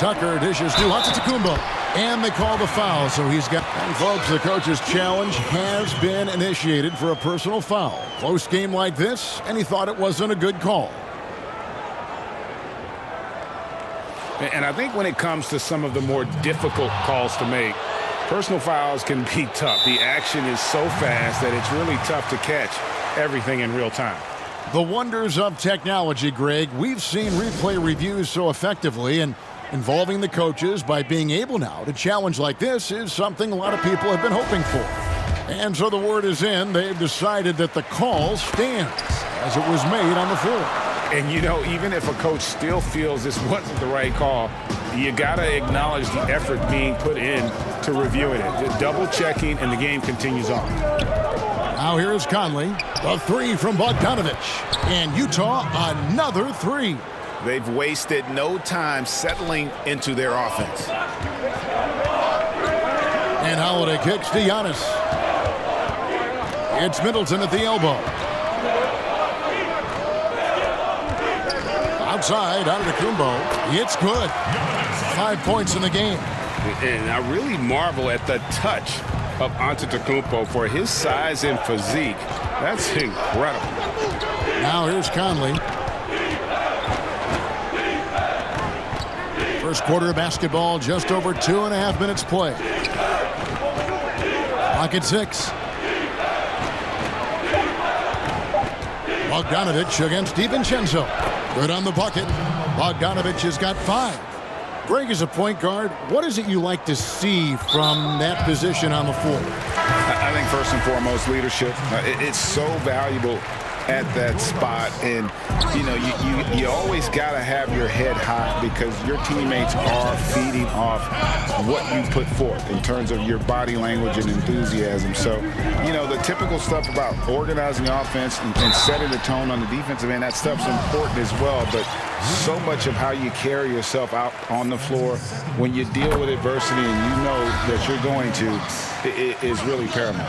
Tucker dishes to Antetokounmpo. And they call the foul, so he's got... And folks, the coach's challenge has been initiated for a personal foul. Close game like this, and he thought it wasn't a good call. And I think when it comes to some of the more difficult calls to make, personal fouls can be tough. The action is so fast that it's really tough to catch everything in real time. The wonders of technology, Greg. We've seen replay reviews so effectively, and involving the coaches by being able now to challenge like this is something a lot of people have been hoping for. And so the word is in. They've decided that the call stands as it was made on the floor. And, you know, even if a coach still feels this wasn't the right call, you got to acknowledge the effort being put in to reviewing it. Just double-checking, and the game continues on. Now here is Conley. The three from Bogdanovich. And Utah, another three. They've wasted no time settling into their offense. And Holiday kicks to Giannis. It's Middleton at the elbow. Outside, Antetokounmpo. It's good. 5 points in the game. And I really marvel at the touch of Antetokounmpo for his size and physique. That's incredible. Now here's Conley. First quarter of basketball, just over 2.5 minutes play. Clock at 6. Bogdanovich against DiVincenzo. Good on the bucket. Bogdanovich has got 5. Greg, is a point guard, what is it you like to see from that position on the floor? I think first and foremost, leadership. It's so valuable at that spot, and you know you always got to have your head high because your teammates are feeding off what you put forth in terms of your body language and enthusiasm. So you know the typical stuff about organizing offense and setting the tone on the defensive end, that stuff's important as well, but so much of how you carry yourself out on the floor when you deal with adversity and you know that you're going to, it is really paramount.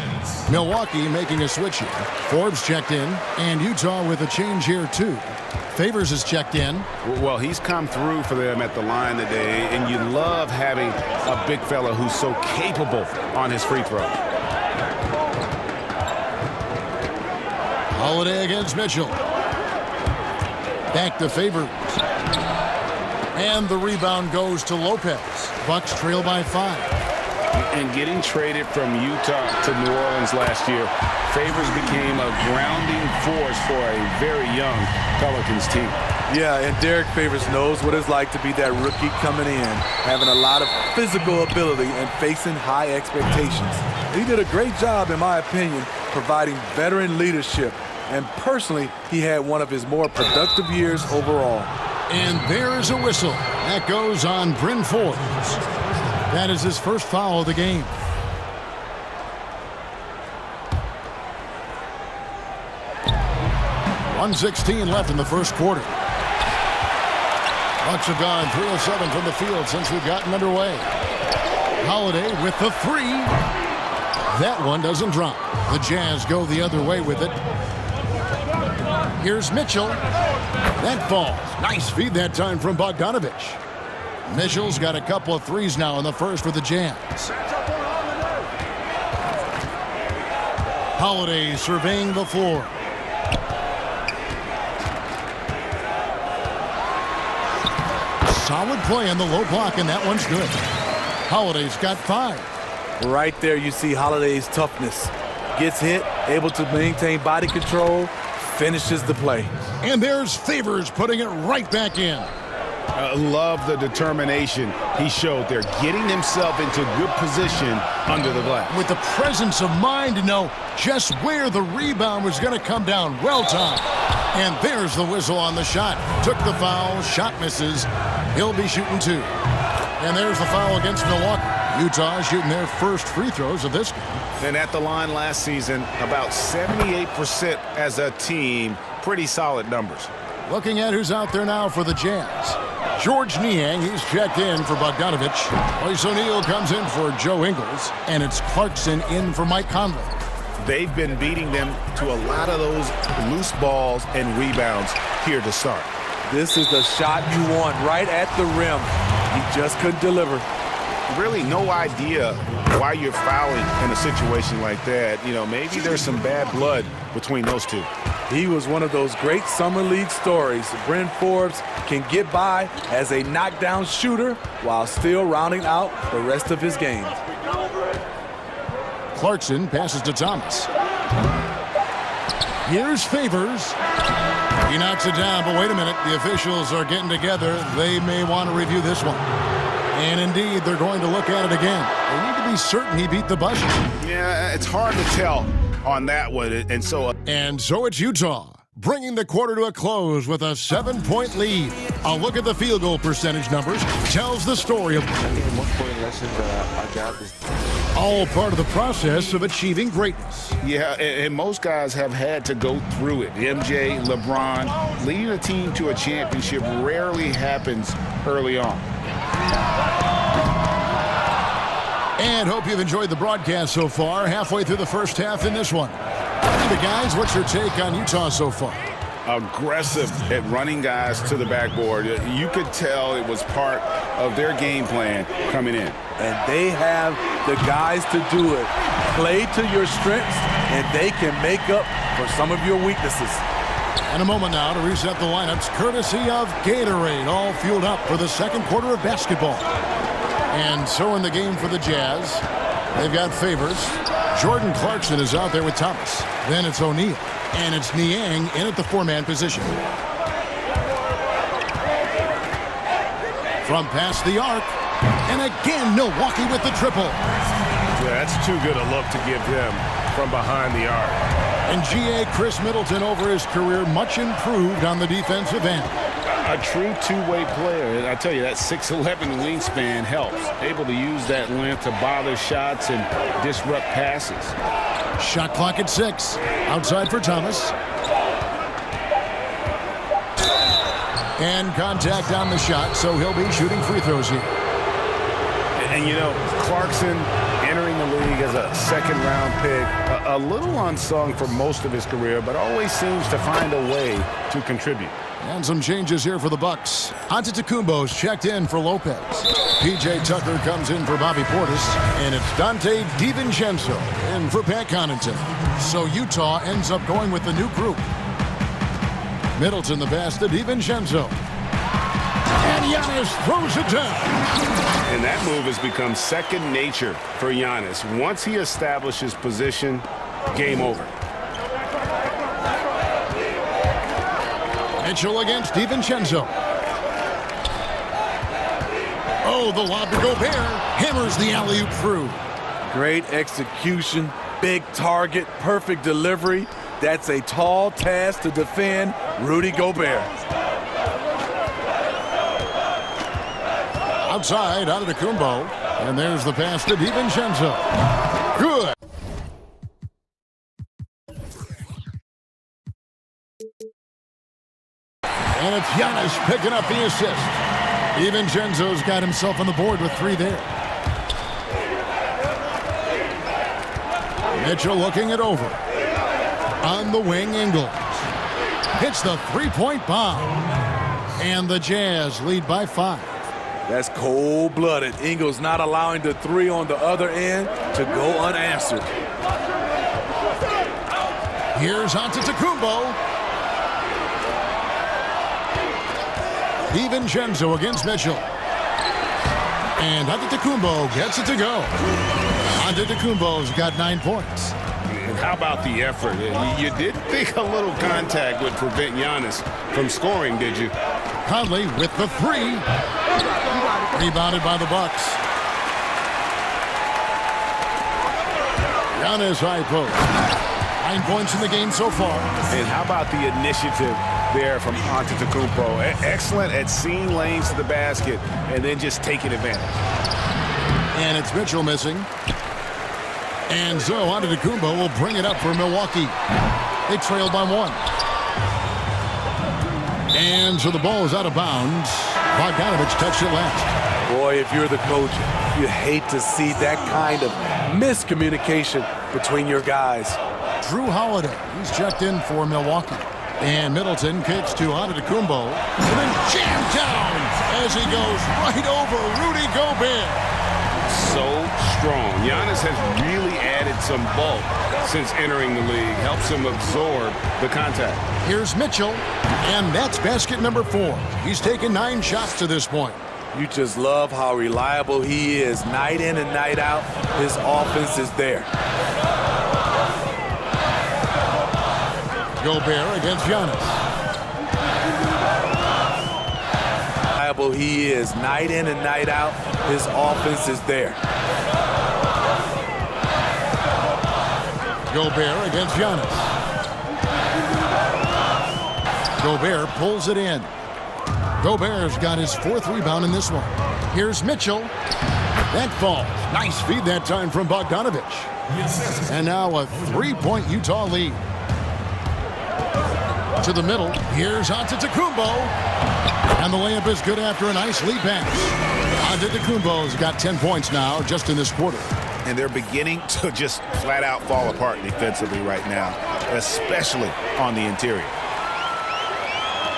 Milwaukee making a switch here. Forbes checked in, and Utah with a change here too. Favors has checked in. Well, he's come through for them at the line today, and you love having a big fella who's so capable on his free throw. Holiday against Mitchell. Back to Favors. And the rebound goes to Lopez. Bucks trail by 5. And getting traded from Utah to New Orleans last year, Favors became a grounding force for a very young Pelicans team. Yeah, and Derek Favors knows what it's like to be that rookie coming in, having a lot of physical ability and facing high expectations. He did a great job, in my opinion, providing veteran leadership. And personally, he had one of his more productive years overall. And there's a whistle. That goes on Bryn Forbes. That is his first foul of the game. .116 left in the first quarter. Bucks have gone 3 of 7 from the field since we've gotten underway. Holiday with the 3. That one doesn't drop. The Jazz go the other way with it. Here's Mitchell. That falls. Nice feed that time from Bogdanovich. Mitchell's got a couple of threes now in the first for the Jazz. Holiday surveying the floor. Solid play on the low block, and that one's good. Holiday's got 5. Right there you see Holiday's toughness. Gets hit, able to maintain body control, finishes the play. And there's Favors putting it right back in. Love the determination he showed there, getting himself into good position under the glass. With the presence of mind to know just where the rebound was going to come down. Well timed. And there's the whistle on the shot. Took the foul, shot misses. He'll be shooting 2. And there's the foul against Milwaukee. Utah shooting their first free throws of this game. And at the line last season, about 78% as a team. Pretty solid numbers. Looking at who's out there now for the Jazz. George Niang, he's checked in for Bogdanovich. Royce O'Neal comes in for Joe Ingles. And it's Clarkson in for Mike Conley. They've been beating them to a lot of those loose balls and rebounds here to start. This is the shot you want right at the rim. He just couldn't deliver. Really no idea why you're fouling in a situation like that. You know, maybe there's some bad blood between those two. He was one of those great summer league stories. Bryn Forbes can get by as a knockdown shooter while still rounding out the rest of his game. Clarkson passes to Thomas. Here's Favors. He knocks it down, but wait a minute. The officials are getting together. They may want to review this one. And indeed, they're going to look at it again. They need to be certain he beat the buzzer. Yeah, it's hard to tell on that one. And so it's Utah, bringing the quarter to a close with a 7-point lead. A look at the field goal percentage numbers tells the story of all part of the process of achieving greatness. Yeah, and most guys have had to go through it. MJ, LeBron, leading a team to a championship rarely happens early on. And hope you've enjoyed the broadcast so far. Halfway through the first half in this one. The guys, what's your take on Utah so far? Aggressive at running guys to the backboard. You could tell it was part of their game plan coming in. And they have the guys to do it. Play to your strengths, and they can make up for some of your weaknesses. And a moment now to reset the lineups, courtesy of Gatorade, all fueled up for the second quarter of basketball. And so in the game for the Jazz, they've got Favors. Jordan Clarkson is out there with Thomas. Then it's O'Neal. And it's Niang in at the four-man position. From past the arc. And again, Milwaukee with the triple. Yeah, that's too good a look to give him from behind the arc. And G.A. Chris Middleton over his career, much improved on the defensive end. A true two-way player. And I tell you, that 6'11" wingspan helps. Able to use that length to bother shots and disrupt passes. Shot clock at 6. Outside for Thomas. And contact on the shot, so he'll be shooting free throws here. And you know, Clarkson entering the league as a second-round pick, a little unsung for most of his career, but always seems to find a way to contribute. And some changes here for the Bucks. Antetokounmpo's checked in for Lopez. P.J. Tucker comes in for Bobby Portis. And it's Dante DiVincenzo in for Pat Connaughton. So Utah ends up going with the new group. Middleton the pass to DiVincenzo. And Giannis throws it down. And that move has become second nature for Giannis. Once he establishes position, game over. Mitchell against DiVincenzo. Oh, the lob to Gobert. Hammers the alley-oop through. Great execution, big target, perfect delivery. That's a tall task to defend Rudy Gobert. Outside, Antetokounmpo. And there's the pass to DiVincenzo. Good. And it's Giannis picking up the assist. DiVincenzo's got himself on the board with 3 there. Mitchell looking it over. On the wing, Ingles. Hits the three-point bomb. And the Jazz lead by 5. That's cold-blooded. Ingles not allowing the 3 on the other end to go unanswered. Here's Antetokounmpo. DiVincenzo against Mitchell. And Antetokounmpo gets it to go. Antetokounmpo's got 9 points. And how about the effort? You didn't think a little contact would prevent Giannis from scoring, did you? Conley with the 3. Rebounded by the Bucks. Giannis high post. 9 points in the game so far. And how about the initiative there from Antetokounmpo? Excellent at seeing lanes to the basket and then just taking advantage. And it's Mitchell missing. And so Antetokounmpo will bring it up for Milwaukee. They trailed by 1. And so the ball is out of bounds. Bogdanovich touched it last. Boy, if you're the coach, you hate to see that kind of miscommunication between your guys. Drew Holiday, he's checked in for Milwaukee. And Middleton kicks to Antetokounmpo. And then jammed down as he goes right over Rudy Gobert. So strong. Giannis has really added some bulk since entering the league. Helps him absorb the contact. Here's Mitchell. And that's basket number 4. He's taken 9 shots to this point. You just love how reliable he is. Night in and night out, his offense is there. Gobert against Giannis. Reliable he is. Night in and night out, his offense is there. Gobert against Giannis. Gobert pulls it in. Gobert's got his 4th rebound in this one. Here's Mitchell. That falls. Nice feed that time from Bogdanovich. And now a 3-point Utah lead. To the middle. Here's Antetokounmpo. And the layup is good after a nice lead pass. Antetokounmpo's got 10 points now just in this quarter. And they're beginning to just flat out fall apart defensively right now, especially on the interior.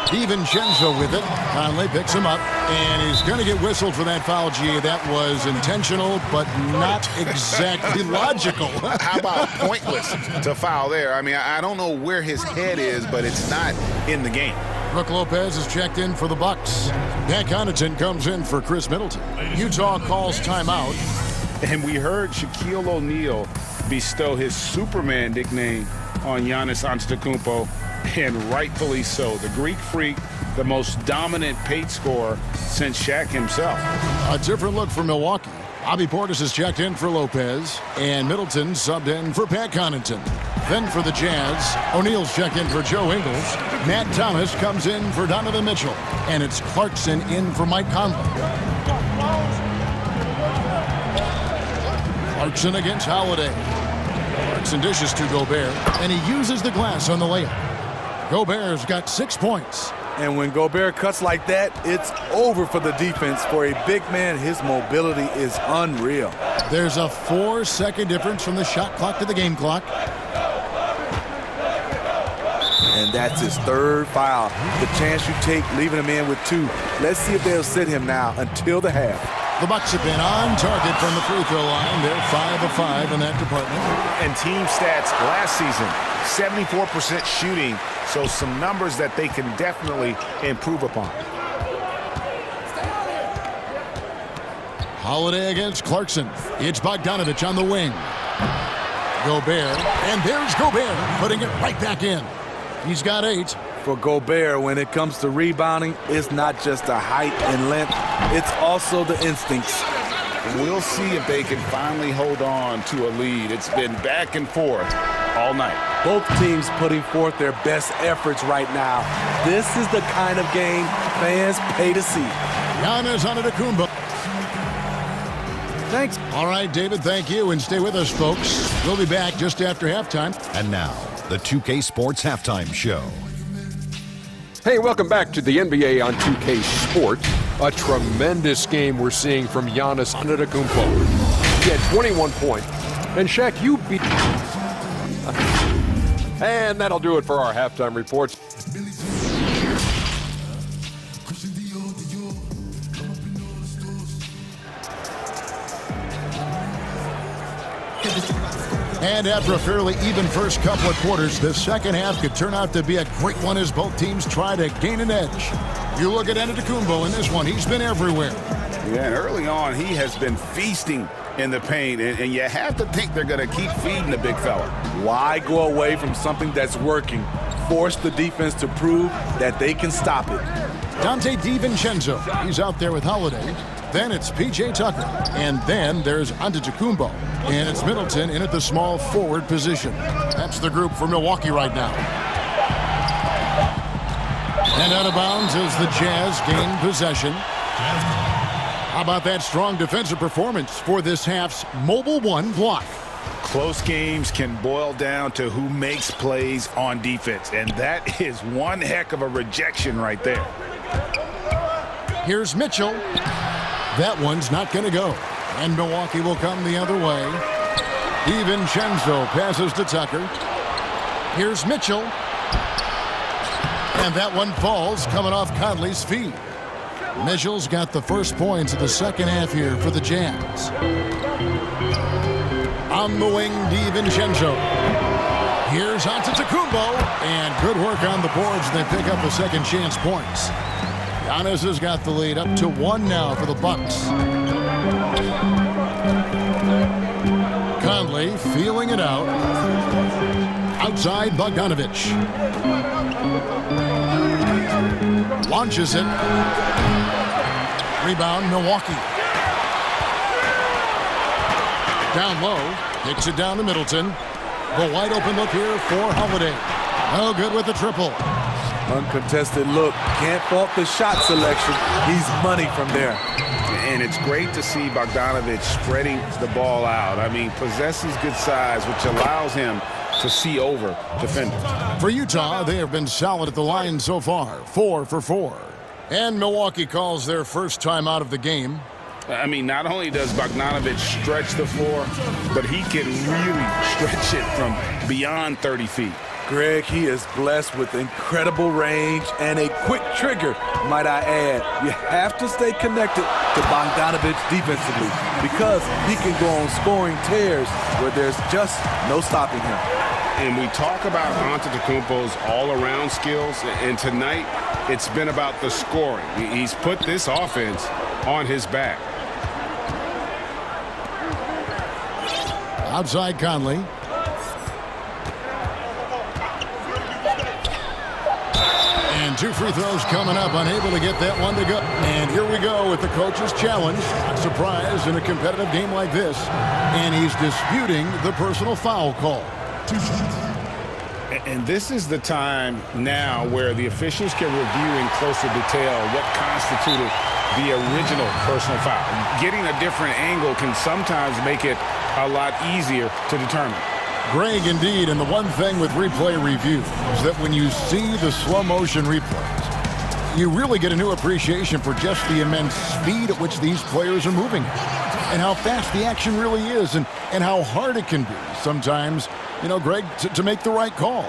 DiVincenzo with it. Conley picks him up, and he's going to get whistled for that foul, G. That was intentional, but not exactly logical. How about pointless to foul there? I mean, I don't know where his head is, but it's not in the game. Brook Lopez is checked in for the Bucks. Pat Connaughton comes in for Chris Middleton. Utah calls timeout. And we heard Shaquille O'Neal bestow his Superman nickname on Giannis Antetokounmpo, and rightfully so. The Greek Freak, the most dominant paint scorer since Shaq himself. A different look for Milwaukee. Bobby Portis is checked in for Lopez, and Middleton subbed in for Pat Connaughton. Then for the Jazz, O'Neal's checked in for Joe Ingles. Matt Thomas comes in for Donovan Mitchell, and it's Clarkson in for Mike Conley. Clarkson against Holiday. Clarkson dishes to Gobert, and he uses the glass on the layup. Gobert's got 6 points. And when Gobert cuts like that, it's over for the defense. For a big man, his mobility is unreal. There's a 4-second difference from the shot clock to the game clock. And that's his 3rd foul. The chance you take leaving him in with 2. Let's see if they'll sit him now until the half. The Bucks have been on target from the free throw line. They're 5 of 5 in that department. And team stats last season, 74% shooting, so some numbers that they can definitely improve upon. Holiday against Clarkson. It's Bogdanovich on the wing. Gobert, and there's Gobert putting it right back in. He's got 8. For Gobert, when it comes to rebounding, it's not just the height and length, it's also the instincts. We'll see if they can finally hold on to a lead. It's been back and forth all night. Both teams putting forth their best efforts right now. This is the kind of game fans pay to see. Giannis Antetokounmpo. Thanks. All right, David, thank you, and stay with us, folks. We'll be back just after halftime. And now, the 2K Sports Halftime Show. Hey, welcome back to the NBA on 2K Sports. A tremendous game we're seeing from Giannis Antetokounmpo. He had 21 points. And Shaq, you beat... And that'll do it for our halftime reports. And after a fairly even first couple of quarters, the second half could turn out to be a great one as both teams try to gain an edge. You look at Antetokounmpo in this one, he's been everywhere. Yeah, and early on, he has been feasting in the paint, and you have to think they're going to keep feeding the big fella. Why go away from something that's working? Force the defense to prove that they can stop it. Dante DiVincenzo, he's out there with Holiday. Then it's P.J. Tucker. And then there's Antetokounmpo. And it's Middleton in at the small forward position. That's the group for Milwaukee right now. And out of bounds as the Jazz gain possession. How about that strong defensive performance for this half's Mobile One block? Close games can boil down to who makes plays on defense, and that is one heck of a rejection right there. Here's Mitchell. That one's not going to go. And Milwaukee will come the other way. DiVincenzo passes to Tucker. Here's Mitchell. And that one falls coming off Conley's feet. Mitchell's got the first points of the second half here for the Jazz. On the wing, DiVincenzo. Here's Antetokounmpo, and good work on the boards. They pick up the second chance points. Giannis has got the lead up to 1 now for the Bucks. Conley feeling it out. Outside Bogdanovic. Launches it. Rebound, Milwaukee. Down low. Kicks it down to Middleton. The wide open look here for Holiday. Oh, good with the triple. Uncontested look. Can't fault the shot selection. He's money from there. And it's great to see Bogdanovic spreading the ball out. I mean, possesses good size, which allows him to see over defenders. For Utah, they have been solid at the line so far. 4 for 4. And Milwaukee calls their first time out of the game. I mean, not only does Bogdanovic stretch the floor, but he can really stretch it from beyond 30 feet. Greg, he is blessed with incredible range and a quick trigger, might I add. You have to stay connected to Bogdanovic defensively because he can go on scoring tears where there's just no stopping him. And we talk about Antetokounmpo's all-around skills, and tonight it's been about the scoring. He's put this offense on his back. Outside Conley. And 2 free throws coming up, unable to get that one to go. And here we go with the coach's challenge. Not surprised in a competitive game like this. And he's disputing the personal foul call. And this is the time now where the officials can review in closer detail what constituted the original personal foul. Getting a different angle can sometimes make it a lot easier to determine. Greg, indeed, and the one thing with replay review is that when you see the slow motion replays, you really get a new appreciation for just the immense speed at which these players are moving and how fast the action really is and how hard it can be sometimes, you know, Greg, to make the right call.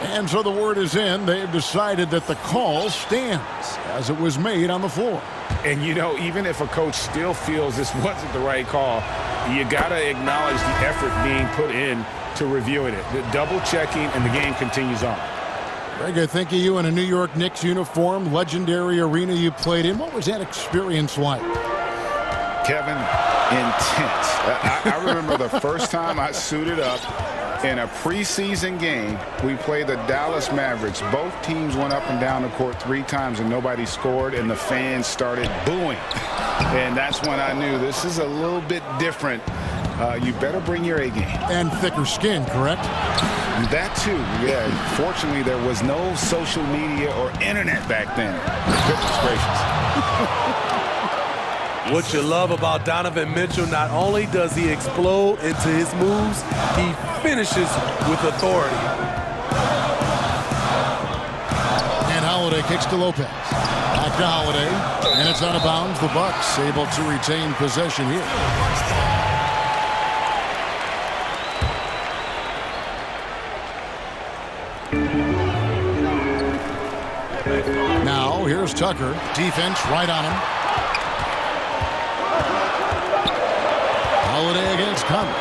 And so the word is in. They've decided that the call stands as it was made on the floor. And, you know, even if a coach still feels this wasn't the right call, you got to acknowledge the effort being put in to reviewing it. The double checking, and the game continues on. Greg, I think of you in a New York Knicks uniform, legendary arena you played in. What was that experience like? Kevin, intense. I remember the first time I suited up in a preseason game. We played the Dallas Mavericks. Both teams went up and down the court 3 times and nobody scored, and the fans started booing. And that's when I knew this is a little bit different. You better bring your A game. And thicker skin, correct? That too, yeah. Fortunately, there was no social media or internet back then. Goodness gracious. What you love about Donovan Mitchell, not only does he explode into his moves, he finishes with authority. And Holiday kicks to Lopez. Back to Holiday, and it's out of bounds. The Bucks able to retain possession here. Now, here's Tucker. Defense right on him. Holiday against Conley.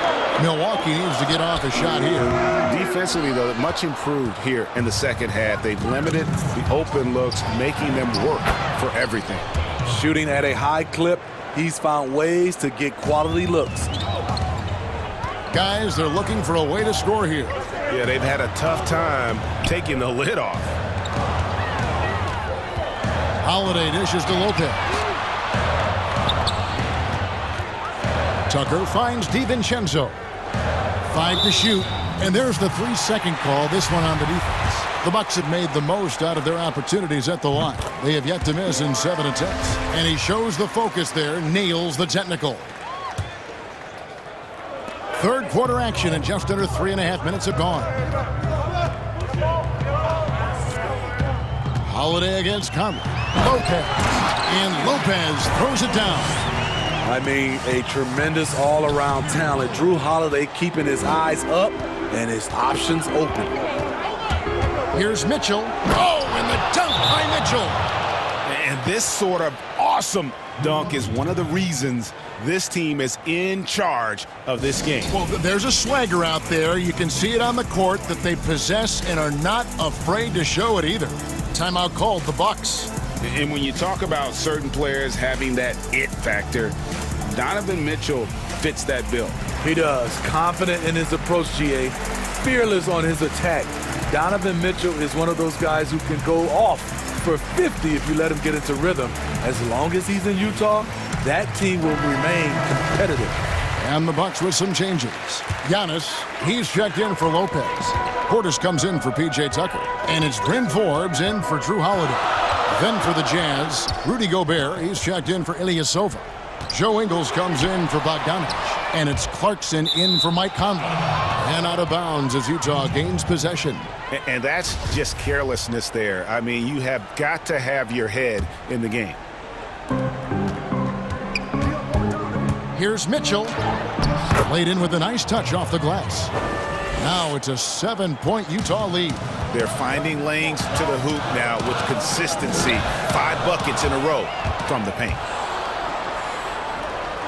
Milwaukee needs to get off a shot here. Defensively, though, much improved here in the second half. They've limited the open looks, making them work for everything. Shooting at a high clip, he's found ways to get quality looks. Guys, they're looking for a way to score here. Yeah, they've had a tough time taking the lid off. Holiday dishes to Lopez. Tucker finds DiVincenzo. 5 to shoot, and there's the 3-second call, this one on the defense. The Bucks have made the most out of their opportunities at the line. They have yet to miss in 7 attempts, and he shows the focus there, nails the technical. Third quarter action, and just under 3.5 minutes have gone. Holiday against Conley. Lopez, and Lopez throws it down. I mean, a tremendous all-around talent. Drew Holiday keeping his eyes up and his options open. Here's Mitchell. Oh, and the Mitchell. And this sort of awesome dunk is one of the reasons this team is in charge of this game. Well, there's a swagger out there. You can see it on the court that they possess and are not afraid to show it either. Timeout called, the Bucks. And when you talk about certain players having that it factor, Donovan Mitchell fits that bill. He does. Confident in his approach, GA. Fearless on his attack. Donovan Mitchell is one of those guys who can go off for 50 if you let him get into rhythm. As long as he's in Utah, that team will remain competitive. And the Bucks with some changes. Giannis, he's checked in for Lopez. Portis comes in for P.J. Tucker. And it's Bryn Forbes in for Drew Holiday. Then for the Jazz, Rudy Gobert, he's checked in for Ilyasova. Joe Ingles comes in for Bogdanovich. And it's Clarkson in for Mike Conley. And out of bounds as Utah gains possession. And that's just carelessness there. I mean, you have got to have your head in the game. Here's Mitchell. Played in with a nice touch off the glass. Now it's a 7-point Utah lead. They're finding lanes to the hoop now with consistency. 5 buckets in a row from the paint.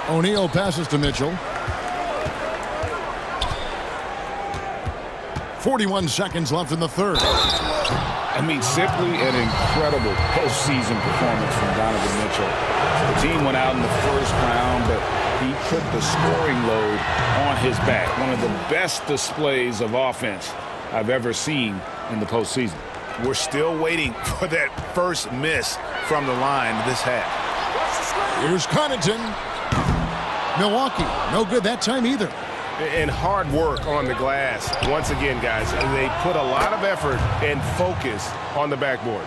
O'Neal passes to Mitchell. 41 seconds left in the third. I mean, simply an incredible postseason performance from Donovan Mitchell. The team went out in the first round, but he put the scoring load on his back. One of the best displays of offense I've ever seen in the postseason. We're still waiting for that first miss from the line this half. Here's Connaughton. Milwaukee, no good that time either. And hard work on the glass. Once again, guys, they put a lot of effort and focus on the backboard.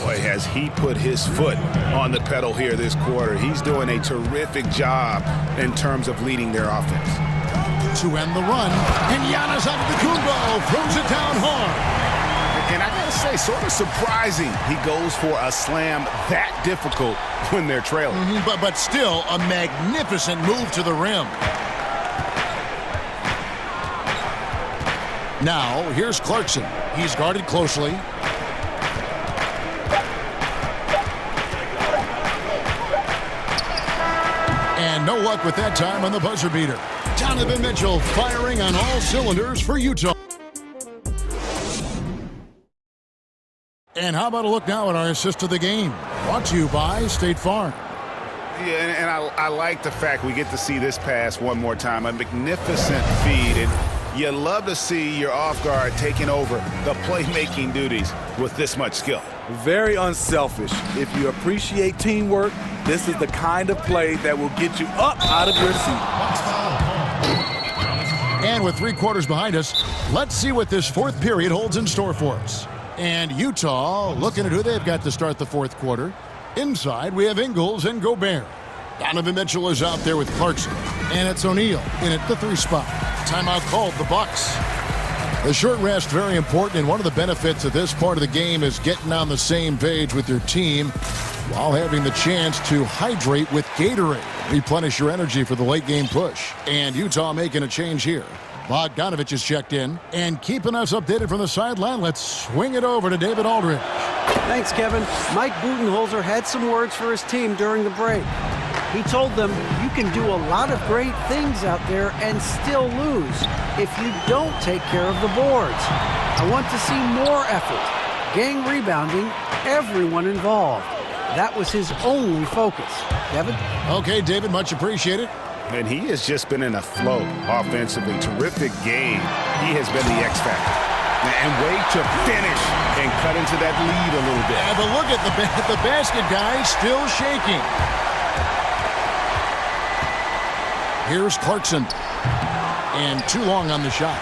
Boy, has he put his foot on the pedal here this quarter. He's doing a terrific job in terms of leading their offense. To end the run, and Giannis Antetokounmpo throws it down hard. And I gotta say, sort of surprising he goes for a slam that difficult when they're trailing. But still a magnificent move to the rim. Now, here's Clarkson. He's guarded closely. And no luck with that time on the buzzer beater. Donovan Mitchell firing on all cylinders for Utah. And how about a look now at our assist of the game? Brought to you by State Farm. Yeah, and I like the fact we get to see this pass one more time. A magnificent feed, and you love to see your off guard taking over the playmaking duties with this much skill. Very unselfish. If you appreciate teamwork, this is the kind of play that will get you up out of your seat. And with 3 quarters behind us, let's see what this fourth period holds in store for us. And Utah looking at who they've got to start the fourth quarter. Inside, we have Ingles and Gobert. Donovan Mitchell is out there with Clarkson. And it's O'Neal in at the 3 spot. Timeout called, the Bucks. The short rest, very important, and one of the benefits of this part of the game is getting on the same page with your team while having the chance to hydrate with Gatorade. Replenish your energy for the late game push. And Utah making a change here. Bogdanovich is checked in. And keeping us updated from the sideline, let's swing it over to David Aldridge. Thanks, Kevin. Mike Budenholzer had some words for his team during the break. He told them, you can do a lot of great things out there and still lose if you don't take care of the boards. I want to see more effort, gang rebounding, everyone involved. That was his only focus. Kevin? Okay, David, much appreciated. And he has just been in a flow offensively. Terrific game. He has been the X factor. And way to finish and cut into that lead a little bit. Yeah, but look at the basket guy still shaking. Here's Clarkson. And too long on the shot.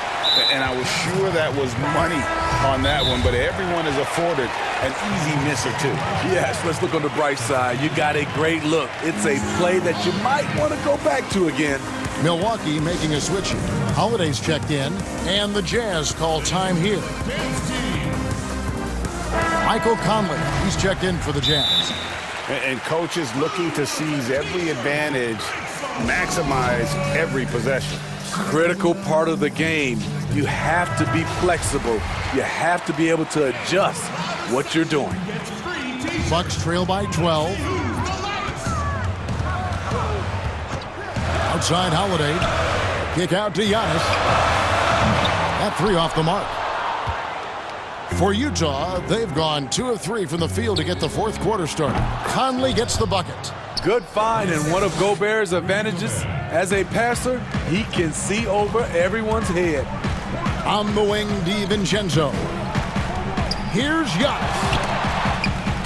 And I was sure that was money on that one, but everyone is afforded an easy miss or two. Yes, let's look on the bright side. You got a great look. It's a play that you might want to go back to again. Milwaukee making a switch here. Holiday's checked in, and the Jazz call time here. Michael Conley, he's checked in for the Jazz. And coaches looking to seize every advantage, maximize every possession. Critical part of the game. You have to be flexible. You have to be able to adjust what you're doing. Bucks trail by 12. Outside Holiday. Kick out to Giannis. That three off the mark. For Utah, they've gone 2 of 3 from the field to get the fourth quarter started. Conley gets the bucket. Good find, and one of Gobert's advantages as a passer, he can see over everyone's head. On the wing, DiVincenzo. Here's Giannis.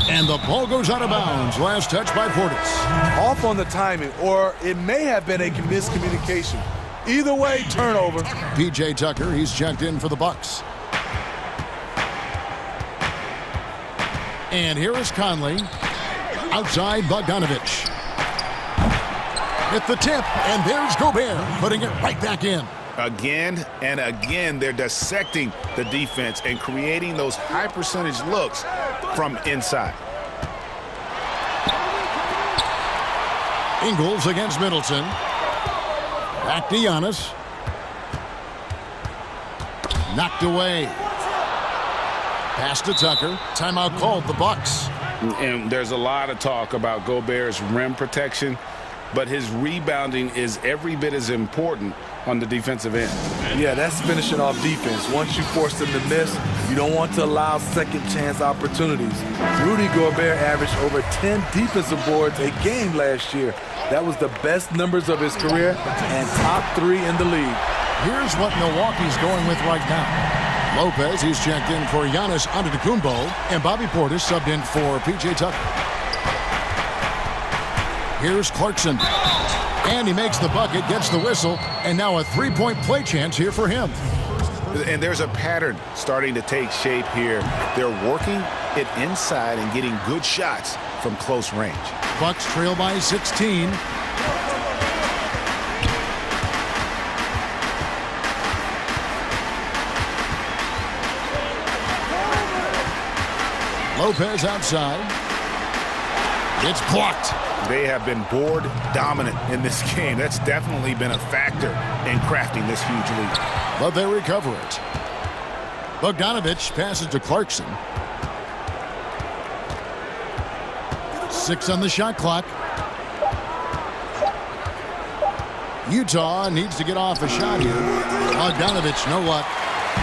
And the ball goes out of bounds. Last touch by Portis. Off on the timing, or it may have been a miscommunication. Either way, turnover. P.J. Tucker, he's checked in for the Bucks. And here is Conley. Outside Bogdanovich. Hit the tip, and there's Gobert, putting it right back in. Again and again, they're dissecting the defense and creating those high percentage looks from inside. Ingles against Middleton. Back to Giannis. Knocked away. Pass to Tucker. Timeout called, the Bucks. And there's a lot of talk about Gobert's rim protection, but his rebounding is every bit as important on the defensive end. Yeah, that's finishing off defense. Once you force them to miss, you don't want to allow second chance opportunities. Rudy Gobert averaged over 10 defensive boards a game last year. That was the best numbers of his career and top 3 in the league. Here's what Milwaukee's going with right now. Lopez, he's checked in for Giannis Antetokounmpo, and Bobby Portis subbed in for P.J. Tucker. Here's Clarkson. And he makes the bucket, gets the whistle, and now a three-point play chance here for him. And there's a pattern starting to take shape here. They're working it inside and getting good shots from close range. Bucks trail by 16. Lopez outside. It's blocked. They have been board dominant in this game. That's definitely been a factor in crafting this huge lead. But they recover it. Bogdanovich passes to Clarkson. 6 on the shot clock. Utah needs to get off a shot here. Bogdanovich, no luck.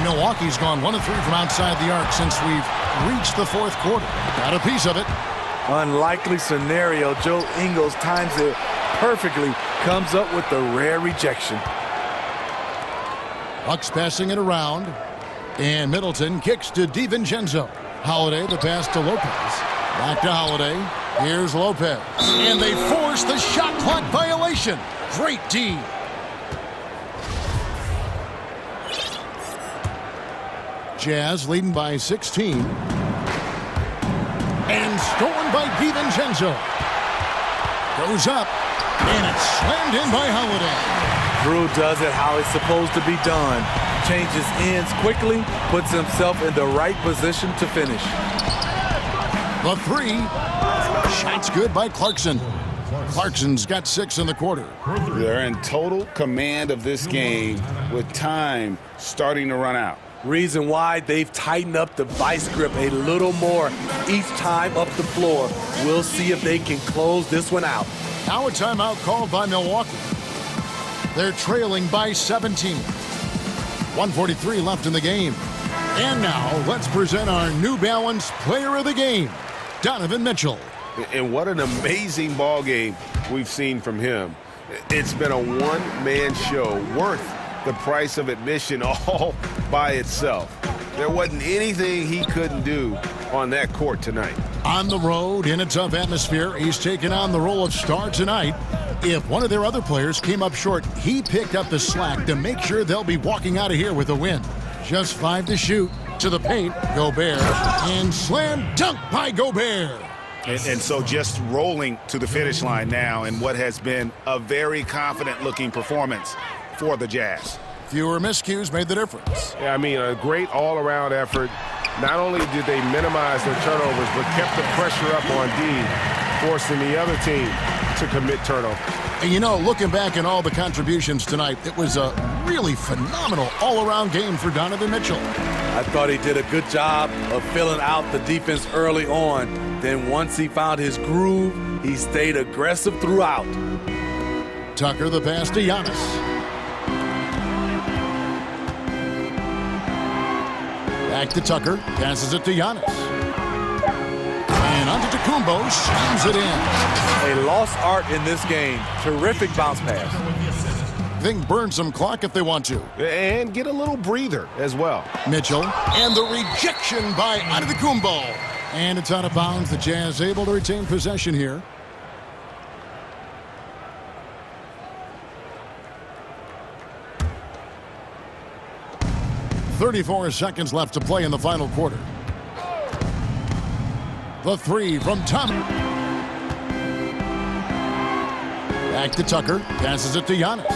Milwaukee's gone 1 of 3 from outside the arc since we've reached the fourth quarter. Got a piece of it. Unlikely scenario. Joe Ingles times it perfectly. Comes up with the rare rejection. Bucks passing it around. And Middleton kicks to DiVincenzo. Holiday, the pass to Lopez. Back to Holiday. Here's Lopez. And they force the shot clock violation. Great D. Jazz leading by 16. And stolen by DiVincenzo. Goes up. And it's slammed in by Holiday. Drew does it how it's supposed to be done. Changes ends quickly. Puts himself in the right position to finish. The 3. Shot's good by Clarkson. Clarkson's got 6 in the quarter. They're in total command of this game with time starting to run out. Reason why they've tightened up the vice grip a little more each time up the floor. We'll see if they can close this one out. Now a timeout called by Milwaukee. They're trailing by 17. 1:43 left in the game. And now let's present our New Balance Player of the Game, Donovan Mitchell. And what an amazing ball game we've seen from him. It's been a one-man show worth the price of admission all by itself. There wasn't anything he couldn't do on that court tonight. On the road in a tough atmosphere, he's taken on the role of star tonight. If one of their other players came up short, he picked up the slack to make sure they'll be walking out of here with a win. Just 5 to shoot. To the paint, Gobert. And slam dunk by Gobert. And so just rolling to the finish line now in what has been a very confident-looking performance for the Jazz. Fewer miscues made the difference. Yeah, I mean, a great all-around effort. Not only did they minimize their turnovers, but kept the pressure up on D, forcing the other team to commit turnovers. And you know, looking back at all the contributions tonight, it was a really phenomenal all-around game for Donovan Mitchell. I thought he did a good job of filling out the defense early on. Then once he found his groove, he stayed aggressive throughout. Tucker the pass to Giannis. Back to Tucker, passes it to Giannis. And onto Tacumbo, shams it in. A lost art in this game. Terrific bounce pass. They can burn some clock if they want to. And get a little breather as well. Mitchell, and the rejection by Antetokounmpo. And it's out of bounds. The Jazz able to retain possession here. .34 seconds left to play in the final quarter. The three from Thomas. Back to Tucker, passes it to Giannis.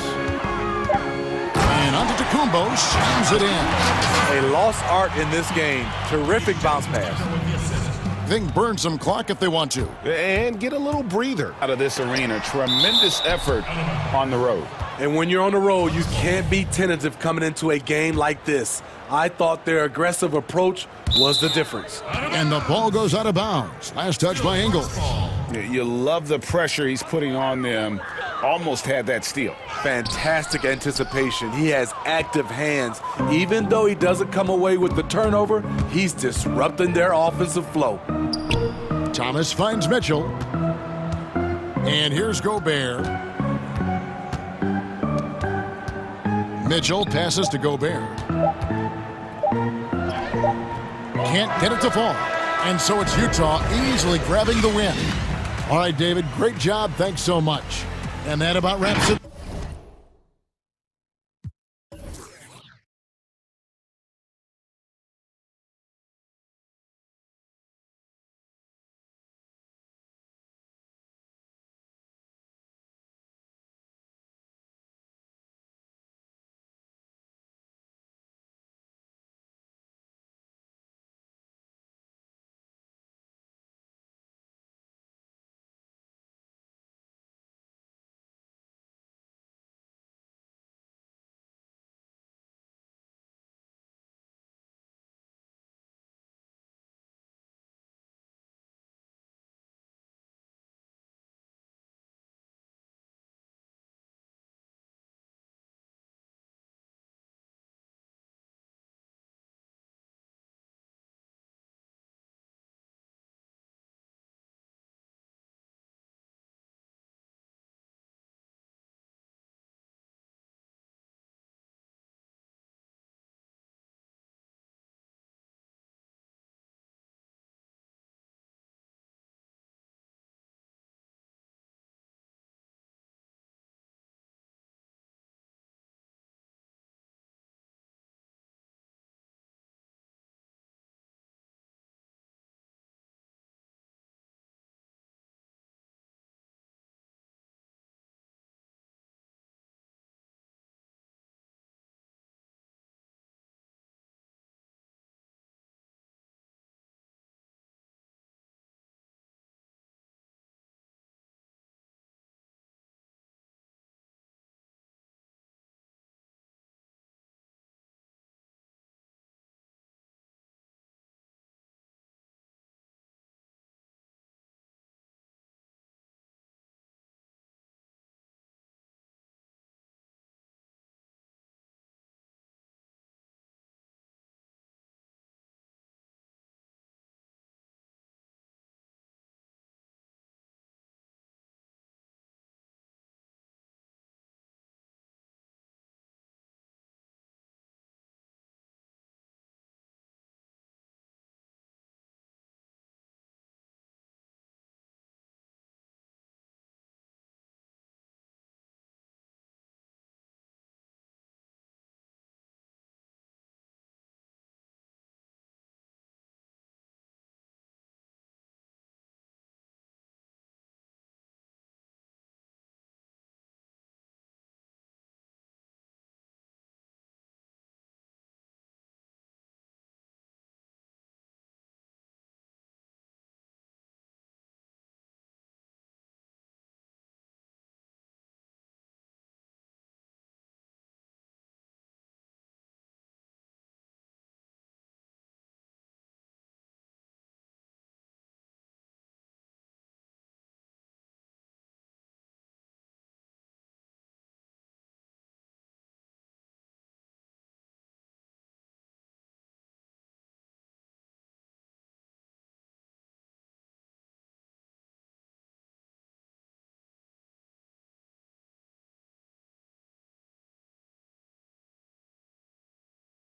And onto Tacumbo, shams it in. A lost art in this game. Terrific bounce pass. They can burn some clock if they want to. And get a little breather. Out of this arena, tremendous effort on the road. And when you're on the road, you can't be tentative coming into a game like this. I thought their aggressive approach was the difference. And the ball goes out of bounds. Last touch by Ingles. You love the pressure he's putting on them. Almost had that steal. Fantastic anticipation. He has active hands. Even though he doesn't come away with the turnover, he's disrupting their offensive flow. Thomas finds Mitchell. And here's Gobert. Mitchell passes to Gobert. Can't get it to fall. And so it's Utah easily grabbing the win. All right, David, great job. Thanks so much. And that about wraps it.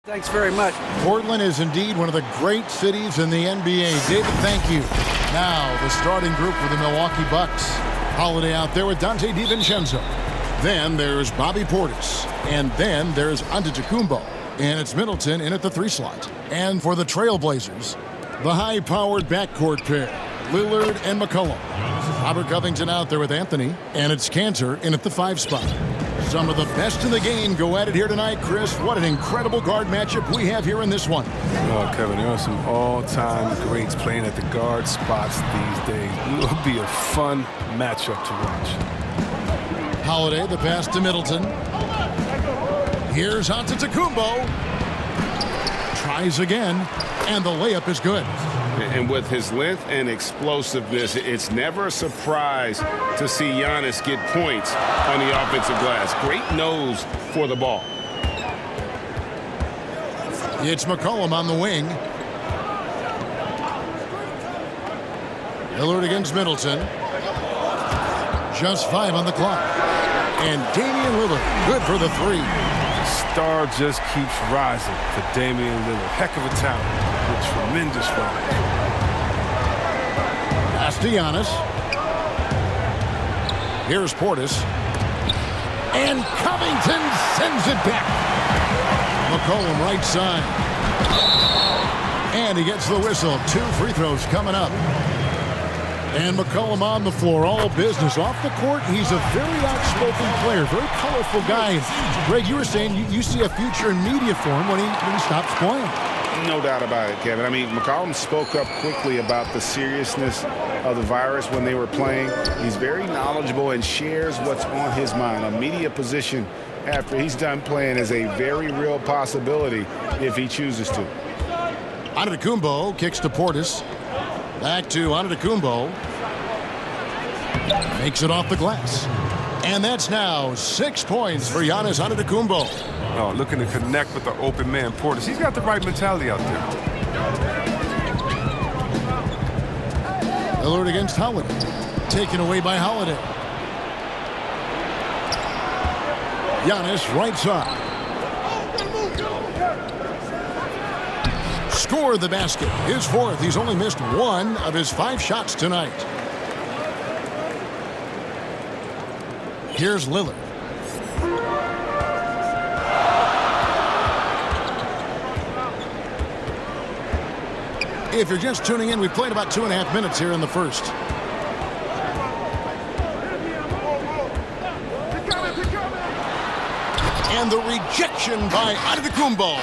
Thanks very much. Portland is indeed one of the great cities in the NBA. David, thank you. Now, the starting group for the Milwaukee Bucks. Holiday out there with Dante DiVincenzo. Then there's Bobby Portis. And then there's Antetokounmpo. And it's Middleton in at the 3 slot. And for the Trailblazers, the high-powered backcourt pair, Lillard and McCollum. Robert Covington out there with Anthony. And it's Cantor in at the 5 spot. Some of the best in the game go at it here tonight, Chris. What an incredible guard matchup we have here in this one. Oh, Kevin, there are some all-time greats playing at the guard spots these days. It will be a fun matchup to watch. Holiday, the pass to Middleton. Here's Antetokounmpo. Tries again, and the layup is good. And with his length and explosiveness, it's never a surprise to see Giannis get points on the offensive glass. Great nose for the ball. It's McCollum on the wing. Lillard against Middleton. Just 5 on the clock. And Damian Lillard, good for the 3. The star just keeps rising for Damian Lillard. Heck of a talent. A tremendous run. Pass to Giannis. Here's Portis. And Covington sends it back. McCollum right side. And he gets the whistle. 2 free throws coming up. And McCollum on the floor, all business. Off the court, he's a very outspoken player, very colorful guy. Greg, you were saying you see a future in media for him when he stops playing. No doubt about it, Kevin. I mean, McCollum spoke up quickly about the seriousness of the virus when they were playing. He's very knowledgeable and shares what's on his mind. A media position after he's done playing is a very real possibility if he chooses to. Antetokounmpo kicks to Portis. Back to Antetokounmpo. Makes it off the glass. And that's now 6 points for Giannis Antetokounmpo. Oh, looking to connect with the open man, Portis. He's got the right mentality out there. Lillard against Holiday. Taken away by Holiday. Giannis right side. Scored the basket. His 4th. He's only missed 1 of his 5 shots tonight. Here's Lillard. If you're just tuning in, we played about 2.5 minutes here in the first. And the rejection by Antetokounmpo.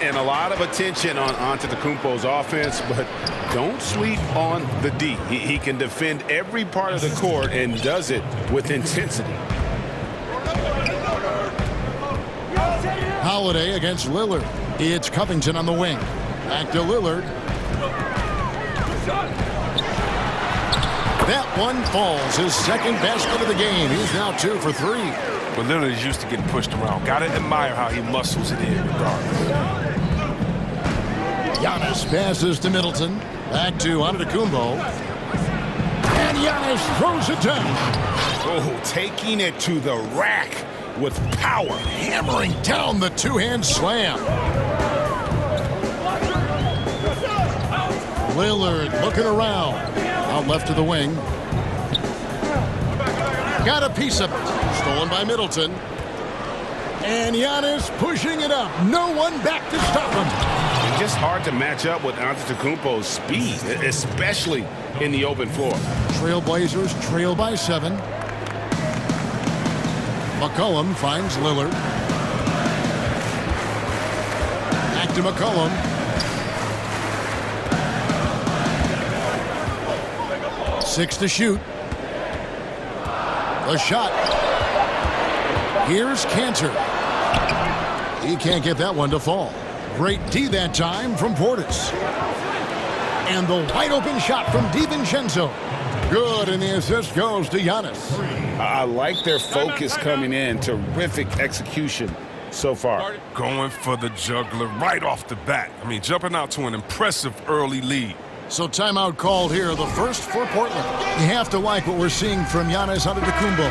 And a lot of attention on Antetokounmpo's offense, but don't sleep on the D. He can defend every part of the court and does it with intensity. Holiday against Lillard. It's Covington on the wing. Back to Lillard. That one falls. His 2nd basket of the game. He's now 2 for 3. But Lillard is used to getting pushed around. Got to admire how he muscles it in regardless. Giannis passes to Middleton. Back to Antetokounmpo. And Giannis throws it down. Oh, taking it to the rack with power. Hammering down the 2-hand slam. Lillard looking around. Out left to the wing. Got a piece of it. Stolen by Middleton. And Giannis pushing it up. No one back to stop him. It's just hard to match up with Antetokounmpo's speed, especially in the open floor. Trailblazers trail by 7. McCollum finds Lillard. Back to McCollum. Six to shoot. The shot. Here's Cantor. He can't get that one to fall. Great D that time from Portis. And the wide open shot from DiVincenzo. Good, and the assist goes to Giannis. I like their focus coming in. Terrific execution so far. Going for the juggler right off the bat. I mean, jumping out to an impressive early lead. So timeout called here, the first for Portland. You have to like what we're seeing from Giannis Antetokounmpo.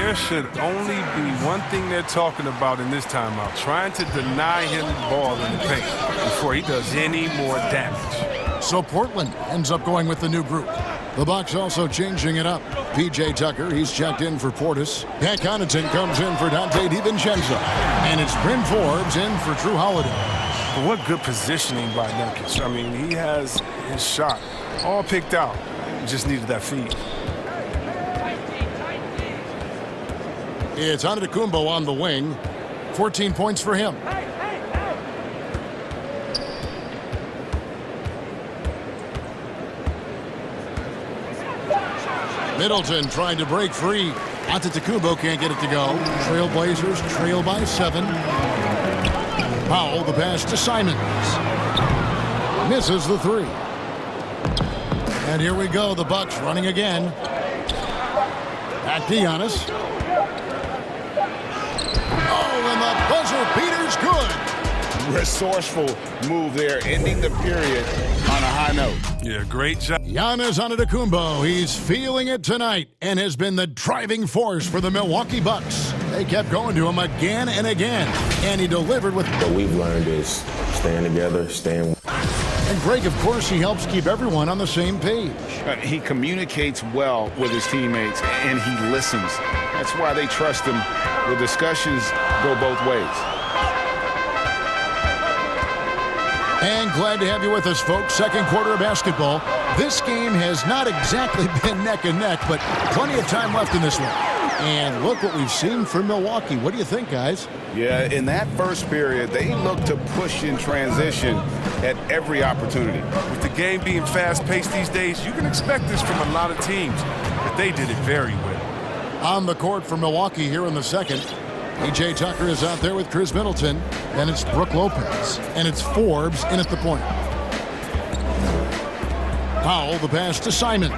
there should only be one thing they're talking about in this timeout, trying to deny him the ball in the paint before he does any more damage. So Portland ends up going with the new group. The Bucks also changing it up. P.J. Tucker, he's checked in for Portis. Pat Connaughton comes in for Dante DiVincenzo. And it's Bryn Forbes in for Drew Holiday. But what good positioning by Nurkic. I mean, he has his shot all picked out. He just needed that feed. It's Antetokounmpo on the wing. 14 points for him. Middleton trying to break free. Antetokounmpo can't get it to go. Trailblazers trail by 7. Powell, the pass to Simons. Misses the 3. And here we go. The Bucks running again. Back to Giannis. Oh, and the buzzer beater's good. Resourceful move there, ending the period on a high note. Yeah, great job. Giannis Antetokounmpo, he's feeling it tonight and has been the driving force for the Milwaukee Bucks. They kept going to him again and again, and he delivered with... What we've learned is staying together, staying... And Greg, of course, he helps keep everyone on the same page. He communicates well with his teammates, and he listens. That's why they trust him. The discussions go both ways. And glad to have you with us, folks. Second quarter of basketball. This game has not exactly been neck and neck, but plenty of time left in this one. And look what we've seen from Milwaukee. What do you think, guys? Yeah, in that first period, they looked to push in transition at every opportunity. With the game being fast-paced these days, you can expect this from a lot of teams, but they did it very well. On the court for Milwaukee here in the second. P.J. Tucker is out there with Chris Middleton. Then it's Brook Lopez. And it's Forbes in at the point. Powell, the pass to Simons.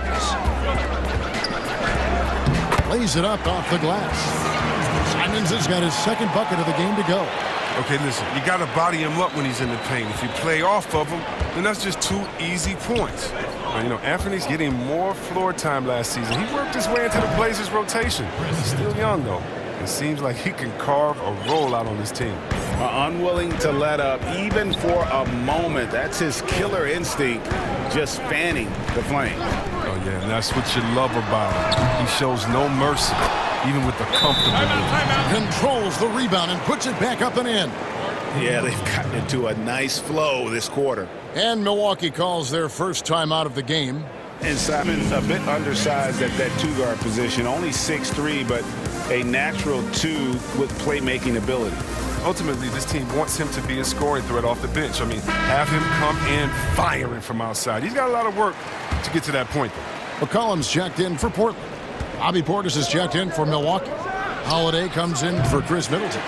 Lays it up off the glass. Simons has got his second bucket of the game to go. Okay, listen, you got to body him up when he's in the paint. If you play off of him, then that's just 2 easy points. You know, Anthony's getting more floor time last season. He worked his way into the Blazers' rotation. He's still young, though. It seems like he can carve a rollout on this team. Unwilling to let up, even for a moment. That's his killer instinct, just fanning the flame. Oh, yeah, and that's what you love about him. He shows no mercy, even with the comfortable move. Controls the rebound and puts it back up and in. Yeah, they've gotten into a nice flow this quarter. And Milwaukee calls their first time out of the game. And Simon's a bit undersized at that two-guard position, only 6'3", but a natural 2 with playmaking ability. Ultimately, this team wants him to be a scoring threat off the bench. I mean, have him come in firing from outside. He's got a lot of work to get to that point, though. McCollum's checked in for Portland. Bobby Portis is checked in for Milwaukee. Holiday comes in for Chris Middleton.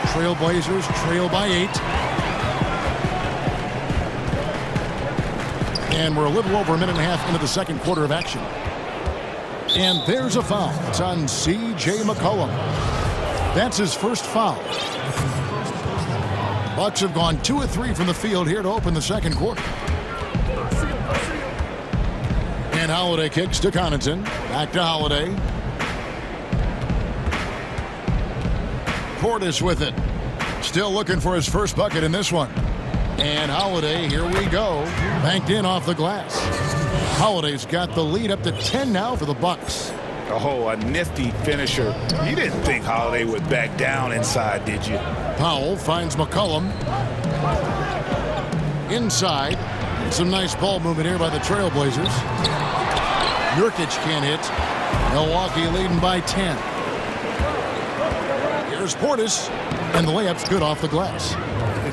Trailblazers trail by 8. And we're a little over a minute and a half into the second quarter of action. And there's a foul. It's on C.J. McCollum. That's his first foul. Bucks have gone 2 of 3 from the field here to open the second quarter. And Holiday kicks to Connaughton. Back to Holiday. Portis with it. Still looking for his first bucket in this one. And Holiday, here we go. Banked in off the glass. Holiday's got the lead up to 10 now for the Bucks. Oh, a nifty finisher. You didn't think Holiday would back down inside, did you? Powell finds McCollum. Inside. And some nice ball movement here by the Trailblazers. Nurkic can't hit. Milwaukee leading by 10. Here's Portis. And the layup's good off the glass.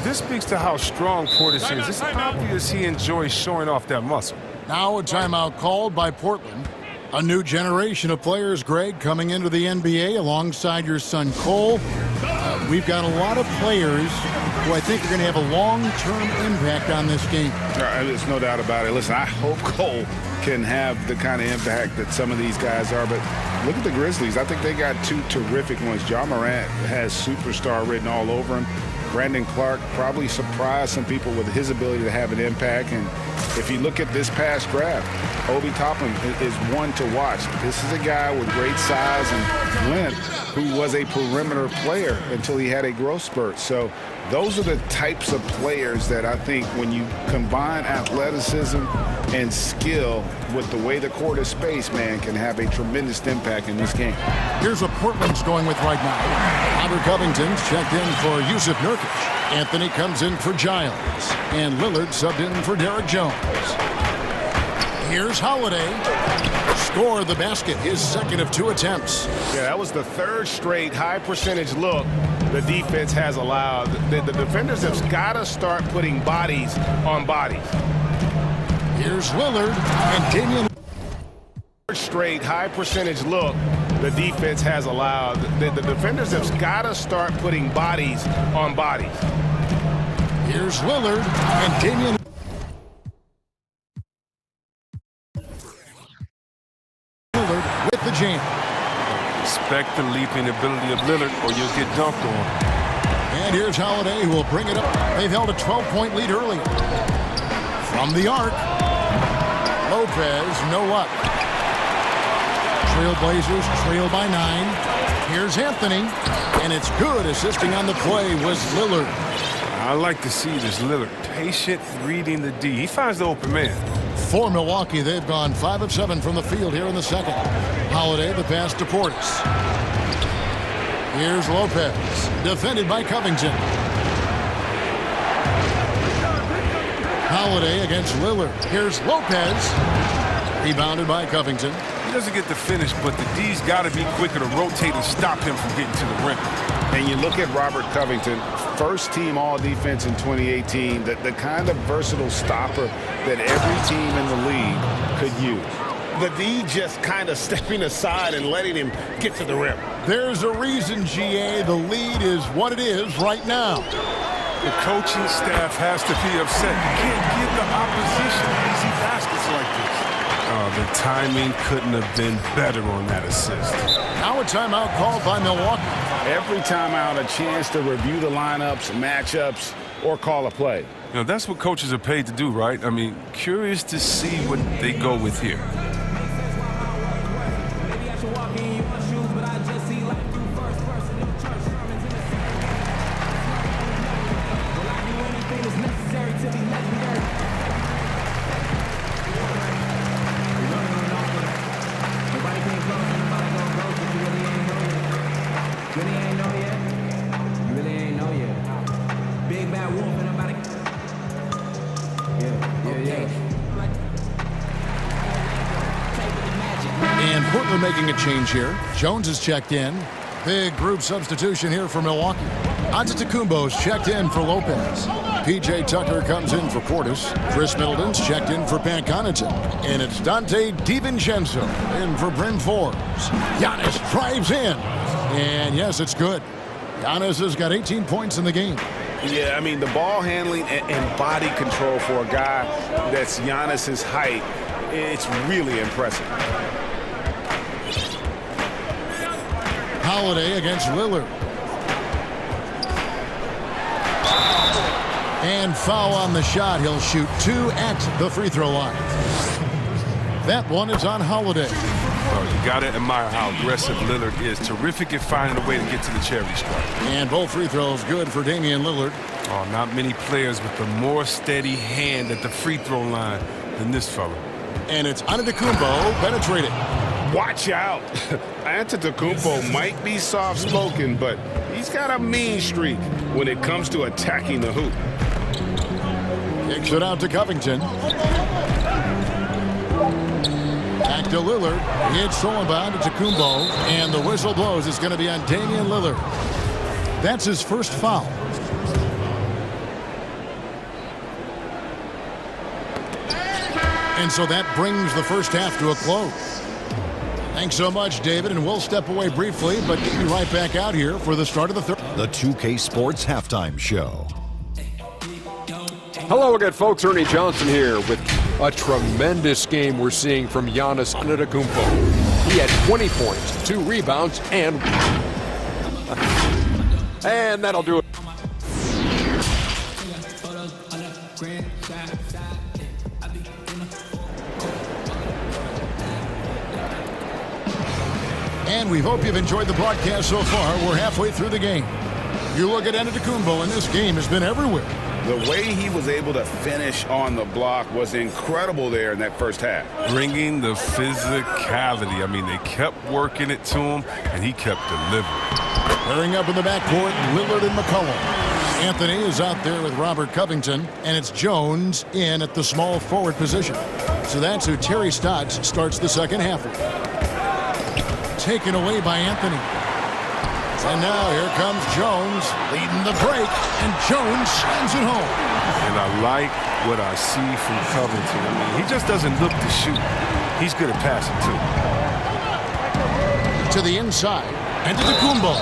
This speaks to how strong Portis is. It's obvious he enjoys showing off that muscle. Now a timeout called by Portland. A new generation of players, Greg, coming into the NBA alongside your son Cole. We've got a lot of players who I think are going to have a long-term impact on this game. There's no doubt about it. Listen, I hope Cole can have the kind of impact that some of these guys are, but look at the Grizzlies. I think they got 2 terrific ones. Ja Morant has superstar written all over him. Brandon Clark probably surprised some people with his ability to have an impact, and if you look at this past draft, Obi Toppin is one to watch. This is a guy with great size and length who was a perimeter player until he had a growth spurt. So those are the types of players that I think when you combine athleticism and skill with the way the court is spaced, man, can have a tremendous impact in this game. Here's what Portland's going with right now. Robert Covington's checked in for Yusuf Nurkic. Anthony comes in for Giles. And Lillard subbed in for Derek Jones. Here's Holiday. Score the basket, his second of 2 attempts. Yeah, that was the third straight high percentage look the defense has allowed. The defenders have got to start putting bodies on bodies. Here's Lillard and Damian. Third straight high percentage look the defense has allowed. The defenders have got to start putting bodies on bodies. Here's Lillard and Damian. Lillard with the jam. Respect the leaping ability of Lillard or you'll get dunked on. And here's Holiday who will bring it up. They've held a 12-point lead earlier. From the arc, Lopez, no luck. Trailblazers trail by 9. Here's Anthony, and it's good. Assisting on the play was Lillard. I like to see this Lillard patient reading the D. He finds the open man. For Milwaukee, they've gone 5 of 7 from the field here in the second. Holiday, the pass to Portis. Here's Lopez, defended by Covington. Holiday against Lillard. Here's Lopez, rebounded by Covington. He doesn't get the finish, but the D's got to be quicker to rotate and stop him from getting to the rim. And you look at Robert Covington, first team all-defense in 2018, the kind of versatile stopper that every team in the league could use. The D just kind of stepping aside and letting him get to the rim. There's a reason, GA, the lead is what it is right now. The coaching staff has to be upset. You can't give the opposition easy baskets like this. The timing couldn't have been better on that assist. Now a timeout called by Milwaukee. Every timeout, a chance to review the lineups, matchups, or call a play. You know, that's what coaches are paid to do, right? I mean, curious to see what they go with here. And Portland making a change here. Jones is checked in. Big group substitution here for Milwaukee. Antetokounmpo's checked in for Lopez. P.J. Tucker comes in for Portis. Chris Middleton's checked in for Pat Connaughton. And it's Dante DiVincenzo in for Bryn Forbes. Giannis drives in. And yes, it's good. Giannis has got 18 points in the game. Yeah, I mean, the ball handling and body control for a guy that's Giannis's height, it's really impressive. Holiday against Lillard. And foul on the shot. He'll shoot 2 at the free throw line. That one is on Holiday. Oh, you got to admire how aggressive Lillard is. Terrific at finding a way to get to the charity stripe. And both free throws good for Damian Lillard. Oh, not many players with a more steady hand at the free throw line than this fella. And it's Antetokounmpo penetrating. Watch out. Antetokounmpo might be soft-spoken, but he's got a mean streak when it comes to attacking the hoop. Kicks it out to Covington. Back to Lillard. It's stolen by Antetokounmpo, and the whistle blows. It's going to be on Damian Lillard. That's his first foul. And so that brings the first half to a close. Thanks so much, David, and we'll step away briefly, but get you right back out here for the start of the third. The 2K Sports Halftime Show. Hello again, folks. Ernie Johnson here with a tremendous game we're seeing from Giannis Antetokounmpo. He had 20 points, 2 rebounds, and that'll do it. And we hope you've enjoyed the broadcast so far. We're halfway through the game. You look at Antetokounmpo, and this game has been everywhere. The way he was able to finish on the block was incredible there in that first half. Bringing the physicality. I mean, they kept working it to him, and he kept delivering. Pairing up in the backcourt, Lillard and McCollum. Anthony is out there with Robert Covington, and it's Jones in at the small forward position. So that's who Terry Stotts starts the second half with. Taken away by Anthony. And now here comes Jones leading the break, and Jones slams it home. And I like what I see from Covington. I mean, he just doesn't look to shoot. He's good at passing, too. To the inside, and to Antetokounmpo.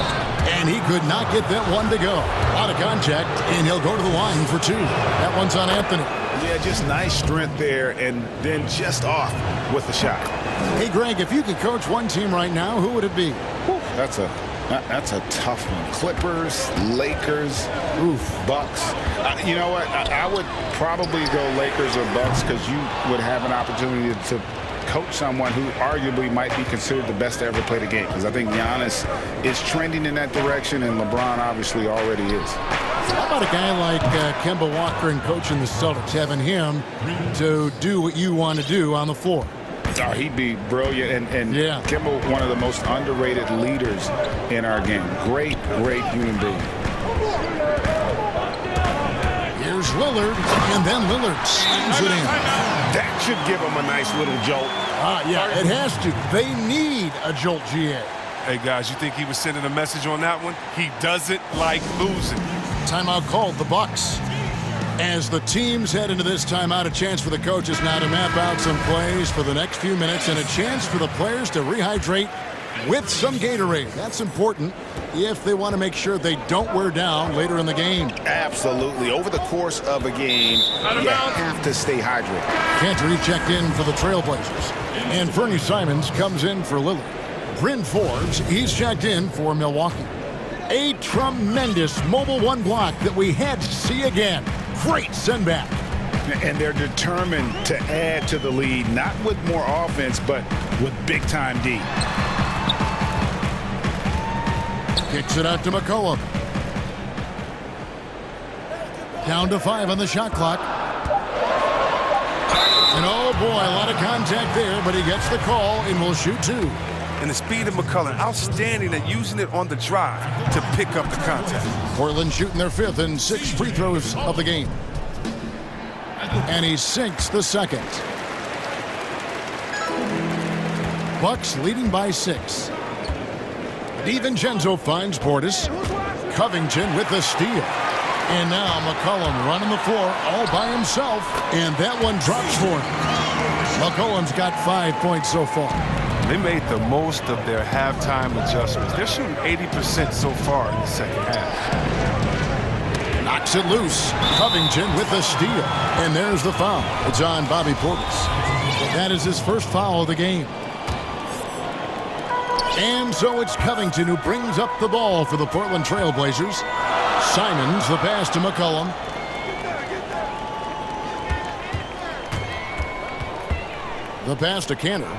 And he could not get that one to go. Out of contact, and he'll go to the line for two. That one's on Anthony. Yeah, just nice strength there, and then just off with the shot. Hey, Greg, if you could coach one team right now, who would it be? That's a tough one. Clippers, Lakers, Bucks. You know what? I would probably go Lakers or Bucks because you would have an opportunity to coach someone who arguably might be considered the best to ever play the game. Because I think Giannis is trending in that direction, and LeBron obviously already is. How about a guy like Kemba Walker and coaching the Celtics, having him to do what you want to do on the floor? Oh, he'd be brilliant, and yeah. Kemba, one of the most underrated leaders in our game. Great human being. Here's Lillard, and then Lillard slams it in. That should give him a nice little jolt. Yeah, it has to. They need a jolt, GA. Hey, guys, you think he was sending a message on that one? He doesn't like losing. Timeout called, the Bucks. As the teams head into this timeout, a chance for the coaches now to map out some plays for the next few minutes and a chance for the players to rehydrate with some Gatorade. That's important if they want to make sure they don't wear down later in the game. Absolutely. Over the course of a game, you have to stay hydrated. Cantor checked in for the Trailblazers. And Fernie Simons comes in for Lillard. Bryn Forbes, he's checked in for Milwaukee. A tremendous Mobile One block that we had to see again. Great send back. And they're determined to add to the lead, not with more offense, but with big-time D. Kicks it out to McCollum. Down to 5 on the shot clock. And oh boy, a lot of contact there, but he gets the call and will shoot 2. And the speed of McCollum, outstanding at using it on the drive to pick up the contact. Portland shooting their 5th and 6th free throws of the game. And he sinks the second. Bucks leading by 6. DiVincenzo finds Portis. Covington with the steal. And now McCollum running the floor all by himself. And that one drops for him. McCollum's got 5 points so far. They made the most of their halftime adjustments. They're shooting 80% so far in the second half. Knocks it loose. Covington with the steal. And there's the foul. It's on Bobby Portis. That is his first foul of the game. And so it's Covington who brings up the ball for the Portland Trailblazers. Simons, the pass to McCollum. The pass to Cantor.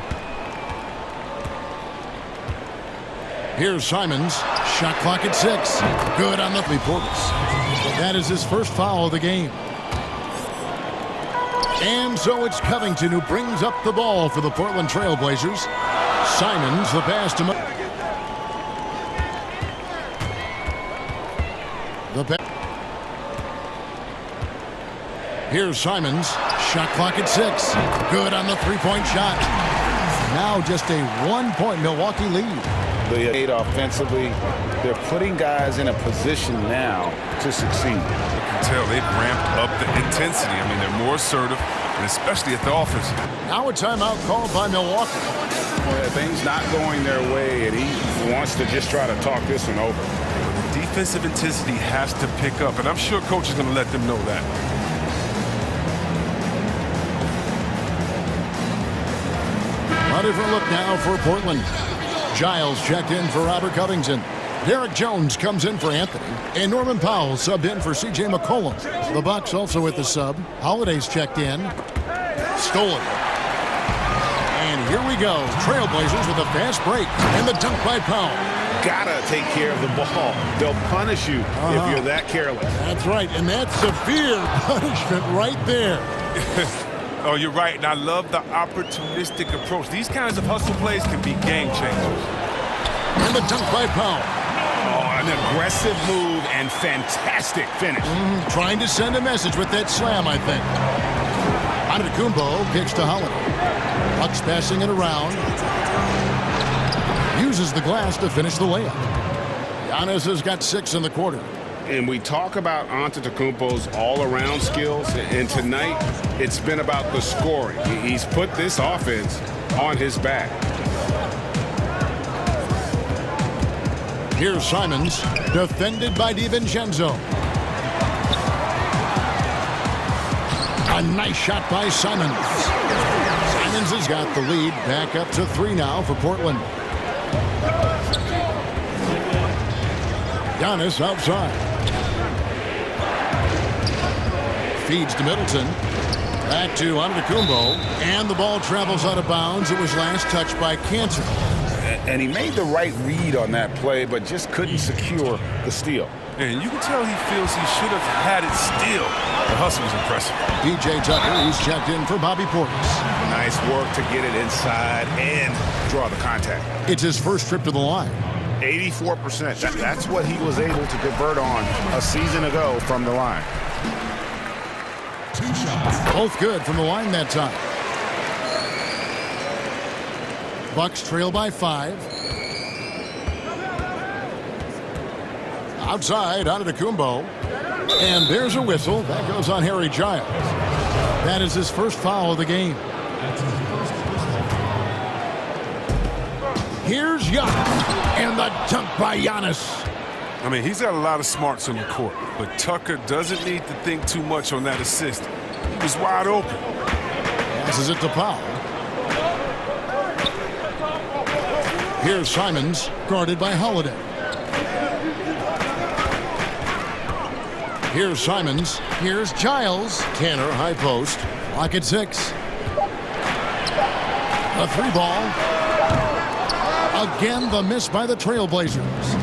Here's Simons. Shot clock at 6. Good on the Portis. That is his first foul of the game. And so it's Covington who brings up the ball for the Portland Trailblazers. Simons, the pass to Here's Simons. Shot clock at 6. Good on the three-point shot. Now just a 1-point Milwaukee lead. They aid offensively. They're putting guys in a position now to succeed. You can tell they've ramped up the intensity. I mean, they're more assertive, and especially at the offensive. Now a timeout called by Milwaukee. Well, things not going their way, and he wants to just try to talk this one over. The defensive intensity has to pick up, and I'm sure coach is going to let them know that. A different look now for Portland. Giles checked in for Robert Covington. Derek Jones comes in for Anthony. And Norman Powell subbed in for C.J. McCollum. The Bucks also with the sub. Holiday's checked in. Stolen. And Here we go. Trailblazers with a fast break. And the dunk by Powell. Gotta take care of the ball. They'll punish you if you're that careless. That's right, and that's severe punishment right there. Oh, you're right, and I love the opportunistic approach. These kinds of hustle plays can be game changers. And the dunk by Powell. Oh, an aggressive move and fantastic finish. Trying to send a message with that slam, I think. Antetokounmpo kicks to Holiday. Bucks passing it around. Uses the glass to finish the layup. Giannis has got 6 in the quarter. And we talk about Antetokounmpo's all-around skills, and tonight it's been about the scoring. He's put this offense on his back. Here's Simons, defended by DiVincenzo. A nice shot by Simons. Simons has got the lead, back up to 3 now for Portland. Giannis outside. Feeds to Middleton. Back to Antetokounmpo. And the ball travels out of bounds. It was last touched by Cantor. And he made the right read on that play, but just couldn't secure the steal. And you can tell he feels he should have had it still. The hustle was impressive. PJ Tucker, he's checked in for Bobby Portis. Nice work to get it inside and draw the contact. It's his first trip to the line. 84%. That's what he was able to convert on a season ago from the line. Both good from the line that time. Bucks trail by 5. Outside, Antetokounmpo. And there's a whistle. That goes on Harry Giles. That is his first foul of the game. Here's Giannis. And the dunk by Giannis. I mean, he's got a lot of smarts on the court, but Tucker doesn't need to think too much on that assist. He was wide open. Passes it to Powell. Here's Simons, guarded by Holiday. Here's Simons. Here's Giles. Tanner, high post. Lock at 6. A 3 ball. Again, the miss by the Trailblazers.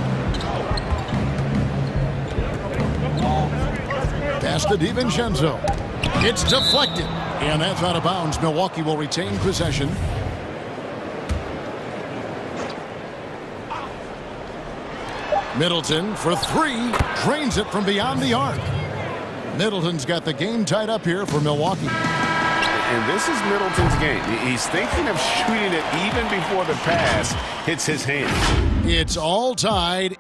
Pass to DiVincenzo. It's deflected. And that's out of bounds. Milwaukee will retain possession. Middleton for 3. Drains it from beyond the arc. Middleton's got the game tied up here for Milwaukee. And this is Middleton's game. He's thinking of shooting it even before the pass hits his hand. It's all tied.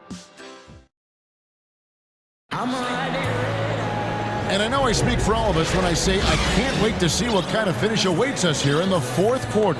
And I know I speak for all of us when I say I can't wait to see what kind of finish awaits us here in the 4th quarter.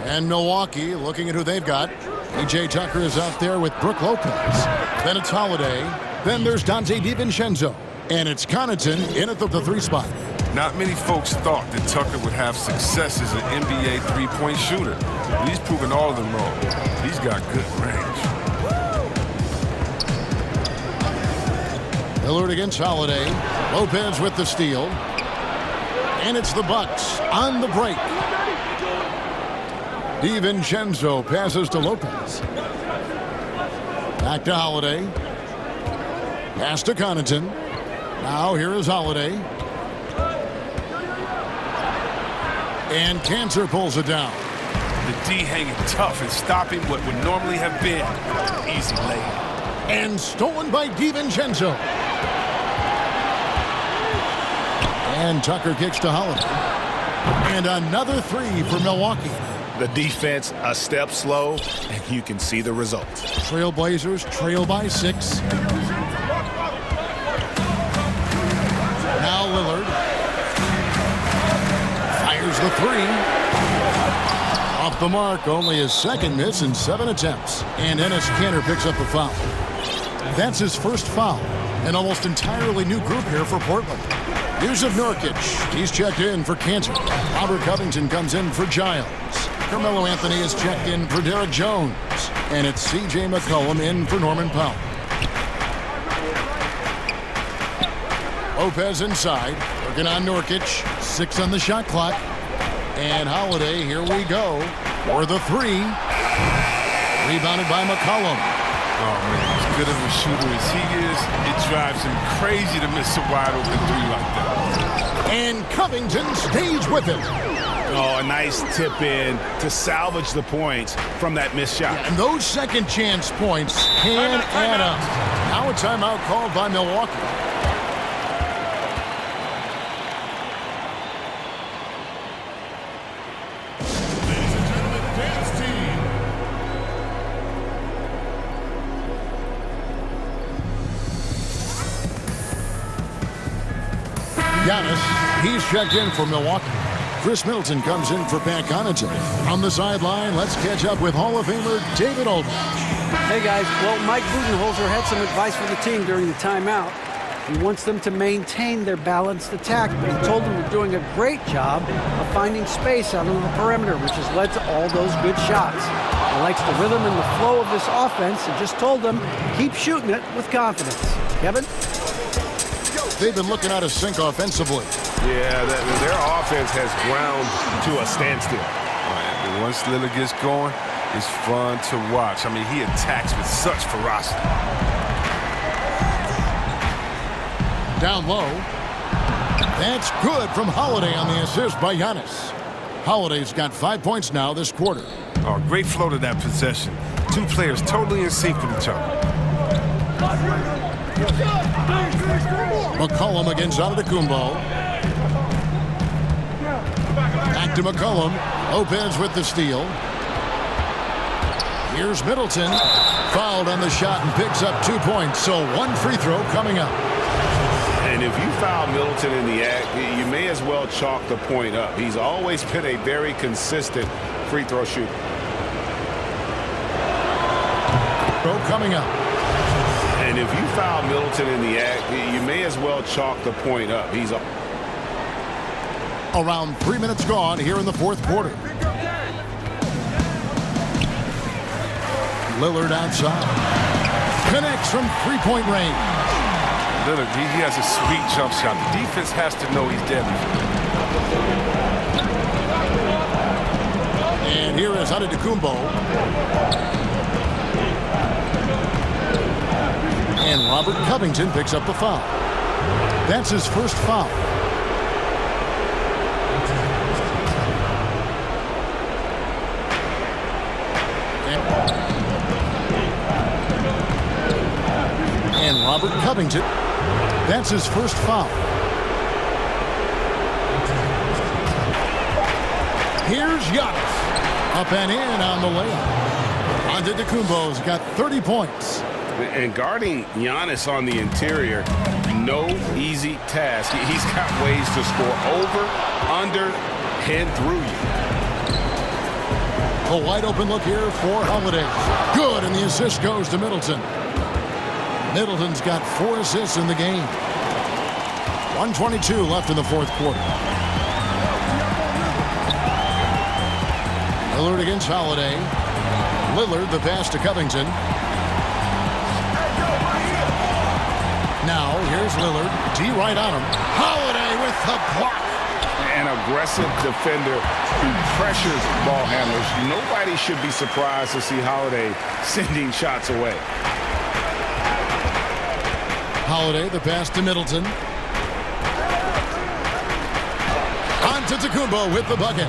And Milwaukee looking at who they've got. PJ Tucker is out there with Brook Lopez. Then it's Holiday. Then there's Dante DiVincenzo. And it's Connaughton in at the 3 spot. Not many folks thought that Tucker would have success as an NBA three-point shooter. But he's proven all of them wrong. He's got good range. Lillard against Holiday. Lopez with the steal. And it's the Bucks on the break. DiVincenzo passes to Lopez. Back to Holiday. Pass to Connaughton. Now here is Holiday. And Cantor pulls it down. The D hanging tough and stopping what would normally have been easy layup. And stolen by DiVincenzo. And Tucker kicks to Holiday. And another 3 for Milwaukee. The defense a step slow, and you can see the results. Trailblazers trail by 6. Now Lillard. Fires the 3. Off the mark, only his 2nd miss in 7 attempts. And Enes Kanter picks up the foul. That's his first foul. An almost entirely new group here for Portland. Here's Nurkic. He's checked in for Cantor. Robert Covington comes in for Giles. Carmelo Anthony is checked in for Derek Jones. And it's C.J. McCollum in for Norman Powell. Lopez inside, working on Nurkic. 6 on the shot clock. And Holiday, here we go, for the 3. Rebounded by McCollum. Oh, man, as good of a shooter as he is, it drives him crazy to miss a wide-open 3 like that. And Covington stays with it. Oh, a nice tip in to salvage the points from that missed shot. And those second chance points can add up. Now a timeout called by Milwaukee. Giannis, he's checked in for Milwaukee. Chris Middleton comes in for Pat Connaughton. On the sideline, let's catch up with Hall of Famer David Aldridge. Hey, guys. Well, Mike Budenholzer had some advice for the team during the timeout. He wants them to maintain their balanced attack, but he told them they're doing a great job of finding space out on the perimeter, which has led to all those good shots. He likes the rhythm and the flow of this offense and just told them, keep shooting it with confidence. Kevin? They've been looking out of sync offensively. Yeah, their offense has ground to a standstill. Right, once Lillard gets going, it's fun to watch. I mean, he attacks with such ferocity. Down low. That's good from Holiday on the assist by Giannis. Holiday's got 5 points now this quarter. Oh, great flow to that possession. 2 players totally in sync with each other. McCollum against Antetokounmpo. Back to McCollum. Lopez with the steal. Here's Middleton. Fouled on the shot and picks up 2 points. So 1 free throw coming up. And if you foul Middleton in the act, you may as well chalk the point up. He's always been a very consistent free throw shooter. Throw coming up. And if you foul Middleton in the act, you may as well chalk the point up. He's around 3 minutes gone here in the fourth quarter. Lillard outside. Connects from three-point range. Lillard, he has a sweet jump shot. The defense has to know he's deadly. And here is Antetokounmpo. And Robert Covington picks up the foul. That's his first foul. And Robert Covington. That's his first foul. Here's Giannis. Up and in on the layup. Antetokounmpo's got 30 points. And guarding Giannis on the interior, no easy task. He's got ways to score over, under, and through you. A wide open look here for Holiday. Good, and the assist goes to Middleton. Middleton's got 4 assists in the game. 1:22 left in the fourth quarter. Lillard against Holiday. Lillard, the pass to Covington. Now, here's Lillard. D right on him. Holiday with the block. An aggressive defender who pressures ball handlers. Nobody should be surprised to see Holiday sending shots away. Holiday, the pass to Middleton. Antetokounmpo with the bucket.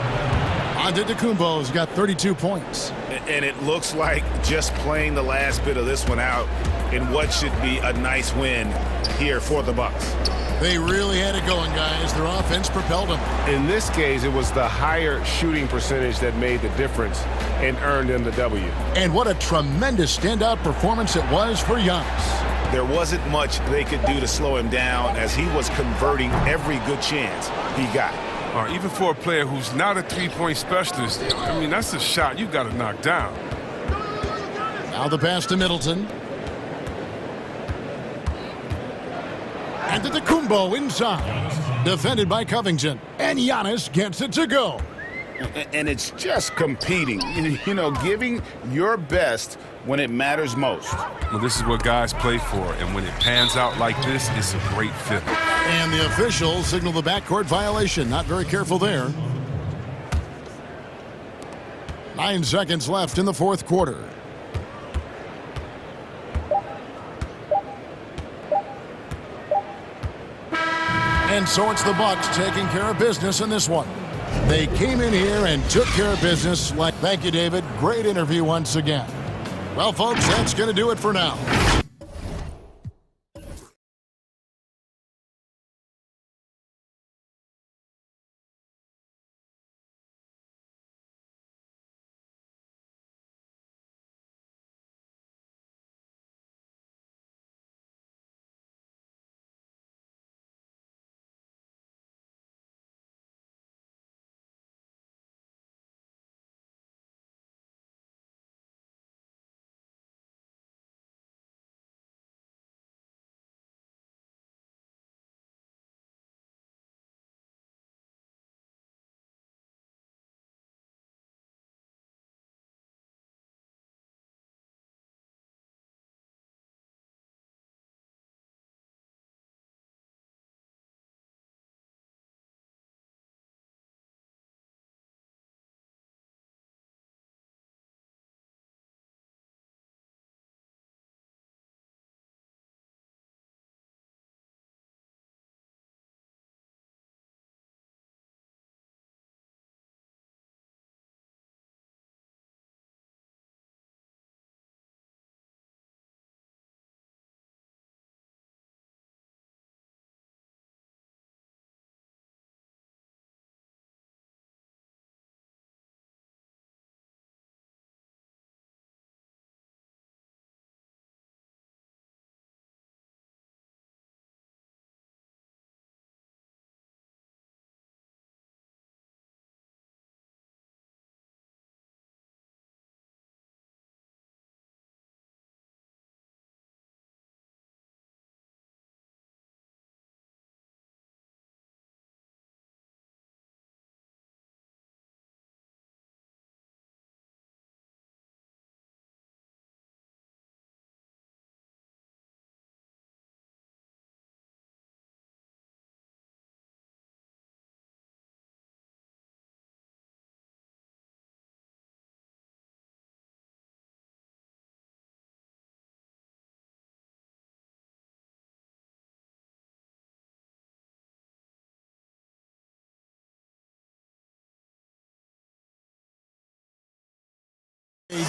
Antetokounmpo's got 32 points. And it looks like just playing the last bit of this one out in what should be a nice win here for the Bucks. They really had it going, guys. Their offense propelled them. In this case, it was the higher shooting percentage that made the difference and earned them the W. And what a tremendous standout performance it was for Giannis. There wasn't much they could do to slow him down as he was converting every good chance he got. Even for a player who's not a three-point specialist, I mean, that's a shot you got to knock down. Now the pass to Middleton. Antetokounmpo inside. Defended by Covington. And Giannis gets it to go. And it's just competing, you know, giving your best when it matters most. Well, this is what guys play for, and when it pans out like this, it's a great fit. And the officials signal the backcourt violation. Not very careful there. 9 seconds left in the fourth quarter. And so it's the Bucks taking care of business in this one. They came in here and took care of business. Thank you, David. Great interview once again. Well, folks, that's going to do it for now.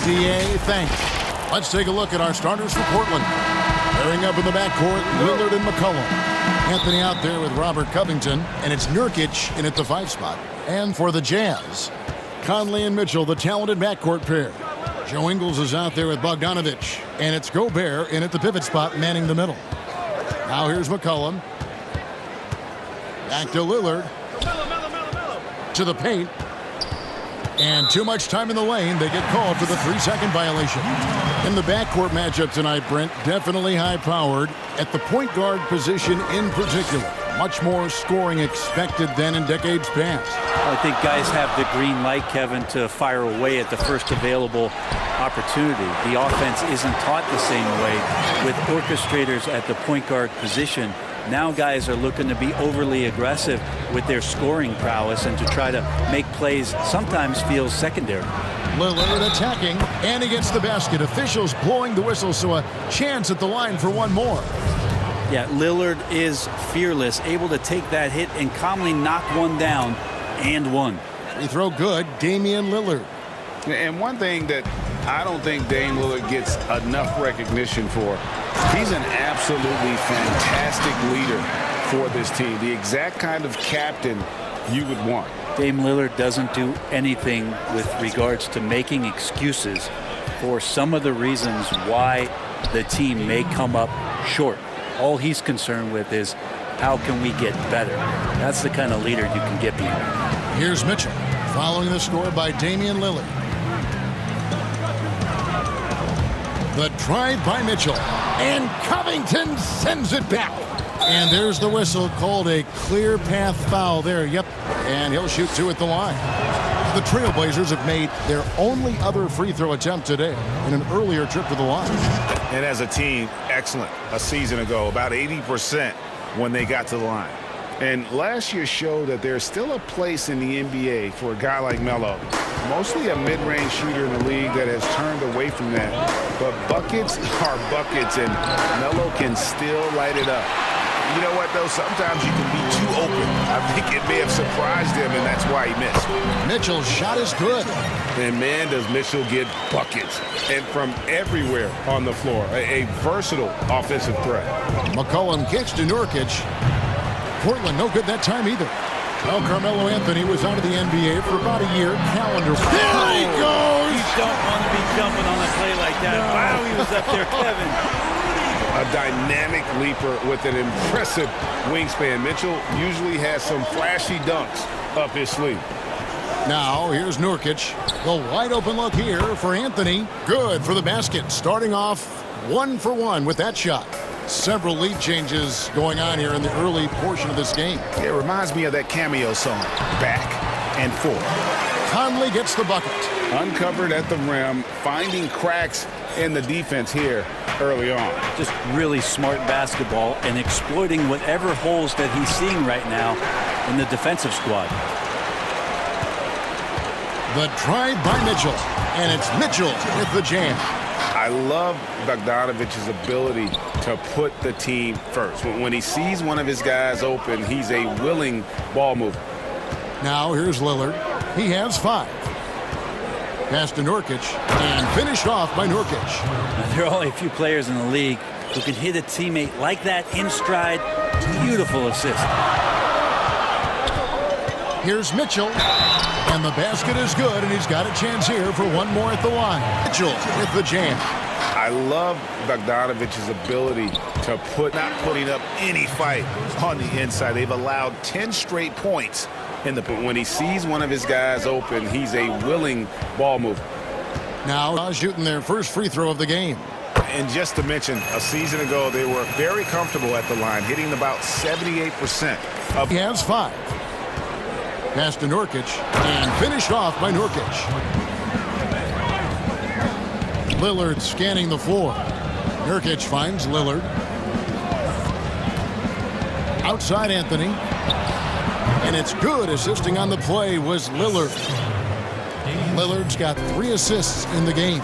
DA, thanks. Let's take a look at our starters for Portland. Pairing up in the backcourt, Lillard and McCollum. Anthony out there with Robert Covington, and it's Nurkic in at the 5 spot. And for the Jazz, Conley and Mitchell, the talented backcourt pair. Joe Ingles is out there with Bogdanovic, and it's Gobert in at the pivot spot, manning the middle. Now here's McCollum. Back to Lillard. To the paint. And too much time in the lane. They get called for the 3-second violation. In the backcourt matchup tonight, Brent, definitely high-powered. At the point guard position in particular, much more scoring expected than in decades past. I think guys have the green light, Kevin, to fire away at the first available opportunity. The offense isn't taught the same way with orchestrators at the point guard position. Now guys are looking to be overly aggressive with their scoring prowess and to try to make plays sometimes feels secondary. Lillard attacking, and he gets the basket. Officials blowing the whistle, so a chance at the line for one more. Yeah, Lillard is fearless, able to take that hit and calmly knock one down and one. Free throw good, Damian Lillard. And one thing that I don't think Dame Lillard gets enough recognition for, he's an absolutely fantastic leader for this team. The exact kind of captain you would want. Dame Lillard doesn't do anything with regards to making excuses for some of the reasons why the team may come up short. All he's concerned with is how can we get better. That's the kind of leader you can get behind. Here's Mitchell following the score by Damian Lillard. The drive by Mitchell, and Covington sends it back. And there's the whistle, called a clear path foul there. Yep, and he'll shoot 2 at the line. The Trailblazers have made their only other free throw attempt today in an earlier trip to the line. And as a team, excellent a season ago, about 80% when they got to the line. And last year showed that there's still a place in the NBA for a guy like Melo. Mostly a mid-range shooter in the league that has turned away from that. But buckets are buckets, and Melo can still light it up. You know what, though? Sometimes you can be too open. I think it may have surprised him, and that's why he missed. Mitchell's shot is good. And, man, does Mitchell get buckets. And from everywhere on the floor. A versatile offensive threat. McCollum kicks to Nurkic. Portland no good that time either. Well, Carmelo Anthony was out of the NBA for about a year. Calendar. There he goes! You don't want to be jumping on a play like that. No. Wow, he was up there, Kevin. A dynamic leaper with an impressive wingspan. Mitchell usually has some flashy dunks up his sleeve. Now, here's Nurkic. The wide open look here for Anthony. Good for the basket. Starting off 1 for 1 with that shot. Several lead changes going on here in the early portion of this game. It reminds me of that cameo song, Back and Forth. Conley gets the bucket. Uncovered at the rim, finding cracks in the defense here early on. Just really smart basketball and exploiting whatever holes that he's seeing right now in the defensive squad. The drive by Mitchell, and it's Mitchell with the jam. I love Bogdanovic's ability to put the team first. When he sees one of his guys open, he's a willing ball mover. Now here's Lillard. He has 5. Pass to Nurkic, and finished off by Nurkic. There are only a few players in the league who can hit a teammate like that in stride. Beautiful assist. Here's Mitchell, and the basket is good, and he's got a chance here for one more at the line. Mitchell with the jam. I love Bogdanovic's ability to not putting up any fight on the inside. They've allowed 10 straight points when he sees one of his guys open, he's a willing ball mover. Now shooting their first free throw of the game. And just to mention, a season ago, they were very comfortable at the line, hitting about 78%. He has 5. Pass to Nurkic, and finished off by Nurkic. Lillard scanning the floor. Nurkic finds Lillard. Outside Anthony. And it's good. Assisting on the play was Lillard. Lillard's got 3 assists in the game.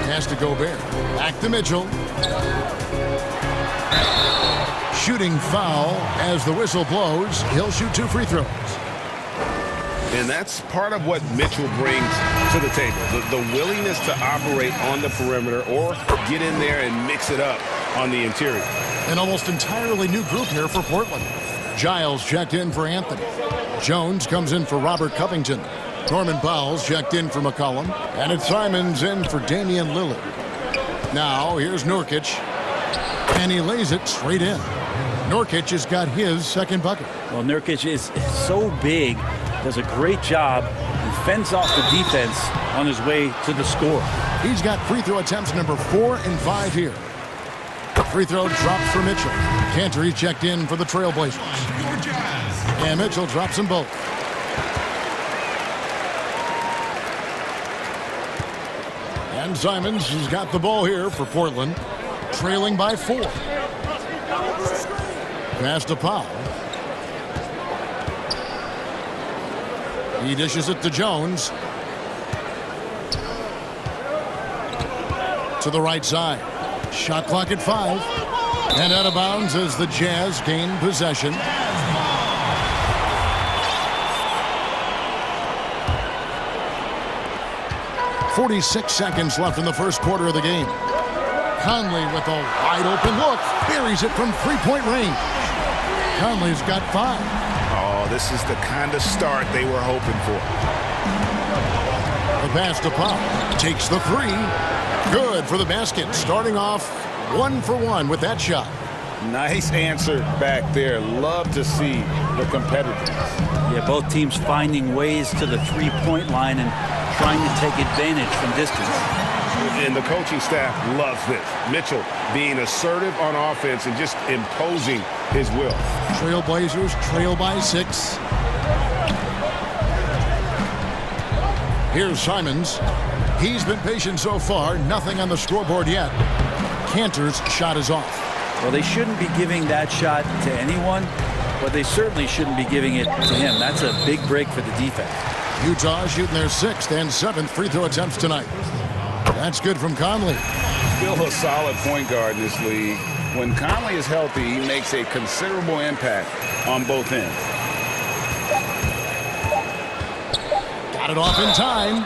Pass to Gobert. Back to Mitchell. Shooting foul as the whistle blows. He'll shoot 2 free throws. And that's part of what Mitchell brings to the table. The willingness to operate on the perimeter or get in there and mix it up on the interior. An almost entirely new group here for Portland. Giles checked in for Anthony. Jones comes in for Robert Covington. Norman Powell's checked in for McCollum. And it's Simons in for Damian Lillard. Now here's Nurkic. And he lays it straight in. Nurkic has got his second bucket. Well, Nurkic is so big, does a great job, and fends off the defense on his way to the score. He's got free throw attempts number 4 and 5 here. Free throw drops for Mitchell. Cantor checked in for the Trailblazers. And Mitchell drops them both. And Simons has got the ball here for Portland, trailing by 4. Pass to Powell. He dishes it to Jones. To the right side. Shot clock at 5. And out of bounds as the Jazz gain possession. .46 seconds left in the first quarter of the game. Conley with a wide open look. Buries it from 3-point range. Conley's got 5. Oh, this is the kind of start they were hoping for. The pass to Powell. Takes the 3. Good for the basket. Starting off 1 for 1 with that shot. Nice answer back there. Love to see the competitiveness. Yeah, both teams finding ways to the 3-point line and trying to take advantage from distance. And the coaching staff loves this. Mitchell being assertive on offense and just imposing his will. Trailblazers trail by 6. Here's Simons. He's been patient so far. Nothing on the scoreboard yet. Cantor's shot is off. Well, they shouldn't be giving that shot to anyone, but they certainly shouldn't be giving it to him. That's a big break for the defense. Utah shooting their 6th and 7th free throw attempts tonight. That's good from Conley. Still a solid point guard in this league. When Conley is healthy, he makes a considerable impact on both ends. Got it off in time.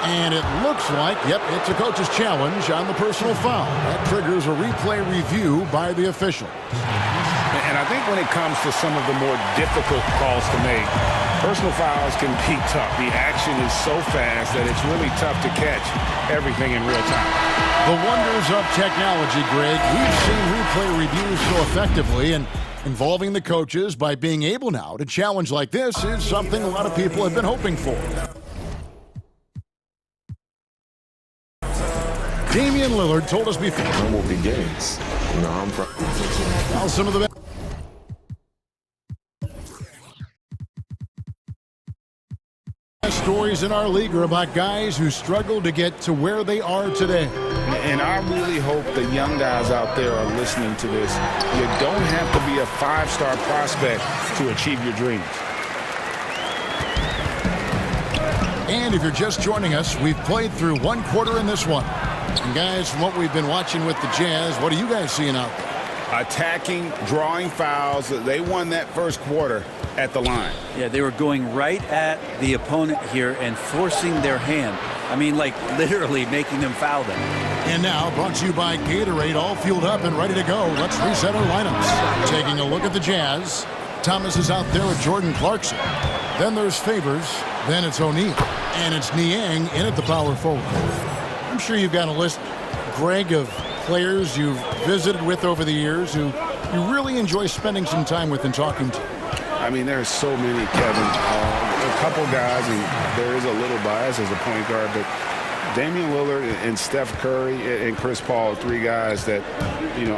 And it looks like, it's a coach's challenge on the personal foul. That triggers a replay review by the official. And I think when it comes to some of the more difficult calls to make, personal fouls can be tough. The action is so fast that it's really tough to catch everything in real time. The wonders of technology, Greg. We've seen replay reviews so effectively, and involving the coaches by being able now to challenge like this is something a lot of people have been hoping for. Damian Lillard told us before. Humble beginnings. I'm from. Well, some of the best stories in our league are about guys who struggled to get to where they are today. And I really hope the young guys out there are listening to this. You don't have to be a 5-star prospect to achieve your dreams. And if you're just joining us, we've played through 1 quarter in this one. And guys, from what we've been watching with the Jazz, what are you guys seeing out there? Attacking, drawing fouls. They won that first quarter at the line. Yeah, they were going right at the opponent here and forcing their hand. I mean, like literally making them foul them. And now, brought to you by Gatorade, all fueled up and ready to go. Let's reset our lineups. Taking a look at the Jazz. Thomas is out there with Jordan Clarkson. Then there's Favors. Then it's O'Neal. And it's Niang in at the power forward. I'm sure you've got a list, Greg, of players you've visited with over the years who you really enjoy spending some time with and talking to. I mean, there's so many, Kevin. A couple guys, and there is a little bias as a point guard, but Damian Lillard and Steph Curry and Chris Paul, 3 guys that,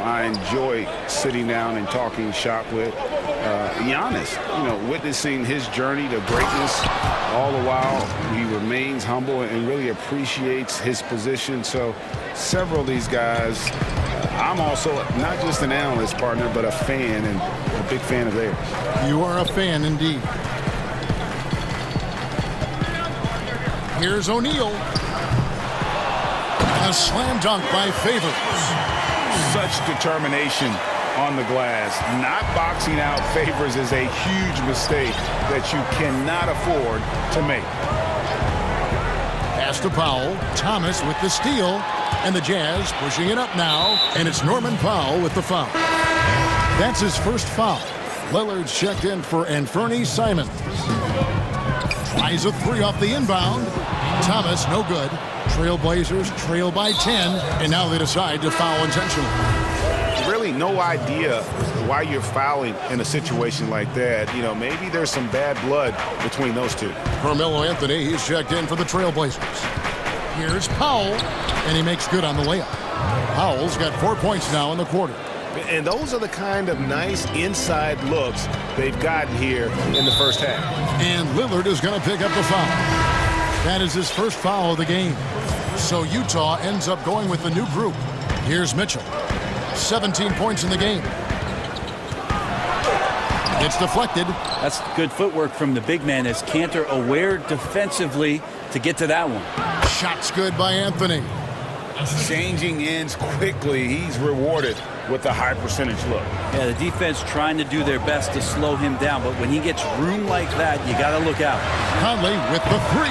I enjoy sitting down and talking shop with. Giannis, witnessing his journey to greatness, all the while he remains humble and really appreciates his position. So several of these guys, I'm also not just an analyst, partner, but a fan, and a big fan of theirs. You are a fan indeed. Here's O'Neal. A slam dunk by Favors. Such determination on the glass. Not boxing out Favors is a huge mistake that you cannot afford to make. Pass to Powell. Thomas with the steal. And the Jazz pushing it up now. And it's Norman Powell with the foul. That's his first foul. Lillard's checked in for Anthony Simons. Tries a 3 off the inbound. Thomas, no good. Trailblazers trail by 10. And now they decide to foul intentionally. Really no idea why you're fouling in a situation like that. Maybe there's some bad blood between those two. Carmelo Anthony, he's checked in for the Trailblazers. Here's Powell, and he makes good on the layup. Powell's got 4 points now in the quarter. And those are the kind of nice inside looks they've gotten here in the first half. And Lillard is going to pick up the foul. That is his first foul of the game. So Utah ends up going with the new group. Here's Mitchell. 17 points in the game. It's deflected. That's good footwork from the big man as Cantor aware defensively to get to that one. Shot's good by Anthony. Changing ends quickly. He's rewarded with a high percentage look. Yeah, the defense trying to do their best to slow him down, but when he gets room like that, you got to look out. Conley with the 3.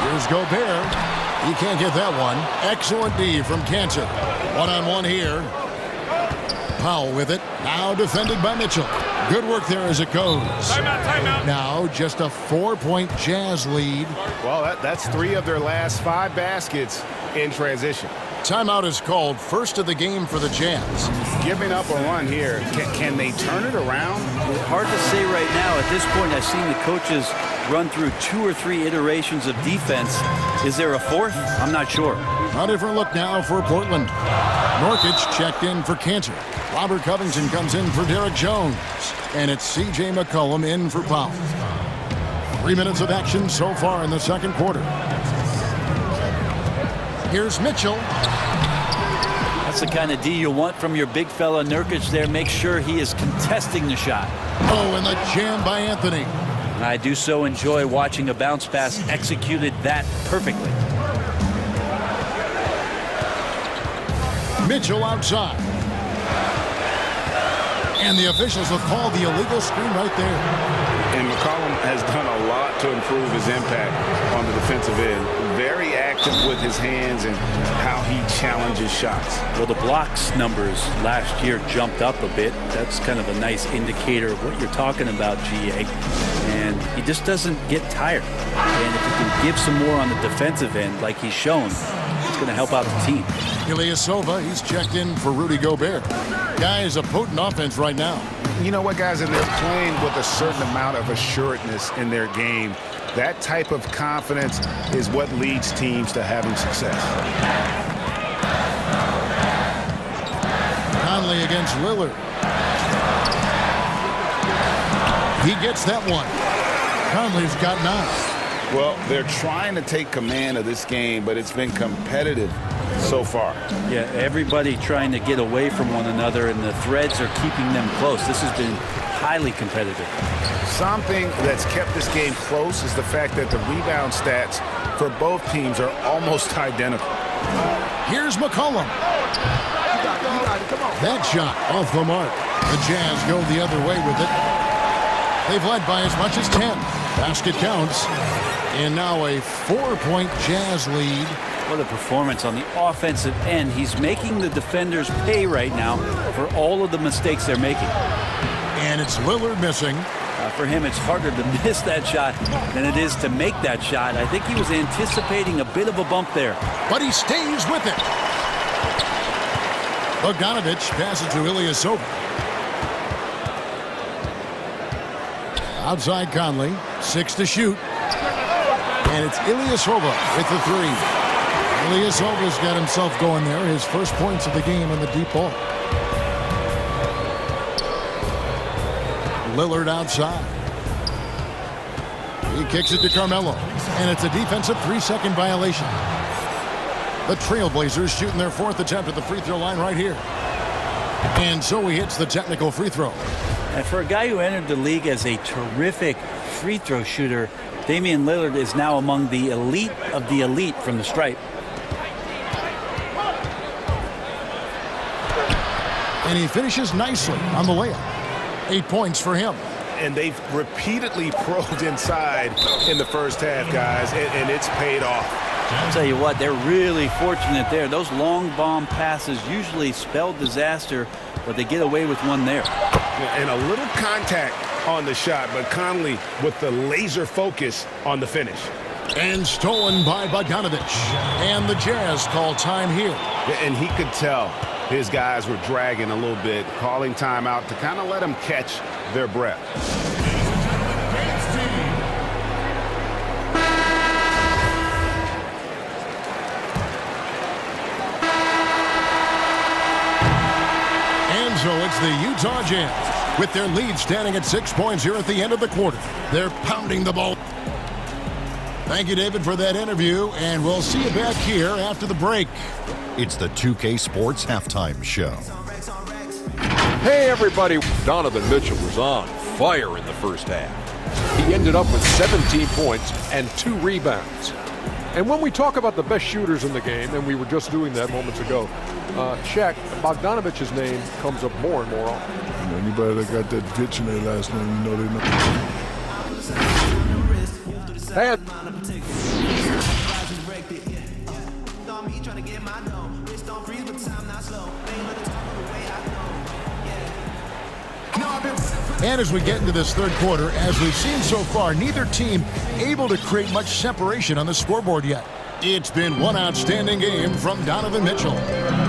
Here's Gobert. He can't get that one. Excellent D from Cantor. One-on-one here. Powell with it. Now defended by Mitchell. Good work there as it goes. Timeout. Now just a 4-point Jazz lead. Well, that's 3 of their last 5 baskets in transition. Timeout is called, first of the game for the Jazz. Giving up a run here. Can they turn it around? Hard to say right now. At this point, I've seen the coaches run through 2 or 3 iterations of defense. Is there a 4th? I'm not sure. A different look now for Portland. Norkic checked in for Cantor. Robert Covington comes in for Derek Jones. And it's C.J. McCollum in for Powell. 3 minutes of action so far in the second quarter. Here's Mitchell. That's the kind of D you want from your big fella Nurkic there. Make sure he is contesting the shot. Oh, and the jam by Anthony. I do so enjoy watching a bounce pass executed that perfectly. Mitchell outside. And the officials have called the illegal screen right there. And McCollum has done a lot to improve his impact on the defensive end. Very active with his hands and how he challenges shots. Well, the blocks numbers last year jumped up a bit. That's kind of a nice indicator of what you're talking about, GA. And he just doesn't get tired. And if he can give some more on the defensive end like he's shown, it's going to help out the team. Ilyasova, he's checked in for Rudy Gobert. Guy is a potent offense right now. You know what, guys, and they're playing with a certain amount of assuredness in their game. That type of confidence is what leads teams to having success. Conley against Lillard. He gets that one. Conley's got 9. Well, they're trying to take command of this game, but it's been competitive so far. Yeah, everybody trying to get away from one another, and the threads are keeping them close. This has been highly competitive. Something that's kept this game close is the fact that the rebound stats for both teams are almost identical. Here's McCollum. That shot off the mark. The Jazz go the other way with it. They've led by as much as 10. Basket counts. And now a 4-point Jazz lead. What a performance on the offensive end. He's making the defenders pay right now for all of the mistakes they're making. And it's Lillard missing. For him, it's harder to miss that shot than it is to make that shot. I think he was anticipating a bit of a bump there. But he stays with it. Bogdanovich passes to Ilyasova. Outside Conley. 6 to shoot. And it's Ilyasova with the 3. Ilyasova's got himself going there. His first points of the game in the deep ball. Lillard outside. He kicks it to Carmelo. And it's a defensive 3-second violation. The Trailblazers shooting their 4th attempt at the free throw line right here. And so he hits the technical free throw. And for a guy who entered the league as a terrific free throw shooter, Damian Lillard is now among the elite of the elite from the stripe. And he finishes nicely on the layup. 8 points for him. And they've repeatedly probed inside in the first half, guys, and it's paid off. I'll tell you what, they're really fortunate there. Those long bomb passes usually spell disaster, but they get away with one there. And a little contact on the shot, but Conley with the laser focus on the finish. And stolen by Bogdanovich. And the Jazz call time here. And he could tell his guys were dragging a little bit, calling timeout to kind of let them catch their breath. And so it's the Utah Jazz with their lead standing at 6 points here at the end of the quarter. They're pounding the ball. Thank you, David, for that interview, and we'll see you back here after the break. It's the 2K Sports Halftime Show. Hey, everybody. Donovan Mitchell was on fire in the first half. He ended up with 17 points and 2 rebounds. And when we talk about the best shooters in the game, and we were just doing that moments ago, check, Bogdanovich's name comes up more and more often. Anybody that got that bitch in their last name, you know they know. And as we get into this third quarter, as we've seen so far, neither team able to create much separation on the scoreboard yet. It's been one outstanding game from Donovan Mitchell.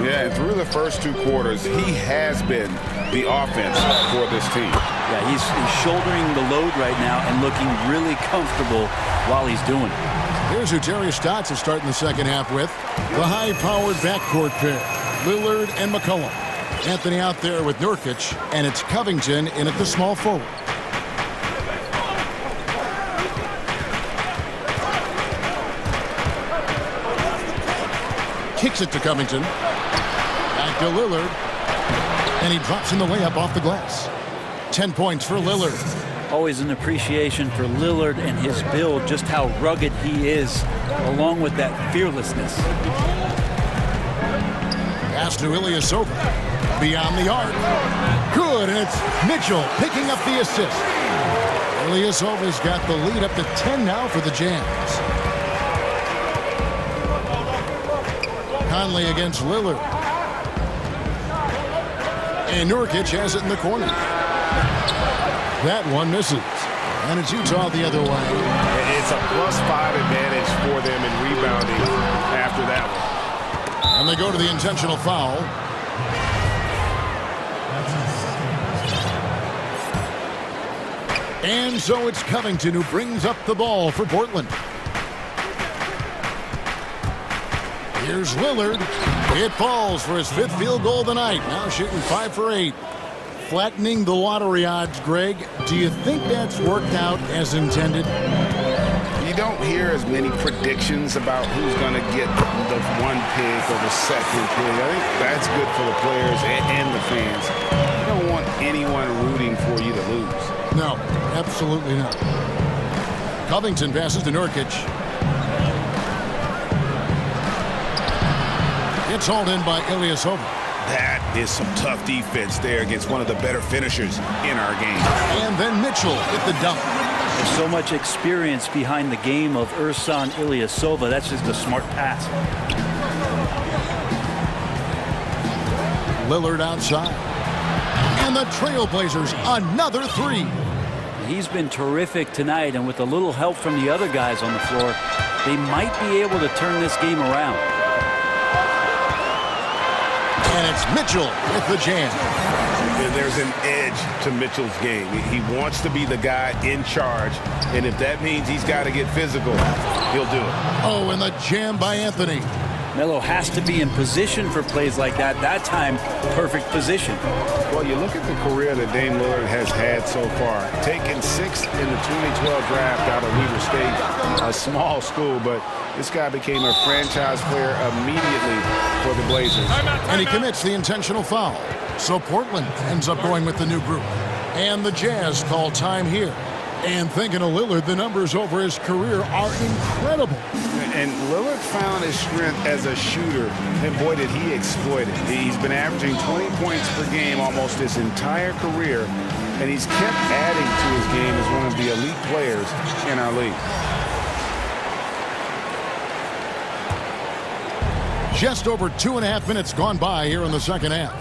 Yeah, through the first 2 quarters, he has been the offense for this team. Yeah, he's shouldering the load right now and looking really comfortable while he's doing it. Here's who Terry Stotts is starting the second half with. The high-powered backcourt pair, Lillard and McCollum. Anthony out there with Nurkic, and it's Covington in at the small forward. Kicks it to Covington. Back to Lillard. And he drops in the layup off the glass. 10 points for Lillard. Always an appreciation for Lillard and his build, just how rugged he is, along with that fearlessness. Pass to Ilyasova. Beyond the arc. Good, and it's Mitchell picking up the assist. Ilyasova's got the lead up to 10 now for the Jams. Conley against Lillard. And Nurkic has it in the corner. That one misses. And it's Utah the other way. It's a +5 advantage for them in rebounding after that one. And they go to the intentional foul. And so it's Covington who brings up the ball for Portland. Here's Lillard. It falls for his 5th field goal of the night. Now shooting 5 for 8. Flattening the lottery odds, Greg. Do you think that's worked out as intended? You don't hear as many predictions about who's going to get the 1 pick or the 2nd pick. I think that's good for the players and the fans. You don't want anyone rooting for you to lose. No, absolutely not. Covington passes to Nurkic. It's hauled in by Ilyasova. That is some tough defense there against one of the better finishers in our game. And then Mitchell with the dunk. There's so much experience behind the game of Ersan Ilyasova. That's just a smart pass. Lillard outside. And the Trailblazers, another 3. He's been terrific tonight, and with a little help from the other guys on the floor, they might be able to turn this game around. And it's Mitchell with the jam. And there's an edge to Mitchell's game. He wants to be the guy in charge, and if that means he's got to get physical, he'll do it. Oh, and the jam by Anthony. Melo has to be in position for plays like that. That time, perfect position. Well, you look at the career that Dame Lillard has had so far. Taken 6th in the 2012 draft out of Weber State, a small school, but this guy became a franchise player immediately for the Blazers. And he commits the intentional foul. So Portland ends up going with the new group. And the Jazz call time here. And thinking of Lillard, the numbers over his career are incredible. And Lillard found his strength as a shooter, and boy, did he exploit it. He's been averaging 20 points per game almost his entire career, and he's kept adding to his game as one of the elite players in our league. Just over 2.5 minutes gone by here in the second half.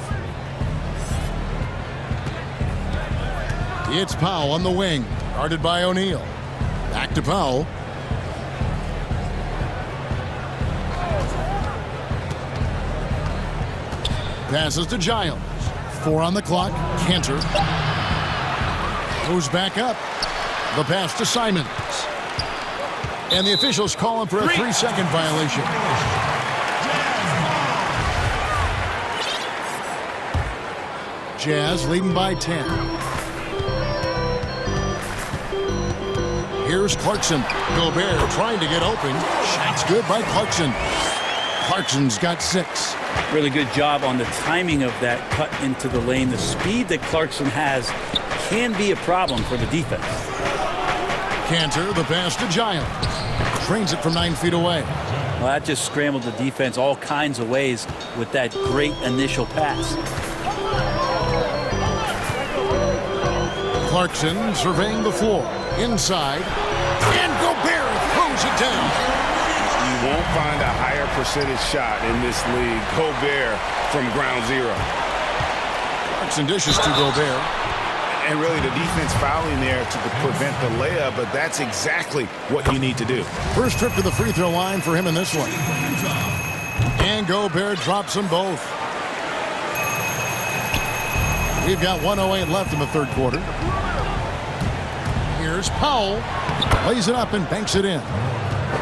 It's Powell on the wing, guarded by O'Neal. Back to Powell. Passes to Giles. 4 on the clock. Cantor. Goes back up. The pass to Simons. And the officials call him for a 3-second violation. Jazz leading by 10. Here's Clarkson. Gobert trying to get open. Shot's good by Clarkson. Clarkson's got 6. Really good job on the timing of that cut into the lane. The speed that Clarkson has can be a problem for the defense. Cantor, the pass to Giles. Trains it from 9 feet away. Well, that just scrambled the defense all kinds of ways with that great initial pass. Clarkson surveying the floor. Inside. And Gobert throws it down. You won't find a higher percentage shot in this league. Gobert from ground zero. Clarkson dishes to Gobert. And really the defense fouling there to prevent the layup, but that's exactly what you need to do. First trip to the free throw line for him in this one. And Gobert drops them both. We've got 1:08 left in the third quarter. Here's Powell. Lays it up and banks it in.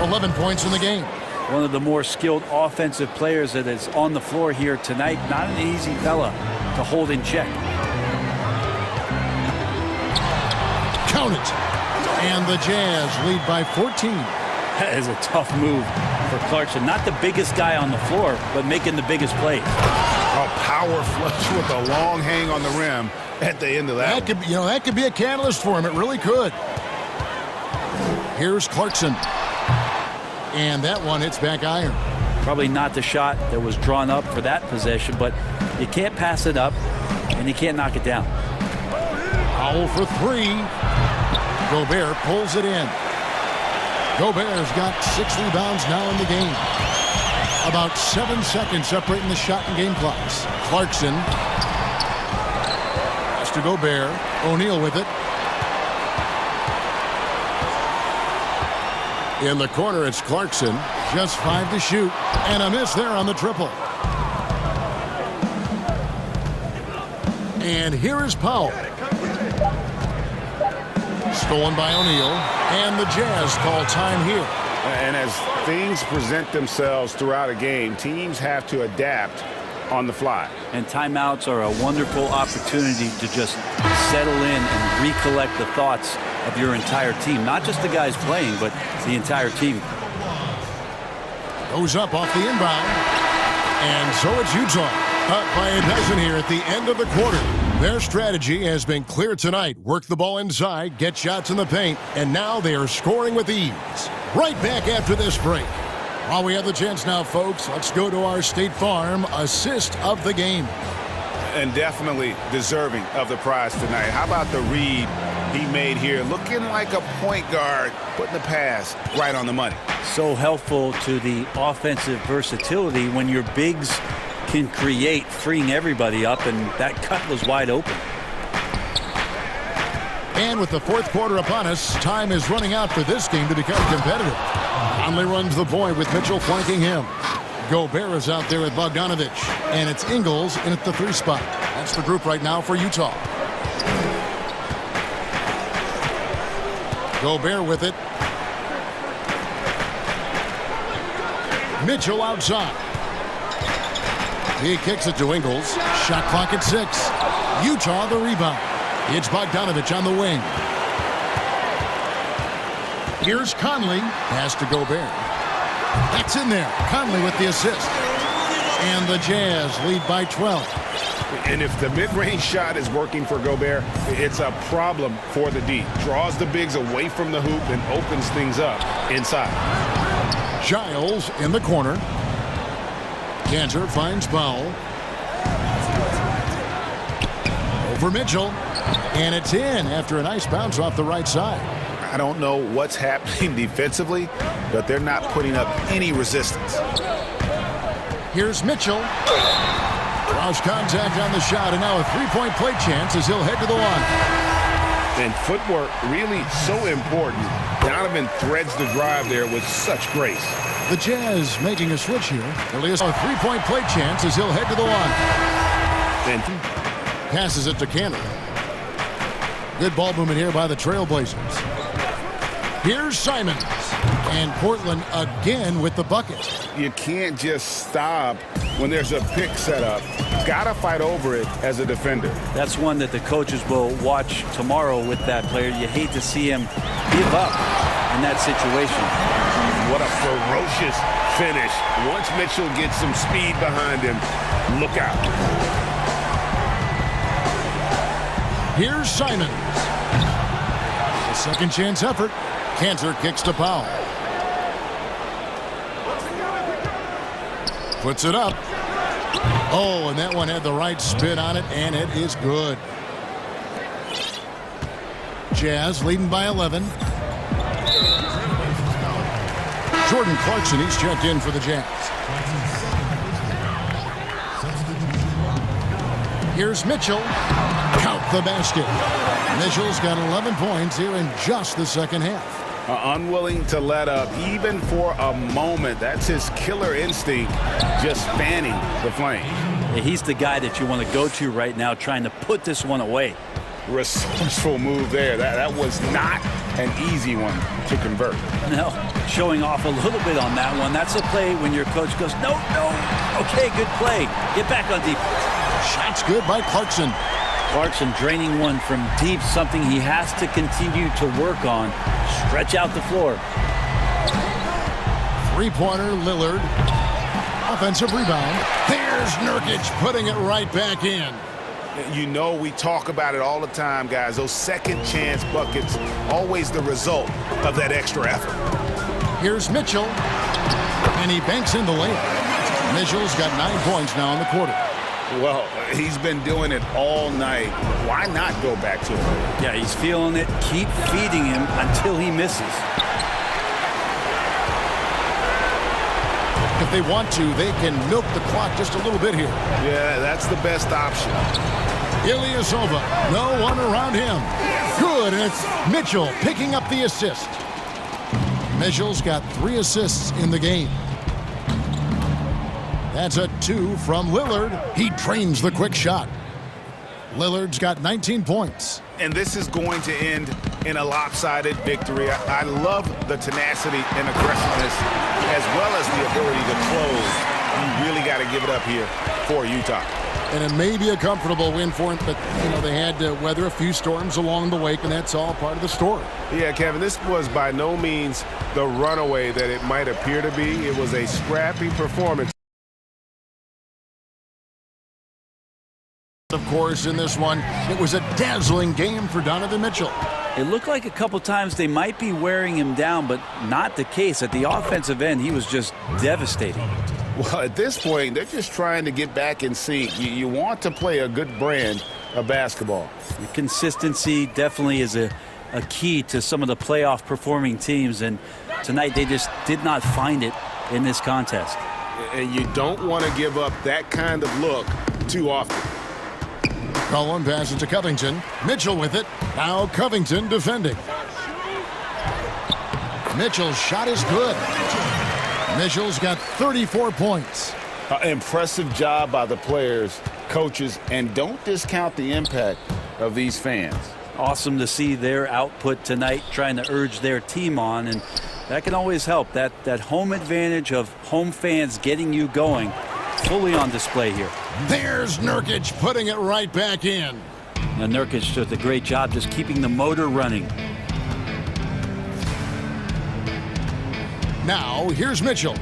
11 points in the game. One of the more skilled offensive players that is on the floor here tonight. Not an easy fella to hold in check. Count it. And the Jazz lead by 14. That is a tough move. for Clarkson. Not the biggest guy on the floor, but making the biggest plays. A power flush with a long hang on the rim at the end of that. That could be a catalyst for him. It really could. Here's Clarkson. And that one hits back iron. Probably not the shot that was drawn up for that possession, but you can't pass it up, and you can't knock it down. Foul for three. Gobert pulls it in. Gobert's got 6 rebounds now in the game. About 7 seconds separating the shot and game clocks. Clarkson. Pass to Gobert. O'Neal with it. In the corner, it's Clarkson. Just 5 to shoot. And a miss there on the triple. And here is Powell. Stolen by O'Neal. And the Jazz call time here. And as things present themselves throughout a game, teams have to adapt on the fly. And timeouts are a wonderful opportunity to just settle in and recollect the thoughts of your entire team. Not just the guys playing, but the entire team. Goes up off the inbound. And so it's Utah. Up by a dozen here at the end of the quarter. Their strategy has been clear tonight. Work the ball inside, get shots in the paint, and now they are scoring with ease. Right back after this break. While we have the chance now, folks, let's go to our State Farm assist of the game. And definitely deserving of the prize tonight. How about the read he made here? Looking like a point guard, putting the pass right on the money. So helpful to the offensive versatility when your bigs can create, freeing everybody up, and that cut was wide open. And with the fourth quarter upon us, time is running out for this game to become competitive. Conley runs the point with Mitchell flanking him. Gobert is out there with Bogdanovich, and it's Ingles in at the 3 spot. That's the group right now for Utah. Gobert with it. Mitchell outside. He kicks it to Ingles. Shot clock at 6. Utah the rebound. It's Bogdanovich on the wing. Here's Conley. Pass to Gobert. That's in there. Conley with the assist. And the Jazz lead by 12. And if the mid-range shot is working for Gobert, it's a problem for the D. Draws the bigs away from the hoop and opens things up inside. Giles in the corner. Cantor finds Powell. Over Mitchell. And it's in after a nice bounce off the right side. I don't know what's happening defensively, but they're not putting up any resistance. Here's Mitchell. Lost contact on the shot, and now a 3-point play chance as he'll head to the line. And footwork really so important. Donovan threads the drive there with such grace. The Jazz making a switch here. Elias a 3-point play chance as he'll head to the line. And passes it to Cantor. Good ball movement here by the Trailblazers. Here's Simons. And Portland again with the bucket. You can't just stop when there's a pick set up. Gotta fight over it as a defender. That's one that the coaches will watch tomorrow with that player. You hate to see him give up in that situation. What a ferocious finish. Once Mitchell gets some speed behind him, look out. Here's Simons. A second chance effort. Cantor kicks to Powell. Puts it up. Oh, and that one had the right spin on it, and it is good. Jazz leading by 11. Jordan Clarkson, he's checked in for the Jazz. Here's Mitchell. Count the basket. Mitchell's got 11 points here in just the second half. Unwilling to let up even for a moment. That's his killer instinct, just fanning the flame. Yeah, he's the guy that you want to go to right now, trying to put this one away. Resourceful move there. That was not an easy one to convert. No, showing off a little bit on that one. That's a play when your coach goes, no. Okay, good play. Get back on defense. Shot's good by Clarkson. Clarkson draining one from deep, something he has to continue to work on. Stretch out the floor. Three-pointer, Lillard. Offensive rebound. There's Nurkic putting it right back in. You know, we talk about it all the time, guys. Those second chance buckets, always the result of that extra effort. Here's Mitchell. And he banks in the layup. Mitchell's got 9 points now in the quarter. Well, he's been doing it all night. Why not go back to him? Yeah, he's feeling it. Keep feeding him until he misses. If they want to, they can milk the clock just a little bit here. Yeah, that's the best option. Ilyasova, no one around him. Good, and it's Mitchell picking up the assist. Mitchell's got 3 assists in the game. That's a 2 from Lillard. He drains the quick shot. Lillard's got 19 points. And this is going to end in a lopsided victory. I love the tenacity and aggressiveness as well as the ability to close. You really got to give it up here for Utah. And it may be a comfortable win for him, but, you know, they had to weather a few storms along the way, and that's all part of the story. Yeah, Kevin, this was by no means the runaway that it might appear to be. It was a scrappy performance. Of course, in this one, it was a dazzling game for Donovan Mitchell. It looked like a couple times they might be wearing him down, but not the case. At the offensive end, he was just devastating. Well, at this point, they're just trying to get back in sync. You want to play a good brand of basketball. The consistency definitely is a key to some of the playoff performing teams, and tonight they just did not find it in this contest. And you don't want to give up that kind of look too often. Cullen passes to Covington. Mitchell with it. Now Covington defending. Mitchell's shot is good. Mitchell's got 34 points. Impressive job by the players, coaches, and don't discount the impact of these fans. Awesome to see their output tonight, trying to urge their team on, and that can always help. That home advantage of home fans getting you going, fully on display here. There's Nurkic putting it right back in. Now Nurkic does a great job just keeping the motor running. Now here's Mitchell.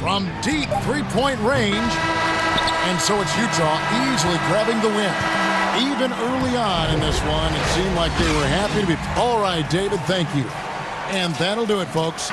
From deep three-point range. And so it's Utah easily grabbing the win. Even early on in this one, it seemed like they were happy to be. All right, David, thank you. And that'll do it, folks.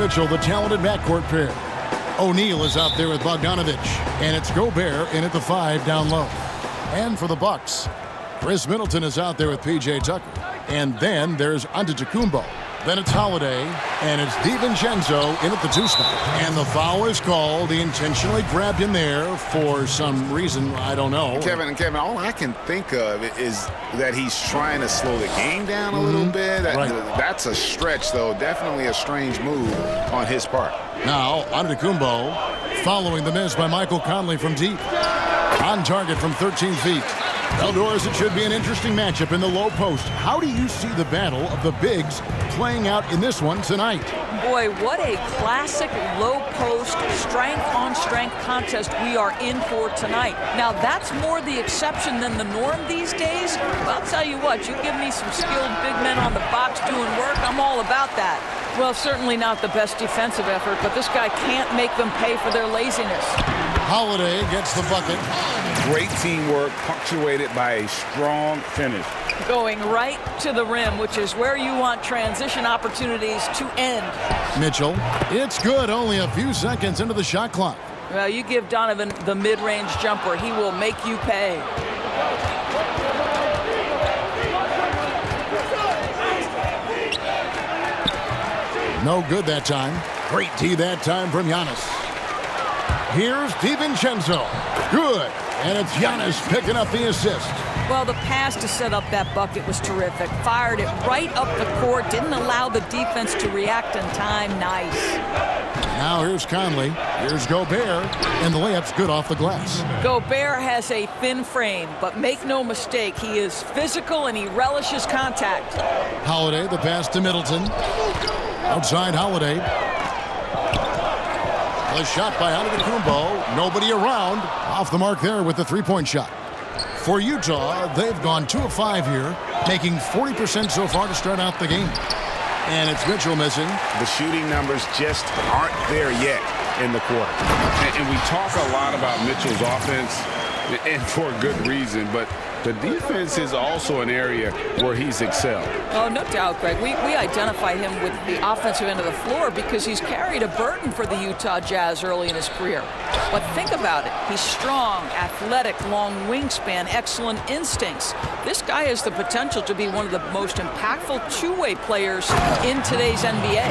Mitchell, the talented backcourt pair. O'Neal is out there with Bogdanovich, and it's Gobert in at the 5 down low. And for the Bucks, Chris Middleton is out there with P.J. Tucker. And then there's Antetokounmpo. Then it's Holiday, and it's DiVincenzo in at the 2 spot. And the foul is called. He intentionally grabbed him there for some reason, I don't know. Kevin, all I can think of is that he's trying to slow the game down a little bit. That's a stretch, though. Definitely a strange move on his part. Now, Antetokounmpo following the miss by Michael Conley from deep. On target from 13 feet. Eldors, it should be an interesting matchup in the low post. How do you see the battle of the bigs playing out in this one tonight? Boy, what a classic low post, strength-on-strength contest we are in for tonight. Now, that's more the exception than the norm these days. But I'll tell you what, you give me some skilled big men on the box doing work, I'm all about that. Well, certainly not the best defensive effort, but this guy can't make them pay for their laziness. Holiday gets the bucket. Great teamwork, punctuated by a strong finish. Going right to the rim, which is where you want transition opportunities to end. Mitchell, it's good, only a few seconds into the shot clock. Well, you give Donovan the mid-range jumper, he will make you pay. No good that time. Great D that time from Giannis. Here's DiVincenzo. Good. And it's Giannis picking up the assist. Well, the pass to set up that bucket was terrific. Fired it right up the court. Didn't allow the defense to react in time. Nice. Now here's Conley. Here's Gobert. And the layup's good off the glass. Gobert has a thin frame, but make no mistake, he is physical and he relishes contact. Holiday, the pass to Middleton. Outside Holiday. The shot by Antetokounmpo. Nobody around. Off the mark there with the three-point shot. For Utah, they've gone 2 of 5 here, making 40% so far to start out the game. And it's Mitchell missing. The shooting numbers just aren't there yet in the quarter. And we talk a lot about Mitchell's offense, and for good reason, but the defense is also an area where he's excelled. Oh, no doubt, Greg. We identify him with the offensive end of the floor because he's carried a burden for the Utah Jazz early in his career. But think about it. He's strong, athletic, long wingspan, excellent instincts. This guy has the potential to be one of the most impactful two-way players in today's NBA.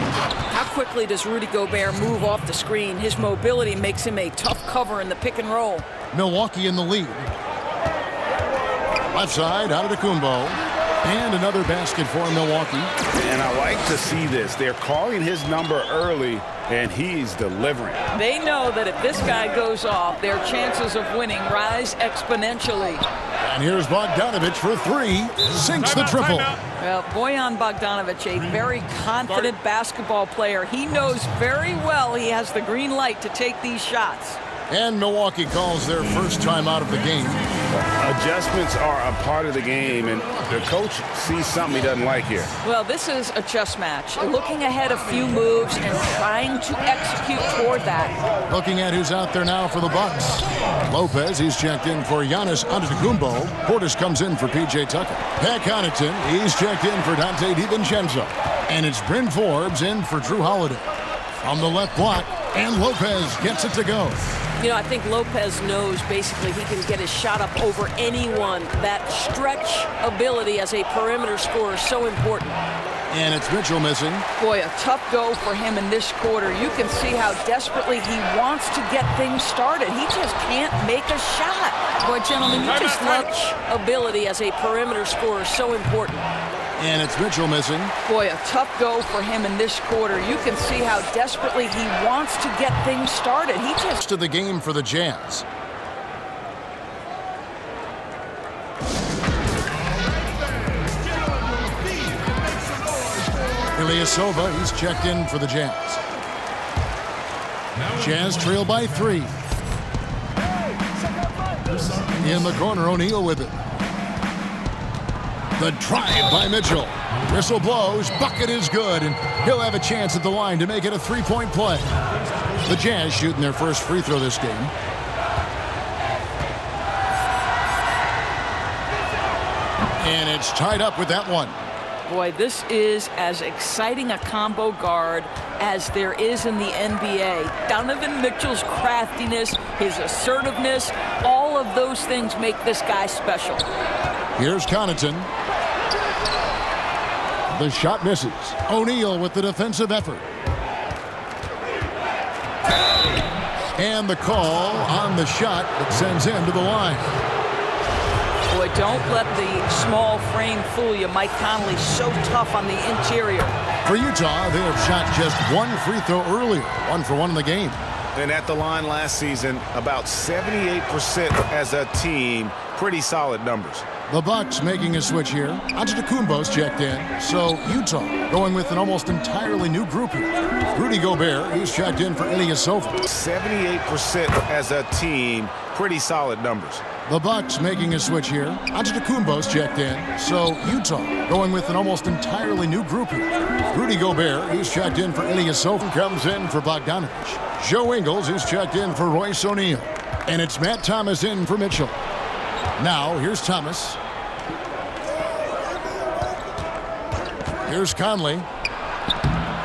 How quickly does Rudy Gobert move off the screen? His mobility makes him a tough cover in the pick and roll. Milwaukee in the lead. Left side, Antetokounmpo. And another basket for Milwaukee. And I like to see this. They're calling his number early, and he's delivering. They know that if this guy goes off, their chances of winning rise exponentially. And here's Bogdanovich for 3. Sinks the triple. Well, Bojan Bogdanovich, a very confident basketball player. He knows very well he has the green light to take these shots. And Milwaukee calls their first time out of the game. Adjustments are a part of the game, and the coach sees something he doesn't like here. Well, this is a chess match. Looking ahead a few moves and trying to execute toward that. Looking at who's out there now for the Bucks. Lopez, he's checked in for Giannis Antetokounmpo. Portis comes in for P.J. Tucker. Pat Connaughton, he's checked in for Dante DiVincenzo. And it's Bryn Forbes in for Drew Holiday. From the left block, and Lopez gets it to go. You know, I think Lopez knows basically he can get his shot up over anyone. That stretch ability as a perimeter scorer is so important. And it's Mitchell missing. Boy, a tough go for him in this quarter. You can see how desperately he wants to get things started. He just can't make a shot. Boy, gentlemen, you just love ability as a perimeter scorer is so important. And it's Mitchell missing. Boy, a tough go for him in this quarter. You can see how desperately he wants to get things started. He just... to the game for the Jazz. Ilyasova, he's checked in for the Jazz. Jazz trail by 3. In the corner, O'Neal with it. The drive by Mitchell. Whistle blows, bucket is good, and he'll have a chance at the line to make it a 3-point play. The Jazz shooting their first free throw this game. And it's tied up with that one. boy, this is as exciting a combo guard as there is in the NBA. Donovan Mitchell's craftiness, his assertiveness, all of those things make this guy special. Here's Connaughton. The shot misses. O'Neal with the defensive effort. And the call on the shot that sends him to the line. Boy, don't let the small frame fool you. Mike Conley so tough on the interior. For Utah, they have shot just one free throw earlier, 1 for 1 in the game. And at the line last season, about 78% as a team. Pretty solid numbers. The Bucks making a switch here. Antetokounmpo's checked in. So Utah going with an almost entirely new group here. Rudy Gobert, he's checked in for Ilyasova. 78% as a team. Pretty solid numbers. The Bucks making a switch here. Antetokounmpo's checked in. So Utah going with an almost entirely new group here. Rudy Gobert, he's checked in for Ilyasova. Comes in for Bogdanovich. Joe Ingles, he's checked in for Royce O'Neal. And it's Matt Thomas in for Mitchell. Now, here's Thomas. Here's Conley.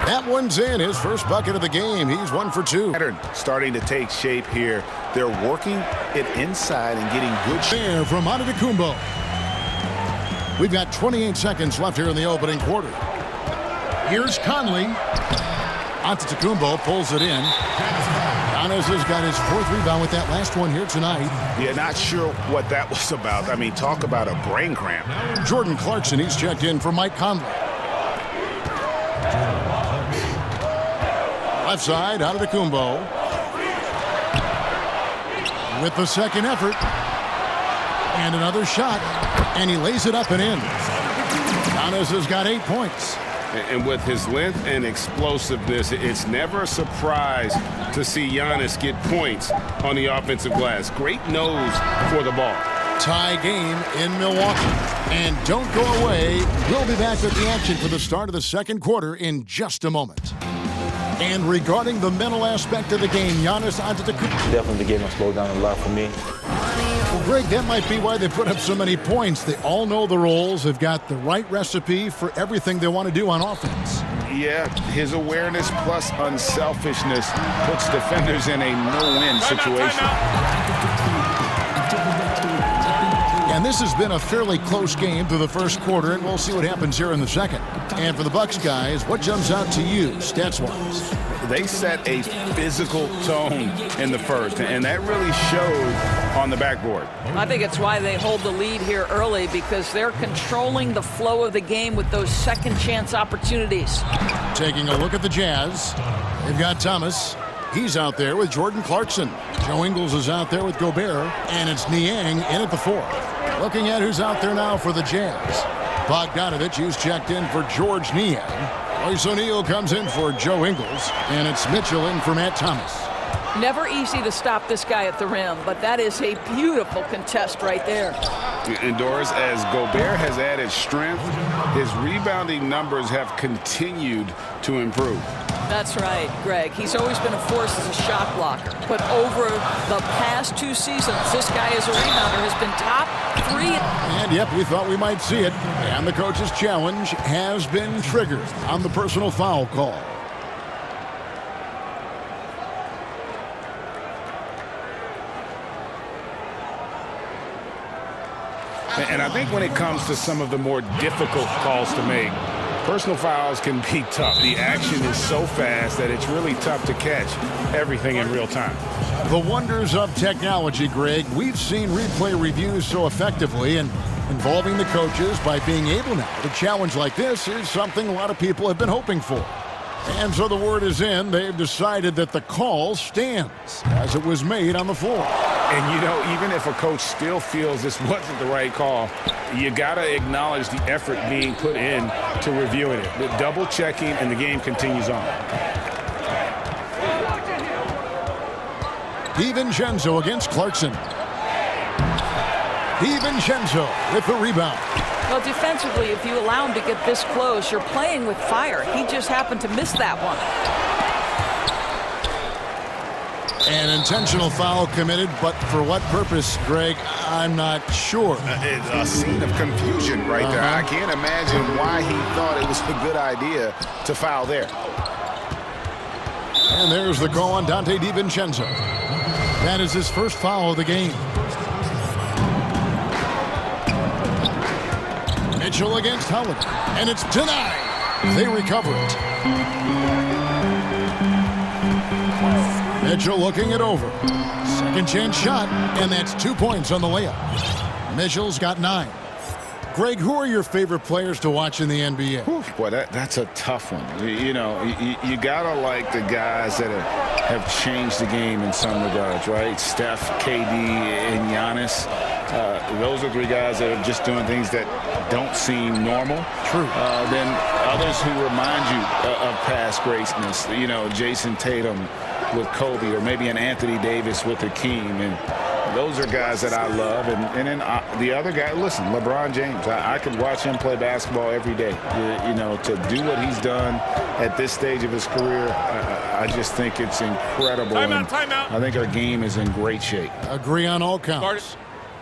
That one's in, his first bucket of the game. He's 1 for 2. Pattern starting to take shape here. They're working it inside and getting good there from Antetokounmpo. We've got 28 seconds left here in the opening quarter. Here's Conley. Antetokounmpo pulls it in. Giannis has got his 4th rebound with that last one here tonight. Yeah, not sure what that was about. I mean, talk about a brain cramp. Jordan Clarkson, he's checked in for Mike Conley. Left side, Antetokounmpo. With the second effort. And another shot. And he lays it up and in. Giannis has got 8 points. And with his length and explosiveness, it's never a surprise to see Giannis get points on the offensive glass. Great nose for the ball. Tie game in Milwaukee. And don't go away. We'll be back with the action for the start of the second quarter in just a moment. And regarding the mental aspect of the game, Giannis Antetokounmpo. Definitely the game has slowed down a lot for me. Well, Greg, that might be why they put up so many points. They all know the roles. They've got the right recipe for everything they want to do on offense. Yeah, his awareness plus unselfishness puts defenders in a no-win situation. And this has been a fairly close game through the first quarter, and we'll see what happens here in the second. And for the Bucks guys, what jumps out to you stats-wise? They set a physical tone in the first, and that really showed on the backboard. I think it's why they hold the lead here early, because they're controlling the flow of the game with those second chance opportunities. Taking a look at the Jazz, they've got Thomas. He's out there with Jordan Clarkson. Joe Ingles is out there with Gobert, and it's Niang in at the 4. Looking at who's out there now for the Jazz. Bogdanovich, who's checked in for George Niang. Royce O'Neal comes in for Joe Ingles, and it's Mitchell in for Matt Thomas. Never easy to stop this guy at the rim, but that is a beautiful contest right there. And Doris, as Gobert has added strength, his rebounding numbers have continued to improve. That's right, Greg. He's always been a force as a shot blocker. But over the past 2 seasons, this guy as a rebounder has been top 3. And yep, we thought we might see it. And the coach's challenge has been triggered on the personal foul call. And I think when it comes to some of the more difficult calls to make, personal fouls can be tough. The action is so fast that it's really tough to catch everything in real time. The wonders of technology, Greg. We've seen replay reviews so effectively, and involving the coaches by being able now to challenge like this is something a lot of people have been hoping for. And so the word is in. They've decided that the call stands as it was made on the floor. And, you know, even if a coach still feels this wasn't the right call, you got to acknowledge the effort being put in to reviewing it. The double checking, and the game continues on. DiVincenzo against Clarkson. DiVincenzo with the rebound. Well, defensively, if you allow him to get this close, you're playing with fire. He just happened to miss that one. An intentional foul committed, but for what purpose, Greg? I'm not sure. A scene of confusion right there. I can't imagine why he thought it was a good idea to foul there. And there's the call on Dante DiVincenzo. That is his first foul of the game. Mitchell against Holiday, and it's denied. They recover it. Mitchell looking it over. Second chance shot, and that's 2 points on the layup. Mitchell's got 9. Greg, who are your favorite players to watch in the NBA? Boy, that's a tough one. You gotta like the guys that have changed the game in some regards, right? Steph, KD, and Giannis. Those are 3 guys that are just doing things that don't seem normal. True. Then others who remind you of past greatness. Jason Tatum with Kobe, or maybe an Anthony Davis with Hakeem, and those are guys that I love. And then the other guy, listen, LeBron James. I could watch him play basketball every day. To do what he's done at this stage of his career, I just think it's incredible. Timeout. I think our game is in great shape. Agree on all counts.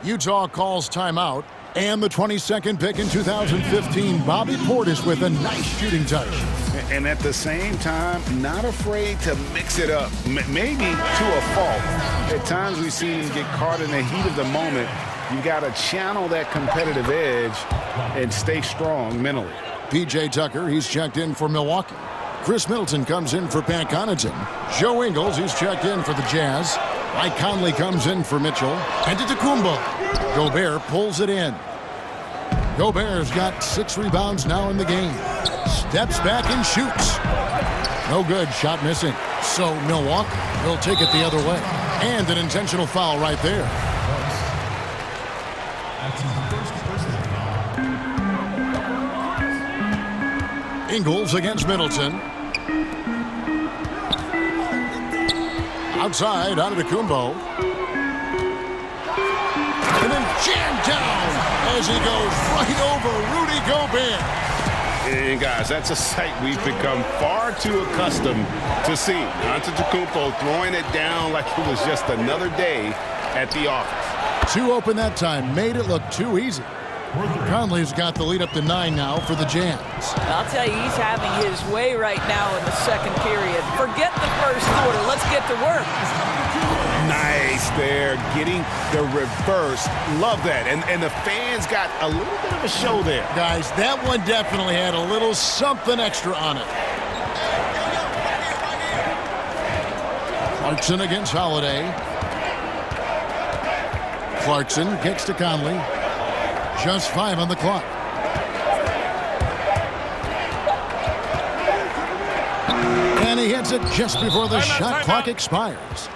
Utah calls timeout, and the 22nd pick in 2015, Bobby Portis with a nice shooting touch. And at the same time, not afraid to mix it up, maybe to a fault. At times we've seen him get caught in the heat of the moment. You got to channel that competitive edge and stay strong mentally. P.J. Tucker, he's checked in for Milwaukee. Chris Middleton comes in for Pat Connaughton. Joe Ingles, he's checked in for the Jazz. Mike Conley comes in for Mitchell. And Antetokounmpo. Gobert pulls it in. Gobert's got 6 rebounds now in the game. Steps back and shoots. No good. Shot missing. So Milwaukee will take it the other way. And an intentional foul right there. Ingles against Middleton. Outside, Antetokounmpo. And then jammed down as he goes right over Rudy Gobert. And guys, that's a sight we've become far too accustomed to see. Antetokounmpo throwing it down like it was just another day at the office. 2 open that time, made it look too easy. Conley's got the lead up to 9 now for the Jazz. I'll tell you, he's having his way right now in the second period. Forget the first quarter. Let's get to work. Nice there, getting the reverse. Love that. And the fans got a little bit of a show there. Guys, that one definitely had a little something extra on it. Clarkson against Holiday. Clarkson kicks to Conley. Just 5 on the clock. And he hits it just before the shot clock expires.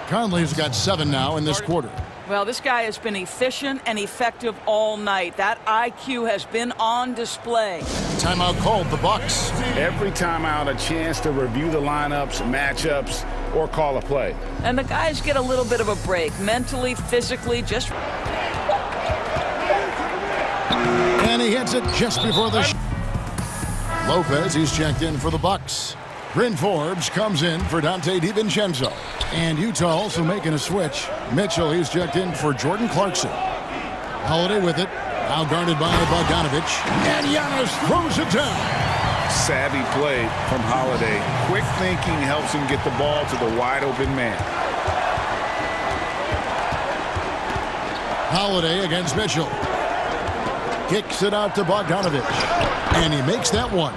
Conley's got 7 now in this quarter. Well, this guy has been efficient and effective all night. That IQ has been on display. Timeout called, the Bucks. Every timeout, a chance to review the lineups, matchups, or call a play. And the guys get a little bit of a break, mentally, physically, just... And he hits it just before the Lopez, he's checked in for the Bucks. Bryn Forbes comes in for Dante DiVincenzo. And Utah also making a switch. Mitchell, he's checked in for Jordan Clarkson. Holiday with it. Now guarded by Bogdanovich. And Giannis throws it down. Savvy play from Holiday. Quick thinking helps him get the ball to the wide open man. Holiday against Mitchell. Kicks it out to Bogdanovich. And he makes that one.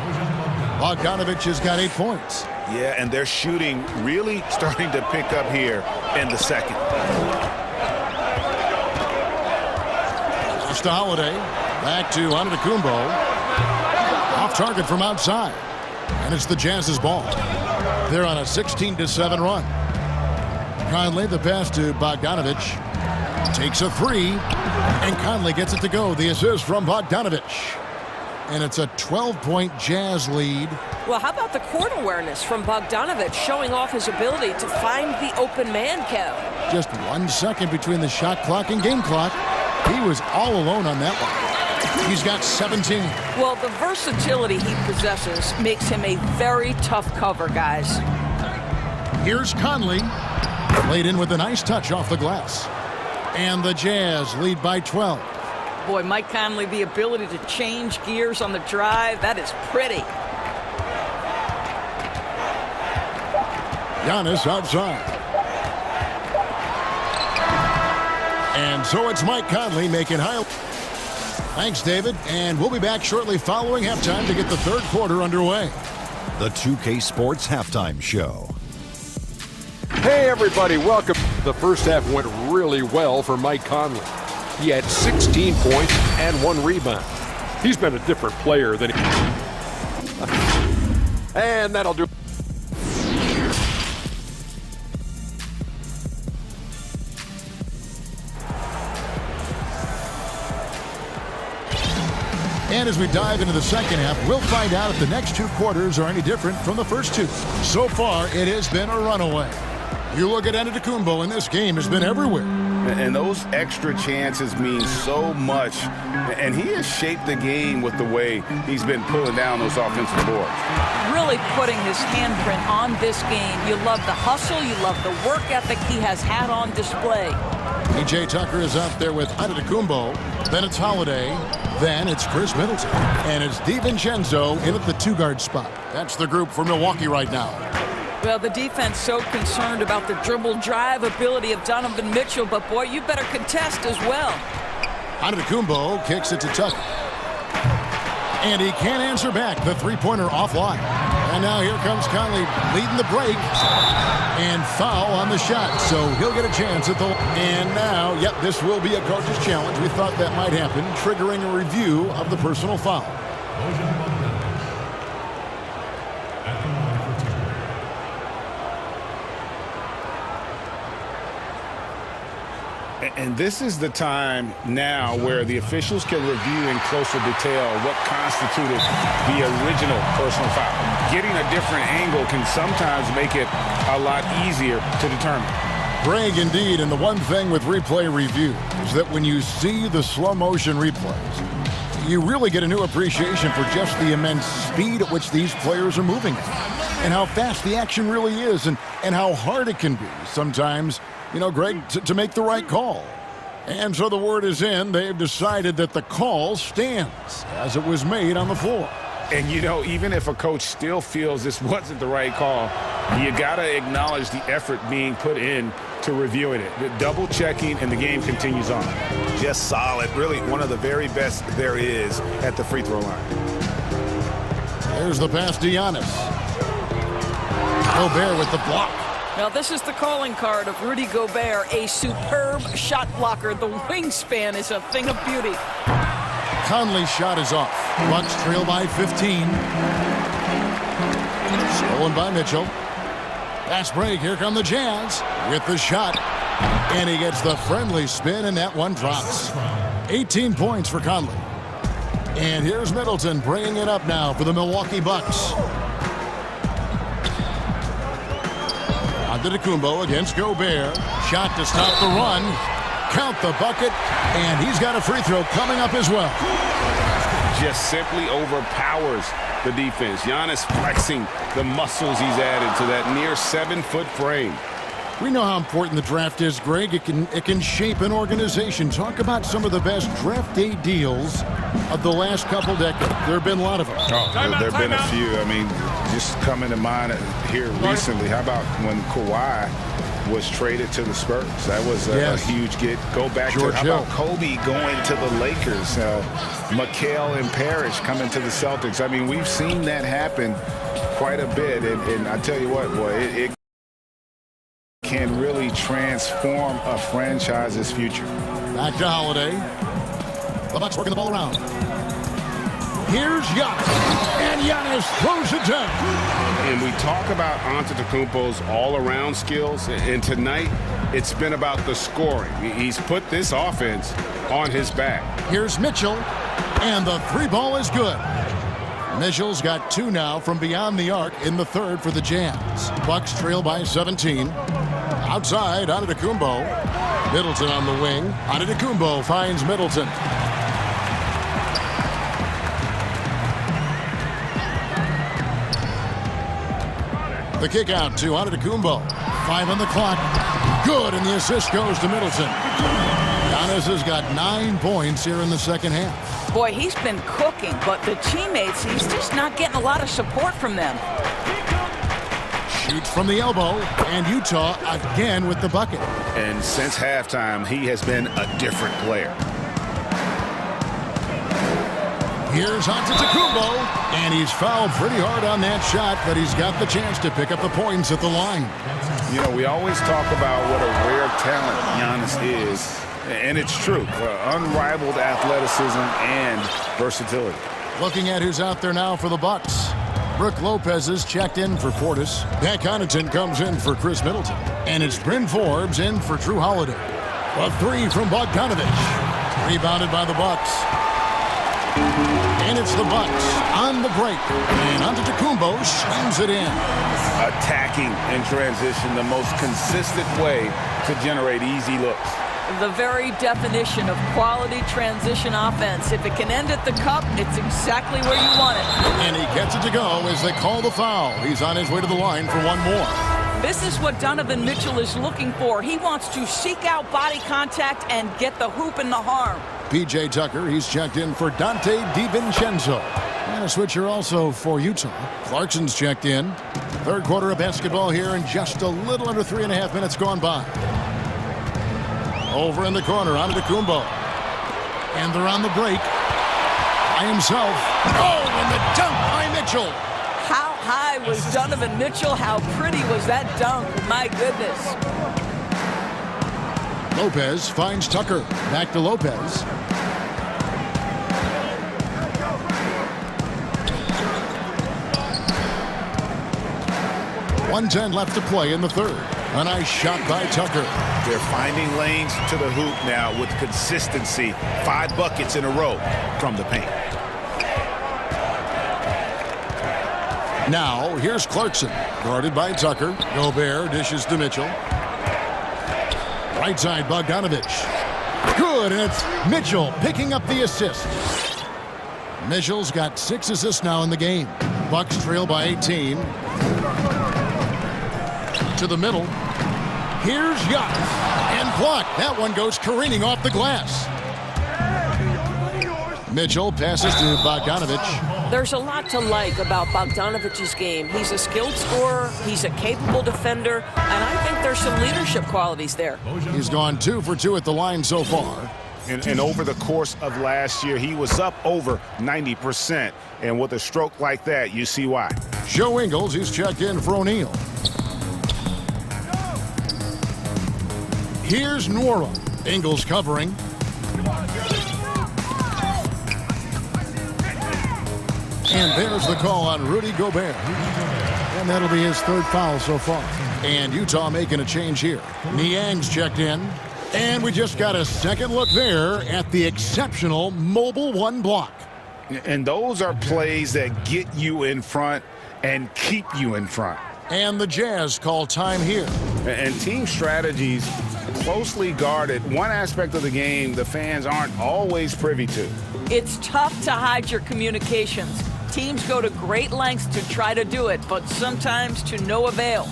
Bogdanovich has got 8 points. Yeah, and their shooting really starting to pick up here in the second. Pass to Holiday. Back to Antetokounmpo. Off target from outside. And it's the Jazz's ball. They're on a 16-7 run. Conley, the pass to Bogdanovich. Takes a 3. And Conley gets it to go. The assist from Bogdanovich. And it's a 12-point Jazz lead. Well, how about the court awareness from Bogdanovich, showing off his ability to find the open man, Kev? Just 1 second between the shot clock and game clock. He was all alone on that one. He's got 17. Well, the versatility he possesses makes him a very tough cover, guys. Here's Conley. Laid in with a nice touch off the glass. And the Jazz lead by 12. Boy, Mike Conley, the ability to change gears on the drive, that is pretty. Giannis outside. And so it's Mike Conley making high. Thanks, David. And we'll be back shortly following halftime to get the third quarter underway. The 2K Sports Halftime Show. Hey, everybody, welcome. The first half went really well for Mike Conley. He had 16 points and 1 rebound. He's been a different player than he... And that'll do. And as we dive into the second half, we'll find out if the next 2 quarters are any different from the first 2. So far, it has been a runaway. You look at Antetokounmpo, and this game has been everywhere. And those extra chances mean so much. And he has shaped the game with the way he's been pulling down those offensive boards. Really putting his handprint on this game. You love the hustle. You love the work ethic he has had on display. PJ Tucker is out there with Antetokounmpo. Then it's Holiday. Then it's Chris Middleton. And it's DiVincenzo in at the 2-guard spot. That's the group for Milwaukee right now. Well, the defense so concerned about the dribble drive ability of Donovan Mitchell, but boy, you better contest as well. Antetokounmpo kicks it to Tucker. And he can't answer back. The 3-pointer offline. And now here comes Conley leading the break. And foul on the shot. So he'll get a chance at the... And now, yep, this will be a coach's challenge. We thought that might happen, triggering a review of the personal foul. And this is the time now where the officials can review in closer detail what constituted the original personal foul. Getting a different angle can sometimes make it a lot easier to determine. Greg, indeed, and the one thing with replay review is that when you see the slow motion replays, you really get a new appreciation for just the immense speed at which these players are moving and how fast the action really is and how hard it can be sometimes, you know, Greg, to make the right call. And so the word is in. They've decided that the call stands as it was made on the floor. And, you know, even if a coach still feels this wasn't the right call, you got to acknowledge the effort being put in to reviewing it. The double checking, and the game continues on. Just solid. Really one of the very best there is at the free throw line. There's the pass to Giannis. Gobert with the block. Now, this is the calling card of Rudy Gobert, a superb shot blocker. The wingspan is a thing of beauty. Conley's shot is off. Bucks trail by 15. Stolen by Mitchell. Fast break. Here come the Jazz with the shot. And he gets the friendly spin, and that one drops. 18 points for Conley. And here's Middleton bringing it up now for the Milwaukee Bucks. Antetokounmpo against Gobert. Shot to stop the run. Count the bucket. And he's got a free throw coming up as well. Just simply overpowers the defense. Giannis flexing the muscles he's added to that near 7-foot frame. We know how important the draft is, Greg. It can shape an organization. Talk about some of the best draft day deals of the last couple decades. There have been a lot of them. Oh, there have been a few. I mean, just coming to mind here recently. How about when Kawhi was traded to the Spurs? That was a huge get. Go back George to, how about Kobe going to the Lakers? Mikal and Parrish coming to the Celtics. I mean, we've seen that happen quite a bit. And I tell you what, boy, it can really transform a franchise's future. Back to Holiday. The Bucks working the ball around. Here's Giannis. And Giannis throws it down. And we talk about Antetokounmpo's all-around skills. And tonight, it's been about the scoring. He's put this offense on his back. Here's Mitchell. And the 3-ball is good. Mitchell's got 2 now from beyond the arc in the third for the Jazz. Bucks trail by 17. Outside, Antetokounmpo. Middleton on the wing. Antetokounmpo finds Middleton. The kick out to Antetokounmpo. 5 on the clock. Good, and the assist goes to Middleton. Giannis has got 9 points here in the second half. Boy, he's been cooking, but the teammates, he's just not getting a lot of support from them. Shoots from the elbow, and Utah again with the bucket. And since halftime, he has been a different player. Here's Antetokounmpo, and he's fouled pretty hard on that shot, but he's got the chance to pick up the points at the line. You know, we always talk about what a rare talent Giannis is, and it's true. Unrivaled athleticism and versatility. Looking at who's out there now for the Bucks. Brook Lopez is checked in for Portis. Pat Connaughton comes in for Chris Middleton. And it's Bryn Forbes in for Drew Holiday. A three from Bogdanovich. Rebounded by the Bucks. And it's the Bucks on the break. And Antetokounmpo slams it in. Attacking in transition, the most consistent way to generate easy looks. The very definition of quality transition offense. If it can end at the cup, it's exactly where you want it. And he gets it to go as they call the foul. He's on his way to the line for one more. This is what Donovan Mitchell is looking for. He wants to seek out body contact and get the hoop in the harm. P.J. Tucker, he's checked in for Dante DiVincenzo. And a switcher also for Utah. Clarkson's checked in. Third quarter of basketball here in just a little under 3.5 minutes gone by. Over in the corner, Antetokounmpo. And they're on the break. By himself. Oh, and the dunk by Mitchell. How high was Donovan Mitchell? How pretty was that dunk? My goodness. Lopez finds Tucker. Back to Lopez. .110 left to play in the third. A nice shot by Tucker. They're finding lanes to the hoop now with consistency. 5 buckets in a row from the paint. Now, here's Clarkson. Guarded by Tucker. Gobert dishes to Mitchell. Right side, Bogdanovich. Good, and it's Mitchell picking up the assist. Mitchell's got 6 assists now in the game. Bucks trail by 18. To the middle. Here's Giannis. And blocked. That one goes careening off the glass. Mitchell passes to Bogdanovich. There's a lot to like about Bogdanovich's game. He's a skilled scorer, he's a capable defender, and I think there's some leadership qualities there. He's gone 2 for 2 at the line so far. And over the course of last year, he was up over 90%. And with a stroke like that, you see why. Joe Ingles, he's checked in for O'Neal. Here's Nwora. Ingles covering. And there's the call on Rudy Gobert. And that'll be his 3rd foul so far. And Utah making a change here. Niang's checked in. And we just got a second look there at the exceptional mobile 1 block. And those are plays that get you in front and keep you in front. And the Jazz call time here. And team strategies closely guarded. One aspect of the game the fans aren't always privy to. It's tough to hide your communications. Teams go to great lengths to try to do it, but sometimes to no avail.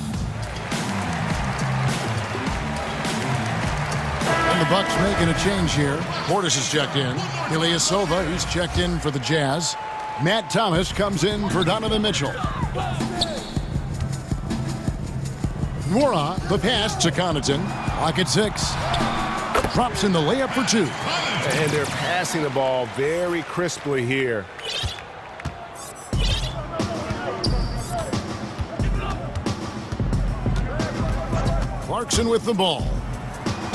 And the Bucks making a change here. Portis is checked in. Ilyasova, he's checked in for the Jazz. Matt Thomas comes in for Donovan Mitchell. Nwora, the pass to Connaughton. Clock at 6. Drops in the layup for 2. And they're passing the ball very crisply here. Clarkson with the ball.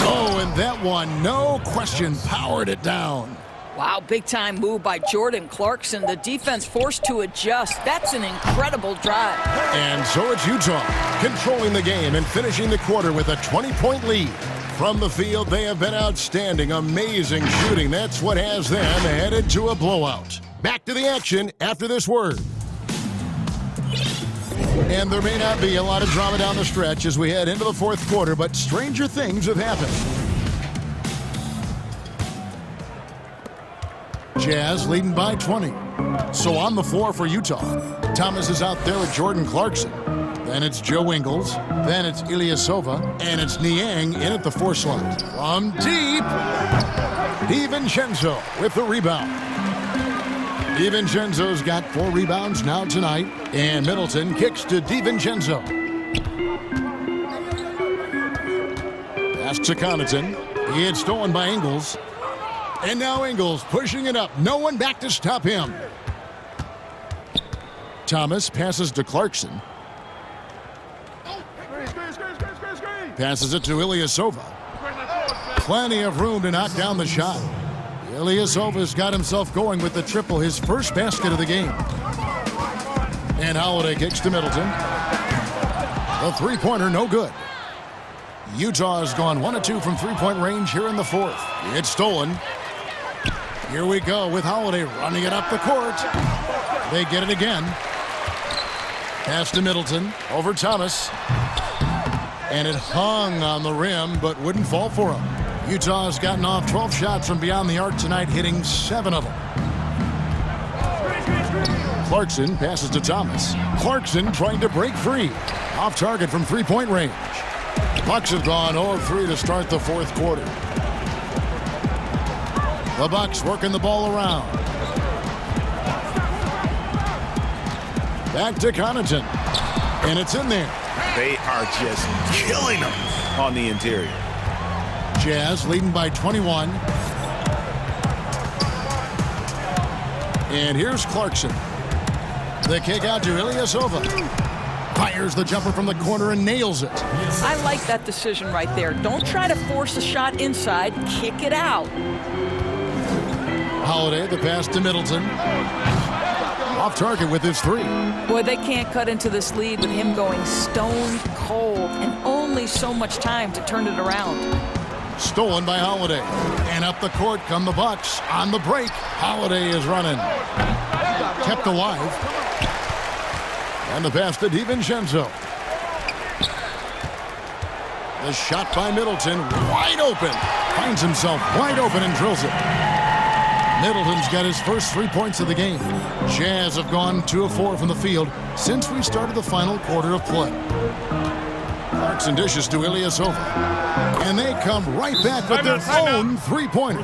Oh, and that one, no question, powered it down. Wow, big-time move by Jordan Clarkson. The defense forced to adjust. That's an incredible drive. And so it's Utah, controlling the game and finishing the quarter with a 20-point lead. From the field, they have been outstanding. Amazing shooting. That's what has them headed to a blowout. Back to the action after this word. And there may not be a lot of drama down the stretch as we head into the 4th quarter, but stranger things have happened. Jazz leading by 20. So on the floor for Utah. Thomas is out there with Jordan Clarkson. Then it's Joe Ingles. Then it's Ilyasova. And it's Niang in at the 4 slot. From deep, DiVincenzo with the rebound. DiVincenzo's got 4 rebounds now tonight. And Middleton kicks to DiVincenzo. Pass to Connaughton. He had stolen by Ingles. And now Ingles pushing it up. No one back to stop him. Thomas passes to Clarkson. Passes it to Ilyasova. Plenty of room to knock down the shot. Ilyasova's got himself going with the triple, his first basket of the game. And Holiday kicks to Middleton. The three-pointer, no good. Utah has gone 1 of 2 from three-point range here in the 4th. It's stolen. Here we go with Holiday running it up the court. They get it again. Pass to Middleton over Thomas. And it hung on the rim, but wouldn't fall for him. Utah has gotten off 12 shots from beyond the arc tonight, hitting 7 of them. Clarkson passes to Thomas. Clarkson trying to break free. Off target from three-point range. Bucks have gone 0 of 3 to start the 4th quarter. The Bucks working the ball around. Back to Connaughton. And it's in there. They are just killing them on the interior. Jazz leading by 21. And here's Clarkson. The kick out to Ilyasova. Fires the jumper from the corner and nails it. I like that decision right there. Don't try to force a shot inside. Kick it out. Holiday, the pass to Middleton. Off target with his 3. Boy, they can't cut into this lead with him going stone cold and only so much time to turn it around. Stolen by Holiday. And up the court come the Bucks. On the break, Holiday is running. Kept alive. And the pass to DiVincenzo. The shot by Middleton, wide open. Finds himself wide open and drills it. Middleton's got his first 3 points of the game. Jazz have gone 2 of 4 from the field since we started the final quarter of play. Clarkson dishes to Ilyasova. And they come right back with their own three-pointer.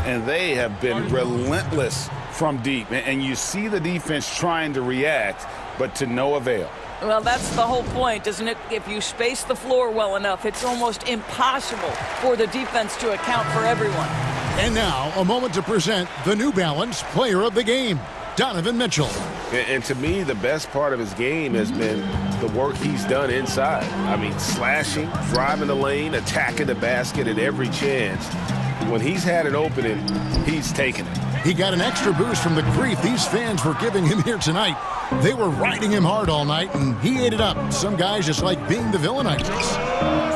And they have been relentless from deep. And you see the defense trying to react, but to no avail. Well, that's the whole point, isn't it? If you space the floor well enough, it's almost impossible for the defense to account for everyone. And now, a moment to present the New Balance Player of the Game, Donovan Mitchell. And to me, the best part of his game has been the work he's done inside. I mean, slashing, driving the lane, attacking the basket at every chance. When he's had an opening, he's taken it. He got an extra boost from the grief these fans were giving him here tonight. They were riding him hard all night, and he ate it up. Some guys just like being the villain, I guess.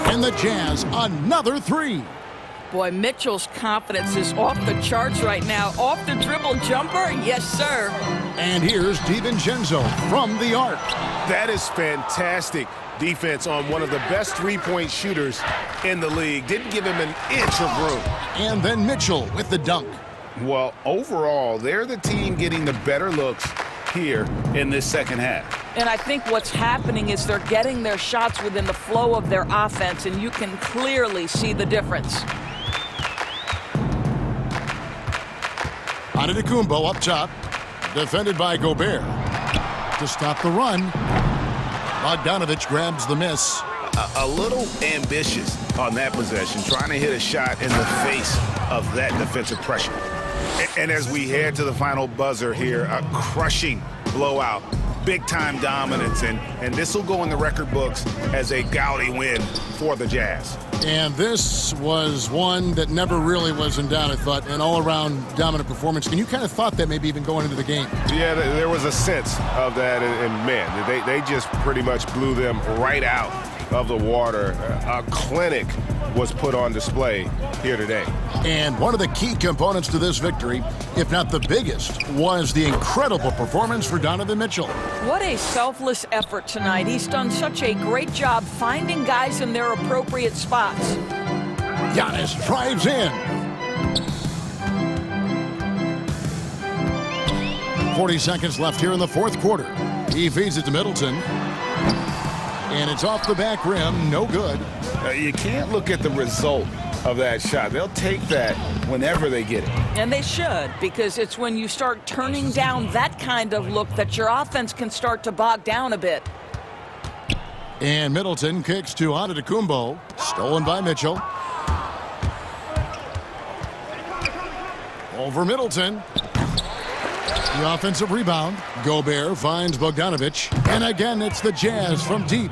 And the Jazz, another 3. Boy, Mitchell's confidence is off the charts right now. Off the dribble jumper, yes, sir. And here's DiVincenzo from the arc. That is fantastic defense on one of the best three-point shooters in the league. Didn't give him an inch of room. And then Mitchell with the dunk. Well, overall, they're the team getting the better looks here in this second half. And I think what's happening is they're getting their shots within the flow of their offense, and you can clearly see the difference. Antetokounmpo up top, defended by Gobert. To stop the run, Bogdanović grabs the miss. A little ambitious on that possession, trying to hit a shot in the face of that defensive pressure. And as we head to the final buzzer here, a crushing blowout, big-time dominance, and this will go in the record books as a gaudy win for the Jazz. And this was one that never really was in doubt, I thought, an all-around dominant performance. And you kind of thought that maybe even going into the game. Yeah, there was a sense of that, and man, they just pretty much blew them right out of the water. A clinic was put on display here today. And one of the key components to this victory, if not the biggest, was the incredible performance for Donovan Mitchell. What a selfless effort tonight. He's done such a great job finding guys in their appropriate spots. Giannis drives in. 40 seconds left here in the 4th quarter. He feeds it to Middleton. And it's off the back rim, no good. You can't look at the result of that shot. They'll take that whenever they get it. And they should, because it's when you start turning down that kind of look that your offense can start to bog down a bit. And Middleton kicks to Antetokounmpo. Stolen by Mitchell. Over Middleton. The offensive rebound. Gobert finds Bogdanovic. And again, it's the Jazz from deep.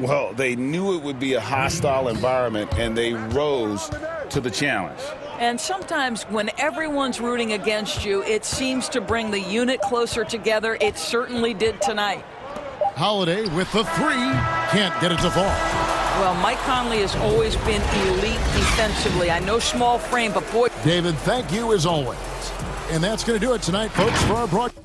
Well, they knew it would be a hostile environment, and they rose to the challenge. And sometimes when everyone's rooting against you, it seems to bring the unit closer together. It certainly did tonight. Holiday with the three. Can't get it to fall. Well, Mike Conley has always been elite defensively. I know small frame, but boy. David, thank you as always. And that's going to do it tonight, folks, for our broadcast.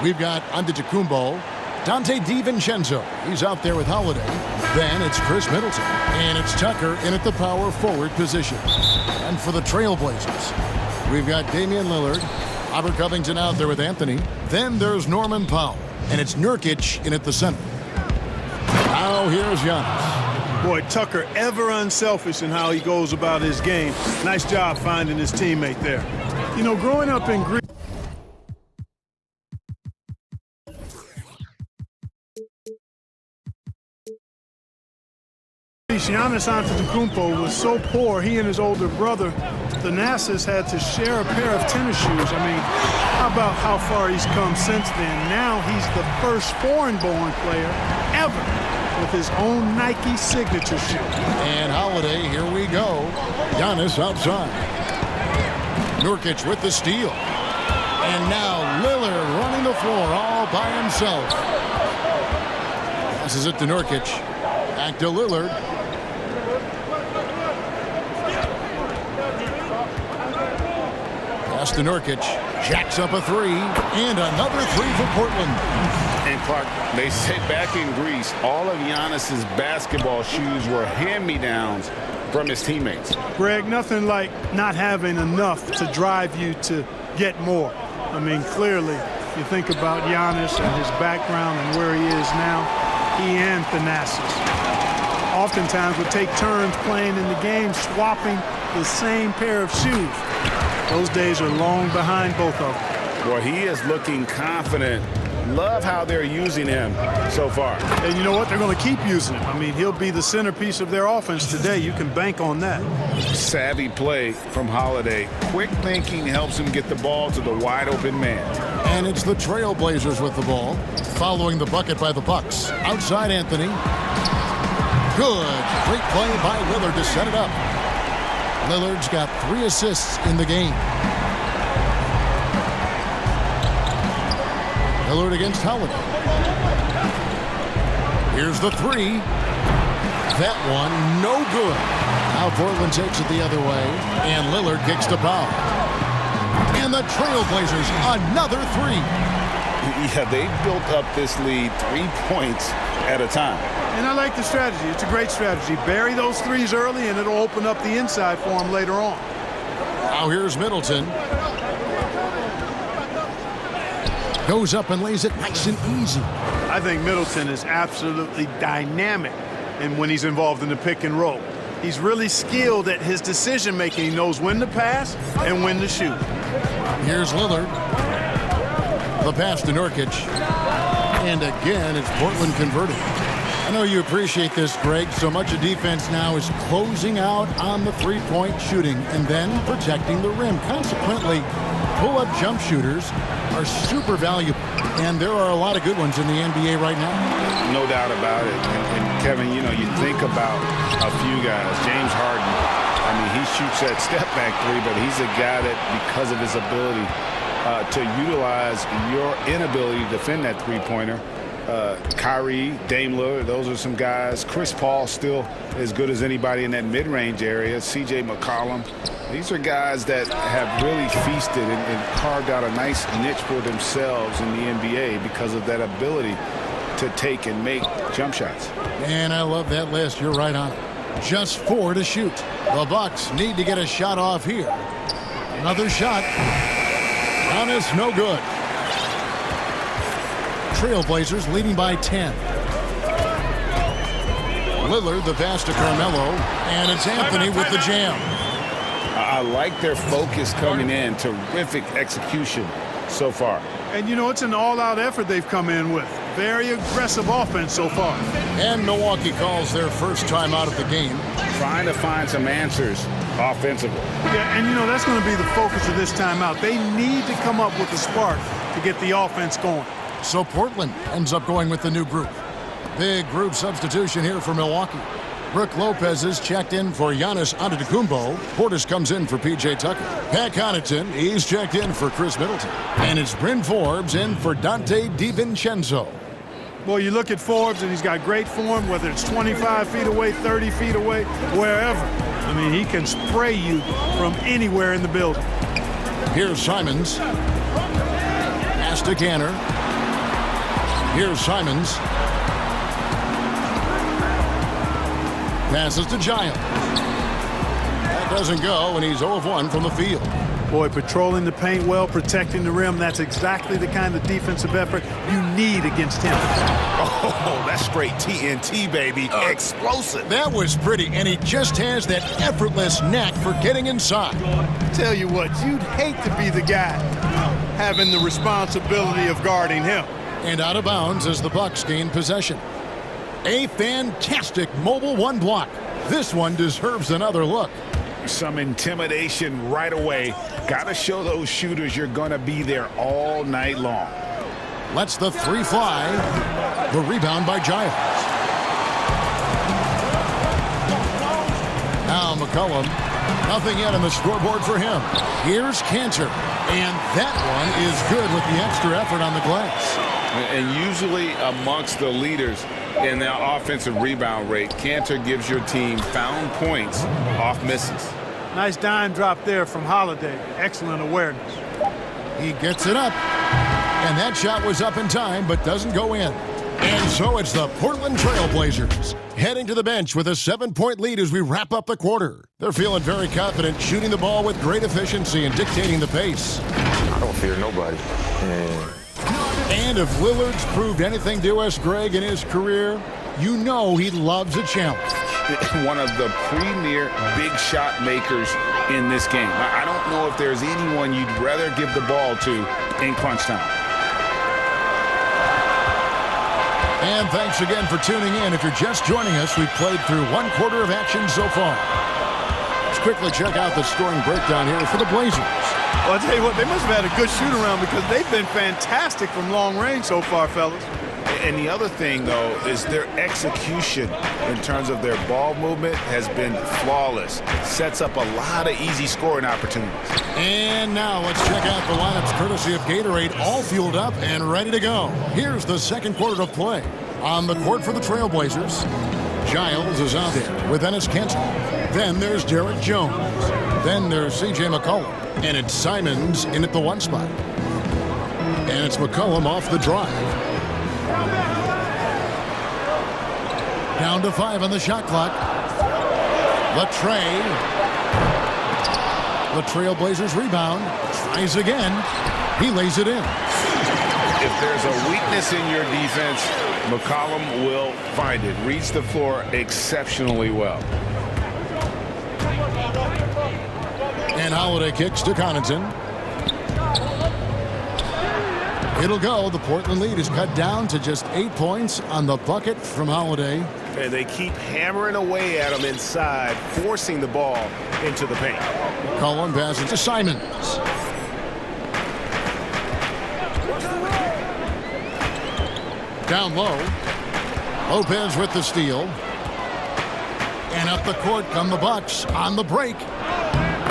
We've got Antetokounmpo, Dante DiVincenzo. He's out there with Holiday. Then it's Chris Middleton. And it's Tucker in at the power forward position. And for the Trailblazers, we've got Damian Lillard, Robert Covington out there with Anthony. Then there's Norman Powell. And it's Nurkic in at the center. Now here's Giannis. Boy, Tucker ever unselfish in how he goes about his game. Nice job finding his teammate there. You know, growing up in Greece, Giannis Antetokounmpo was so poor, he and his older brother Thanasis had to share a pair of tennis shoes. I mean, how about how far he's come since then? Now he's the first foreign-born player ever with his own Nike signature shoe. And Holiday, here we go. Giannis outside. Nurkic with the steal. And now Lillard running the floor all by himself. Passes it to Nurkic. Back to Lillard. Pass to Nurkic. Jacks up a three. And another three for Portland. And Clark, they say back in Greece, all of Giannis's basketball shoes were hand-me-downs from his teammates. Greg, nothing like not having enough to drive you to get more. I mean, clearly, you think about Giannis and his background and where he is now, he and Thanasis oftentimes would take turns playing in the game, swapping the same pair of shoes. Those days are long behind both of them. Well, he is looking confident. Love how they're using him so far. And you know what? They're going to keep using him. I mean, he'll be the centerpiece of their offense today. You can bank on that. Savvy play from Holiday. Quick thinking helps him get the ball to the wide-open man. And it's the Trailblazers with the ball, following the bucket by the Bucks. Outside Anthony. Good. Great play by Lillard to set it up. Lillard's got 3 assists in the game. Lillard against Holiday. Here's the three. That one, no good. Now Portland takes it the other way, and Lillard kicks to foul. And the Trailblazers, another three. Yeah, they built up this lead 3 points at a time. And I like the strategy. It's a great strategy. Bury those threes early, and it'll open up the inside for him later on. Now here's Middleton. Goes up and lays it nice and easy. I think Middleton is absolutely dynamic and when he's involved in the pick and roll. He's really skilled at his decision making. He knows when to pass and when to shoot. Here's Lillard. The pass to Nurkic. And again, it's Portland converted. I know you appreciate this, Greg. So much of defense now is closing out on the three-point shooting and then protecting the rim. Consequently, pull-up jump shooters are super valuable, and there are a lot of good ones in the NBA right now. No doubt about it. And Kevin, you know, you think about a few guys. James Harden, I mean, he shoots that step-back three, but he's a guy that, because of his ability to utilize your inability to defend that three-pointer, Kyrie, Dame Lillard, those are some guys. Chris Paul still as good as anybody in that mid-range area. C.J. McCollum. These are guys that have really feasted and carved out a nice niche for themselves in the NBA because of that ability to take and make jump shots. And I love that list. You're right on it. Just 4 to shoot. The Bucks need to get a shot off here. Another shot. Giannis, no good. Trailblazers leading by 10. Lillard, the pass to Carmelo, and it's Anthony with the jam. I like their focus coming in. Terrific execution so far. And, you know, it's an all-out effort they've come in with. Very aggressive offense so far. And Milwaukee calls their first time out of the game. Trying to find some answers offensively. Yeah, and, you know, that's going to be the focus of this timeout. They need to come up with a spark to get the offense going. So Portland ends up going with the new group. Big group substitution here for Milwaukee. Brook Lopez is checked in for Giannis Antetokounmpo. Portis comes in for P.J. Tucker. Pat Connaughton, he's checked in for Chris Middleton. And it's Bryn Forbes in for Dante DiVincenzo. Well, you look at Forbes, and he's got great form, whether it's 25 feet away, 30 feet away, wherever. I mean, he can spray you from anywhere in the building. Here's Simons. Pass to Canner. Here's Simons. Passes to Giles. That doesn't go, and he's 0 of 1 from the field. Boy, patrolling the paint well, protecting the rim, that's exactly the kind of defensive effort you need against him. Oh, that's straight TNT, baby. Explosive. That was pretty, and he just has that effortless knack for getting inside. Tell you what, you'd hate to be the guy having the responsibility of guarding him. And out of bounds as the Bucks gain possession. A fantastic mobile one block. This one deserves another look. Some intimidation right away. Got to show those shooters you're going to be there all night long. Lets the three fly. The rebound by Giles. Now McCollum. Nothing yet on the scoreboard for him. Here's Cantor. And that one is good with the extra effort on the glass. And usually amongst the leaders in the offensive rebound rate, Cantor gives your team found points off misses. Nice dime drop there from Holiday. Excellent awareness. He gets it up. And that shot was up in time, but doesn't go in. And so it's the Portland Trailblazers heading to the bench with a 7-point lead as we wrap up the quarter. They're feeling very confident, shooting the ball with great efficiency and dictating the pace. I don't fear nobody. And if Lillard's proved anything to us, Greg, in his career, you know he loves a challenge. One of the premier big shot makers in this game. I don't know if there's anyone you'd rather give the ball to in crunch time. And thanks again for tuning in. If you're just joining us, we've played through one quarter of action so far. Let's quickly check out the scoring breakdown here for the Blazers. Well, I'll tell you what, they must have had a good shoot-around because they've been fantastic from long range so far, fellas. And the other thing, though, is their execution in terms of their ball movement has been flawless. Sets up a lot of easy scoring opportunities. And now let's check out the lineups courtesy of Gatorade, all fueled up and ready to go. Here's the second quarter of play. On the court for the Trailblazers, Giles is out there with Enes Kanter. Then there's Derek Jones. Then there's C.J. McCollum. And it's Simons in at the one spot. And it's McCollum off the drive. Down to 5 on the shot clock. Latrey. The Trailblazers rebound. Tries again. He lays it in. If there's a weakness in your defense, McCollum will find it. Reads the floor exceptionally well. And Holiday kicks to Connaughton. It'll go. The Portland lead is cut down to just 8 points on the bucket from Holiday. And they keep hammering away at him inside, forcing the ball into the paint. Cullen passes to Simons. Down low. Lopez with the steal. And up the court come the Bucks on the break.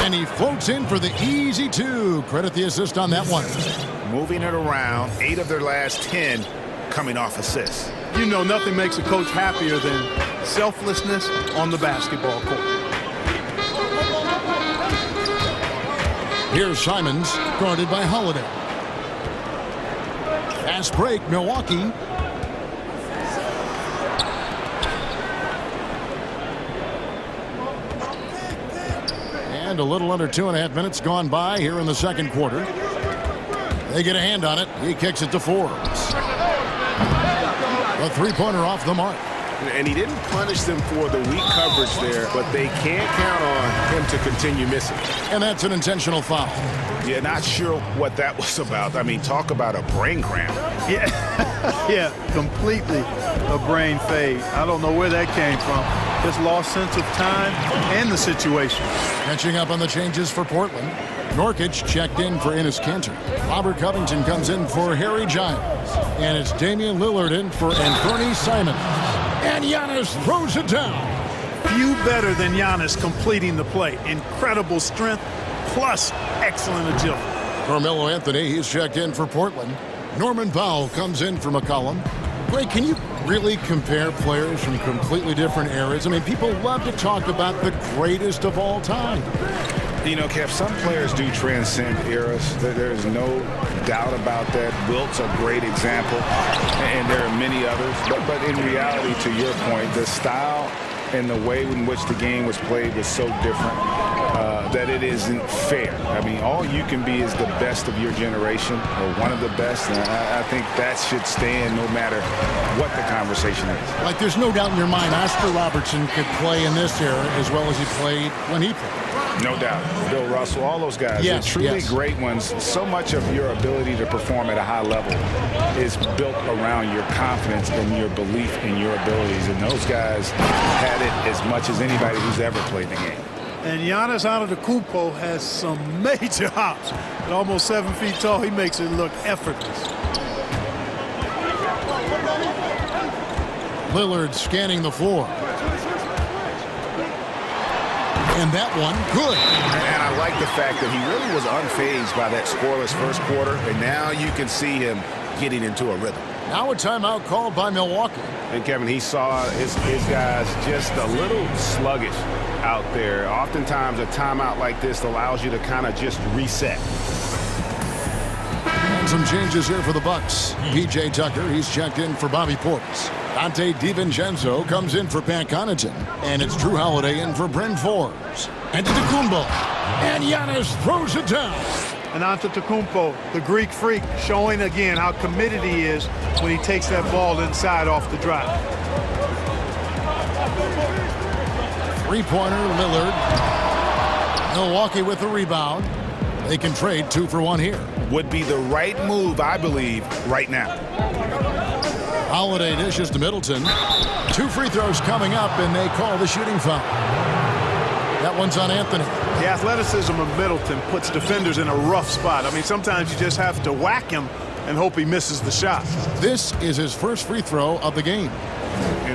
And he floats in for the easy two. Credit the assist on that one. Moving it around, 8 of their last 10 coming off assists. You know, nothing makes a coach happier than selflessness on the basketball court. Here's Simons, guarded by Holiday. Fast break, Milwaukee. And a little under 2.5 minutes gone by here in the second quarter. They get a hand on it. He kicks it to Forbes. A three-pointer off the mark. And he didn't punish them for the weak coverage there, but they can't count on him to continue missing. And that's an intentional foul. Yeah, not sure what that was about. I mean, talk about a brain cramp. Yeah, yeah, completely a brain fade. I don't know where that came from. Just lost sense of time and the situation. Catching up on the changes for Portland. Norkic checked in for Enes Kanter. Robert Covington comes in for Harry Giles. And it's Damian Lillard in for Anthony Simons. And Giannis throws it down. Few better than Giannis completing the play. Incredible strength plus excellent agility. Carmelo Anthony, he's checked in for Portland. Norman Powell comes in for McCollum. Greg, can you really compare players from completely different eras? I mean, people love to talk about the greatest of all time. You know, Kev, some players do transcend eras. There's no doubt about that. Wilt's a great example, and there are many others. But in reality, to your point, the style and the way in which the game was played was so different that it isn't fair. I mean, all you can be is the best of your generation, or one of the best, and I think that should stand no matter what the conversation is. Like, there's no doubt in your mind Oscar Robertson could play in this era as well as he played when he played. No doubt. Bill Russell, all those guys, yes, they're truly yes. great ones. So much of your ability to perform at a high level is built around your confidence and your belief in your abilities. And those guys had it as much as anybody who's ever played the game. And Giannis Antetokounmpo has some major hops. At almost 7 feet tall, he makes it look effortless. Lillard scanning the floor. And that one, good. And I like the fact that he really was unfazed by that scoreless first quarter, and now you can see him getting into a rhythm. Now a timeout called by Milwaukee. And Kevin, he saw his guys just a little sluggish out there. Oftentimes a timeout like this allows you to kind of just reset. And some changes here for the Bucks. P.J. Tucker, he's checked in for Bobby Portis. Dante DiVincenzo comes in for Pat Connaughton. And it's Drew Holiday in for Bryn Forbes. And Antetokounmpo. And Giannis throws it down. And Antetokounmpo, the Greek freak, showing again how committed he is when he takes that ball inside off the drive. Three-pointer, Lillard. Milwaukee with the rebound. They can trade 2 for 1 here. Would be the right move, I believe, right now. Holiday dishes to Middleton. 2 free throws coming up, and they call the shooting foul. That one's on Anthony. The athleticism of Middleton puts defenders in a rough spot. I mean, sometimes you just have to whack him and hope he misses the shot. This is his first free throw of the game.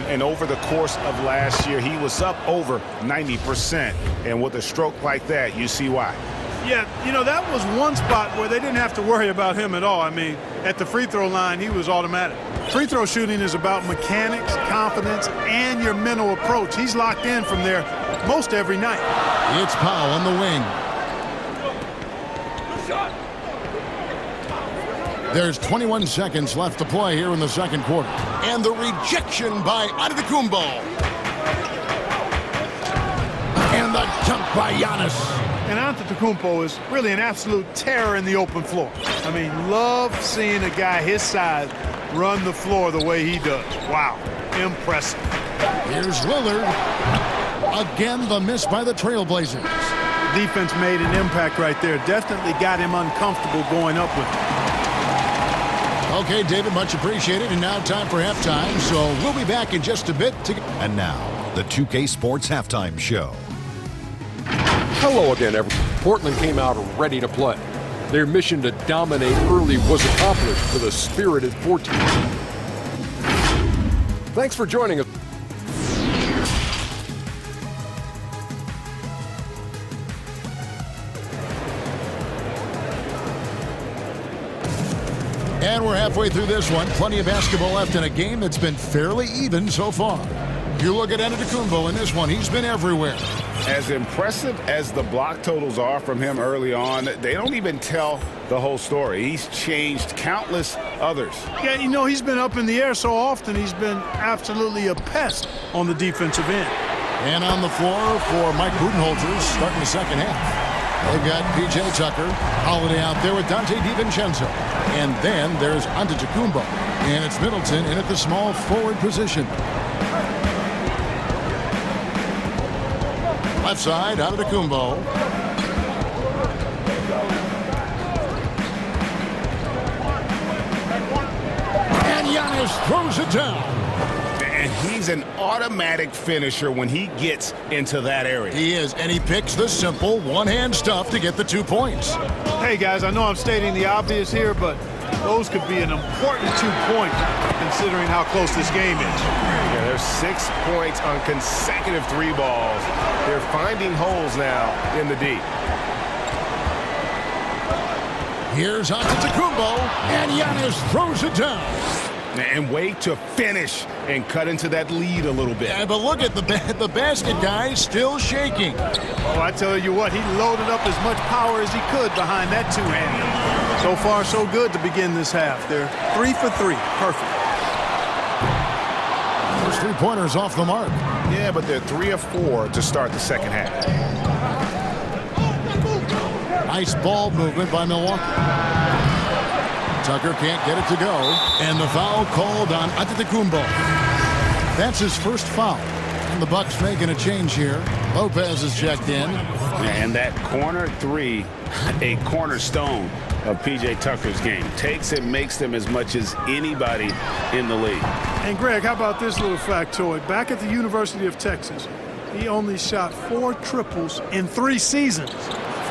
And over the course of last year, he was up over 90%. And with a stroke like that, you see why. Yeah, you know, that was one spot where they didn't have to worry about him at all. I mean, at the free throw line, he was automatic. Free throw shooting is about mechanics, confidence, and your mental approach. He's locked in from there most every night. It's Powell on the wing. There's 21 seconds left to play here in the second quarter. And the rejection by Antetokounmpo. And the jump by Giannis. And Antetokounmpo is really an absolute terror in the open floor. I mean, love seeing a guy his size run the floor the way he does. Wow, impressive. Here's Lillard. Again, the miss by the Trailblazers. Defense made an impact right there. Definitely got him uncomfortable going up with it. Okay, David, much appreciated. And now time for halftime. So we'll be back in just a bit. And now, the 2K Sports Halftime Show. Hello again, everyone. Portland came out ready to play. Their mission to dominate early was accomplished for the spirited 14. Thanks for joining us. And we're halfway through this one. Plenty of basketball left in a game that's been fairly even so far. You look at Antetokounmpo in this one. He's been everywhere. As impressive as the block totals are from him early on, they don't even tell the whole story. He's changed countless others. Yeah, you know, he's been up in the air so often, he's been absolutely a pest on the defensive end. And on the floor for Mike Budenholzer starting the second half. They've got P.J. Tucker, Holiday out there with Dante DiVincenzo. And then there's Antetokounmpo. And it's Middleton in at the small forward position. Left side, Antetokounmpo. And Giannis throws it down. And he's an automatic finisher when he gets into that area. He is, and he picks the simple one-hand stuff to get the 2 points. Hey, guys, I know I'm stating the obvious here, but those could be an important 2 points considering how close this game is. Yeah, there's 6 points on consecutive 3 balls. They're finding holes now in the D. Here's Antetokounmpo, and Giannis throws it down. And wait to finish and cut into that lead a little bit. Yeah, but look at the basket guy still shaking. Oh, I tell you what, he loaded up as much power as he could behind that two-hander. So far, so good to begin this half. They're 3 for 3. Perfect. Those 3-pointers off the mark. Yeah, but they're 3 of 4 to start the second half. Nice ball movement by Milwaukee. Tucker can't get it to go. And the foul called on Antetokounmpo. That's his first foul. And the Bucks making a change here. Lopez is checked in. And that corner 3, a cornerstone of P.J. Tucker's game. Takes and makes them as much as anybody in the league. And, Greg, how about this little factoid? Back at the University of Texas, he only shot 4 triples in 3 seasons.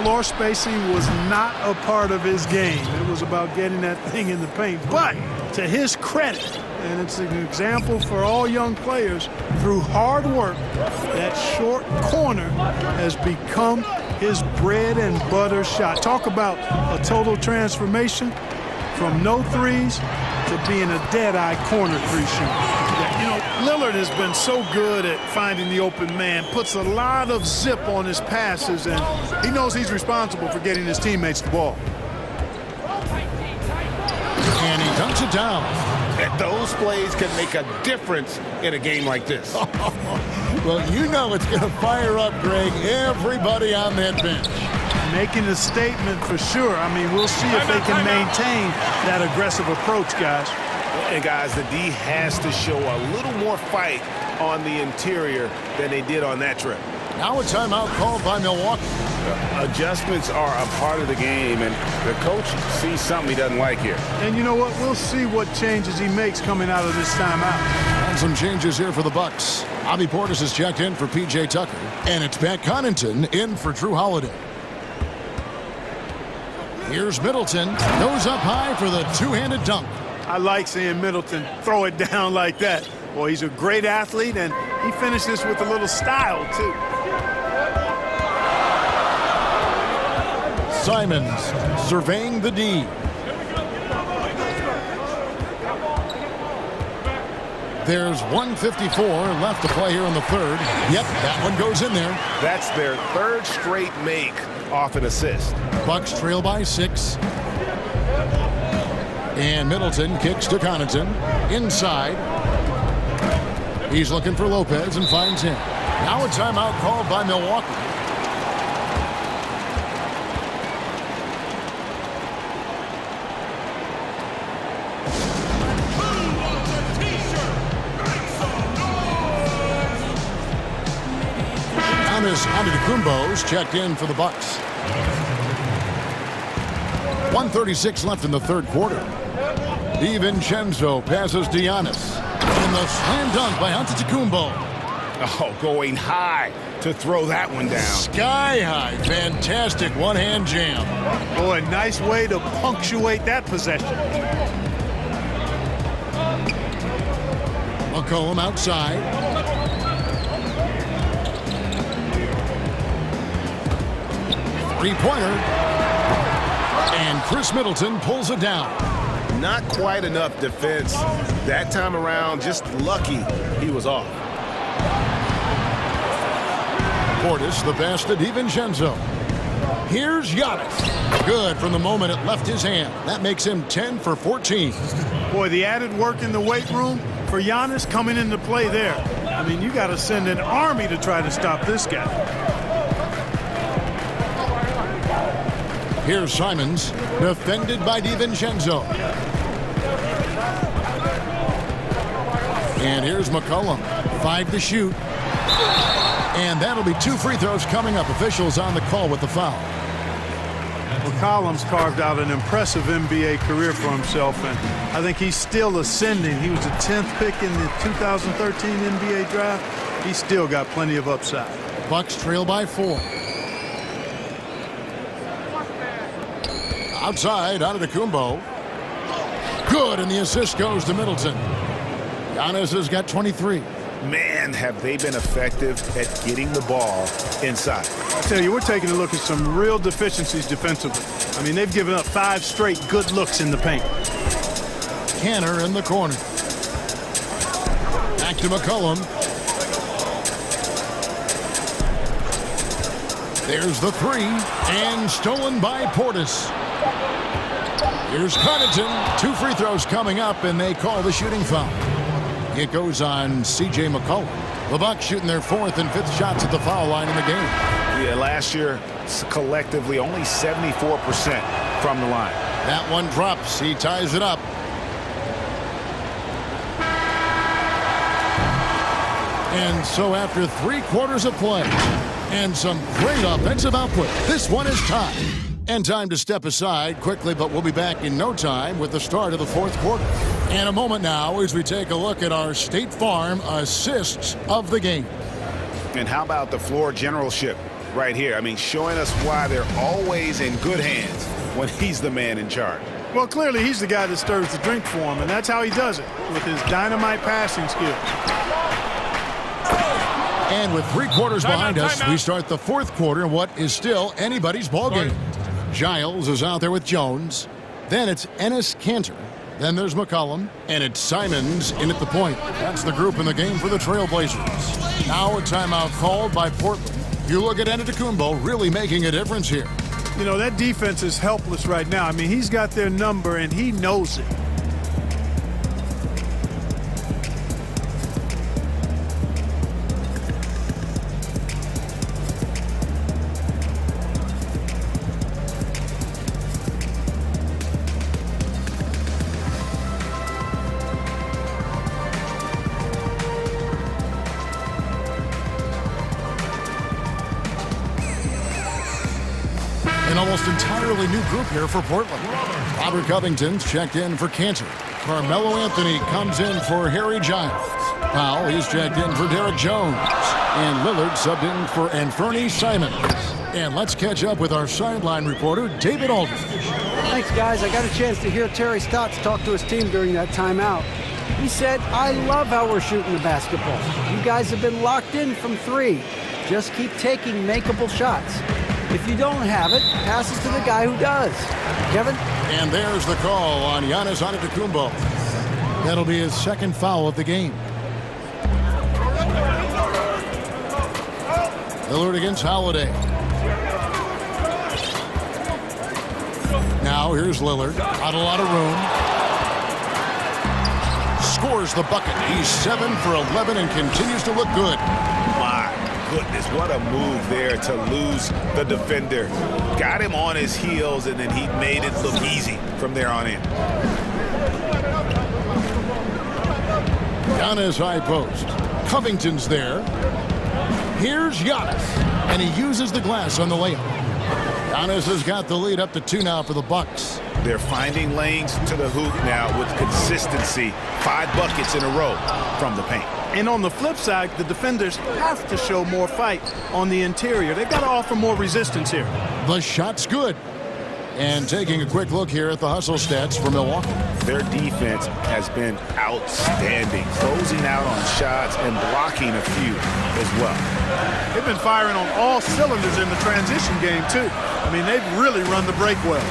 Floor spacing was not a part of his game. It was about getting that thing in the paint. But to his credit, and it's an example for all young players, through hard work, that short corner has become his bread and butter shot. Talk about a total transformation from no threes to being a dead-eye corner 3 shooter. You know, Lillard has been so good at finding the open man, puts a lot of zip on his passes, and he knows he's responsible for getting his teammates the ball. And he dunks it down. And those plays can make a difference in a game like this. Well, you know it's going to fire up, Greg, everybody on that bench. Making a statement for sure. I mean, we'll see if they can maintain that aggressive approach, guys. And guys, the D has to show a little more fight on the interior than they did on that trip. Now a timeout called by Milwaukee. Adjustments are a part of the game, and the coach sees something he doesn't like here. And you know what? We'll see what changes he makes coming out of this timeout. And some changes here for the Bucks. Bobby Portis is checked in for P.J. Tucker, and it's Pat Connaughton in for Drew Holiday. Here's Middleton. Goes up high for the two-handed dunk. I like seeing Middleton throw it down like that. Boy, he's a great athlete, and he finishes with a little style, too. Simons surveying the D. There's 1:54 left to play here in the third. Yep, that one goes in there. That's their 3rd straight make off an assist. Bucks trail by 6. And Middleton kicks to Connaughton. Inside. He's looking for Lopez and finds him. Now a timeout called by Milwaukee. Giannis Antetokounmpo's checked in for the Bucks. 1:36 left in the third quarter. DiVincenzo passes to Giannis. And the slam dunk by Antetokounmpo. Oh, going high to throw that one down. Sky high. Fantastic one-hand jam. Boy, nice way to punctuate that possession. McCollum outside. Three-pointer. And Chris Middleton pulls it down. Not quite enough defense that time around. Just lucky he was off. Portis the pass to DiVincenzo. Here's Giannis. Good from the moment it left his hand. That makes him 10 for 14. Boy, the added work in the weight room for Giannis coming into play there. I mean, you got to send an army to try to stop this guy. Here's Simons, defended by DiVincenzo. And here's McCollum, 5 to shoot. And that'll be 2 free throws coming up. Officials on the call with the foul. McCollum's carved out an impressive NBA career for himself, and I think he's still ascending. He was the 10th pick in the 2013 NBA draft. He's still got plenty of upside. Bucks trail by 4. Outside, Antetokounmpo. Good, and the assist goes to Middleton. Giannis has got 23. Man, have they been effective at getting the ball inside. I tell you, we're taking a look at some real deficiencies defensively. I mean, they've given up 5 straight good looks in the paint. Canner in the corner. Back to McCollum. There's the 3, and stolen by Portis. Here's Connaughton. 2 free throws coming up, and they call the shooting foul. It goes on C.J. McCollum. The Bucks shooting their 4th and 5th shots at the foul line in the game. Yeah, last year, collectively, only 74% from the line. That one drops. He ties it up. And so after 3 quarters of play and some great offensive output, this one is tied. And time to step aside quickly, but we'll be back in no time with the start of the 4th quarter. And a moment now as we take a look at our State Farm assists of the game. And how about the floor generalship right here? I mean, showing us why they're always in good hands when he's the man in charge. Well, clearly he's the guy that stirs the drink for him, and that's how he does it, with his dynamite passing skill. And with 3 quarters behind us, we start the 4th quarter in what is still anybody's ballgame. Giles is out there with Jones. Then it's Ennis Cantor. Then there's McCollum. And it's Simons in at the point. That's the group in the game for the Trailblazers. Now a timeout called by Portland. You look at Antetokounmpo really making a difference here. You know, that defense is helpless right now. I mean, he's got their number, and he knows it. An almost entirely new group here for Portland. Robert Covington's checked in for Cantor. Carmelo Anthony comes in for Harry Giles. Powell, he's checked in for Derek Jones. And Lillard subbed in for Anthony Simons. And let's catch up with our sideline reporter, David Aldridge. Thanks, guys. I got a chance to hear Terry Stotts talk to his team during that timeout. He said, "I love how we're shooting the basketball. You guys have been locked in from 3. Just keep taking makeable shots. If you don't have it, pass it to the guy who does." Kevin? And there's the call on Giannis Antetokounmpo. That'll be his 2nd foul of the game. Lillard against Holiday. Now here's Lillard. Not a lot of room. Scores the bucket. He's 7 for 11 and continues to look good. My goodness, what a move there to lose the defender. Got him on his heels, and then he made it look easy from there on in. Giannis high post. Covington's there. Here's Giannis, and he uses the glass on the layup. Giannis has got the lead up to 2 now for the Bucks. They're finding lanes to the hoop now with consistency. 5 buckets in a row from the paint. And on the flip side, the defenders have to show more fight on the interior. They've got to offer more resistance here. The shot's good. And taking a quick look here at the hustle stats for Milwaukee. Their defense has been outstanding, closing out on shots and blocking a few as well. They've been firing on all cylinders in the transition game, too. I mean, they've really run the break well.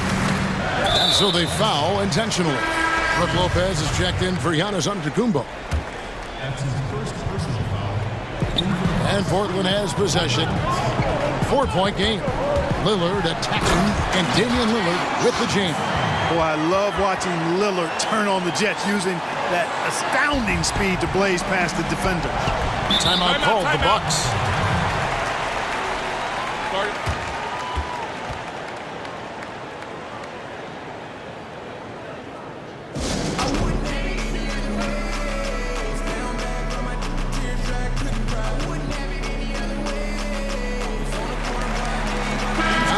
And so they foul intentionally. Brook Lopez is checked in for Giannis Antetokounmpo. And Portland has possession. 4-point game. Lillard attacking, and Damian Lillard with the jam. Boy, I love watching Lillard turn on the Jets using that astounding speed to blaze past the defenders. Timeout called the Bucks.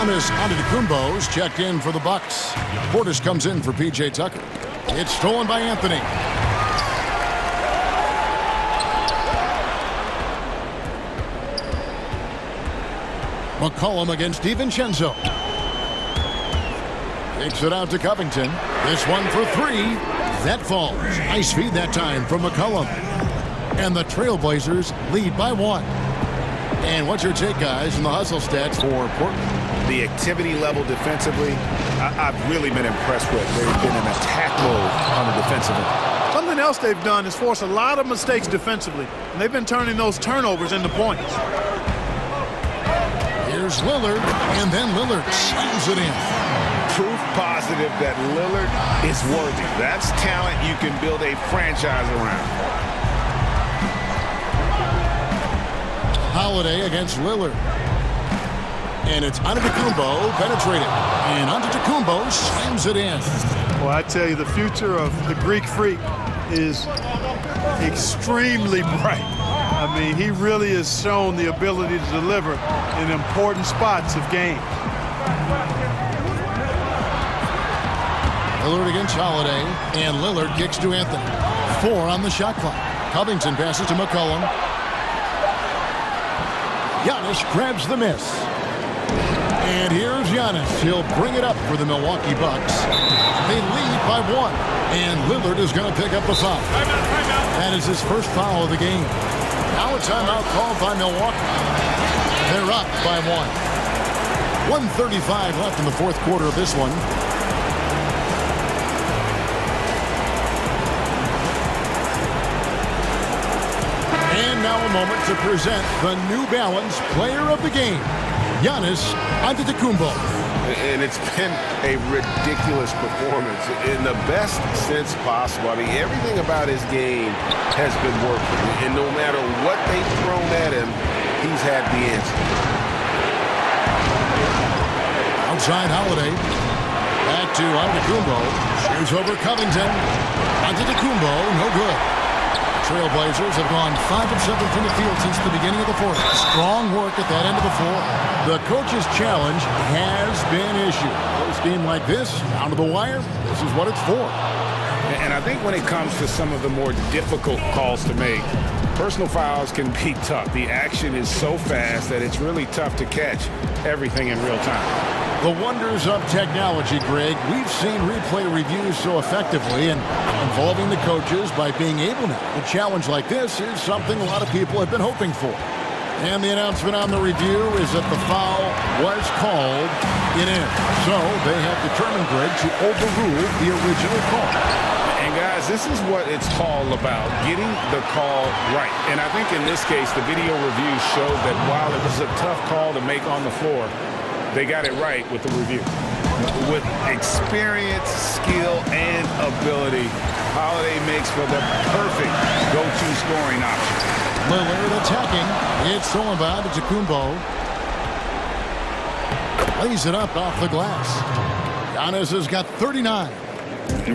Giannis Antetokounmpo's checked in for the Bucks. Portis comes in for P.J. Tucker. It's stolen by Anthony. McCollum against DiVincenzo. Takes it out to Covington. This one for 3. That falls. Nice feed that time from McCollum. And the Trailblazers lead by 1. And what's your take, guys, on the hustle stats for Portland? The activity level defensively, I've really been impressed with. They've been in attack mode on the defensive end. Something else they've done is force a lot of mistakes defensively, and they've been turning those turnovers into points. Here's Lillard, and then Lillard slams it in. Proof positive that Lillard is worthy. That's talent you can build a franchise around. Holiday against Lillard. And it's Antetokounmpo penetrating. And Antetokounmpo slams it in. Well, I tell you, the future of the Greek Freak is extremely bright. I mean, he really has shown the ability to deliver in important spots of games. Lillard against Holiday. And Lillard kicks to Anthony. 4 on the shot clock. Covington passes to McCollum. Giannis grabs the miss. And here's Giannis. He'll bring it up for the Milwaukee Bucks. They lead by 1. And Lillard is going to pick up the foul. That is his first foul of the game. Now a timeout called by Milwaukee. They're up by 1. 1:35 left in the fourth quarter of this one. And now a moment to present the New Balance Player of the Game, Giannis Antetokounmpo. And it's been a ridiculous performance in the best sense possible. I mean, everything about his game has been working. And no matter what they've thrown at him, he's had the answer. Outside Holiday. Back to Antetokounmpo. Shoots over Covington. Antetokounmpo, no good. Trailblazers have gone 5 of 7 from the field since the beginning of the fourth. Strong work at that end of the floor. The coach's challenge has been issued. Close game like this, down to the wire, this is what it's for. And I think when it comes to some of the more difficult calls to make, personal fouls can be tough. The action is so fast that it's really tough to catch everything in real time. The wonders of technology, Greg. We've seen replay reviews so effectively, and involving the coaches by being able now. A challenge like this is something a lot of people have been hoping for. And the announcement on the review is that the foul was called. It is. So they have determined, Greg, to overrule the original call. And guys, this is what it's all about, getting the call right. And I think in this case, the video review showed that while it was a tough call to make on the floor, they got it right with the review. With experience, skill, and ability, Holiday makes for the perfect go-to scoring option. Lillard attacking. It's thrown by Antetokounmpo. Lays it up off the glass. Giannis has got 39.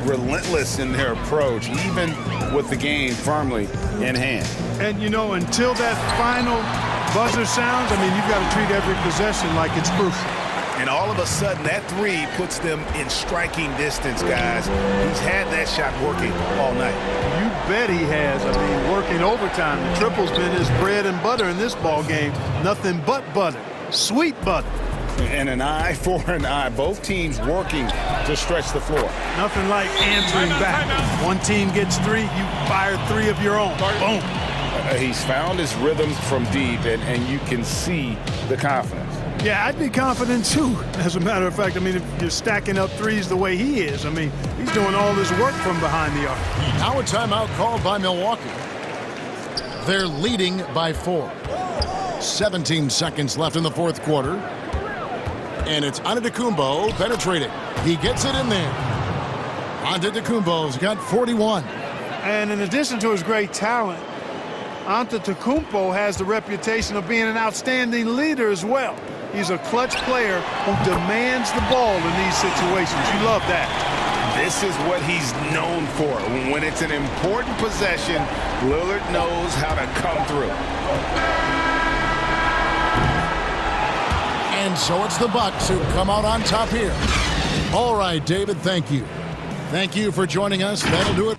Relentless in their approach, even with the game firmly in hand. And, you know, until that final buzzer sounds, I mean, you've got to treat every possession like it's crucial. And all of a sudden, that three puts them in striking distance, guys. He's had that shot working all night. You bet he has. I mean, working overtime. The triple's been his bread and butter in this ball game. Nothing but butter. Sweet butter. And an eye for an eye. Both teams working to stretch the floor. Nothing like answering back. One team gets 3, you fire 3 of your own. Boom. He's found his rhythm from deep, and you can see the confidence. Yeah, I'd be confident too. As a matter of fact, I mean, if you're stacking up threes the way he is, I mean, he's doing all this work from behind the arc. Now a timeout called by Milwaukee. They're leading by 4. 17 seconds left in the fourth quarter. And it's Antetokounmpo penetrating. He gets it in there. Antetokounmpo's got 41. And in addition to his great talent, Antetokounmpo has the reputation of being an outstanding leader as well. He's a clutch player who demands the ball in these situations. You love that. This is what he's known for. When it's an important possession, Lillard knows how to come through. And so it's the Bucks who come out on top here. All right, David, thank you. Thank you for joining us. That'll do it.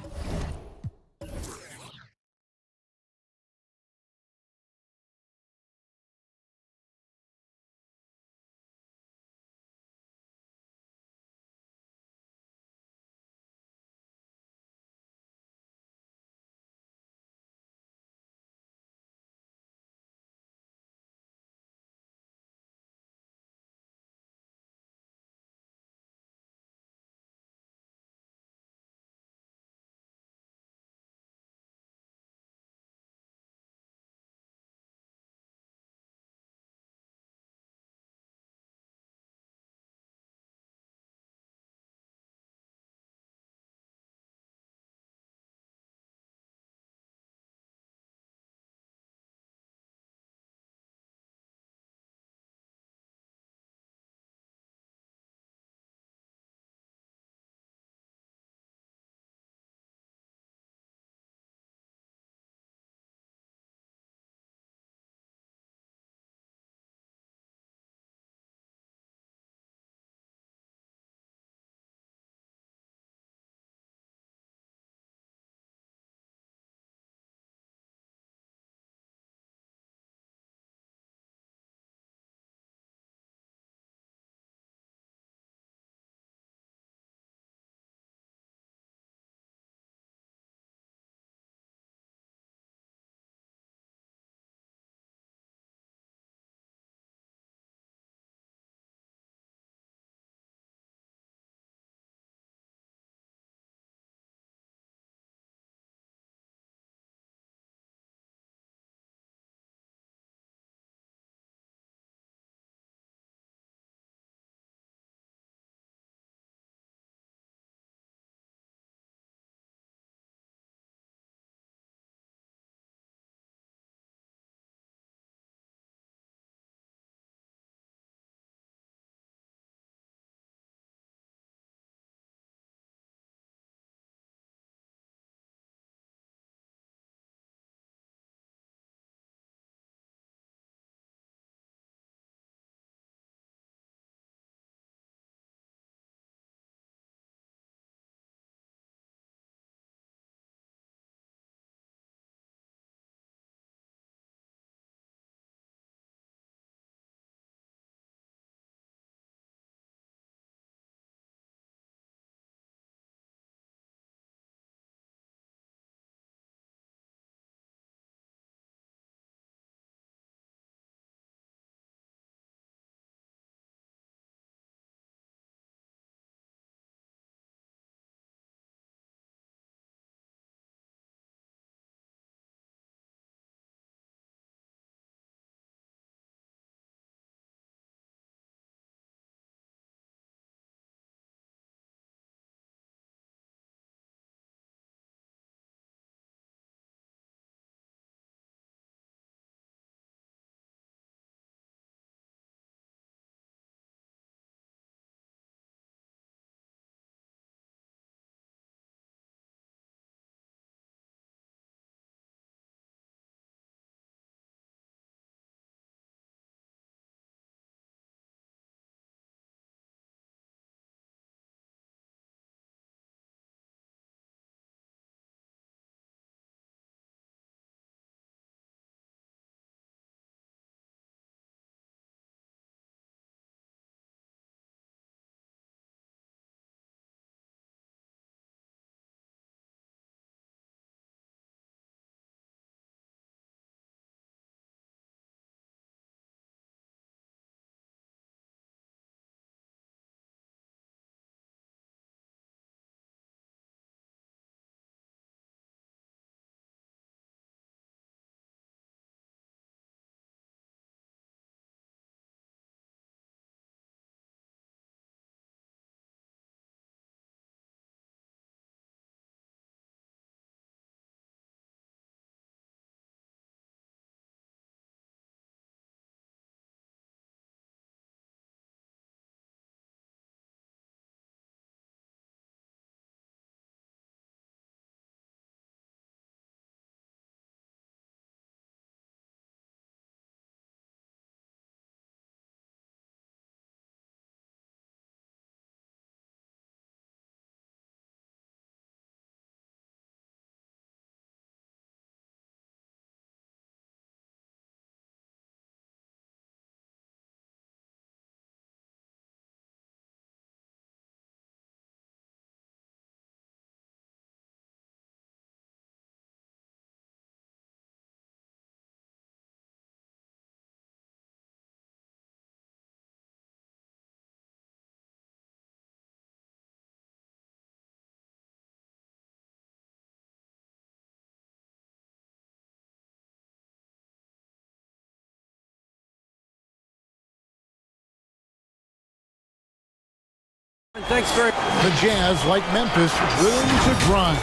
Thanks, Greg. The Jazz, like Memphis, willing to grind.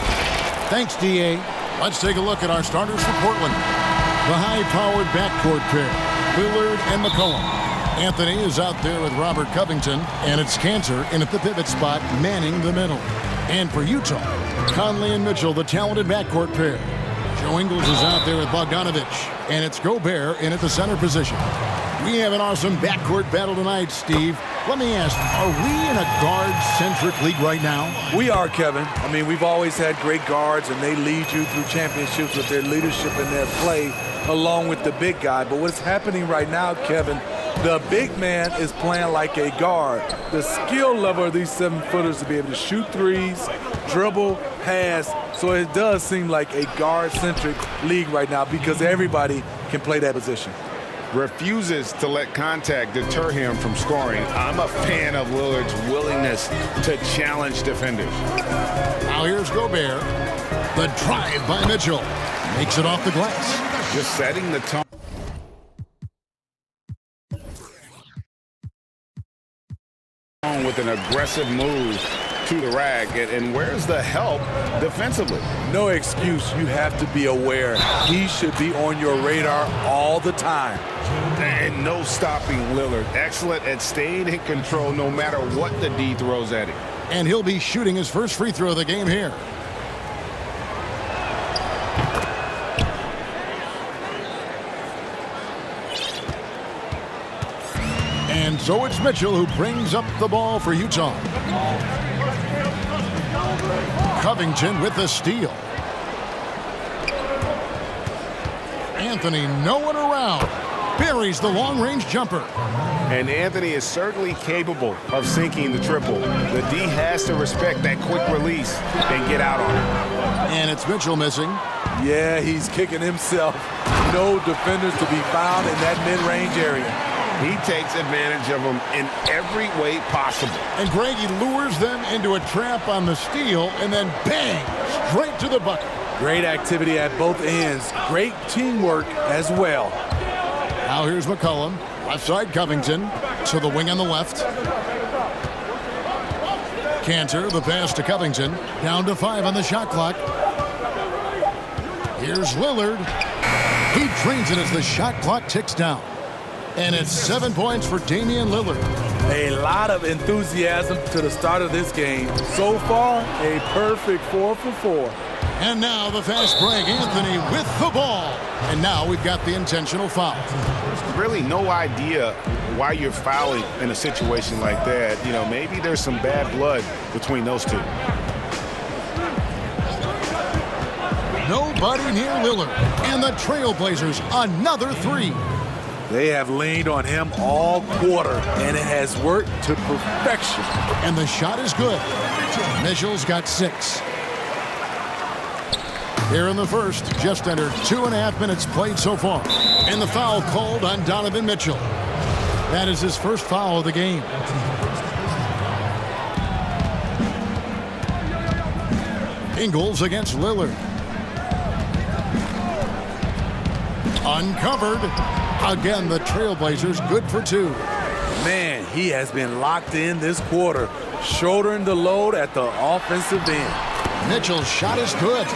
Thanks, D.A. Let's take a look at our starters for Portland. The high-powered backcourt pair, Lillard and McCollum. Anthony is out there with Robert Covington, and it's Cantor in at the pivot spot, manning the middle. And for Utah, Conley and Mitchell, the talented backcourt pair. Joe Ingles is out there with Bogdanovich, and it's Gobert in at the center position. We have an awesome backcourt battle tonight, Steve. Let me ask, are we in a guard-centric league right now? We are, Kevin. I mean, we've always had great guards, and they lead you through championships with their leadership and their play, along with the big guy. But what's happening right now, Kevin, the big man is playing like a guard. The skill level of these 7-footers to be able to shoot threes, dribble, pass. So it does seem like a guard-centric league right now because everybody can play that position. Refuses to let contact deter him from scoring. I'm a fan of Lillard's willingness to challenge defenders. Now here's Gobert. The drive by Mitchell. Makes it off the glass. Just setting the tone. With an aggressive move to the rack. And where's the help defensively? No excuse. You have to be aware. He should be on your radar all the time. And no stopping Lillard. Excellent at staying in control no matter what the D throws at him. And he'll be shooting his first free throw of the game here. And so it's Mitchell who brings up the ball for Utah. Covington with the steal. Anthony, no one around. Buries the long-range jumper. And Anthony is certainly capable of sinking the triple. The D has to respect that quick release and get out on it. And it's Mitchell missing. Yeah, he's kicking himself. No defenders to be found in that mid-range area. He takes advantage of them in every way possible. And Greg, he lures them into a trap on the steal and then bang, straight to the bucket. Great activity at both ends. Great teamwork as well. Now here's McCollum. Left side Covington to the wing on the left. Cantor, the pass to Covington. Down to 5 on the shot clock. Here's Lillard. He drains it as the shot clock ticks down. And it's 7 points for Damian Lillard. A lot of enthusiasm to the start of this game. So far, a perfect 4 for 4. And now the fast break, Anthony with the ball. And now we've got the intentional foul. Really no idea why you're fouling in a situation like that. You know, maybe there's some bad blood between those two. Nobody near Lillard. And the Trailblazers, another 3. They have leaned on him all quarter, and it has worked to perfection. And the shot is good. Mitchell's got 6. Here in the first, just under 2.5 minutes played so far. And the foul called on Donovan Mitchell. That is his first foul of the game. Ingles against Lillard. Uncovered. Again, the Trailblazers good for 2. Man, he has been locked in this quarter, shouldering the load at the offensive end. Mitchell's shot is good.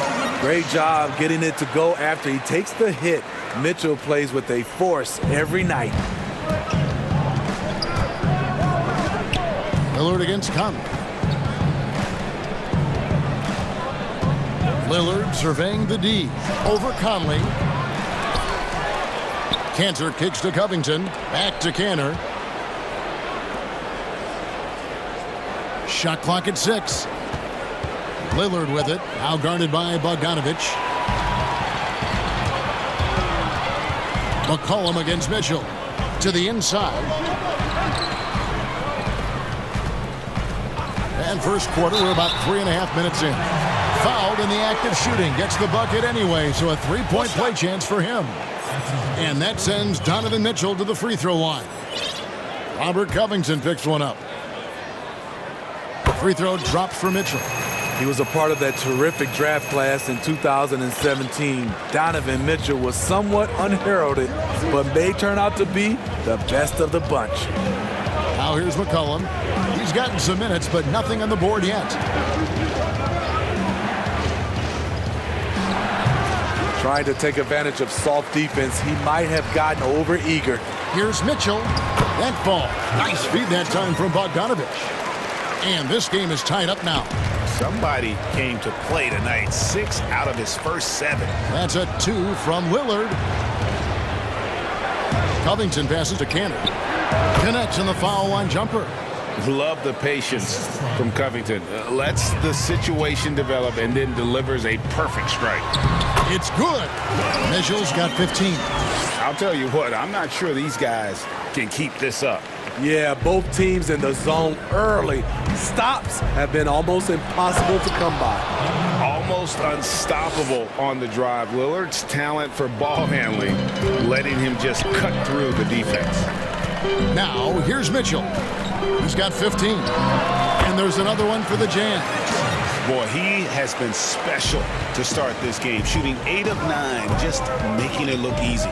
Great job getting it to go after he takes the hit. Mitchell plays with a force every night. Lillard against Conley. Lillard surveying the D. Over Conley. Cantor kicks to Covington. Back to Cantor. Shot clock at 6. Lillard with it. Now guarded by Bogdanovich. McCollum against Mitchell. To the inside. And first quarter, we're about 3.5 minutes in. Fouled in the act of shooting. Gets the bucket anyway, so a 3-point play chance for him. And that sends Donovan Mitchell to the free throw line. Robert Covington picks one up. Free throw dropped for Mitchell. He was a part of that terrific draft class in 2017. Donovan Mitchell was somewhat unheralded, but may turn out to be the best of the bunch. Now here's McCollum. He's He's gotten some minutes, but nothing on the board yet. Trying to take advantage of soft defense. He might have gotten over-eager. Here's Mitchell. That ball. Nice feed that time from Bogdanovich. And this game is tied up now. Somebody came to play tonight. 6 out of his first 7. That's a 2 from Lillard. Covington passes to Cannon. Connects in the foul line jumper. Love the patience from Covington. Lets the situation develop and then delivers a perfect strike. It's good. Mitchell's got 15. I'll tell you what, I'm not sure these guys can keep this up. Yeah, both teams in the zone early. Stops have been almost impossible to come by. Almost unstoppable on the drive. Lillard's talent for ball handling, letting him just cut through the defense. Now, here's Mitchell. He's got 15. And there's another one for the Jazz. Boy, he has been special to start this game, shooting 8 of 9, just making it look easy.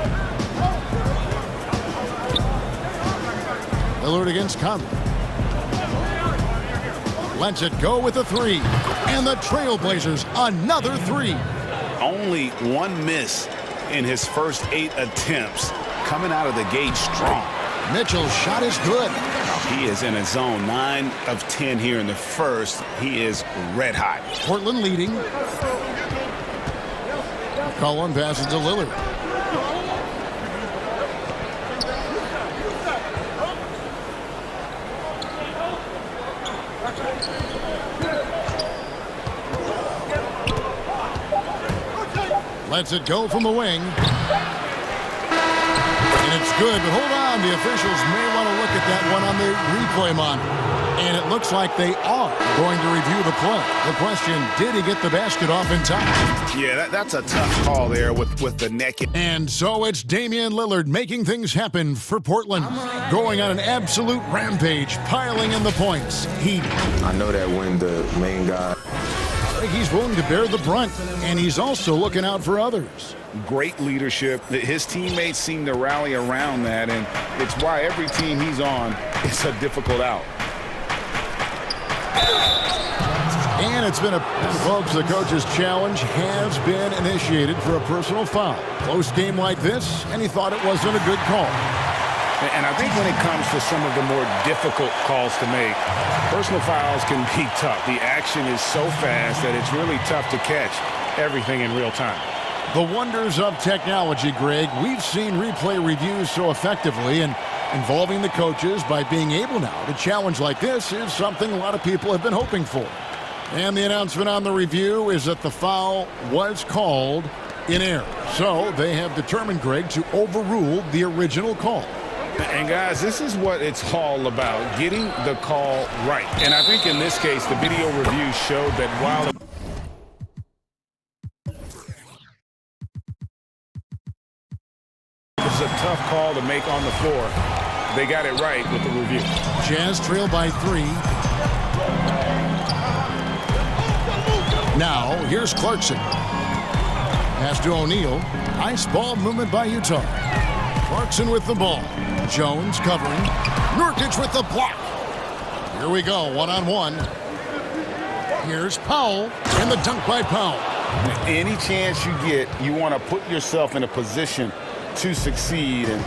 Lillard against Conley. Lets it go with a 3. And the Trailblazers, another 3. Only 1 miss in his first 8 attempts, coming out of the gate strong. Mitchell's shot is good. He is in a zone. 9 of 10 here in the first. He is red hot. Portland leading. Cullen passes to Lillard. Lets it go from the wing. And it's good, but hold on. The officials may want to look at that one on the replay monitor. And it looks like they are going to review the play. The question, did he get the basket off in time? Yeah, that's a tough call there with the neck. And so it's Damian Lillard making things happen for Portland. Going on an absolute rampage, piling in the points. I know that when the main guy... He's willing to bear the brunt, and he's also looking out for others. Great leadership. His teammates seem to rally around that, and it's why every team he's on is a difficult out. And it's been folks, the coach's challenge has been initiated for a personal foul. Close game like this, and he thought it wasn't a good call. And I think when it comes to some of the more difficult calls to make, personal fouls can be tough. The action is so fast that it's really tough to catch everything in real time. The wonders of technology, Greg. We've seen replay reviews so effectively, and involving the coaches by being able now to challenge like this is something a lot of people have been hoping for. And the announcement on the review is that the foul was called in error. So they have determined, Greg, to overrule the original call. And guys, this is what it's all about, getting the call right. And I think in this case, the video review showed that while it's a tough call to make on the floor, they got it right with the review. Jazz trail by 3. Now, here's Clarkson. Pass to O'Neal. Nice ball movement by Utah. Clarkson with the ball. Jones covering. Nurkic with the block. Here we go, one-on-one. Here's Powell, and the dunk by Powell. Any chance you get, you want to put yourself in a position to succeed, and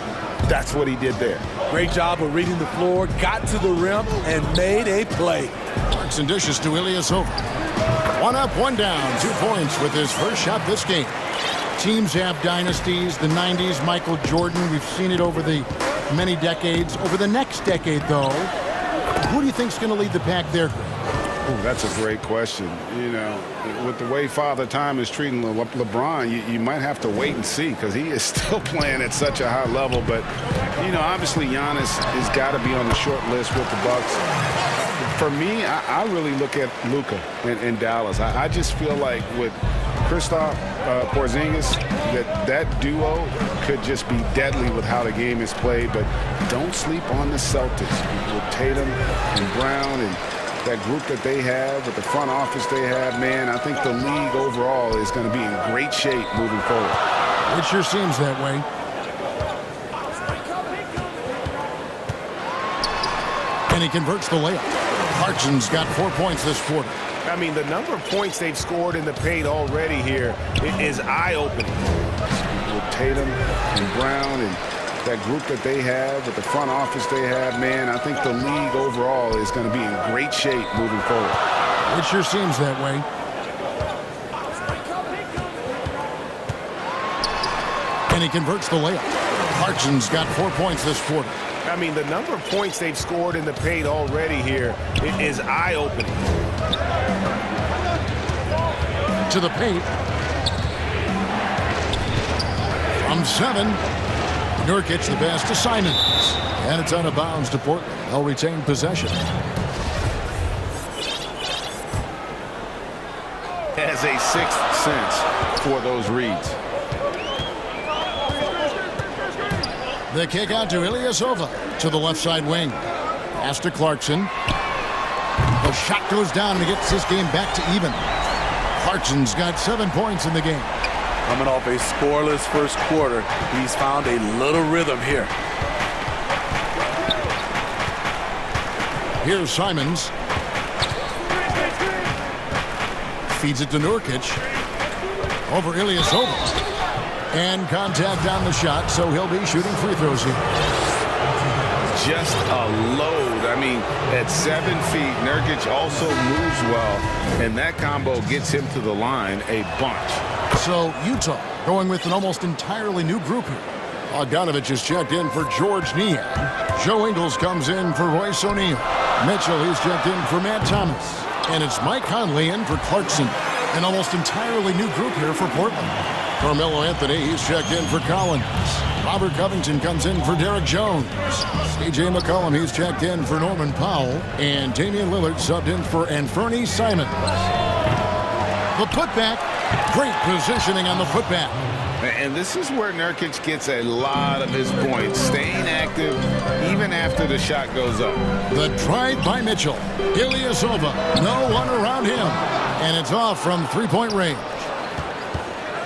that's what he did there. Great job of reading the floor, got to the rim, and made a play. Clarkson dishes to Ilyasova. 1 up, 1 down, 2 points with his first shot this game. Teams have dynasties, the 90s, Michael Jordan. We've seen it over the many decades. Over the next decade, though, who do you think is going to lead the pack there, Greg? Ooh, that's a great question. You know, with the way Father Time is treating LeBron, you might have to wait and see because he is still playing at such a high level. But, you know, obviously Giannis has got to be on the short list with the Bucks. For me, I really look at Luka in Dallas. I just feel like with Kristaps Porzingis, that duo could just be deadly with how the game is played. But don't sleep on the Celtics with Tatum and Brown and that group that they have, with the front office they have. Man, I think the league overall is going to be in great shape moving forward. It sure seems that way. And he converts the layup. Clarkson's got 4 points this quarter. I mean, the number of points they've scored in the paint already here is eye-opening. With Tatum and Brown and that group that they have, with the front office they have, man, I think the league overall is going to be in great shape moving forward. It sure seems that way. And he converts the layup. Clarkson's got 4 points this quarter. I mean, the number of points they've scored in the paint already here is eye-opening. To the paint. From 7. Nurkic the pass to Simons. And it's out of bounds to Portland. They'll retain possession. Has a sixth sense for those reads. The kick out to Ilyasova to the left side wing. Pass to Clarkson. The shot goes down and he gets this game back to even. Clarkson's got 7 points in the game. Coming off a scoreless first quarter, he's found a little rhythm here. Here's Simons. Feeds it to Nurkic. Over Ilyasova. And contact on the shot, so he'll be shooting free throws here. Just a load. I mean, at 7 feet, Nurkic also moves well, and that combo gets him to the line a bunch. So Utah going with an almost entirely new group here. Bogdanovich is checked in for George Niang. Joe Ingles comes in for Royce O'Neal. Mitchell, he's checked in for Matt Thomas. And it's Mike Conley in for Clarkson. An almost entirely new group here for Portland. Carmelo Anthony, he's checked in for Collins. Robert Covington comes in for Derek Jones. C.J. McCollum, he's checked in for Norman Powell. And Damian Lillard subbed in for Anthony Simons. The putback, great positioning on the putback. And this is where Nurkic gets a lot of his points, staying active even after the shot goes up. The drive by Mitchell. Ilyasova, no one around him. And it's off from three-point range.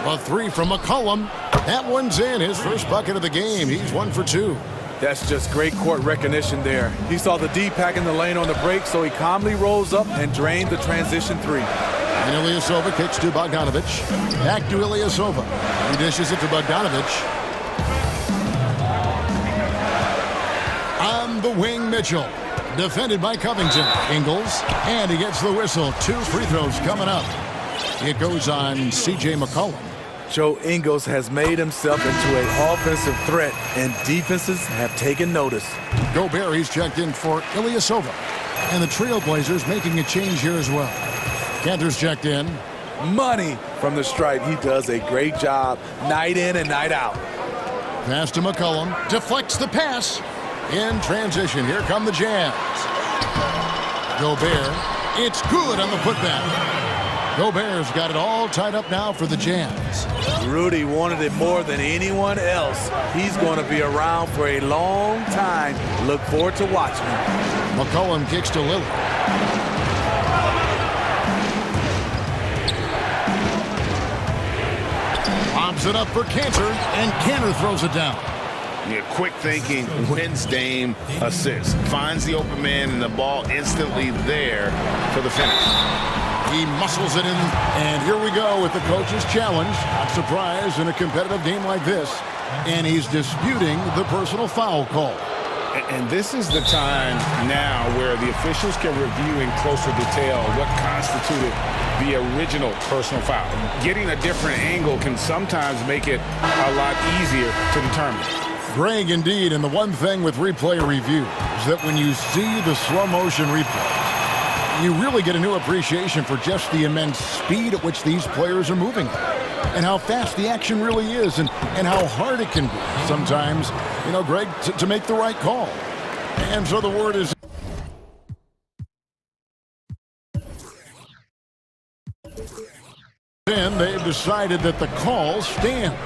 A 3 from McCollum. That one's in. His first bucket of the game. He's 1 for 2. That's just great court recognition there. He saw the D pack in the lane on the break, so he calmly rolls up and drained the transition 3. And Ilyasova kicks to Bogdanovich. Back to Ilyasova. He dishes it to Bogdanovich. On the wing, Mitchell. Defended by Covington. Ingles. And he gets the whistle. 2 free throws coming up. It goes on C.J. McCollum. Joe Ingles has made himself into an offensive threat, and defenses have taken notice. Gobert, he's checked in for Ilyasova. And the Trailblazers making a change here as well. Cantor's checked in. Money from the stripe. He does a great job night in and night out. Pass to McCollum. Deflects the pass. In transition, here come the Jazz. Gobert. It's good on the putback. Gobert's got it all tied up now for the Jazz. Rudy wanted it more than anyone else. He's going to be around for a long time. Look forward to watching him. McCollum kicks to Lillard. Lobs it up for Cantor, and Cantor throws it down. Yeah, quick thinking, wins Dame assist. Finds the open man, and the ball instantly there for the finish. He muscles it in, and here we go with the coach's challenge. Not surprised in a competitive game like this. And he's disputing the personal foul call. And this is the time now where the officials can review in closer detail what constituted the original personal foul. Getting a different angle can sometimes make it a lot easier to determine. Greg, indeed, and the one thing with replay review is that when you see the slow motion replay, you really get a new appreciation for just the immense speed at which these players are moving and how fast the action really is and how hard it can be sometimes, you know, Greg, to make the right call. And so the word is and they've decided that the call stands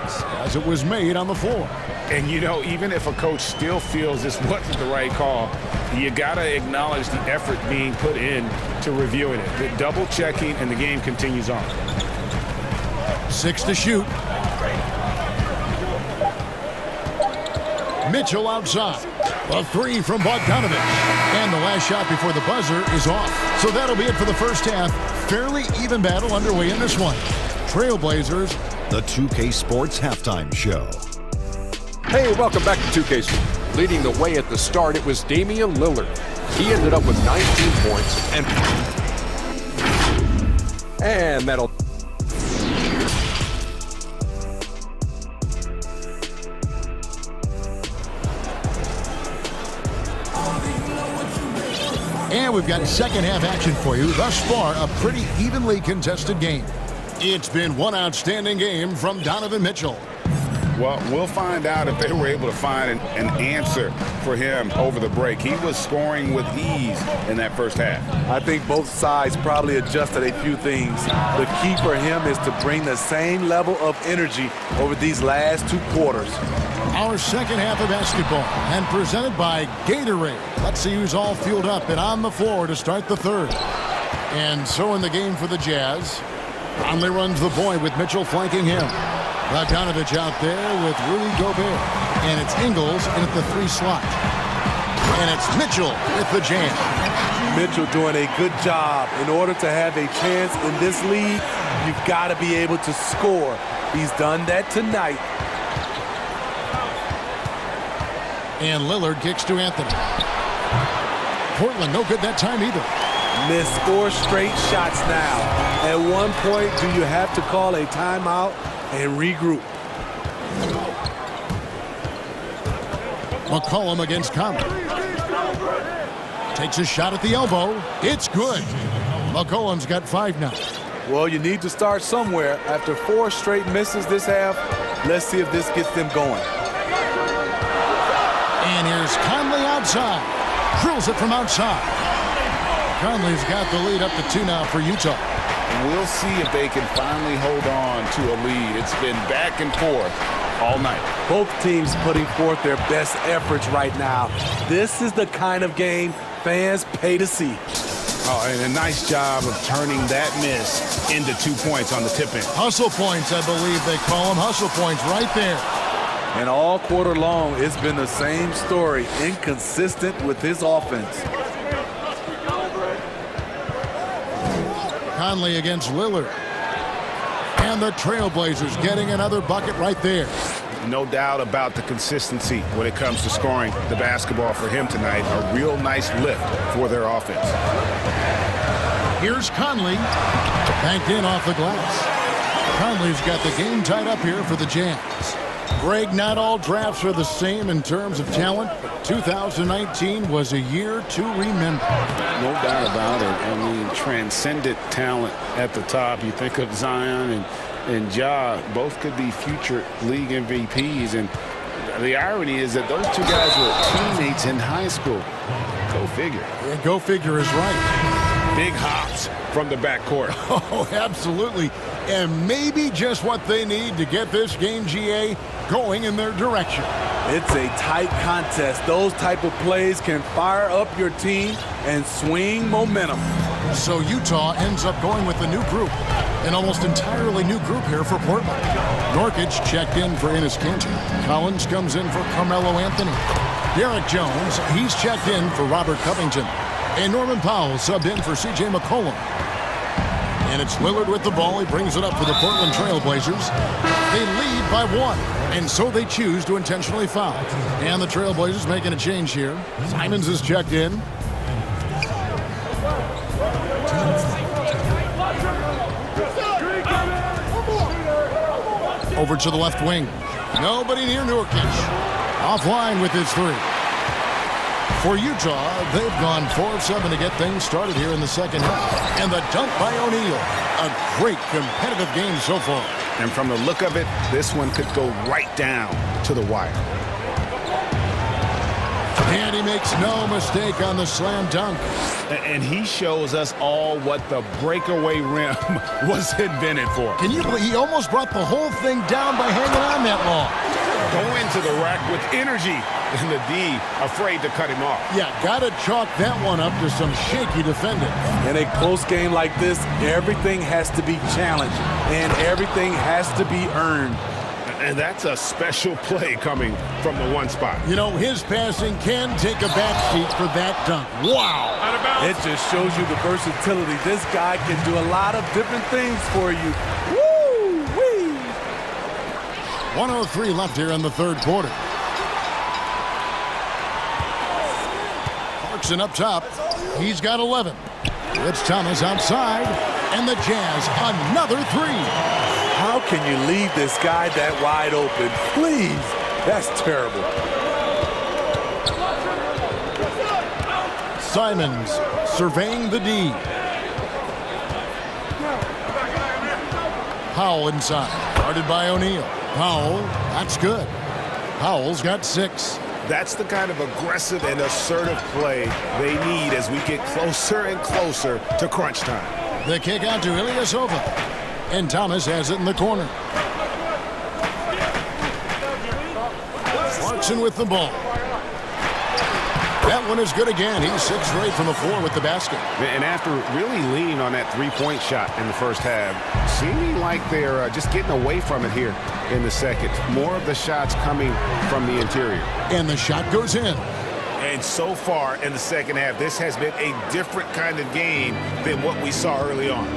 as it was made on the floor. And, you know, even if a coach still feels this wasn't the right call, you got to acknowledge the effort being put in to reviewing it. The double checking, and the game continues on. 6 to shoot. Mitchell outside. A three from Bogdanovich. And the last shot before the buzzer is off. So that'll be it for the first half. Fairly even battle underway in this one. Trailblazers. The 2K Sports Halftime Show. Hey, welcome back to 2K Sports. Leading the way at the start, it was Damian Lillard. He ended up with 19 points and that'll... And we've got second half action for you. Thus far, a pretty evenly contested game. It's been one outstanding game from Donovan Mitchell. Well, we'll find out if they were able to find an answer for him over the break. He was scoring with ease in that first half. I think both sides probably adjusted a few things. The key for him is to bring the same level of energy over these last two quarters. Our second half of basketball, and presented by Gatorade. Let's see who's all fueled up and on the floor to start the third. And so in the game for the Jazz, Conley runs the point with Mitchell flanking him. Bogdanovich out there with Rudy Gobert. And it's Ingles in at the 3 slot. And it's Mitchell with the jam. Mitchell doing a good job. In order to have a chance in this league, you've got to be able to score. He's done that tonight. And Lillard kicks to Anthony. Portland no good that time either. Missed 4 straight shots now. At one point, do you have to call a timeout and regroup? McCollum against Conley. Takes a shot at the elbow. It's good. McCollum's got 5 now. Well, you need to start somewhere. After 4 straight misses this half, let's see if this gets them going. And here's Conley outside. Drills it from outside. Conley's got the lead up to 2 now for Utah. We'll see if they can finally hold on to a lead. It's been back and forth all night. Both teams putting forth their best efforts right now. This is the kind of game fans pay to see. Oh, and a nice job of turning that miss into 2 points on the tip-in. Hustle points, I believe they call them. Hustle points right there. And all quarter long, it's been the same story. Inconsistent with his offense. Conley against Lillard. And the Trailblazers getting another bucket right there. No doubt about the consistency when it comes to scoring the basketball for him tonight. A real nice lift for their offense. Here's Conley. Banked in off the glass. Conley's got the game tied up here for the Jazz. Greg, not all drafts are the same in terms of talent, but 2019 was a year to remember. No doubt about it. I mean, transcendent talent at the top. You think of Zion and Ja, both could be future league MVPs. And the irony is that those 2 guys were teammates in high school. Go figure. Yeah, go figure is right. Big hops from the backcourt. Oh, absolutely. And maybe just what they need to get this game, GA, going in their direction. It's a tight contest. Those type of plays can fire up your team and swing momentum. So Utah ends up going with the new group. An almost entirely new group here for Portland. Nurkic checked in for Enes Kanter. Collins comes in for Carmelo Anthony. Derek Jones, he's checked in for Robert Covington. And Norman Powell subbed in for C.J. McCollum. And it's Lillard with the ball. He brings it up for the Portland Trailblazers. They lead by 1, and so they choose to intentionally foul. And the Trailblazers making a change here. Simons is checked in. Over to the left wing. Nobody near Nurkic. Offline with his 3. For Utah, they've gone 4 of 7 to get things started here in the second half. And the dunk by O'Neal. A great competitive game so far. And from the look of it, this one could go right down to the wire. And he makes no mistake on the slam dunk. And he shows us all what the breakaway rim was invented for. Can you believe he almost brought the whole thing down by hanging on that long? Go into the rack with energy, and the D afraid to cut him off. Yeah, gotta chalk that one up to some shaky defending. In a close game like this, everything has to be challenged, and everything has to be earned. And that's a special play coming from the one spot. You know, his passing can take a backseat for that dunk. Wow. It just shows you the versatility. This guy can do a lot of different things for you. Woo-wee. 1:03 left here in the third quarter. Clarkson up top. He's got 11. It's Thomas outside. And the Jazz, another three. How can you leave this guy that wide open? Please. That's terrible. Simons surveying the D. Powell inside. Guarded by O'Neal. Powell, that's good. Powell's got 6. That's the kind of aggressive and assertive play they need as we get closer and closer to crunch time. The kick out to Ilyasova. And Thomas has it in the corner. Clarkson with the ball. That one is good again. He's 6 straight from the floor with the basket. And after really leaning on that three-point shot in the first half, seeming like they're just getting away from it here in the second. More of the shots coming from the interior. And the shot goes in. And so far in the second half, this has been a different kind of game than what we saw early on.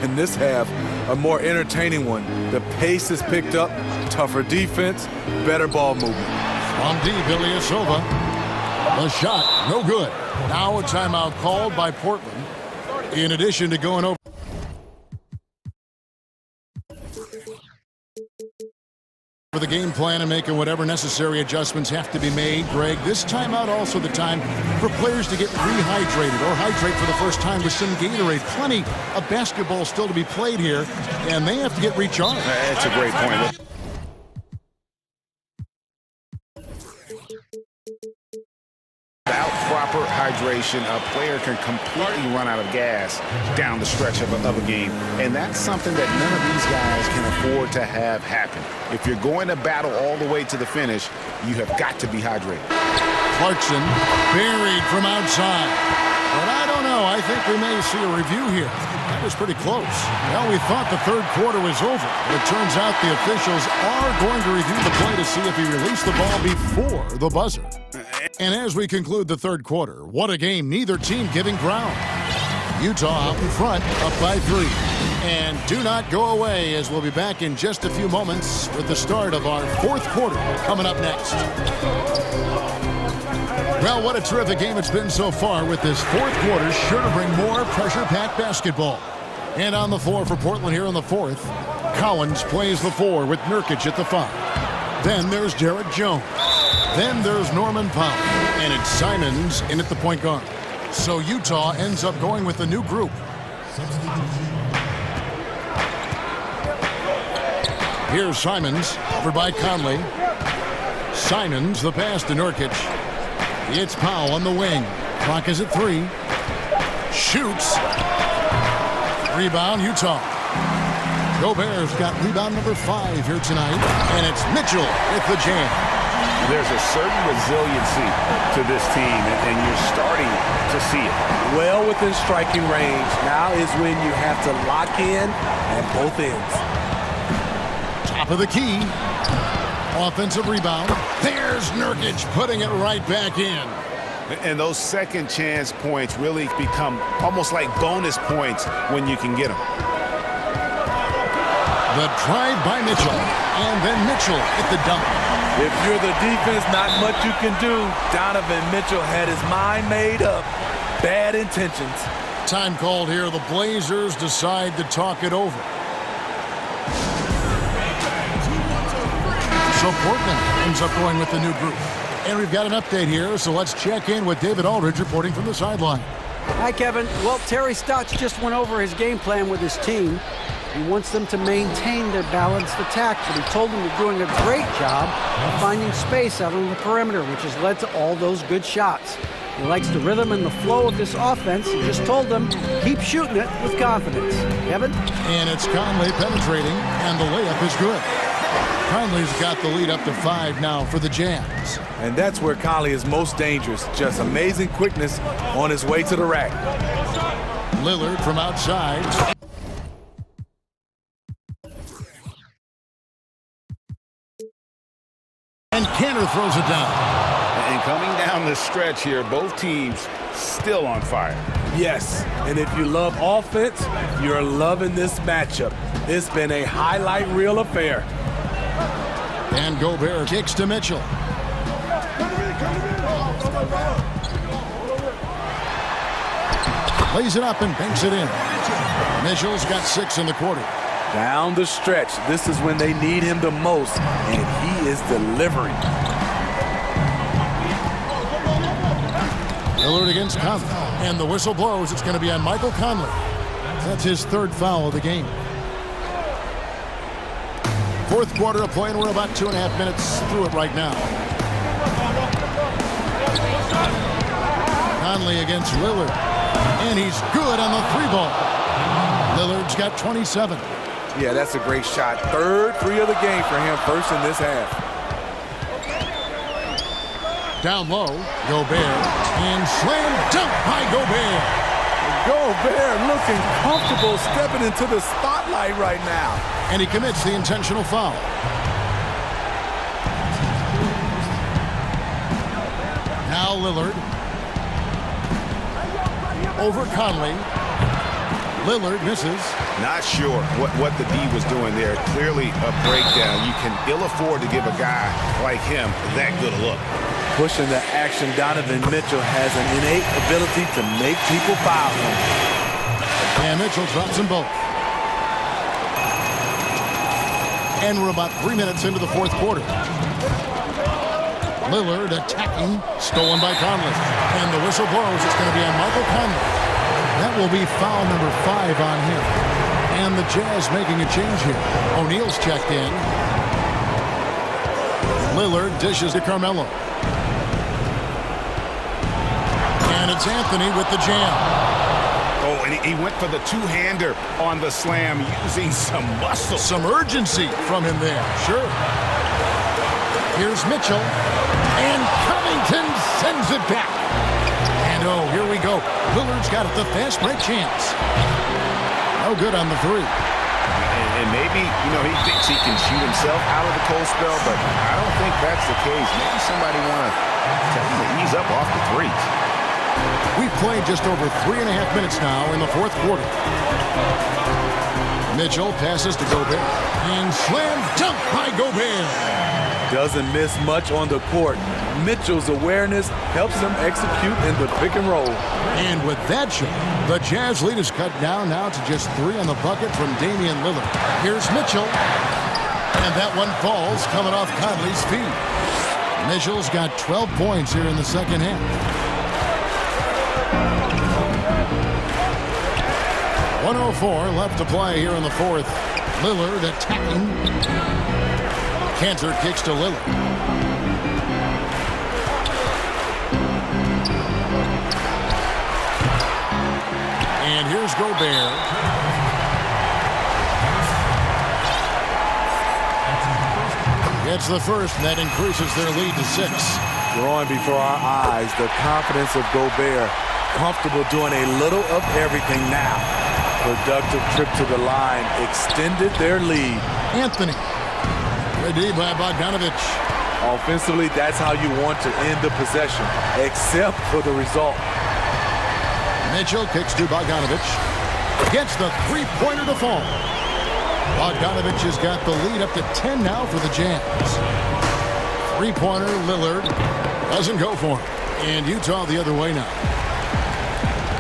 In this half, a more entertaining one. The pace is picked up, tougher defense, better ball movement. On D, Ilyasova. The shot, no good. Now a timeout called by Portland. In addition to going over for the game plan and making whatever necessary adjustments have to be made, Greg, this timeout also the time for players to get rehydrated or hydrate for the first time with some Gatorade. Plenty of basketball still to be played here, and they have to get recharged. That's a great point. Without proper hydration, a player can completely run out of gas down the stretch of a game. And that's something that none of these guys can afford to have happen. If you're going to battle all the way to the finish, you have got to be hydrated. Clarkson buried from outside. But I don't know. I think we may see a review here. That was pretty close. Well, we thought the third quarter was over. But it turns out the officials are going to review the play to see if he released the ball before the buzzer. And as we conclude the third quarter, what a game. Neither team giving ground. Utah out in front, up by 3. And do not go away, as we'll be back in just a few moments with the start of our fourth quarter coming up next. Well, what a terrific game it's been so far, with this fourth quarter sure to bring more pressure-packed basketball. And on the floor for Portland here in the fourth, Collins plays the 4 with Nurkic at the 5. Then there's Derek Jones. Then there's Norman Powell. And it's Simons in at the point guard. So Utah ends up going with a new group. Here's Simons, over by Conley. Simons, the pass to Nurkic. It's Powell on the wing. Clock is at 3. Shoots. Rebound, Utah. Gobert's got rebound number 5 here tonight. And it's Mitchell with the jam. There's a certain resiliency to this team, and you're starting to see it. Well within striking range. Now is when you have to lock in at both ends. Top of the key. Offensive rebound. There's Nurkic putting it right back in. And those second chance points really become almost like bonus points when you can get them. The drive by Mitchell. And then Mitchell at the dunk. If you're the defense, not much you can do. Donovan Mitchell had his mind made up. Bad intentions. Time called here. The Blazers decide to talk it over. So Portland ends up going with the new group. And we've got an update here, so let's check in with David Aldridge reporting from the sideline. Hi, Kevin. Well, Terry Stotts just went over his game plan with his team. He wants them to maintain their balanced attack, but he told them they're doing a great job of finding space out on the perimeter, which has led to all those good shots. He likes the rhythm and the flow of this offense. He just told them, keep shooting it with confidence. Kevin? And it's Conley penetrating, and the layup is good. Conley's got the lead up to 5 now for the Jazz. And that's where Conley is most dangerous. Just amazing quickness on his way to the rack. Lillard from outside. And Cantor throws it down. And coming down the stretch here, both teams still on fire. Yes, and if you love offense, you're loving this matchup. It's been a highlight reel affair. And Gobert kicks to Mitchell. Lays it up and banks it in. Mitchell's got 6 in the quarter. Down the stretch, this is when they need him the most, and he is delivering. Lillard against Conley. And the whistle blows. It's going to be on Michael Conley. That's his 3rd foul of the game. 4th quarter of play, and we're about 2.5 minutes through it right now. Conley against Lillard. And he's good on the 3-ball. Lillard's got 27. Yeah, that's a great shot. 3rd free of the game for him, first in this half. Down low, Gobert, and slam dunk by Gobert. Gobert looking comfortable stepping into the spotlight right now. And he commits the intentional foul. Now Lillard. Over Conley. Lillard misses. Not sure what the D was doing there. Clearly a breakdown. You can ill afford to give a guy like him that good a look. Pushing the action, Donovan Mitchell has an innate ability to make people foul him. And Mitchell drops them both. And we're about 3 minutes into the 4th quarter. Lillard attacking, stolen by Conley. And the whistle blows. It's going to be on Michael Conley. That will be foul number 5 on him. And the Jazz making a change here. O'Neal's checked in. Lillard dishes to Carmelo. And it's Anthony with the jam. Oh, and he went for the two-hander on the slam, using some muscle. Some urgency from him there, sure. Here's Mitchell. And Covington sends it back. And oh, here we go. Lillard's got it, the fast break chance. No good on the 3. And maybe, he thinks he can shoot himself out of the cold spell, but I don't think that's the case. Maybe somebody want to tell him to ease up off the 3s. We've played just over 3.5 minutes now in the 4th quarter. Mitchell passes to Gobert. And slam dunk by Gobert. Doesn't miss much on the court. Mitchell's awareness helps him execute in the pick and roll. And with that shot, the Jazz lead is cut down now to just 3 on the bucket from Damian Lillard. Here's Mitchell. And that one falls coming off Conley's feet. Mitchell's got 12 points here in the 2nd half. .104 left to play here in the 4th. Lillard attacking. Cantor kicks to Lillard. And here's Gobert. Gets the first, and that increases their lead to 6. Growing before our eyes, the confidence of Gobert. Comfortable doing a little of everything now. Productive trip to the line extended their lead. Anthony. Good D by Bogdanovich. Offensively, that's how you want to end the possession, except for the result. Mitchell kicks to Bogdanovich. Gets the 3-pointer to fall. Bogdanovich has got the lead up to 10 now for the Jazz. 3-pointer, Lillard doesn't go for him. And Utah the other way now.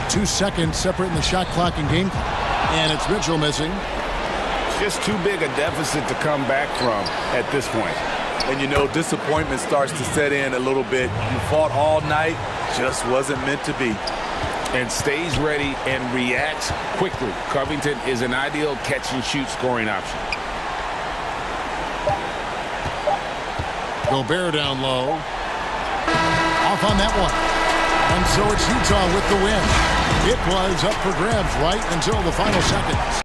2 seconds separating the shot clock and game clock. And it's Mitchell missing. Just too big a deficit to come back from at this point. And disappointment starts to set in a little bit. You fought all night, just wasn't meant to be. And stays ready and reacts quickly. Covington is an ideal catch-and-shoot scoring option. Gobert down low. Off on that one. And so it's Utah with the win. It was up for grabs right until the final seconds.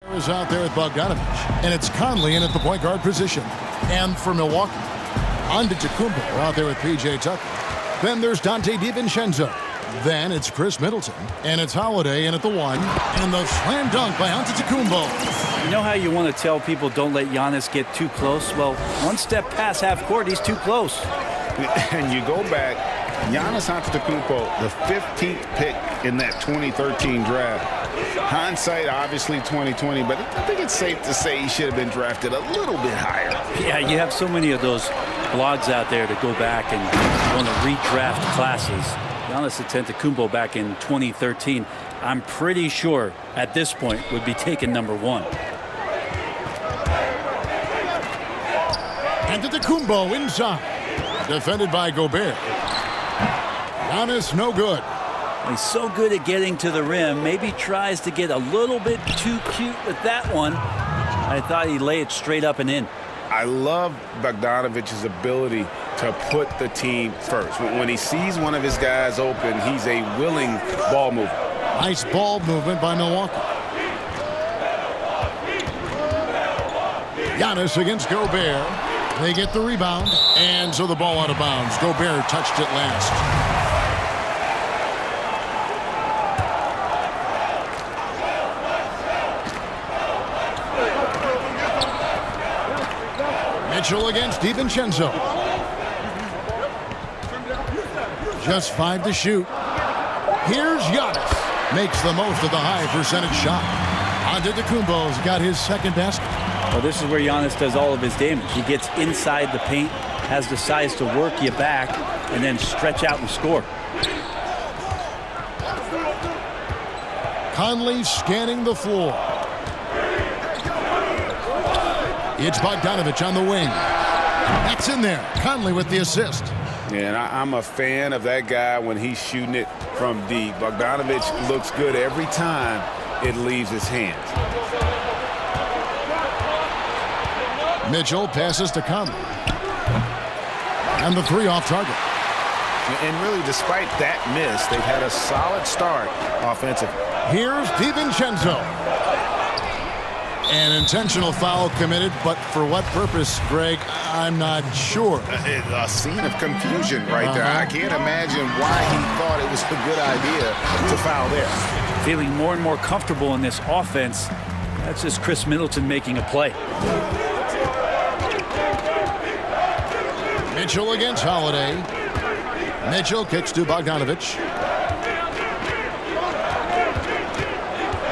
Is out there with Bogdanovich, and it's Conley in at the point guard position. And for Milwaukee, Antetokounmpo out there with P.J. Tucker. Then there's Dante DiVincenzo. Then it's Chris Middleton, and it's Holiday in at the 1. And the slam dunk by Antetokounmpo. You know how you want to tell people don't let Giannis get too close? Well, one step past half court, he's too close. And you go back, Giannis Antetokounmpo, the 15th pick in that 2013 draft. Hindsight, obviously 2020, but I think it's safe to say he should have been drafted a little bit higher. Yeah, you have so many of those blogs out there to go back and want to redraft classes. Giannis Antetokounmpo back in 2013, I'm pretty sure at this point would be taken number 1. Antetokounmpo inside, defended by Gobert. Giannis no good. He's so good at getting to the rim. Maybe tries to get a little bit too cute with that one. I thought he'd lay it straight up and in. I love Bogdanovich's ability to put the team first. When he sees one of his guys open, he's a willing ball mover. Nice ball movement by Milwaukee. Giannis against Gobert. They get the rebound, and so the ball out of bounds. Gobert touched it last. Mitchell against DiVincenzo. Just 5 to shoot. Here's Giannis. Makes the most of the high percentage shot. Antetokounmpo's got his second basket. Well, this is where Giannis does all of his damage. He gets inside the paint, has the size to work you back, and then stretch out and score. Conley scanning the floor. It's Bogdanovich on the wing. That's in there. Conley with the assist. Yeah, and I'm a fan of that guy when he's shooting it from deep. Bogdanovich looks good every time it leaves his hands. Mitchell passes to Conley. And the 3 off target. And really, despite that miss, they've had a solid start offensively. Here's DiVincenzo. An intentional foul committed, but for what purpose, Greg? I'm not sure. A scene of confusion right there. I can't imagine why he thought it was a good idea to foul there. Feeling more and more comfortable in this offense. That's just Chris Middleton making a play. Mitchell against Holiday. Mitchell kicks to Bogdanovich.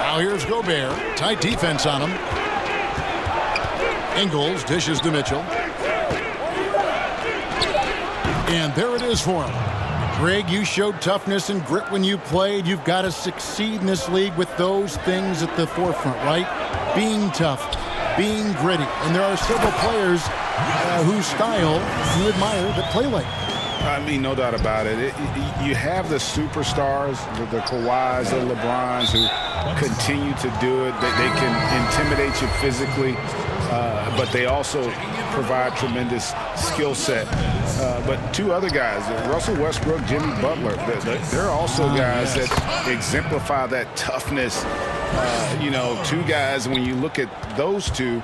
Now here's Gobert. Tight defense on him. Ingles dishes to Mitchell. And there it is for him. Greg, you showed toughness and grit when you played. You've got to succeed in this league with those things at the forefront, right? Being tough, being gritty. And there are several players whose style you admire that play like that. I mean, no doubt about it. You have the superstars, the Kawhis, the LeBrons, who continue to do it. They can intimidate you physically, but they also provide tremendous skill set. But 2 other guys, Russell Westbrook, Jimmy Butler, they're also guys that exemplify that toughness. 2 guys, when you look at those 2,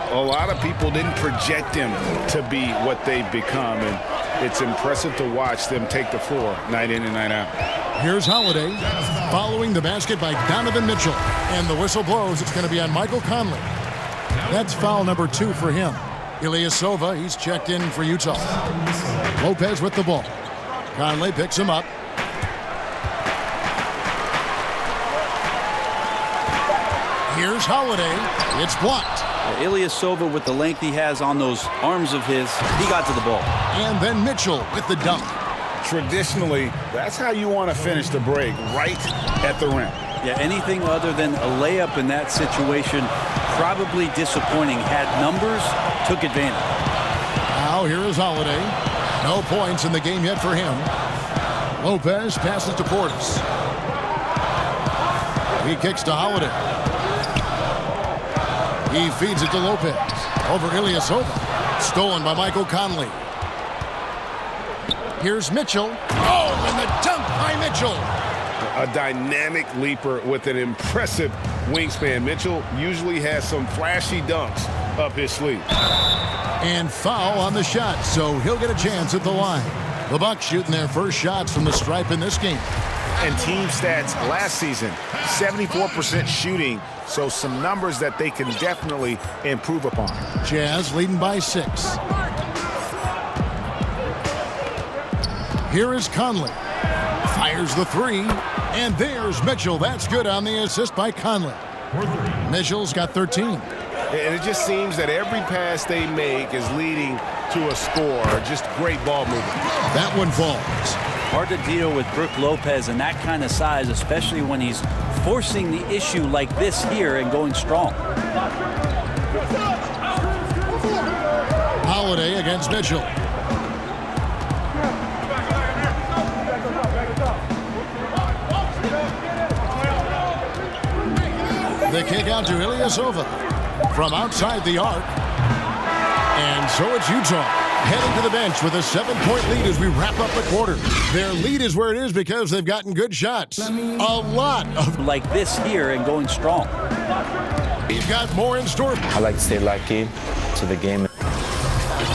a lot of people didn't project them to be what they've become. And it's impressive to watch them take the floor night in and night out. Here's Holiday following the basket by Donovan Mitchell. And the whistle blows. It's going to be on Michael Conley. That's foul number 2 for him. Ilyasova, he's checked in for Utah. Lopez with the ball. Conley picks him up. Here's Holiday. It's blocked. Ilyasova, with the length he has on those arms of his, he got to the ball. And then Mitchell with the dunk. Traditionally, that's how you want to finish the break, right at the rim. Yeah, anything other than a layup in that situation, probably disappointing. Had numbers, took advantage. Now here is Holiday. No points in the game yet for him. Lopez passes to Portis. He kicks to Holiday. He feeds it to Lopez. Over Ilyasova. Stolen by Michael Conley. Here's Mitchell. Oh, and the dunk by Mitchell. A dynamic leaper with an impressive wingspan. Mitchell usually has some flashy dunks up his sleeve. And foul on the shot, so he'll get a chance at the line. The Bucks shooting their first shots from the stripe in this game. And team stats last season, 74% shooting, so some numbers that they can definitely improve upon. Jazz leading by 6. Here is Conley. Fires the 3, and there's Mitchell. That's good on the assist by Conley. Mitchell's got 13. And it just seems that every pass they make is leading to a score. Just great ball movement. That one falls. Hard to deal with Brook Lopez and that kind of size, especially when he's forcing the issue like this here and going strong. Holiday against Mitchell. The kick out to Ilyasova from outside the arc. And so it's Utah heading to the bench with a 7-point lead as we wrap up the quarter. Their lead is where it is because they've gotten good shots. A lot of like this here and going strong. He's got more in store. I like to stay locked in to the game.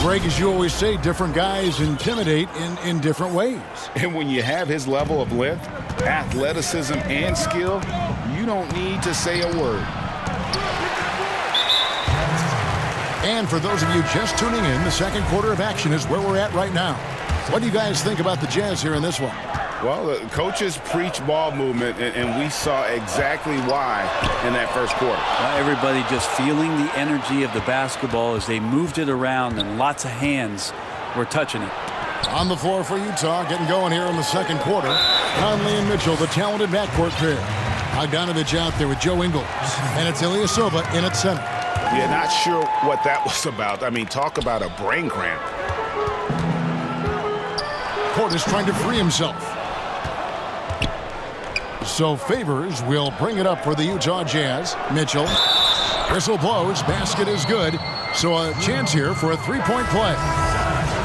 Greg, as you always say, different guys intimidate in different ways. And when you have his level of length, athleticism, and skill, you don't need to say a word. And for those of you just tuning in, the second quarter of action is where we're at right now. What do you guys think about the Jazz here in this one? Well, the coaches preach ball movement, and we saw exactly why in that first quarter. Everybody just feeling the energy of the basketball as they moved it around, and lots of hands were touching it. On the floor for Utah, getting going here in the second quarter. Conley and Mitchell, the talented backcourt pair. Bogdanovich out there with Joe Ingles, and it's Ilyasova in at center. Yeah, not sure what that was about. I mean, talk about a brain cramp. Portis trying to free himself. So Favors will bring it up for the Utah Jazz. Mitchell. Whistle blows. Basket is good. So a chance here for a three-point play.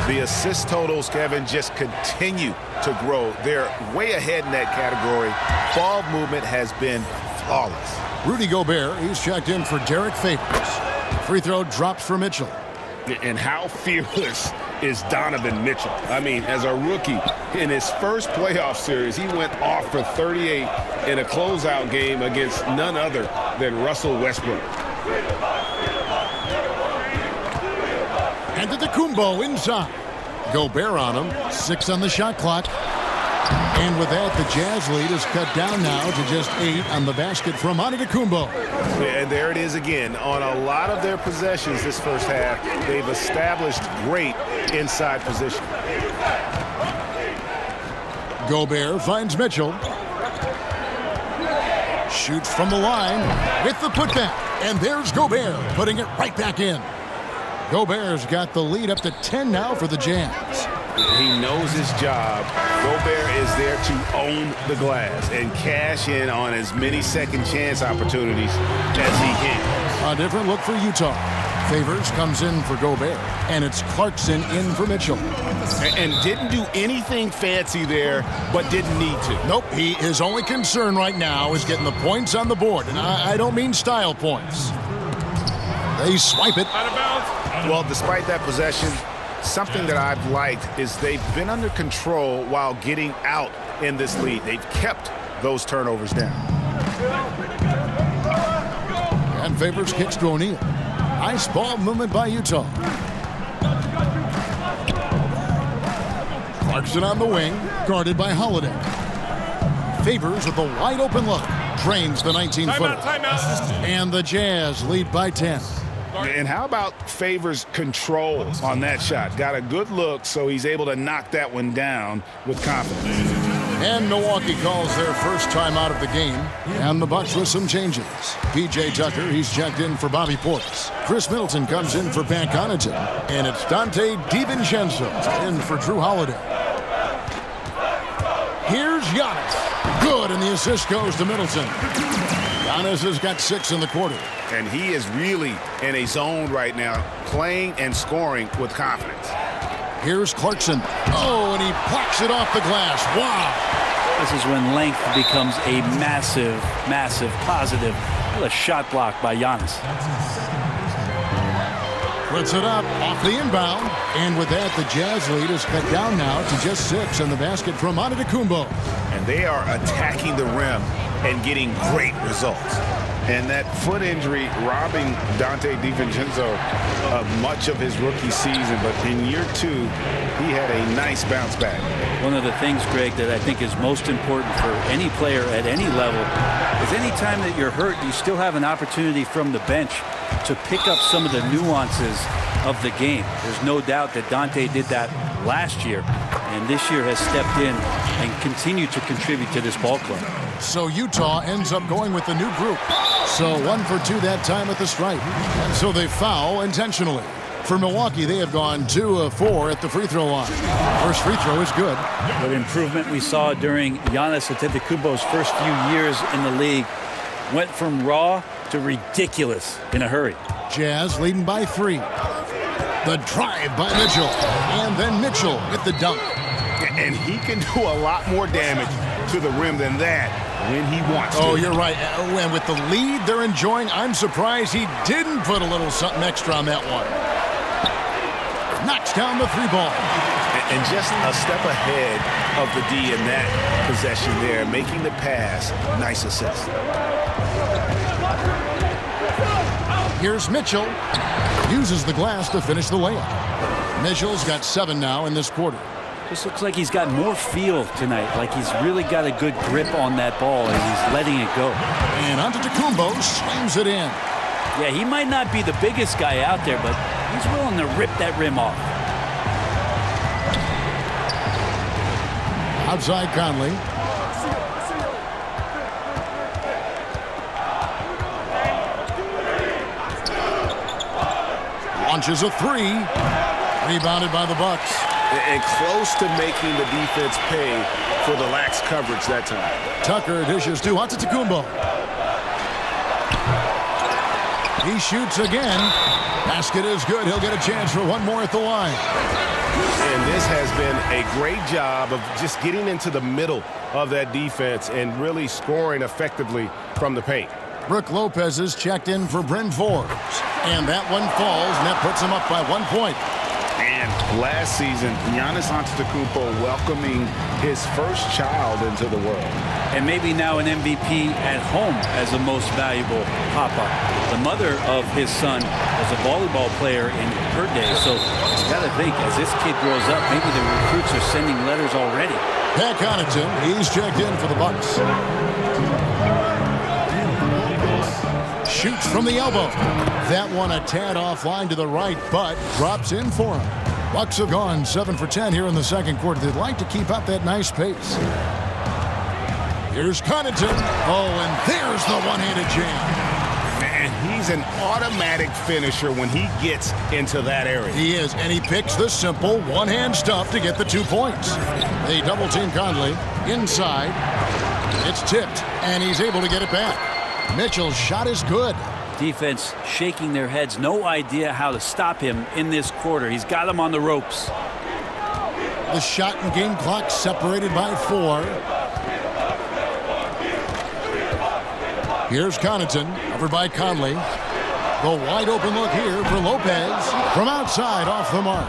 The assist totals, Kevin, just continue to grow. They're way ahead in that category. Ball movement has been flawless. Rudy Gobert, he's checked in for Derek Favors. Free throw drops for Mitchell. And how fearless is Donovan Mitchell? I mean, as a rookie, in his first playoff series, he went off for 38 in a closeout game against none other than Russell Westbrook. And to the Kumbo inside. Gobert on him. 6 on the shot clock. And with that, the Jazz lead is cut down now to just 8 on the basket from Antetokounmpo. And there it is again. On a lot of their possessions this first half, they've established great inside position. Gobert finds Mitchell. Shoots from the line with the putback. And there's Gobert putting it right back in. Gobert's got the lead up to 10 now for the Jazz. He knows his job. Gobert is there to own the glass and cash in on as many second chance opportunities as he can. A different look for Utah. Favors comes in for Gobert, and it's Clarkson in for Mitchell. And didn't do anything fancy there, but didn't need to. Nope, his only concern right now is getting the points on the board, and I don't mean style points. They swipe it. Out of bounds. Well, despite that possession, something that I've liked is they've been under control while getting out in this lead. They've kept those turnovers down. And Favors kicks to O'Neal. Nice ball movement by Utah. Clarkson on the wing, guarded by Holiday. Favors with a wide open look. Drains the 19-footer. And the Jazz lead by 10. And how about Favors' control on that shot? Got a good look, so he's able to knock that one down with confidence. And Milwaukee calls their first time out of the game. And the Bucks with some changes. P.J. Tucker, he's checked in for Bobby Portis. Chris Middleton comes in for Pat Connaughton. And it's Dante DiVincenzo in for Drew Holiday. Here's Giannis. Good, and the assist goes to Middleton. Giannis has got 6 in the quarter. And he is really in a zone right now, playing and scoring with confidence. Here's Clarkson. Oh, and he plucks it off the glass. Wow. This is when length becomes a massive, massive positive. What a shot block by Giannis. Puts it up off the inbound. And with that, the Jazz lead is cut down now to just 6 in the basket from Antetokounmpo. And they are attacking the rim and getting great results. And that foot injury robbing Dante DiVincenzo of much of his rookie season. But in year 2, he had a nice bounce back. One of the things, Greg, that I think is most important for any player at any level is any time that you're hurt, you still have an opportunity from the bench to pick up some of the nuances of the game. There's no doubt that Dante did that last year, and this year has stepped in and continued to contribute to this ball club. So Utah ends up going with the new group. So 1 for 2 that time at the stripe. And so they foul intentionally. For Milwaukee, they have gone 2 of 4 at the free throw line. First free throw is good. What improvement we saw during Giannis Antetokounmpo's first few years in the league. Went from raw to ridiculous in a hurry. Jazz leading by 3. The drive by Mitchell. And then Mitchell with the dunk. And he can do a lot more damage to the rim than that when he wants to. Oh, you're right. And with the lead they're enjoying, I'm surprised he didn't put a little something extra on that one. Knocks down the 3 ball. And just a step ahead of the D in that possession there, making the pass. Nice assist. Here's Mitchell. Uses the glass to finish the layup. Mitchell's got 7 now in this quarter. Just looks like he's got more feel tonight, like he's really got a good grip on that ball and he's letting it go. And Antetokounmpo slams it in. Yeah, he might not be the biggest guy out there, but he's willing to rip that rim off. Outside Conley. Launches a 3. Rebounded by the Bucks. And close to making the defense pay for the lax coverage that time. Tucker dishes to Antetokounmpo. He shoots again. Basket is good. He'll get a chance for one more at the line. And this has been a great job of just getting into the middle of that defense and really scoring effectively from the paint. Brook Lopez is checked in for Bryn Forbes. And that one falls, and that puts him up by 1 point. And last season, Giannis Antetokounmpo welcoming his first child into the world. And maybe now an MVP at home as the most valuable papa. The mother of his son was a volleyball player in her day. So you got to think, as this kid grows up, maybe the recruits are sending letters already. Pat Connaughton, he's checked in for the Bucks. Shoots from the elbow. That one a tad offline to the right, but drops in for him. Bucks have gone 7 for 10 here in the second quarter. They'd like to keep up that nice pace. Here's Connaughton. Oh, and there's the one-handed jam. And he's an automatic finisher when he gets into that area. He is, and he picks the simple one-hand stuff to get the 2 points. They double-team Conley. Inside. It's tipped, and he's able to get it back. Mitchell's shot is good. Defense shaking their heads. No idea how to stop him in this quarter. He's got him on the ropes. The shot and game clock separated by 4. Here's Connaughton, over by Conley. The wide open look here for Lopez. From outside, off the mark.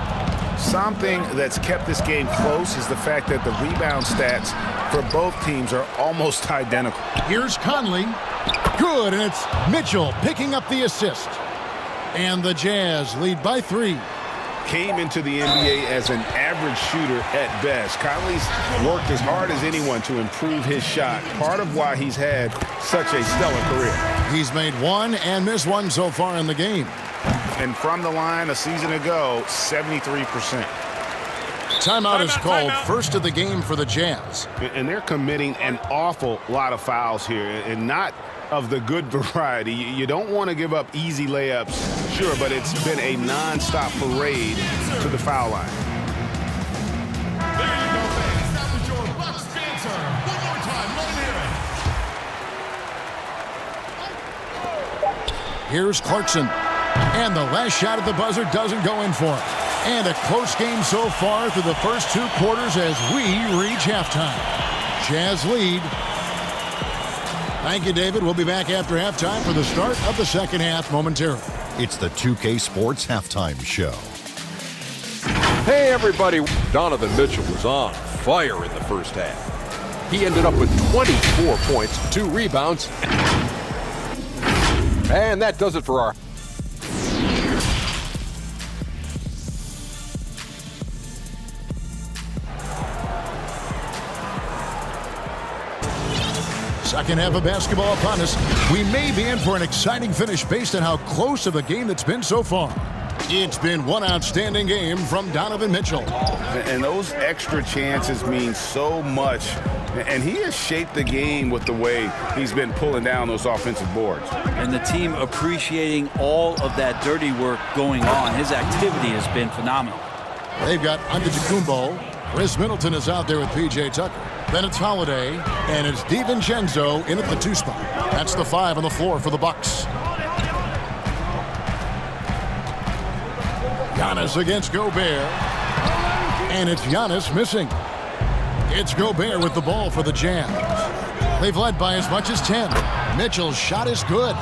Something that's kept this game close is the fact that the rebound stats for both teams are almost identical. Here's Conley. Good, and it's Mitchell picking up the assist. And the Jazz lead by 3. Came into the NBA as an average shooter at best. Conley's worked as hard as anyone to improve his shot. Part of why he's had such a stellar career. He's made 1 and missed 1 so far in the game. And from the line a season ago, 73%. Timeout is called, first of the game for the Jazz. And they're committing an awful lot of fouls here, and not of the good variety. You don't want to give up easy layups, sure, but it's been a non-stop parade to the foul line. There you go, fans. That was your Bucks banter. One more time, let me hear it. Here's Clarkson. And the last shot at the buzzer doesn't go in for him. And a close game so far through the first 2 quarters as we reach halftime. Jazz lead. Thank you, David. We'll be back after halftime for the start of the second half momentarily. It's the 2K Sports Halftime Show. Hey, everybody. Donovan Mitchell was on fire in the first half. He ended up with 24 points, 2 rebounds. And that does it for our... Second half of basketball upon us. We may be in for an exciting finish based on how close of a game that's been so far. It's been one outstanding game from Donovan Mitchell. And those extra chances mean so much. And he has shaped the game with the way he's been pulling down those offensive boards. And the team appreciating all of that dirty work going on. His activity has been phenomenal. They've got Antetokounmpo. Chris Middleton is out there with P.J. Tucker. Then it's Holiday, and it's DiVincenzo in at the 2 spot. That's the 5 on the floor for the Bucks. Giannis against Gobert, and it's Giannis missing. It's Gobert with the ball for the Jazz. They've led by as much as 10. Mitchell's shot is good.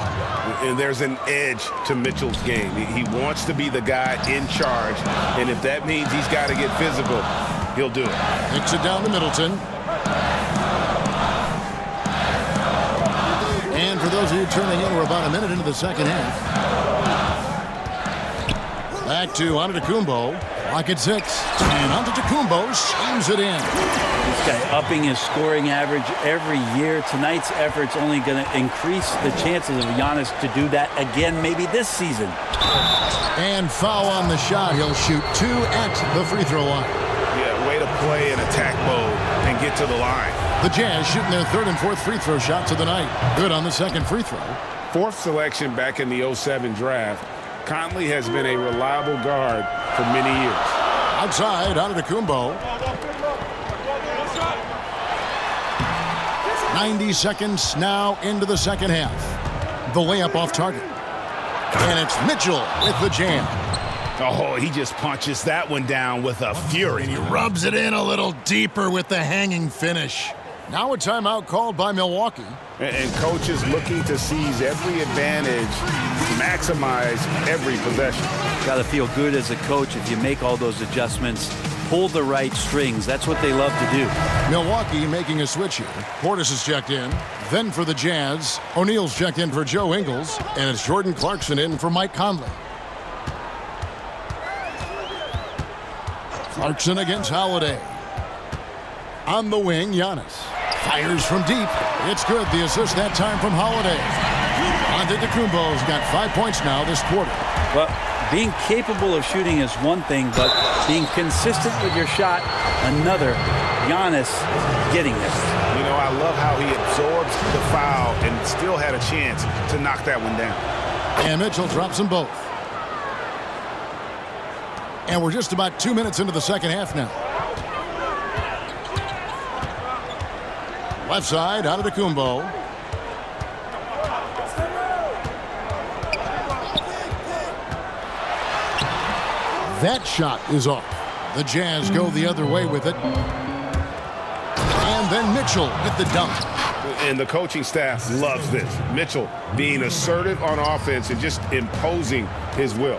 And there's an edge to Mitchell's game. He wants to be the guy in charge, and if that means he's got to get physical, he'll do it. Kicks it down to Middleton. And for those of you tuning in, we're about a minute into the second half. Back to Antetokounmpo. Clock at 6. And Antetokounmpo slams it in. This guy upping his scoring average every year. Tonight's effort's only going to increase the chances of Giannis to do that again maybe this season. And foul on the shot. He'll shoot 2 at the free throw line. Yeah, way to play in attack mode and get to the line. The Jazz shooting their 3rd and 4th free throw shots of the night. Good on the 2nd free throw. 4th selection back in the 07 draft. Conley has been a reliable guard for many years. Outside, Antetokounmpo. 90 seconds now into the second half. The layup off target. And it's Mitchell with the jam. Oh, he just punches that one down with a fury. And he rubs it in a little deeper with the hanging finish. Now a timeout called by Milwaukee. And coaches looking to seize every advantage, maximize every possession. Got to feel good as a coach if you make all those adjustments. Pull the right strings. That's what they love to do. Milwaukee making a switch here. Portis is checked in. Then for the Jazz, O'Neal's checked in for Joe Ingles. And it's Jordan Clarkson in for Mike Conley. Clarkson against Holiday. On the wing, Giannis. Fires from deep. It's good. The assist that time from Holiday. Antetokounmpo's got 5 points now this quarter. Well, being capable of shooting is one thing, but being consistent with your shot, another. Giannis getting this. You know, I love how he absorbs the foul and still had a chance to knock that one down. And Mitchell drops them both. And we're just about 2 minutes into the second half now. Left side, Antetokounmpo. That shot is off. The Jazz go the other way with it. And then Mitchell with the dunk. And the coaching staff loves this. Mitchell being assertive on offense and just imposing his will.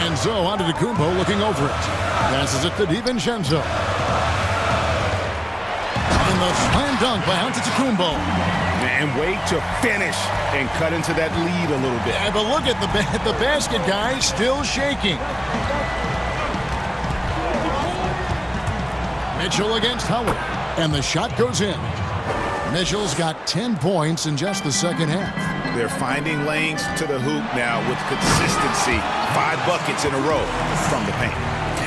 And so Antetokounmpo looking over it. Passes it to DiVincenzo. And the slam dunk by Antetokounmpo. And wait to finish and cut into that lead a little bit. Yeah, but look at the basket guy still shaking. Mitchell against Howard. And the shot goes in. Mitchell's got 10 points in just the second half. They're finding lanes to the hoop now with consistency. 5 buckets in a row from the paint.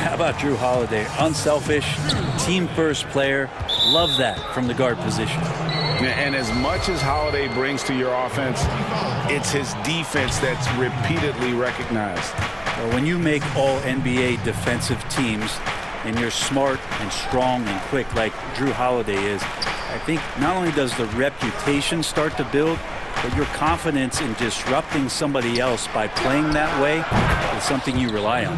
How about Drew Holiday? Unselfish, team-first player. Love that from the guard position. And as much as Holiday brings to your offense, it's his defense that's repeatedly recognized. Well, when you make all NBA defensive teams and you're smart and strong and quick like Drew Holiday is, I think not only does the reputation start to build, but your confidence in disrupting somebody else by playing that way is something you rely on.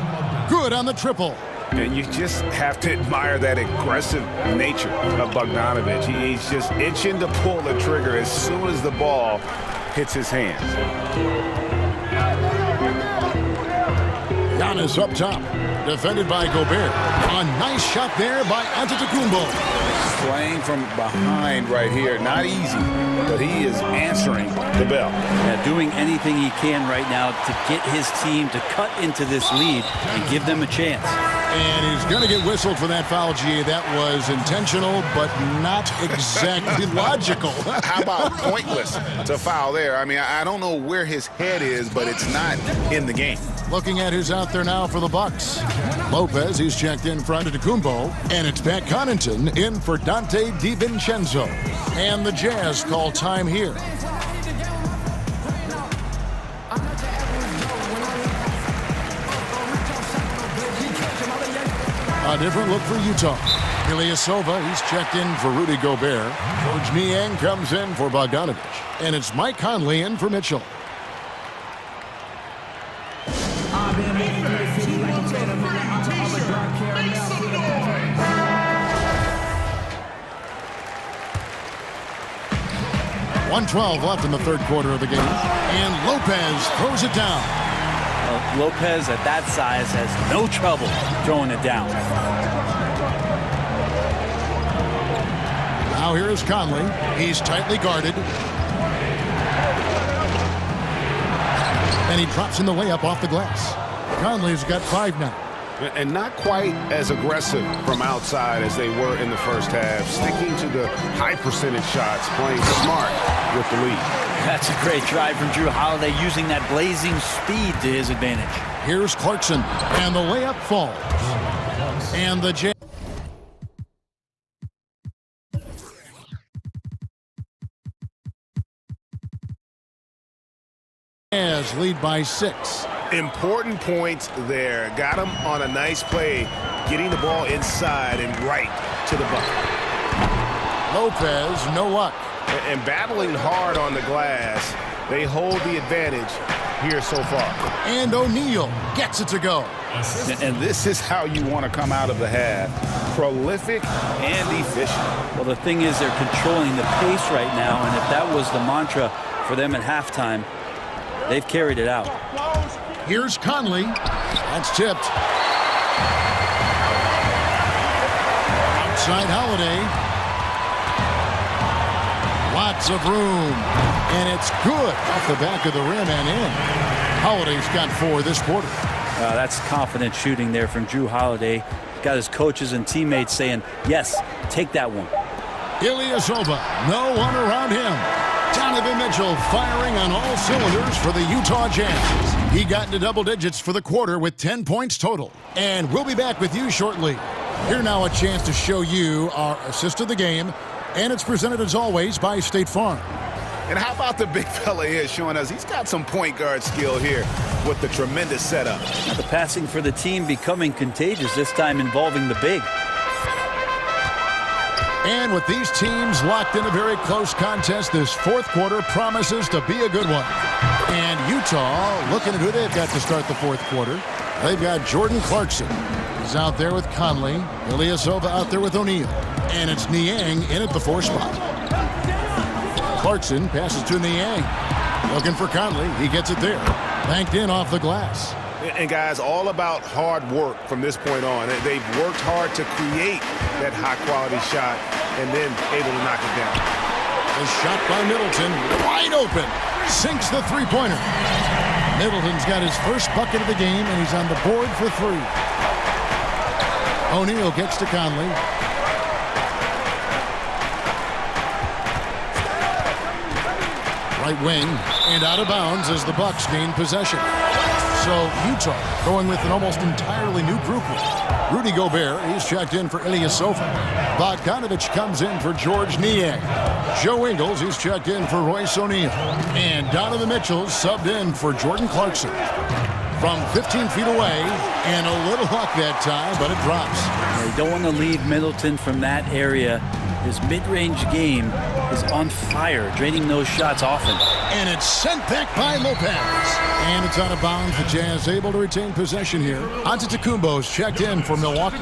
Good on the triple. And you just have to admire that aggressive nature of Bogdanovic. He's just itching to pull the trigger as soon as the ball hits his hands. Giannis up top, defended by Gobert. A nice shot there by Antetokounmpo. Playing from behind right here, not easy, but he is answering the bell. Yeah, doing anything he can right now to get his team to cut into this lead and give them a chance. And he's going to get whistled for that foul, G. That was intentional, but not exactly logical. How about pointless to foul there? I mean, I don't know where his head is, but it's not in the game. Looking at who's out there now for the Bucks. Lopez, he's checked in for Antetokounmpo, and it's Pat Connaughton in for Dante DiVincenzo. And the Jazz call time here. A different look for Utah. Ilyasova, he's checked in for Rudy Gobert. George Niang comes in for Bogdanovic. And it's Mike Conley in for Mitchell. .112 left in the third quarter of the game. And Lopez throws it down. Lopez at that size has no trouble throwing it down. Now here's Conley. He's tightly guarded. And he drops in the layup off the glass. Conley's got 5 now. And not quite as aggressive from outside as they were in the first half. Sticking to the high percentage shots, playing smart with the lead. That's a great drive from Drew Holiday, using that blazing speed to his advantage. Here's Clarkson, and the layup falls. And the Jazz lead by 6. Important points there. Got him on a nice play, getting the ball inside and right to the bucket. Lopez, no luck. And battling hard on the glass, they hold the advantage here so far. And O'Neal gets it to go. And this is how you want to come out of the half. Prolific and efficient. Well, the thing is, they're controlling the pace right now, and if that was the mantra for them at halftime, they've carried it out. Here's Conley. That's tipped. Outside Holiday. Lots of room. And it's good off the back of the rim and in. Holiday's got 4 this quarter. That's confident shooting there from Drew Holiday. Got his coaches and teammates saying, yes, take that one. Ilyasova, no one around him. Donovan Mitchell firing on all cylinders for the Utah Jazz. He got into double digits for the quarter with 10 points total. And we'll be back with you shortly. Here now a chance to show you our assist of the game. And it's presented as always by State Farm. And how about the big fella here showing us he's got some point guard skill here with the tremendous setup. Now the passing for the team becoming contagious, this time involving the big. And with these teams locked in a very close contest, this fourth quarter promises to be a good one. And Utah, looking at who they've got to start the fourth quarter. They've got Jordan Clarkson. He's out there with Conley. Ilyasova out there with O'Neal. And it's Niang in at the 4 spot. Clarkson passes to Niang. Looking for Conley. He gets it there. Banked in off the glass. And guys, all about hard work from this point on. They've worked hard to create that high-quality shot and then able to knock it down. A shot by Middleton, wide open, sinks the three-pointer. Middleton's got his first bucket of the game, and he's on the board for 3. O'Neal gets to Conley. Right wing, and out of bounds as the Bucks gain possession. So Utah going with an almost entirely new group. Rudy Gobert, he's checked in for Ilyasova. Bogdanovic comes in for George Niang. Joe Ingles, he's checked in for Royce O'Neal. And Donovan Mitchell subbed in for Jordan Clarkson. From 15 feet away, and a little luck that time, but it drops. They don't want to leave Middleton from that area. His mid-range game is on fire, draining those shots often. And it's sent back by Lopez. And it's out of bounds. The Jazz able to retain possession here. Antetokounmpo's checked in for Milwaukee.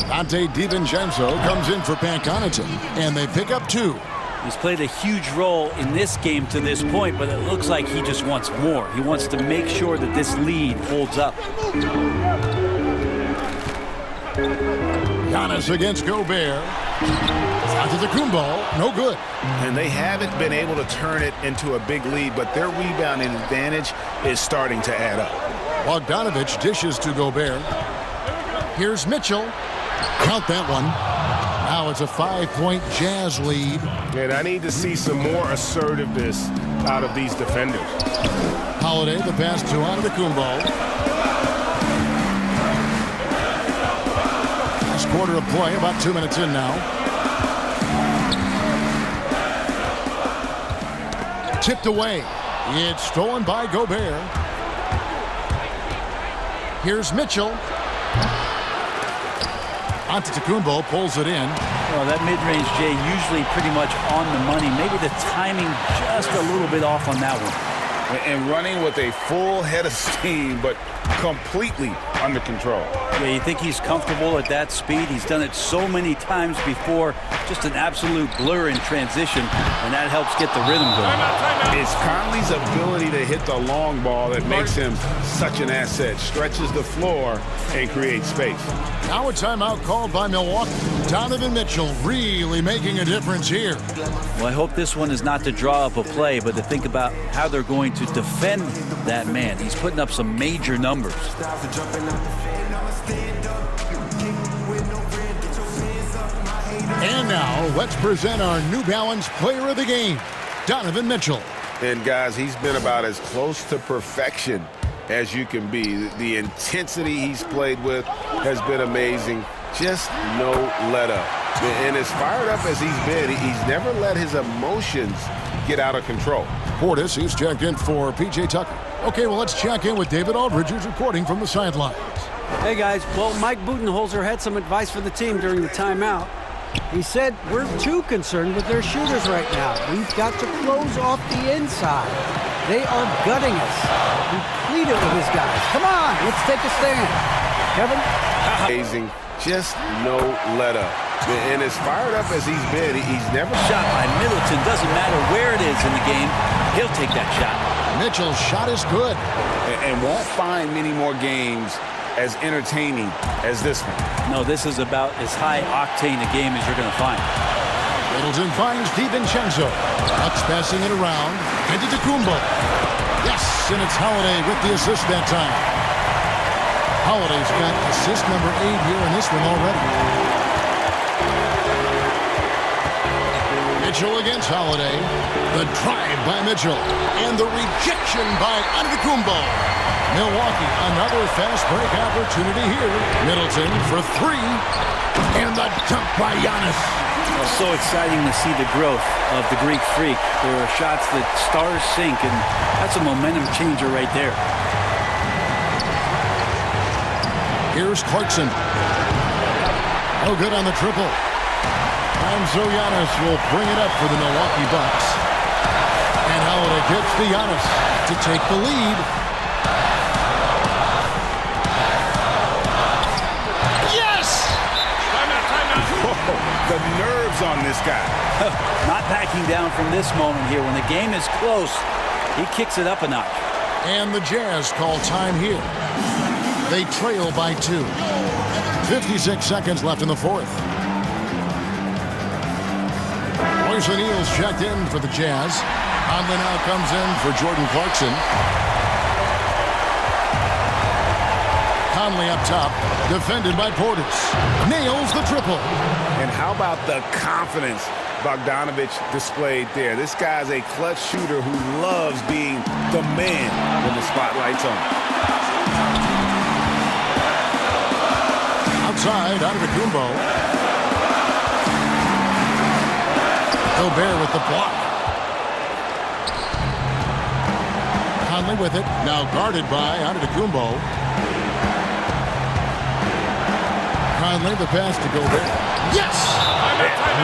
Dante DiVincenzo comes in for Pat Connaughton. And they pick up 2. He's played a huge role in this game to this point, but it looks like he just wants more. He wants to make sure that this lead holds up. Giannis against Gobert. Antetokounmpo, no good. And they haven't been able to turn it into a big lead, but their rebounding advantage is starting to add up. Bogdanovich dishes to Gobert. Here's Mitchell. Count that one. Now it's a 5-point Jazz lead. And I need to see some more assertiveness out of these defenders. Holiday, the pass to Antetokounmpo. Last quarter of play, about 2 minutes in now. Tipped away. It's stolen by Gobert. Here's Mitchell. Antetokounmpo pulls it in. Well, that mid-range, Jay, usually pretty much on the money. Maybe the timing just a little bit off on that one. And running with a full head of steam, but completely under control. Yeah, you think he's comfortable at that speed? He's done it so many times before. Just an absolute blur in transition, and that helps get the rhythm going. It's Conley's ability to hit the long ball that makes him such an asset. Stretches the floor and creates space. Now a timeout called by Milwaukee. Donovan Mitchell really making a difference here. Well, I hope this one is not to draw up a play, but to think about how they're going to defend that man. He's putting up some major numbers. And now, let's present our New Balance Player of the Game, Donovan Mitchell. And, guys, he's been about as close to perfection as you can be. The intensity he's played with has been amazing. Just no let-up. And as fired up as he's been, he's never let his emotions get out of control. Portis, he's checked in for P.J. Tucker. Okay, well, let's check in with David Aldridge, who's reporting from the sidelines. Hey, guys. Well, Mike Budenholzer had some advice for the team during the timeout. He said, we're too concerned with their shooters right now. We've got to close off the inside. They are gutting us. Complete it with his guys. Come on, let's take a stand. Kevin? Amazing. Just no let-up. And as fired up as he's been, he's never shot by Middleton. Doesn't matter where it is in the game. He'll take that shot. Mitchell's shot is good. And won't find many more games as entertaining as this one. No, this is about as high-octane a game as you're going to find. Middleton finds DiVincenzo. Bucks passing it around. Antetokounmpo. Yes, and it's Holiday with the assist that time. Holiday's got assist number 8 here in this one already. Mitchell against Holiday. The drive by Mitchell. And the rejection by Antetokounmpo. Milwaukee, another fast break opportunity here. Middleton for 3. And the dunk by Giannis. Well, so exciting to see the growth of the Greek Freak. There are shots that stars sink, and that's a momentum changer right there. Here's Clarkson. Oh, good on the triple. And so Giannis will bring it up for the Milwaukee Bucks. And Holiday gets to Giannis to take the lead. The nerves on this guy. Not backing down from this moment here. When the game is close, he kicks it up a notch. And the Jazz call time here. They trail by 2. 56 seconds left in the fourth. Royce O'Neal's checked in for the Jazz. Conley now comes in for Jordan Clarkson. Conley up top, defended by Portis. Nails the triple. And how about the confidence Bogdanovich displayed there? This guy's a clutch shooter who loves being the man when the spotlight's on. Outside, Antetokounmpo. Gobert with the block. Conley with it, now guarded by Antetokounmpo. Conley, the pass to Gobert. Yes!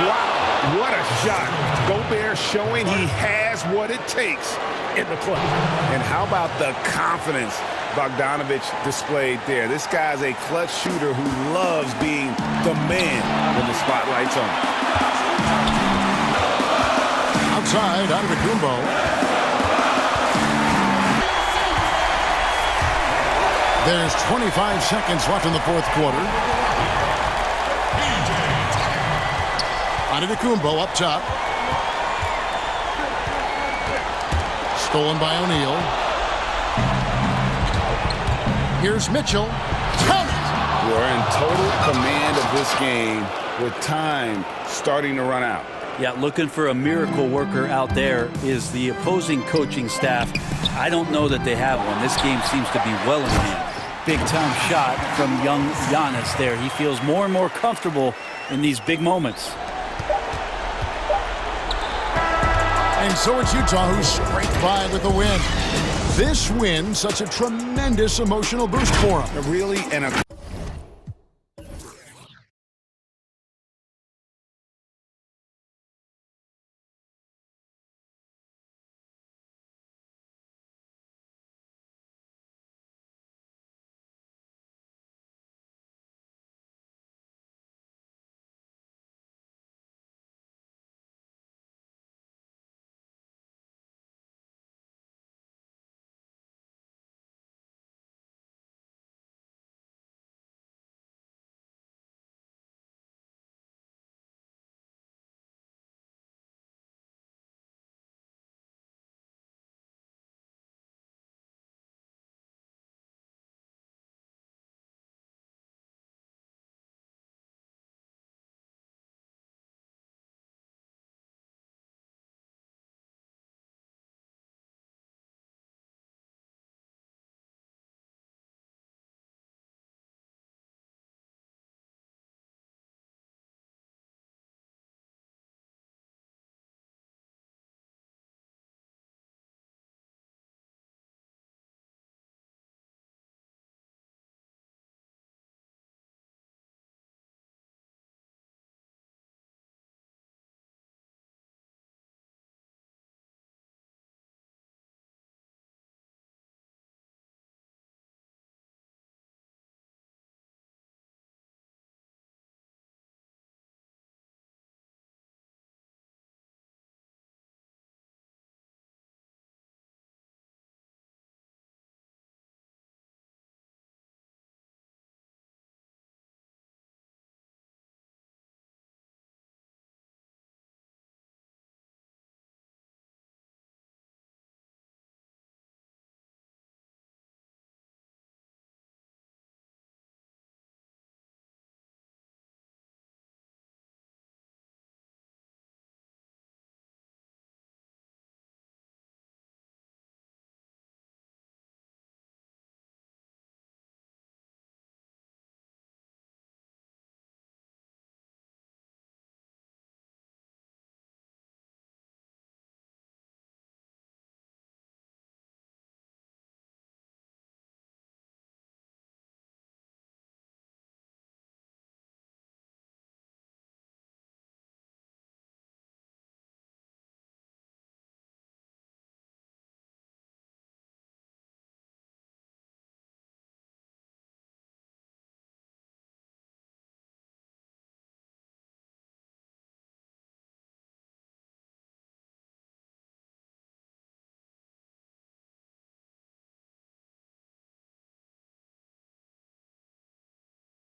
Wow. What a shot. Gobert showing he has what it takes in the clutch. And how about the confidence Bogdanovic displayed there? This guy's a clutch shooter who loves being the man when the spotlight's on. Outside, Antetokounmpo. There's 25 seconds left in the fourth quarter. Antetokounmpo up top. Stolen by O'Neal. Here's Mitchell. Count it! We're in total command of this game with time starting to run out. Yeah, looking for a miracle worker out there is the opposing coaching staff. I don't know that they have one. This game seems to be well in hand. Big-time shot from young Giannis there. He feels more and more comfortable in these big moments. And so it's Utah who scraped by with the win. This win, such a tremendous emotional boost for them. Really, and a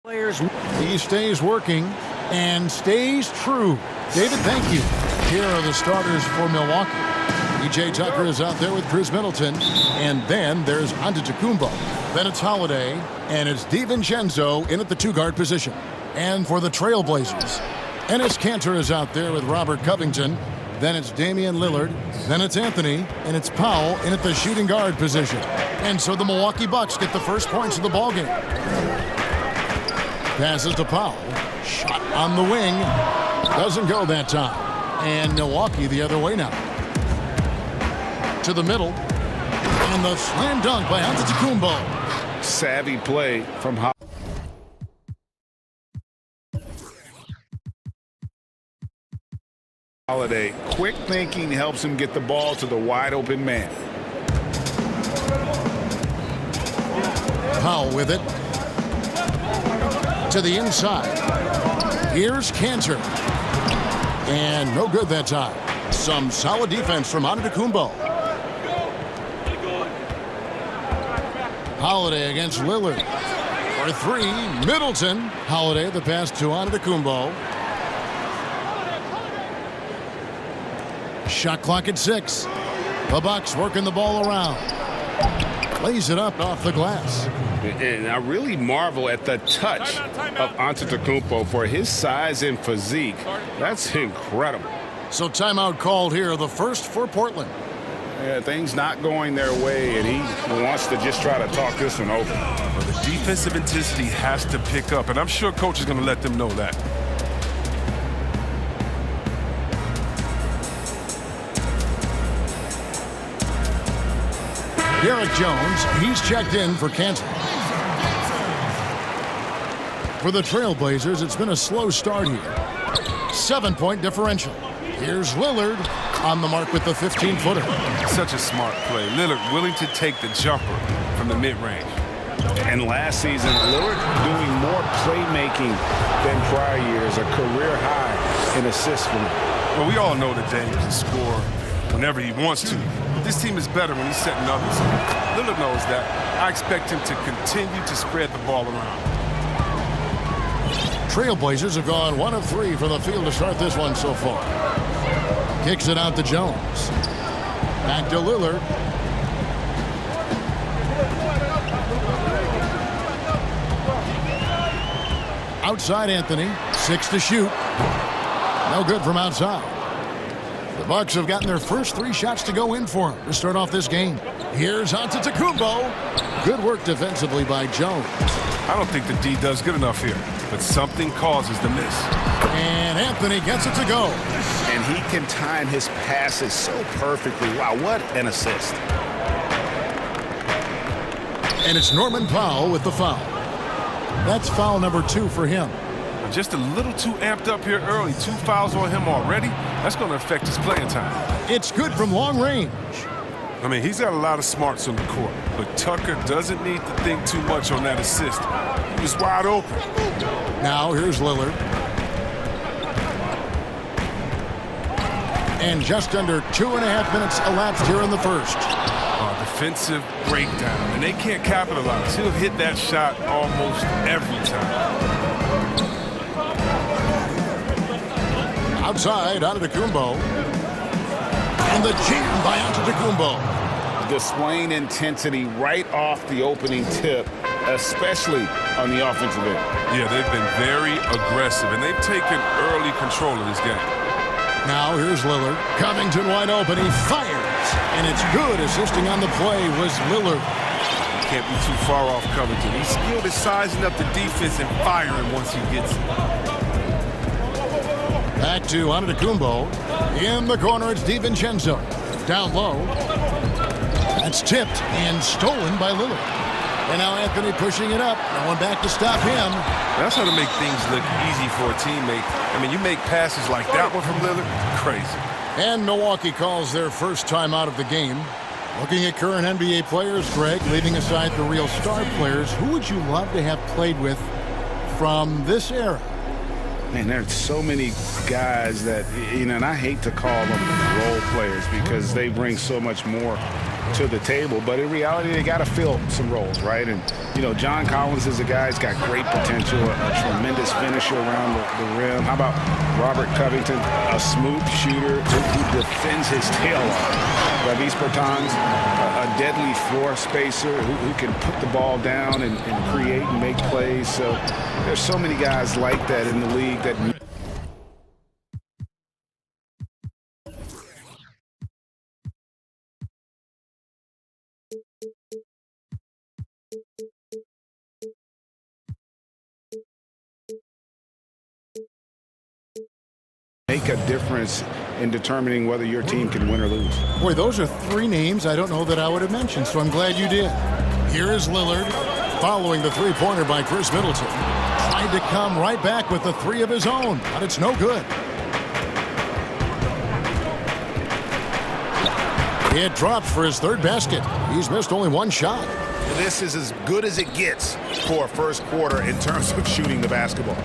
He stays working and stays true. David, thank you. Here are the starters for Milwaukee. E.J. Tucker is out there with Chris Middleton. And then there's Antetokounmpo. Then it's Holiday. And it's DiVincenzo in at the two-guard position. And for the Trailblazers, Enes Kanter is out there with Robert Covington. Then it's Damian Lillard. Then it's Anthony. And it's Powell in at the shooting guard position. And so the Milwaukee Bucks get the first points of the ballgame. Passes to Powell. Shot on the wing. Doesn't go that time. And Milwaukee the other way now. To the middle. And the slam dunk by Antetokounmpo. savvy play from Holiday. Holiday, quick thinking helps him get the ball to the wide open man. Powell with it. To the inside. Here's Cantor. And no good that time. Some solid defense from Antetokounmpo. Holiday against Lillard. For three, Middleton. Holiday, the pass to Antetokounmpo. Shot clock at 6. The Bucks working the ball around. Lays it up off the glass. And I really marvel at the touch of Antetokounmpo for his size and physique. That's incredible. So timeout called here, the first for Portland. Yeah, things not going their way, and he wants to just try to talk this one over. Well, the defensive intensity has to pick up, and I'm sure coach is going to let them know that. Derek Jones, he's checked in for Kansas. For the Trailblazers, it's been a slow start here. 7-point differential. Here's Lillard on the mark with the 15-footer. Such a smart play. Lillard willing to take the jumper from the mid-range. And last season, Lillard doing more playmaking than prior years, a career high in assists for him. Well, we all know that Dame can score whenever he wants to. This team is better when he's setting others. Lillard knows that. I expect him to continue to spread the ball around. Trailblazers have gone 1 of 3 from the field to start this one so far. Kicks it out to Jones. Back to Lillard. Outside Anthony. 6 to shoot. No good from outside. The Bucks have gotten their first 3 shots to go in for him to start off this game. Here's Antetokounmpo. Good work defensively by Jones. I don't think the D does good enough here, but something causes the miss. And Anthony gets it to go. And he can time his passes so perfectly. Wow, what an assist. And it's Norman Powell with the foul. That's foul number 2 for him. Just a little too amped up here early. 2 fouls on him already. That's going to affect his playing time. It's good from long range. I mean, he's got a lot of smarts on the court, but Tucker doesn't need to think too much on that assist. He was wide open. Now here's Lillard. And just under 2.5 minutes elapsed here in the first. Defensive breakdown, and they can't capitalize. He'll hit that shot almost every time. Outside, Antetokounmpo. And the jam by Antetokounmpo. Displaying intensity right off the opening tip, especially on the offensive end. Yeah, they've been very aggressive, and they've taken early control of this game. Now here's Lillard. Covington wide open. He fires. And it's good. Assisting on the play was Lillard. Can't be too far off Covington. He's skilled at sizing up the defense and firing once he gets it. Back to Antetokounmpo. In the corner, it's DiVincenzo. Down low. That's tipped and stolen by Lillard. And now Anthony pushing it up. No one back to stop him. That's how to make things look easy for a teammate. I mean, you make passes like that one from Lillard, crazy. And Milwaukee calls their first time out of the game. Looking at current NBA players, Greg, leaving aside the real star players, who would you love to have played with from this era? Man, there's so many guys that, you know, and I hate to call them role players because they bring so much more to the table. But in reality, they got to fill some roles, right? And, you know, John Collins is a guy who's got great potential, a tremendous finisher around the rim. How about Robert Covington, a smooth shooter who defends his tail off? Davis Bertans, a deadly floor spacer who can put the ball down and create and make plays. So there's so many guys like that in the league that make a difference in determining whether your team can win or lose. Boy, those are 3 names I don't know that I would have mentioned, so I'm glad you did. Here is Lillard, following the 3-pointer by Chris Middleton. Tried to come right back with the 3 of his own, but it's no good. It drops for his third basket. He's missed only one shot. This is as good as it gets for a first quarter in terms of shooting the basketball.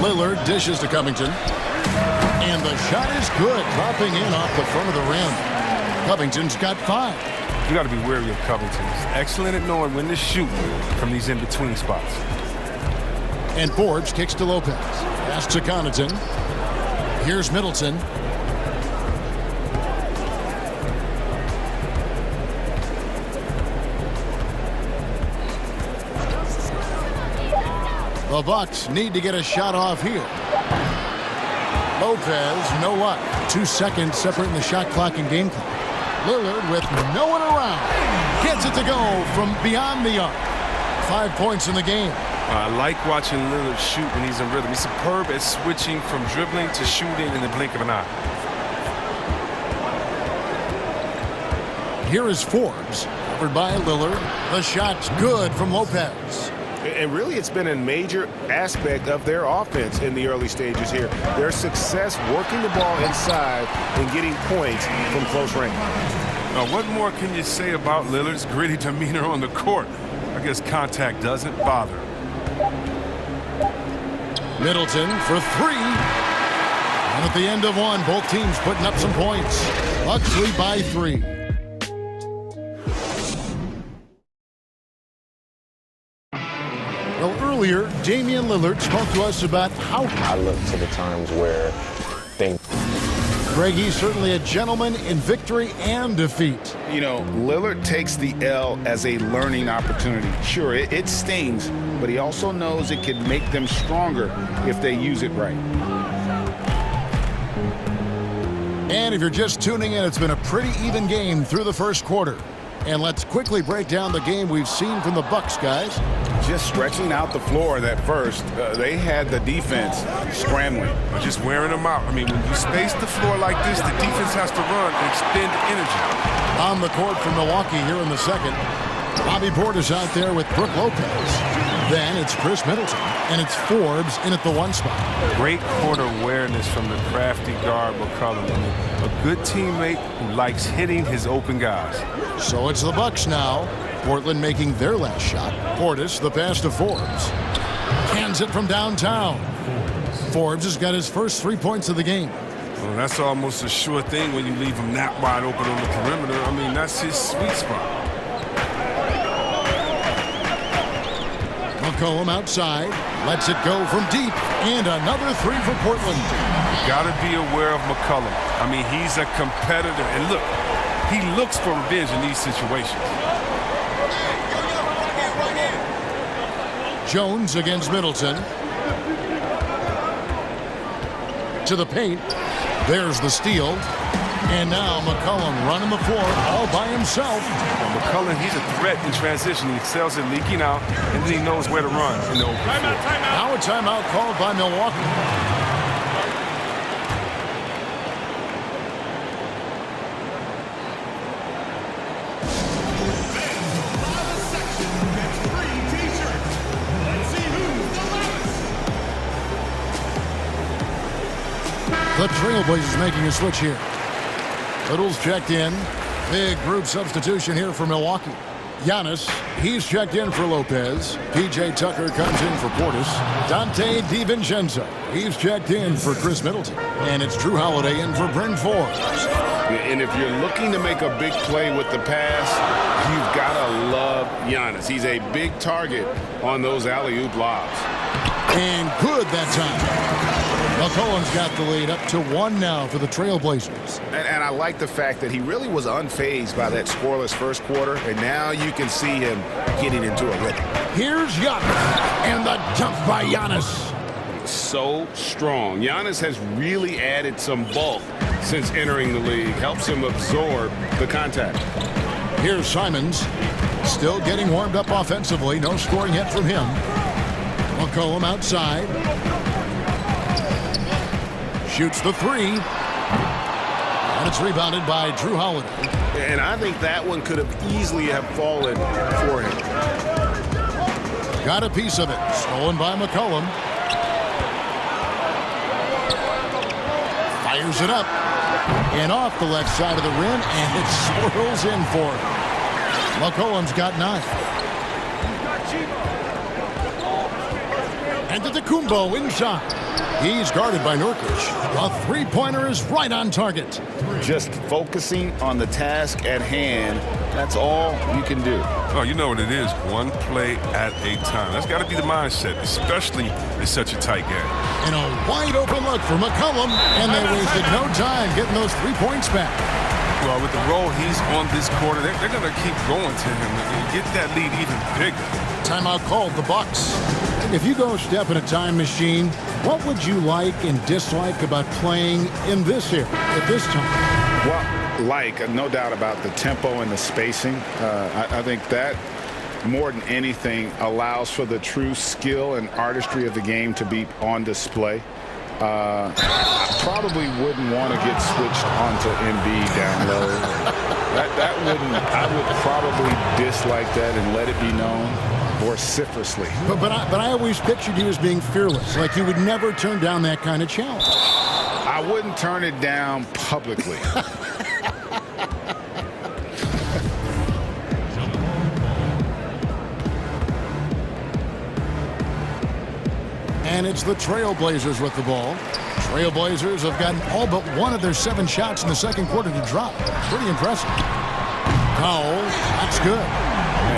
Lillard dishes to Covington. And the shot is good, dropping in off the front of the rim. Covington's got 5. You got to be wary of Covington. He's excellent at knowing when to shoot from these in-between spots. And Forbes kicks to Lopez. Pass to Connaughton. Here's Middleton. The Bucks need to get a shot off here. Lopez, no luck. 2 seconds separating the shot clock and game clock. Lillard with no one around. Gets it to go from beyond the arc. 5 points in the game. I like watching Lillard shoot when he's in rhythm. He's superb at switching from dribbling to shooting in the blink of an eye. Here is Forbes, covered by Lillard. The shot's good from Lopez. And really, it's been a major aspect of their offense in the early stages here. Their success working the ball inside and getting points from close range. Now, what more can you say about Lillard's gritty demeanor on the court? I guess contact doesn't bother him. Middleton for 3. And at the end of one, both teams putting up some points. Bucks lead by 3. Well, earlier, Damian Lillard spoke to us about how I look to the times where things. Greg, he's certainly a gentleman in victory and defeat. You know, Lillard takes the L as a learning opportunity. Sure, it stings, but he also knows it can make them stronger if they use it right. And if you're just tuning in, it's been a pretty even game through the first quarter. And let's quickly break down the game we've seen from the Bucks, guys. Just stretching out the floor that first. They had the defense scrambling. Just wearing them out. I mean, when you space the floor like this, the defense has to run and expend energy. On the court for Milwaukee here in the second. Bobby Portis out there with Brook Lopez. Then it's Chris Middleton, and it's Forbes in at the 1 spot. Great court awareness from the crafty guard McCollum. A good teammate who likes hitting his open guys. So it's the Bucks now. Portland making their last shot. Portis, the pass to Forbes. Hands it from downtown. Forbes has got his first 3 points of the game. Well, that's almost a sure thing when you leave him that wide open on the perimeter. I mean, that's his sweet spot. McCollum outside, lets it go from deep, and another 3 for Portland. Got to be aware of McCollum. I mean, he's a competitor, and look, he looks for revenge in these situations. Jones against Middleton. To the paint. There's the steal. And now McCollum running the floor all by himself. Well, McCollum, he's a threat in transition. He excels at leaking out, and then he knows where to run in the open floor. Now a timeout called by Milwaukee. The Trailblazers making a switch here. Little's checked in. Big group substitution here for Milwaukee. Giannis, he's checked in for Lopez. P.J. Tucker comes in for Portis. Dante DiVincenzo, he's checked in for Chris Middleton. And it's Drew Holiday in for Bryn Forbes. And if you're looking to make a big play with the pass, you've got to love Giannis. He's a big target on those alley-oop lobs. And good that time. McCollum's got the lead up to 1 now for the Trailblazers. And I like the fact that he really was unfazed by that scoreless first quarter, and now you can see him getting into a rhythm. Here's Giannis, and the jump by Giannis. So strong. Giannis has really added some bulk since entering the league. Helps him absorb the contact. Here's Simons, still getting warmed up offensively. No scoring yet from him. McCollum outside. Shoots the 3. And it's rebounded by Drew Holiday. And I think that one could have easily have fallen for him. Got a piece of it. Stolen by McCollum. Fires it up. And off the left side of the rim, and it swirls in for him. McCollum's got 9. And Antetokounmpo inside. He's guarded by Nurkic. A three-pointer is right on target. Just focusing on the task at hand, that's all you can do. Oh, you know what it is. One play at a time. That's got to be the mindset, especially in such a tight game. And a wide-open look for McCollum, and they wasted no time getting those 3 points back. Well, with the role he's on this quarter, they're going to keep going to him and get that lead even bigger. Timeout called, the Bucks. If you go step in a time machine, what would you like and dislike about playing in this era at this time? Well, no doubt about the tempo and the spacing. I think that, more than anything, allows for the true skill and artistry of the game to be on display. I probably wouldn't want to get switched onto Embiid down low. I would probably dislike that and let it be known vociferously. But I always pictured you as being fearless, like you would never turn down that kind of challenge. I wouldn't turn it down publicly. And it's the Trailblazers with the ball. Trailblazers have gotten all but one of their 7 shots in the second quarter to drop. Pretty impressive. Powell, that's good.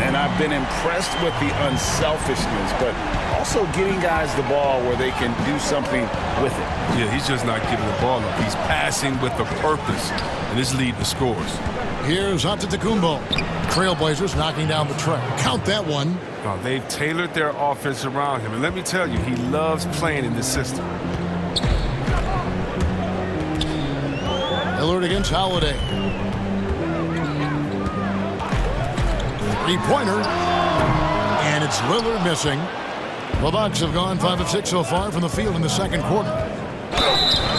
And I've been impressed with the unselfishness, but also getting guys the ball where they can do something with it. Yeah, he's just not giving the ball up. He's passing with a purpose, and this lead to scores. Here's Antetokounmpo. Trailblazers knocking down the tray. Count that one. Now, they've tailored their offense around him, and let me tell you, he loves playing in this system. Lillard against Holiday. Three-pointer. And it's Lillard missing. The Bucks have gone 5 of 6 so far from the field in the second quarter.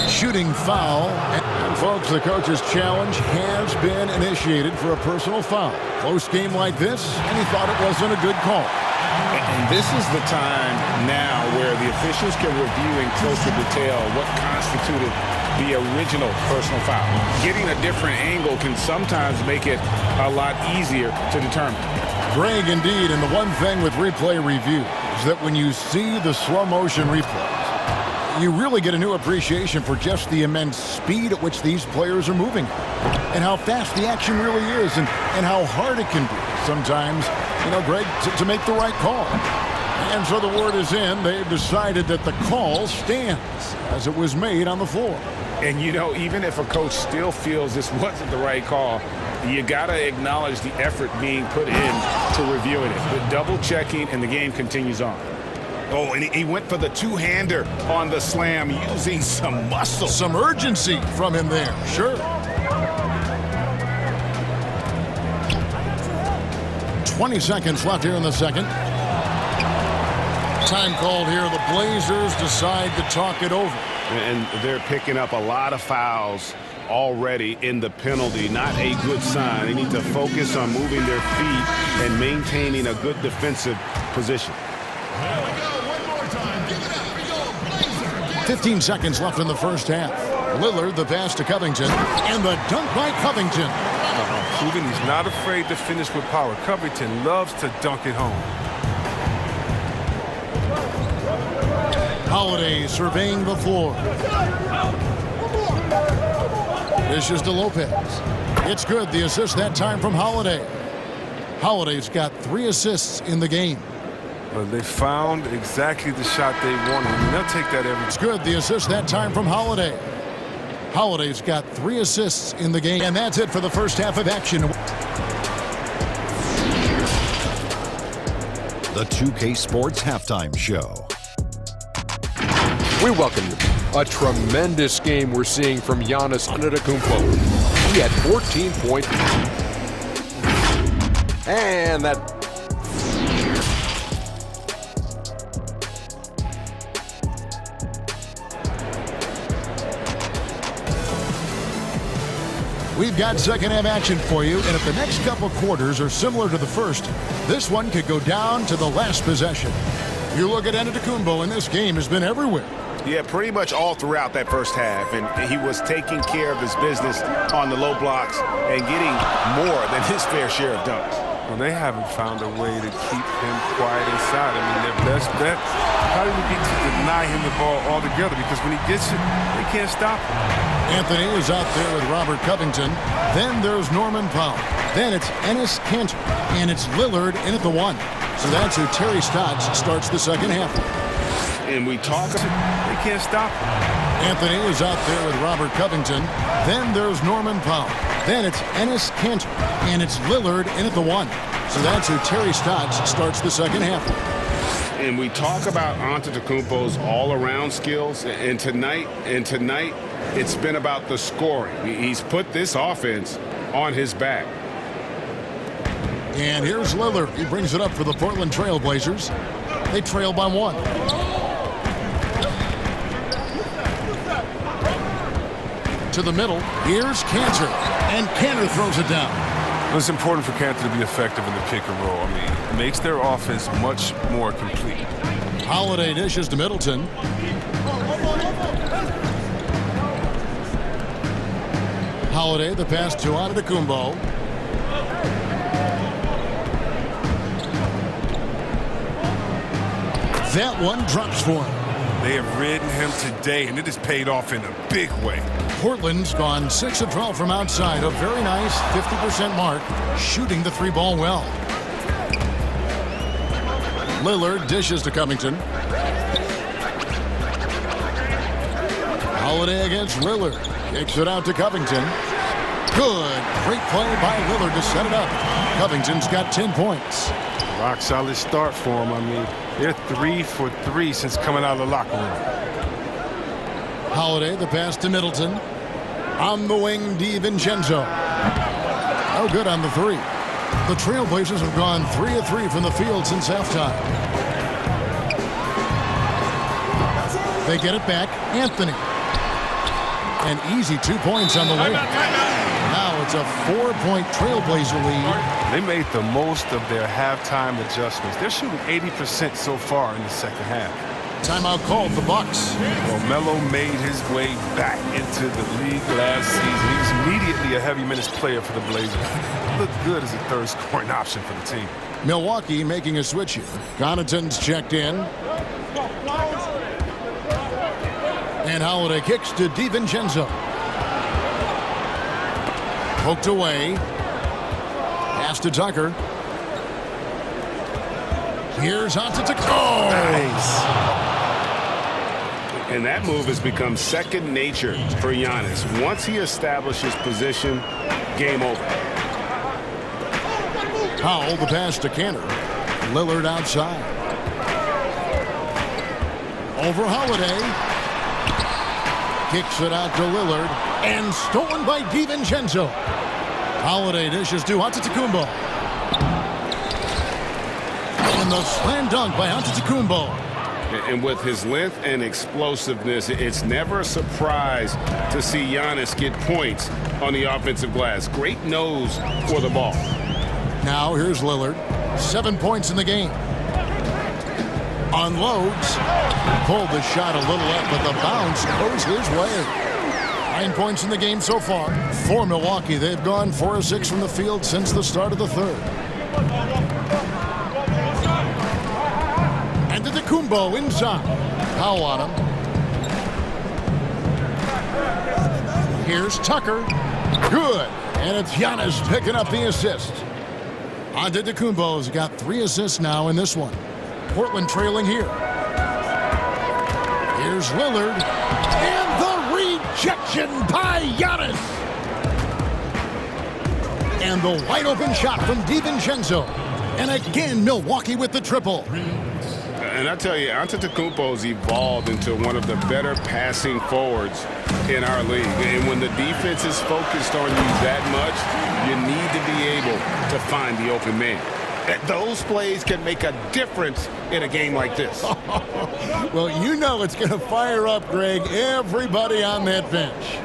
Shooting foul. And folks, the coach's challenge has been initiated for a personal foul. Close game like this, and he thought it wasn't a good call. And this is the time now where the officials can review in closer detail what constituted the original personal foul. Getting a different angle can sometimes make it a lot easier to determine. Greg, indeed, and the one thing with replay review is that when you see the slow motion replays, you really get a new appreciation for just the immense speed at which these players are moving and how fast the action really is and how hard it can be sometimes, Greg, to make the right call. And so the word is in. They've decided that the call stands as it was made on the floor. And, even if a coach still feels this wasn't the right call, you got to acknowledge the effort being put in to reviewing it. The double checking, and the game continues on. Oh, and he went for the two-hander on the slam, using some muscle. Some urgency from him there, sure. 20 seconds left here in the second. Time called here. The Blazers decide to talk it over. And they're picking up a lot of fouls already in the penalty. Not a good sign. They need to focus on moving their feet and maintaining a good defensive position. 15 seconds left in the first half. Lillard, the pass to Covington, and the dunk by Covington. Proving he's not afraid to finish with power. Covington loves to dunk it home. Holiday surveying the floor. This is to Lopez. It's good. The assist that time from Holiday. Holiday's got 3 assists in the game. But they found exactly the shot they wanted. I mean, they'll take that every. It's good. The assist that time from Holiday. Holiday's got 3 assists in the game. And that's it for the first half of action. The 2K Sports Halftime Show. We welcome you. A tremendous game we're seeing from Giannis Antetokounmpo. He had 14 points. And that. We've got second half action for you, and if the next couple quarters are similar to the first, this one could go down to the last possession. You look at Antetokounmpo, and this game has been everywhere. Yeah, pretty much all throughout that first half. And he was taking care of his business on the low blocks and getting more than his fair share of dunks. Well, they haven't found a way to keep him quiet inside. I mean, their best bet probably would be to deny him the ball altogether, because when he gets it, they can't stop him. Anthony is out there with Robert Covington. Then there's Norman Powell. Then it's Enes Kanter. And it's Lillard in at the 1. So that's who Terry Stotts starts the second half. And we talk, they can't stop him. Anthony is out there with Robert Covington. Then there's Norman Powell. Then it's Enes Kanter. And it's Lillard in at the 1. So that's who Terry Stotts starts the second half. And we talk about Antetokounmpo's all-around skills. And tonight, it's been about the scoring. He's put this offense on his back. And here's Lillard. He brings it up for the Portland Trail Blazers. They trail by 1. To the middle. Here's Kanter. And Kanter throws it down. Well, it's important for Kanter to be effective in the pick and roll. I mean, it makes their offense much more complete. Holiday dishes to Middleton. Holiday, the pass to Antetokounmpo. That one drops for him. They have ridden him today, and it has paid off in a big way. Portland's gone 6 of 12 from outside. A very nice 50% mark, shooting the 3-ball well. Lillard dishes to Covington. Holiday against Lillard. Kicks it out to Covington. Good. Great play by Lillard to set it up. Covington's got 10 points. Rock solid start for him. I mean, they're 3 for 3 since coming out of the locker room. Holiday, the pass to Middleton. On the wing, DiVincenzo. No good on the 3. The Trailblazers have gone 3 of 3 from the field since halftime. They get it back. Anthony. An easy 2 points on the way. Now it's a 4-point Trailblazer lead. They made the most of their halftime adjustments. They're shooting 80% so far in the second half. Timeout called the Bucks. Well, Melo made his way back into the league last season. He was immediately a heavy minutes player for the Blazers. Looked good as a third scoring option for the team. Milwaukee making a switch here. Connaughton's checked in. And Holiday kicks to DiVincenzo. Poked away. Pass to Tucker. Here's Antetokounmpo. Nice. And that move has become second nature for Giannis. Once he establishes position, game over. Powell, the pass to Kanter. Lillard outside. Over Holiday. Kicks it out to Lillard. And stolen by DiVincenzo. Holiday dishes to Antetokounmpo. And the slam dunk by Antetokounmpo. And with his length and explosiveness, it's never a surprise to see Giannis get points on the offensive glass. Great nose for the ball. Now here's Lillard. 7 points in the game. Unloads. Pulled the shot a little up, but the bounce goes his way. 9 points in the game so far. For Milwaukee, they've gone 4 of 6 from the field since the start of the third. And Antetokounmpo inside. Powell on him. Here's Tucker. Good. And it's Giannis picking up the assist. Antetokounmpo's got 3 assists now in this one. Portland trailing here. Here's Lillard. And the rejection by Giannis. And the wide open shot from DiVincenzo. And again, Milwaukee with the triple. And I tell you, Antetokounmpo's evolved into one of the better passing forwards in our league. And when the defense is focused on you that much, you need to be able to find the open man. Those plays can make a difference in a game like this. Well, you know it's going to fire up, Greg, everybody on that bench.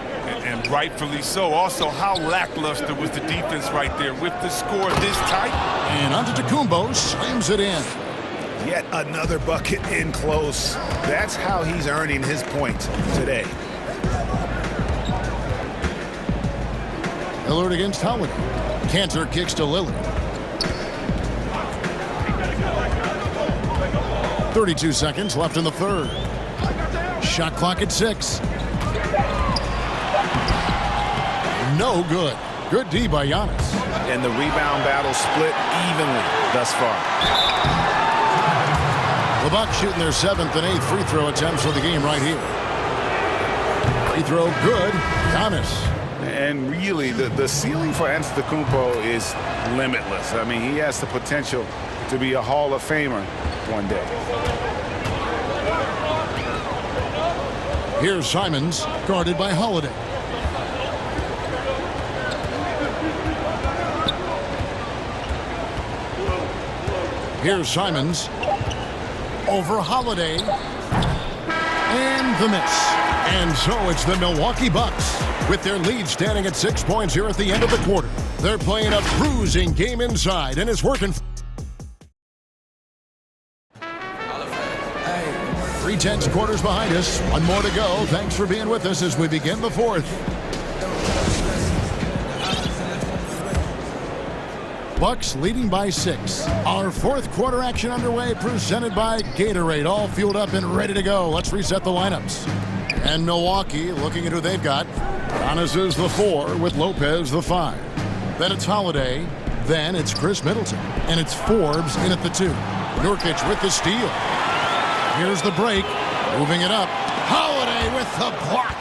And rightfully so. Also, how lackluster was the defense right there with the score this tight? And Antetokounmpo slams it in. Yet another bucket in close. That's how he's earning his points today. Lillard against Holiday. Cantor kicks to Lillard. 32 seconds left in the third. Shot clock at 6. No good. Good D by Giannis. And the rebound battle split evenly thus far. The Bucks shooting their 7th and 8th free throw attempts of the game right here. Free throw good. Giannis. And really, the ceiling for Antetokounmpo is limitless. I mean, he has the potential to be a Hall of Famer one day. Here's Simons, guarded by Holiday. Here's Simons. Over Holiday. And the miss. And so it's the Milwaukee Bucks with their lead standing at 6 points here at the end of the quarter. They're playing a cruising game inside, and it's working. 3/10 quarters behind us. One more to go. Thanks for being with us as we begin the fourth. Bucks leading by 6. Our fourth quarter action underway, presented by Gatorade. All fueled up and ready to go. Let's reset the lineups. And Milwaukee looking at who they've got. Giannis is the 4 with Lopez the 5. Then it's Holiday. Then it's Chris Middleton. And it's Forbes in at the 2. Nurkic with the steal. Here's the break. Moving it up. Holiday with the block.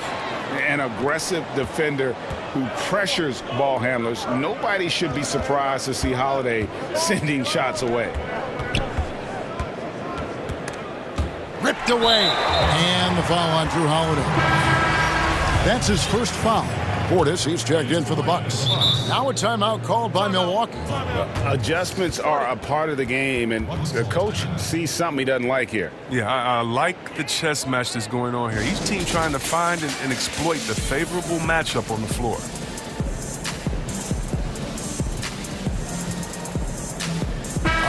An aggressive defender who pressures ball handlers. Nobody should be surprised to see Holiday sending shots away. Ripped away. And the foul on Drew Holiday. That's his first foul. Portis, he's checked in for the Bucks. Now a timeout called by Milwaukee. Adjustments are a part of the game, and the coach sees something he doesn't like here. Yeah, I like the chess match that's going on here. Each team trying to find and exploit the favorable matchup on the floor.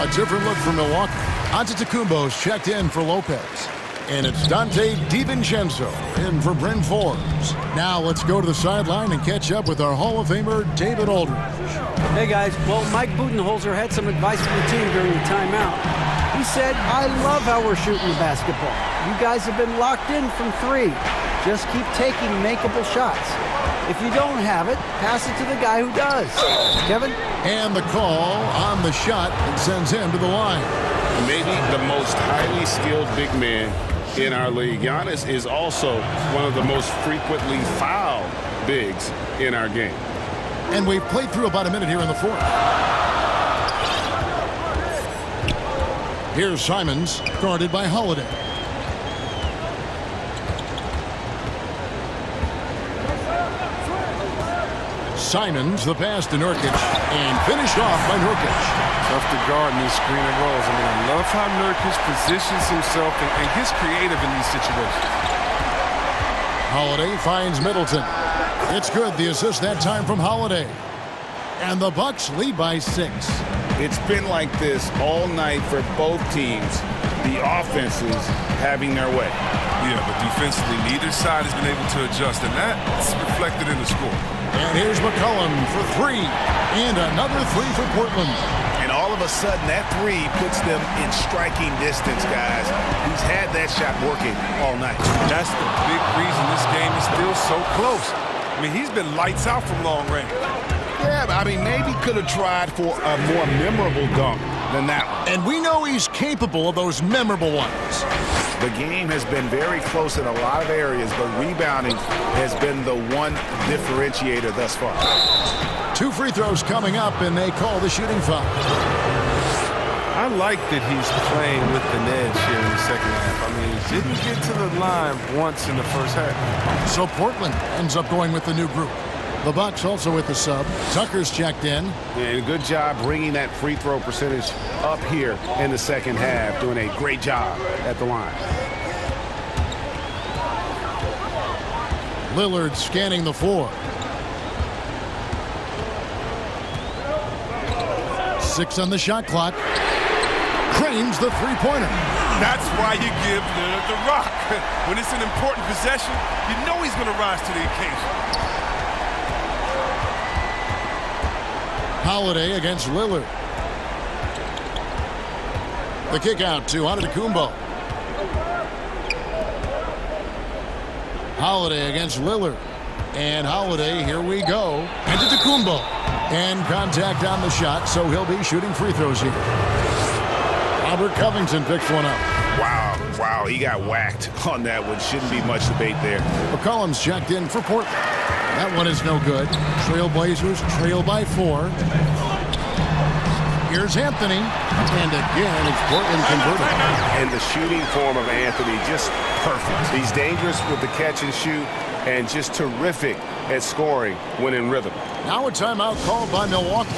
A different look for Milwaukee. Antetokounmpo's checked in for Lopez. And it's Dante DiVincenzo in for Bryn Forbes. Now let's go to the sideline and catch up with our Hall of Famer, David Aldridge. Hey, guys. Well, Mike Budenholzer had some advice for the team during the timeout. He said, I love how we're shooting the basketball. You guys have been locked in from 3. Just keep taking makeable shots. If you don't have it, pass it to the guy who does. Kevin? And the call on the shot that sends him to the line. Maybe the most highly skilled big man in our league. Giannis is also one of the most frequently fouled bigs in our game. And we've played through about a minute here in the fourth. Here's Simons, guarded by Holiday. Simons, the pass to Nurkic, and finished off by Nurkic. Tough to guard in these screen and rolls. I mean, I love how Nurkic positions himself and gets creative in these situations. Holiday finds Middleton. It's good. The assist that time from Holiday. And the Bucks lead by 6. It's been like this all night for both teams. The offenses having their way. Yeah, but defensively, neither side has been able to adjust, and that's reflected in the score. And here's McCollum for 3. And another 3 for Portland. And all of a sudden, that 3 puts them in striking distance, guys. He's had that shot working all night. That's the big reason this game is still so close. I mean, he's been lights out from long range. Yeah, but I mean, maybe could have tried for a more memorable dunk than that one. And we know he's capable of those memorable ones. The game has been very close in a lot of areas, but rebounding has been the one differentiator thus far. 2 free throws coming up, and they call the shooting foul. I like that he's playing with an edge here in the second half. I mean, he didn't get to the line once in the first half. So Portland ends up going with the new group. The Bucks also with the sub. Tucker's checked in. And good job bringing that free throw percentage up here in the second half. Doing a great job at the line. Lillard scanning the floor. 6 on the shot clock. drains the three-pointer. That's why you give Lillard the rock. When it's an important possession, you know he's going to rise to the occasion. Holiday against Lillard. The kick out to Antetokounmpo. Holiday against Lillard. And Holiday, here we go. Antetokounmpo. And contact on the shot, so he'll be shooting free throws here. Robert Covington picks one up. Wow, he got whacked on that one. Shouldn't be much debate there. McCollum's checked in for Portland. That one is no good. Trailblazers trail by 4. Here's Anthony. And again, it's Portland converted. And the shooting form of Anthony, just perfect. He's dangerous with the catch and shoot and just terrific at scoring when in rhythm. Now a timeout called by Milwaukee.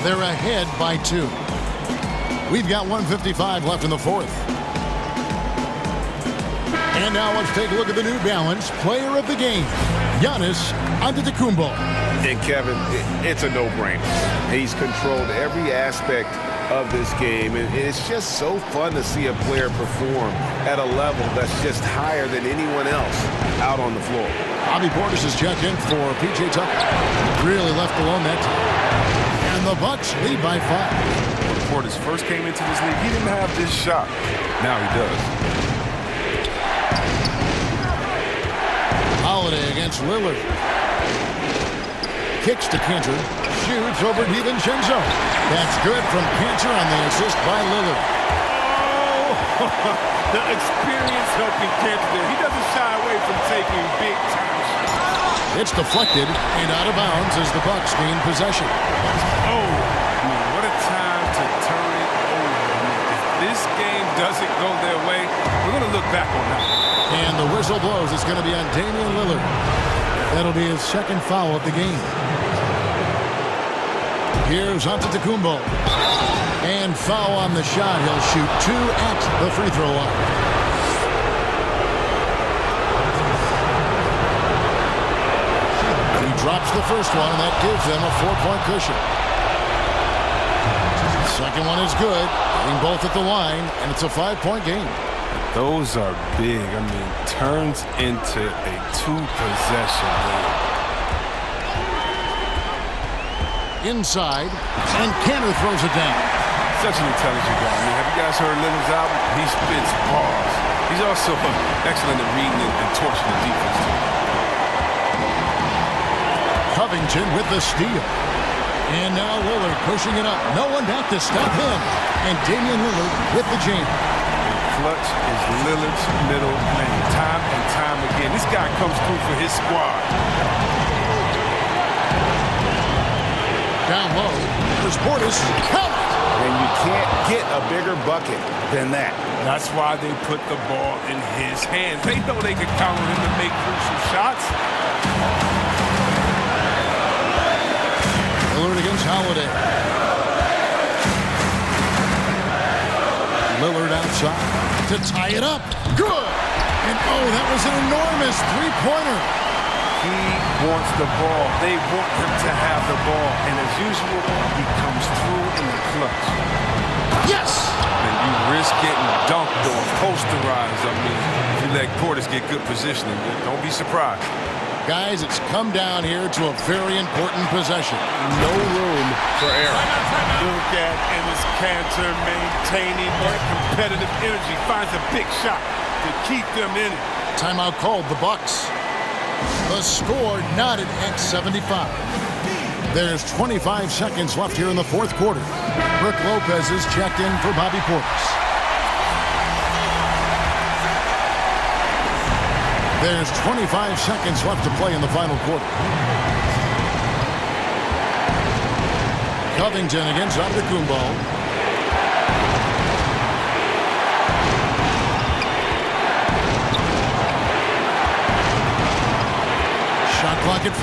They're ahead by 2. We've got 1:55 left in the fourth. And now let's take a look at the New Balance player of the game, Giannis Antetokounmpo. And Kevin, it's a no-brainer. He's controlled every aspect of this game, and it's just so fun to see a player perform at a level that's just higher than anyone else out on the floor. Bobby Portis is checked in for P.J. Tucker. Really left alone that time. And the Bucks lead by 5. When Portis first came into this league, he didn't have this shot. Now he does. Holiday against Lillard. Kicks to Cantor. Shoots over DiVincenzo. That's good from Cantor on the assist by Lillard. Oh, the experience helping Cantor there. He doesn't shy away from taking big-time shots. It's deflected and out of bounds as the Bucks gain possession. Oh, man, what a time to turn it over. If this game doesn't go their way, we're going to look back on that. And the whistle blows. It's going to be on Damian Lillard. That'll be his second foul of the game. Here's Antetokounmpo. And foul on the shot. He'll shoot 2 at the free throw line. He drops the first one, and that gives them a 4-point cushion. Second one is good. Getting both at the line, and it's a 5-point game. Those are big. I mean, turns into a 2-possession game. Inside, and Cantor throws it down. Such an intelligent guy. I mean, have you guys heard Lillard's album? He spits bars. He's also excellent at reading and torching the defense. Covington with the steal. And now Lillard pushing it up. No one back to stop him. And Damian Lillard with the jam. Clutch is Lillard's middle name. Time and time again. This guy comes through for his squad. Down low. There's Portis. Count it! And you can't get a bigger bucket than that. That's why they put the ball in his hands. They know they can count on him to make crucial shots. Lillard against Holiday. Lillard outside to tie it up. Good! And oh, that was an enormous three-pointer. He wants the ball. They want him to have the ball. And as usual, he comes through in the clutch. Yes! And you risk getting dunked or posterized. I mean, if you let Portis get good positioning, don't be surprised. Guys, it's come down here to a very important possession. No room for error. Look at Enes Kanter maintaining that competitive energy. Finds a big shot to keep them in it. Timeout called the Bucks. The score knotted at 75. There's 25 seconds left here in the fourth quarter. Brook Lopez is checked in for Bobby Portis. There's 25 seconds left to play in the final quarter. Covington against Antetokounmpo. Shot clock at 5.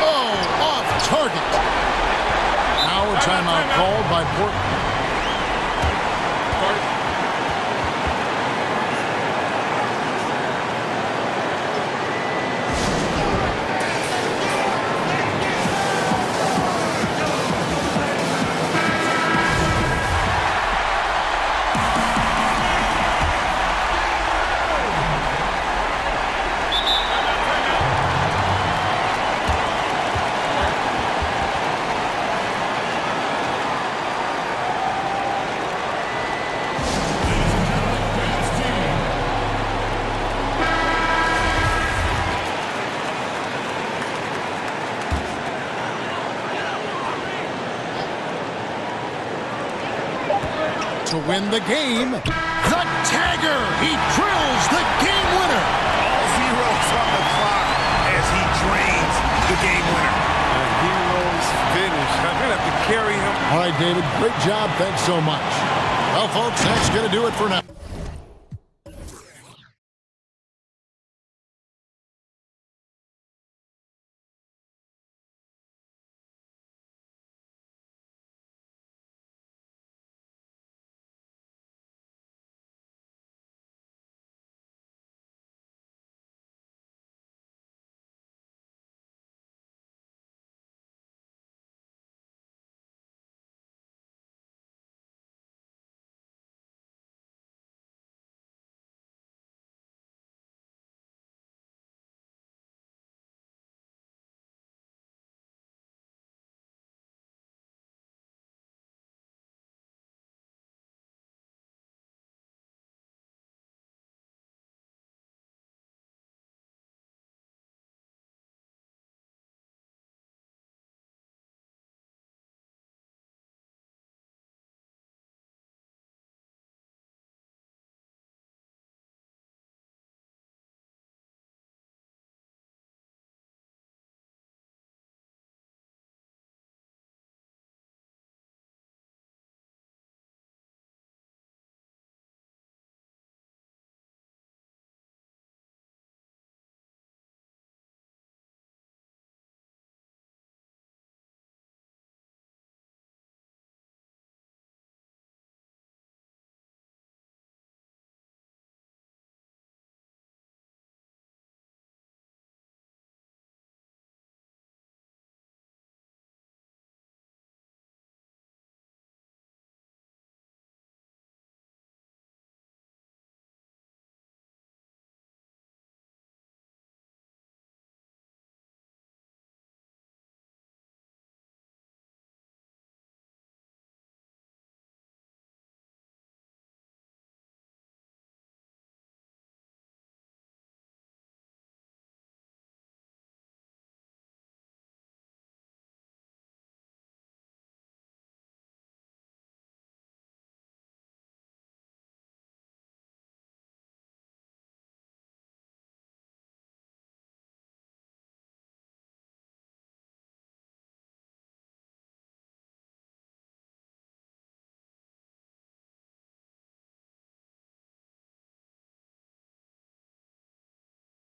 Oh, off target. Now a timeout called by Portland. win the game. The tagger, he drills the game winner. All zeros on the clock as he drains the game winner. A hero's finish. I'm going to have to carry him. All right, David, great job. Thanks so much. Well, folks, that's going to do it for now.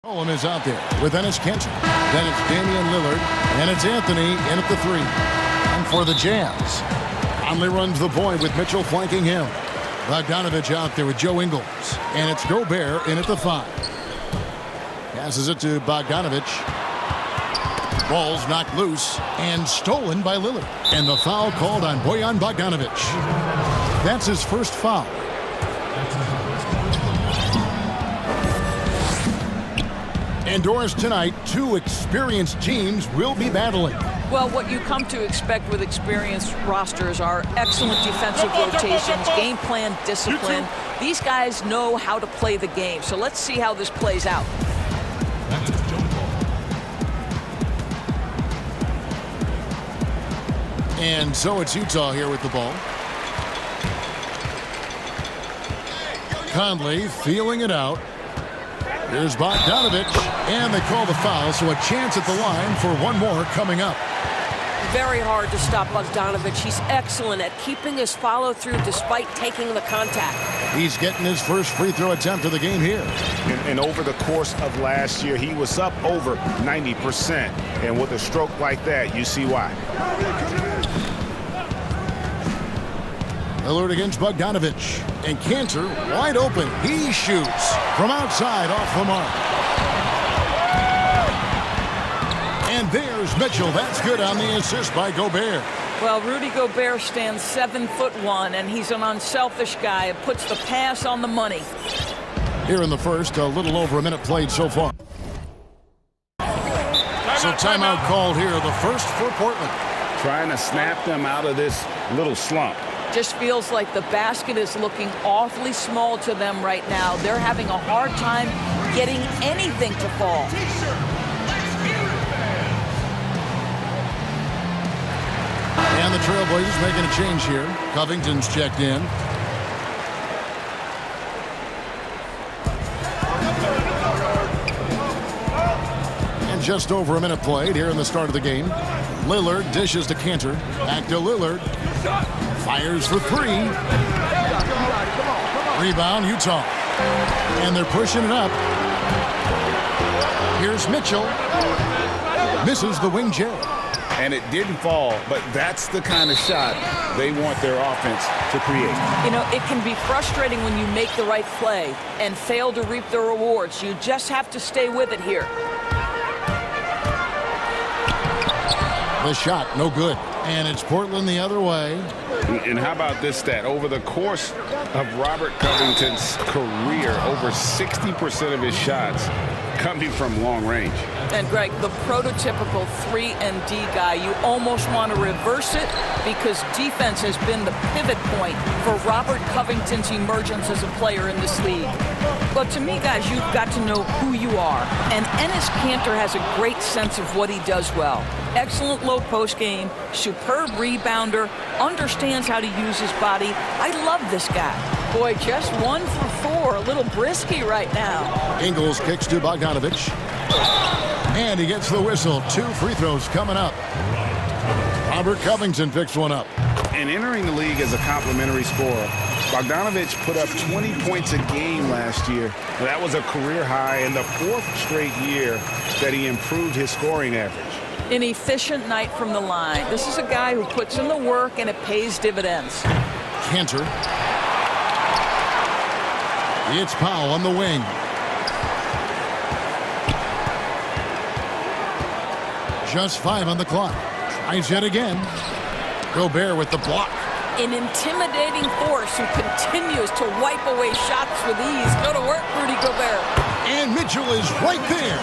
Owen is out there with Ennis Cantor. Then it's Damian Lillard, and it's Anthony in at the 3. And for the Jazz, Conley runs the point with Mitchell flanking him. Bogdanovich out there with Joe Ingles, and it's Gobert in at the 5. Passes it to Bogdanovich. Ball's knocked loose and stolen by Lillard. And the foul called on Bojan Bogdanovich. That's his first foul. Indoors tonight, 2 experienced teams will be battling. Well, what you come to expect with experienced rosters are excellent defensive rotations, game plan, discipline. These guys know how to play the game. So let's see how this plays out. And so it's Utah here with the ball. Conley feeling it out. Here's Bogdanovich, and they call the foul, so a chance at the line for one more coming up. Very hard to stop Bogdanovich. He's excellent at keeping his follow-through despite taking the contact. He's getting his first free throw attempt of the game here. And over the course of last year, he was up over 90%. And with a stroke like that, you see why. Lillard against Bogdanovich. And Cantor wide open. He shoots from outside off the mark. And there's Mitchell. That's good on the assist by Gobert. Well, Rudy Gobert stands 7'1", and he's an unselfish guy. It puts the pass on the money. Here in the first, a little over a minute played so far. So timeout called here, the first for Portland. Trying to snap them out of this little slump. Just feels like the basket is looking awfully small to them right now. They're having a hard time getting anything to fall. And the Trailblazers making a change here. Covington's checked in. Just over a minute played here in the start of the game. Lillard dishes to Cantor. Back to Lillard. Fires for three. Rebound, Utah. And they're pushing it up. Here's Mitchell. Misses the wing J. And it didn't fall, but that's the kind of shot they want their offense to create. You know, it can be frustrating when you make the right play and fail to reap the rewards. You just have to stay with it here. The shot, no good. And it's Portland the other way. And how about this stat? Over the course of Robert Covington's career, over 60% of his shots coming from long range. And Greg, the prototypical 3-and-D guy, you almost want to reverse it because defense has been the pivot point for Robert Covington's emergence as a player in this league. But to me, guys, you've got to know who you are. And Enes Kanter has a great sense of what he does well. Excellent low post game, superb rebounder, understands how to use his body. I love this guy. Boy, just 1 for 4, a little brisky right now. Ingles kicks to Bogdanovich. And he gets the whistle. 2 free throws coming up. Robert Covington picks one up. And entering the league as a complimentary scorer, Bogdanovich put up 20 points a game last year. That was a career high in the 4th straight year that he improved his scoring average. An efficient night from the line. This is a guy who puts in the work and it pays dividends. Cantor. It's Powell on the wing. Just 5 on the clock. Tries yet again. Gobert with the block. An intimidating force who continues to wipe away shots with ease. Go to work, Rudy Gobert. And Mitchell is right there.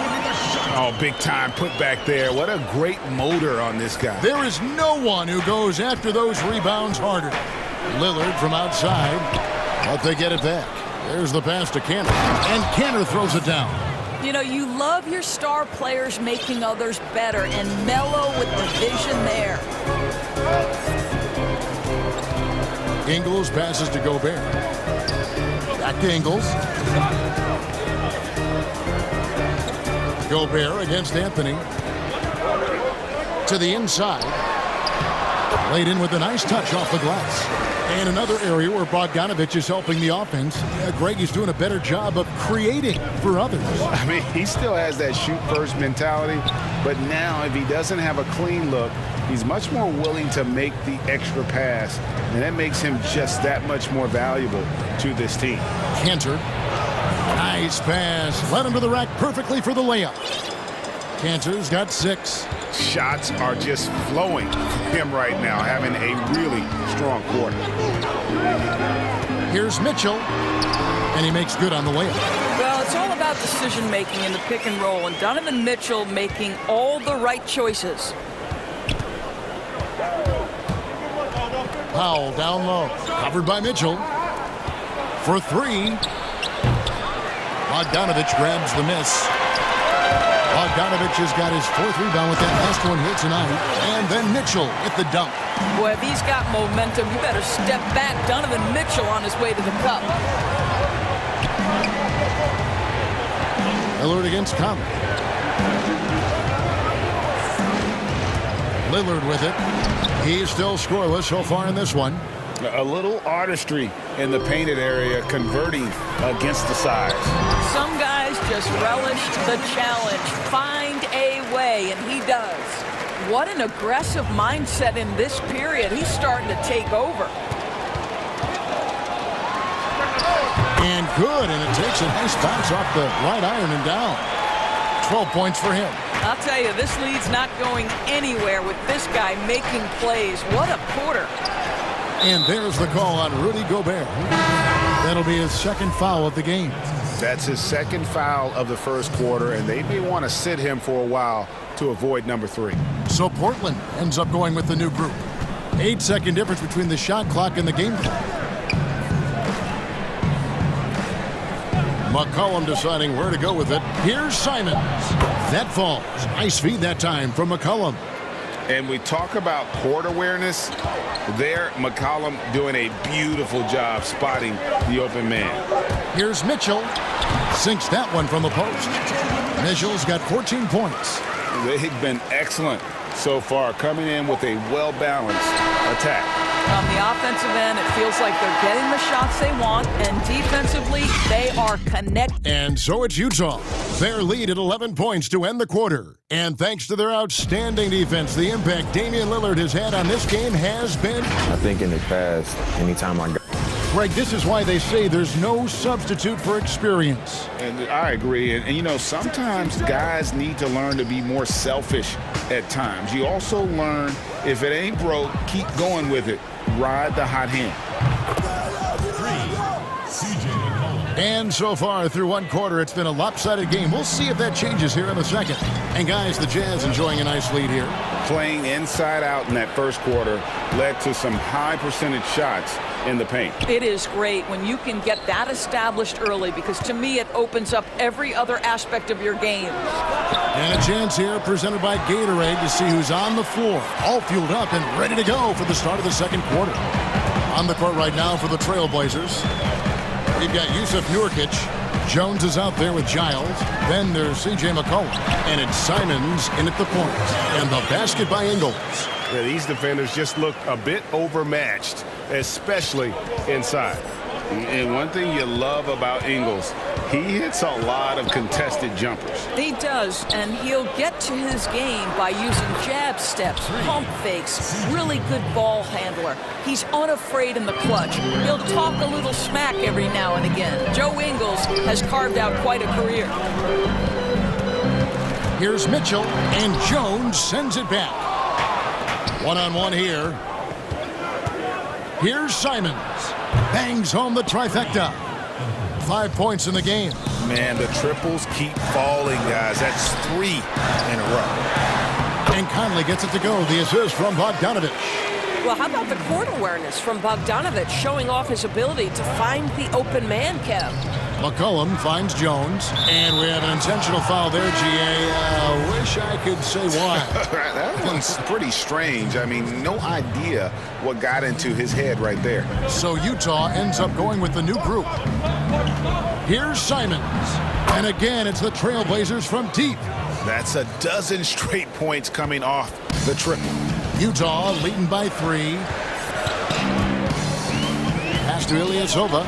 Oh, big time put back there. What a great motor on this guy. There is no one who goes after those rebounds harder. Lillard from outside, but they get it back. There's the pass to Cantor, and Cantor throws it down. You know, you love your star players making others better, and Melo with the vision there. Ingles passes to Gobert. Back to Ingles. Gobert against Anthony. To the inside. Laid in with a nice touch off the glass. And another area where Bogdanovich is helping the offense. Greg is doing a better job of creating for others. I mean, he still has that shoot-first mentality, but now if he doesn't have a clean look, he's much more willing to make the extra pass, and that makes him just that much more valuable to this team. Cantor. Nice pass. Led him to the rack perfectly for the layup. Cantor's got 6. Shots are just flowing from him right now, having a really strong quarter. Here's Mitchell, and he makes good on the layup. Well, it's all about decision-making in the pick and roll, and Donovan Mitchell making all the right choices. Powell down low, covered by Mitchell. For 3. Bogdanovich grabs the miss. Bogdanovich has got his 4th rebound with that last one here tonight. And then Mitchell with the dunk. Boy, if he's got momentum, you better step back. Donovan Mitchell on his way to the cup. Lillard against Conley. Lillard with it. He's still scoreless so far in this one. A little artistry in the painted area, converting against the size. Some guys just relish the challenge. Find a way, and he does. What an aggressive mindset in this period. He's starting to take over. And good, and it takes a nice bounce off the right iron and down. 12 points for him. I'll tell you, this lead's not going anywhere with this guy making plays. What a quarter. And there's the call on Rudy Gobert. That'll be his 2nd foul of the game. That's his 2nd foul of the first quarter, and they may want to sit him for a while to avoid number 3. So Portland ends up going with the new group. 8-second difference between the shot clock and the game clock. McCollum deciding where to go with it. Here's Simons. That falls. Nice feed that time from McCollum. And we talk about court awareness. There, McCollum doing a beautiful job spotting the open man. Here's Mitchell. Sinks that one from the post. Mitchell's got 14 points. They've been excellent so far, coming in with a well-balanced attack. On the offensive end, it feels like they're getting the shots they want, and defensively, they are connected. And so it's Utah. Their lead at 11 points to end the quarter. And thanks to their outstanding defense, the impact Damian Lillard has had on this game has been... I think in the past, anytime I got... Greg, this is why they say there's no substitute for experience. And I agree. And, you know, sometimes guys need to learn to be more selfish at times. You also learn, if it ain't broke, keep going with it. Ride the hot hand. And so far through one quarter, it's been a lopsided game. We'll see if that changes here in the second. And guys, the Jazz enjoying a nice lead here. Playing inside out in that first quarter led to some high percentage shots in the paint. It is great when you can get that established early, because to me it opens up every other aspect of your game. And a chance here presented by Gatorade to see who's on the floor, all fueled up and ready to go for the start of the second quarter. On the court right now for the Trailblazers, we've got Yusuf Nurkic. Jones is out there with Giles. Then there's C.J. McCollum. And it's Simons in at the point. And the basket by Ingles. Yeah, these defenders just look a bit overmatched, especially inside. And one thing you love about Ingles, he hits a lot of contested jumpers. He does, and he'll get to his game by using jab steps, pump fakes, really good ball handler. He's unafraid in the clutch. He'll talk a little smack every now and again. Joe Ingles has carved out quite a career. Here's Mitchell, and Jones sends it back. One-on-one here. Here's Simons. Bangs home the trifecta. 5 points in the game. Man, the triples keep falling, guys. That's 3 in a row. And Conley gets it to go. The assist from Bogdanovich. Well, how about the court awareness from Bogdanovich, showing off his ability to find the open man, Kev? McCollum finds Jones, and we have an intentional foul there, GA. Wish I could say why. That one's pretty strange. I mean, no idea what got into his head right there. So Utah ends up going with the new group. Here's Simons. And again, it's the Trailblazers from deep. That's a dozen straight points coming off the triple. Utah leading by 3. Pass to Ilyasova.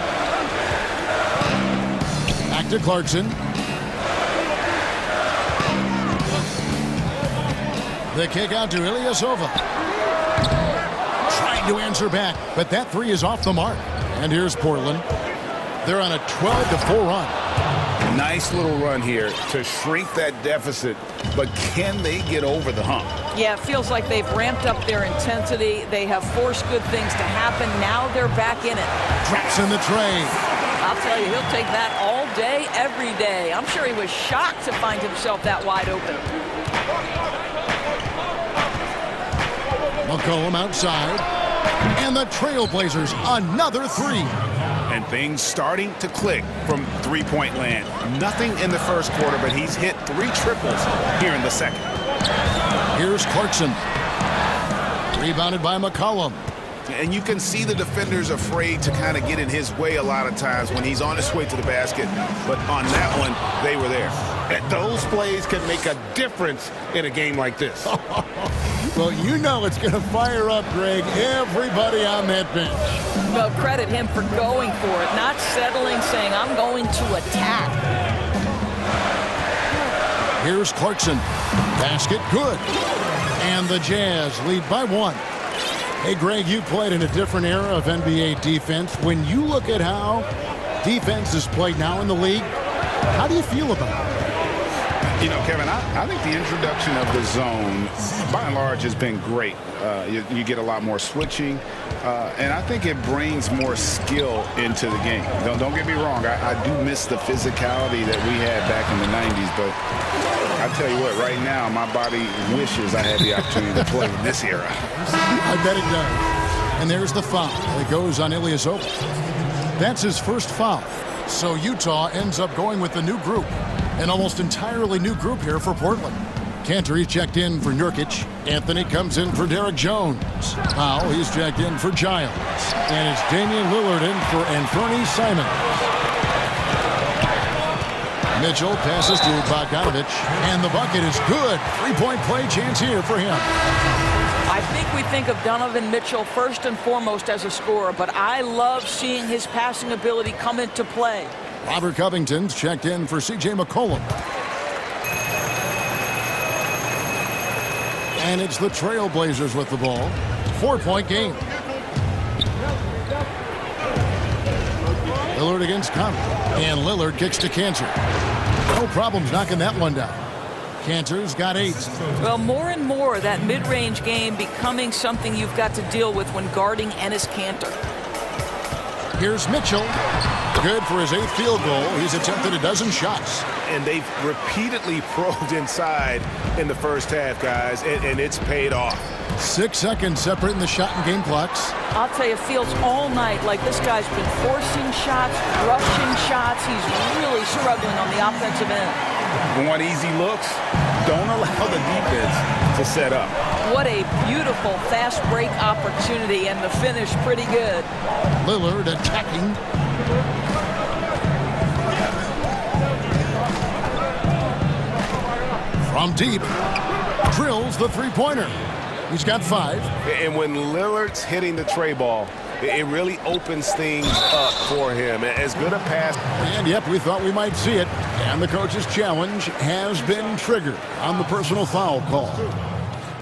Back to Clarkson. The kick out to Ilyasova. Trying to answer back, but that 3 is off the mark. And here's Portland. They're on a 12-4 run. Nice little run here to shrink that deficit, but can they get over the hump? Yeah, it feels like they've ramped up their intensity. They have forced good things to happen. Now they're back in it. Drops in the tray. I'll tell you, he'll take that all day, every day. I'm sure he was shocked to find himself that wide open. McCollum outside. And the Trailblazers, another 3. And things starting to click from three-point land. Nothing in the first quarter, but he's hit 3 triples here in the second. Here's Clarkson. Rebounded by McCollum. And you can see the defenders afraid to kind of get in his way a lot of times when he's on his way to the basket. But on that one, they were there. And those plays can make a difference in a game like this. Well, you know it's going to fire up, Greg, everybody on that bench. Well, credit him for going for it, not settling, saying, I'm going to attack. Here's Clarkson. Basket good. And the Jazz lead by 1. Hey, Greg, you played in a different era of NBA defense. When you look at how defense is played now in the league, how do you feel about it? You know, Kevin, I think the introduction of the zone, by and large, has been great. You get a lot more switching, and I think it brings more skill into the game. Don't get me wrong. I do miss the physicality that we had back in the 90s, but I tell you what, right now, my body wishes I had the opportunity to play in this era. I bet it does. And there's the foul that goes on Ilyasova. That's his first foul. So Utah ends up going with the new group. An almost entirely new group here for Portland. Cantor checked in for Nurkic. Anthony comes in for Derek Jones. Powell, he's checked in for Giles. And it's Damian Lillard in for Anthony Simons. Mitchell passes to Bogdanovich, and the bucket is good. Three-point play chance here for him. I think we think of Donovan Mitchell first and foremost as a scorer, but I love seeing his passing ability come into play. Robert Covington's checked in for C.J. McCollum. And it's the Trailblazers with the ball. 4-point game. Lillard against Conley. And Lillard kicks to Cantor. No problems knocking that one down. Cantor's got 8. Well, more and more that mid-range game becoming something you've got to deal with when guarding Enes Kanter. Here's Mitchell. Good for his 8th field goal. He's attempted a dozen shots. And they've repeatedly probed inside in the first half, guys, and it's paid off. 6 seconds separating the shot and game clocks. I'll tell you, it feels all night like this guy's been forcing shots, rushing shots. He's really struggling on the offensive end. Want easy looks? Don't allow the defense to set up. What a beautiful fast break opportunity, and the finish pretty good. Lillard attacking. From deep, drills the three-pointer. He's got 5. And when Lillard's hitting the tray ball, it really opens things up for him. As good a pass. And yep, we thought we might see it. And the coach's challenge has been triggered on the personal foul call.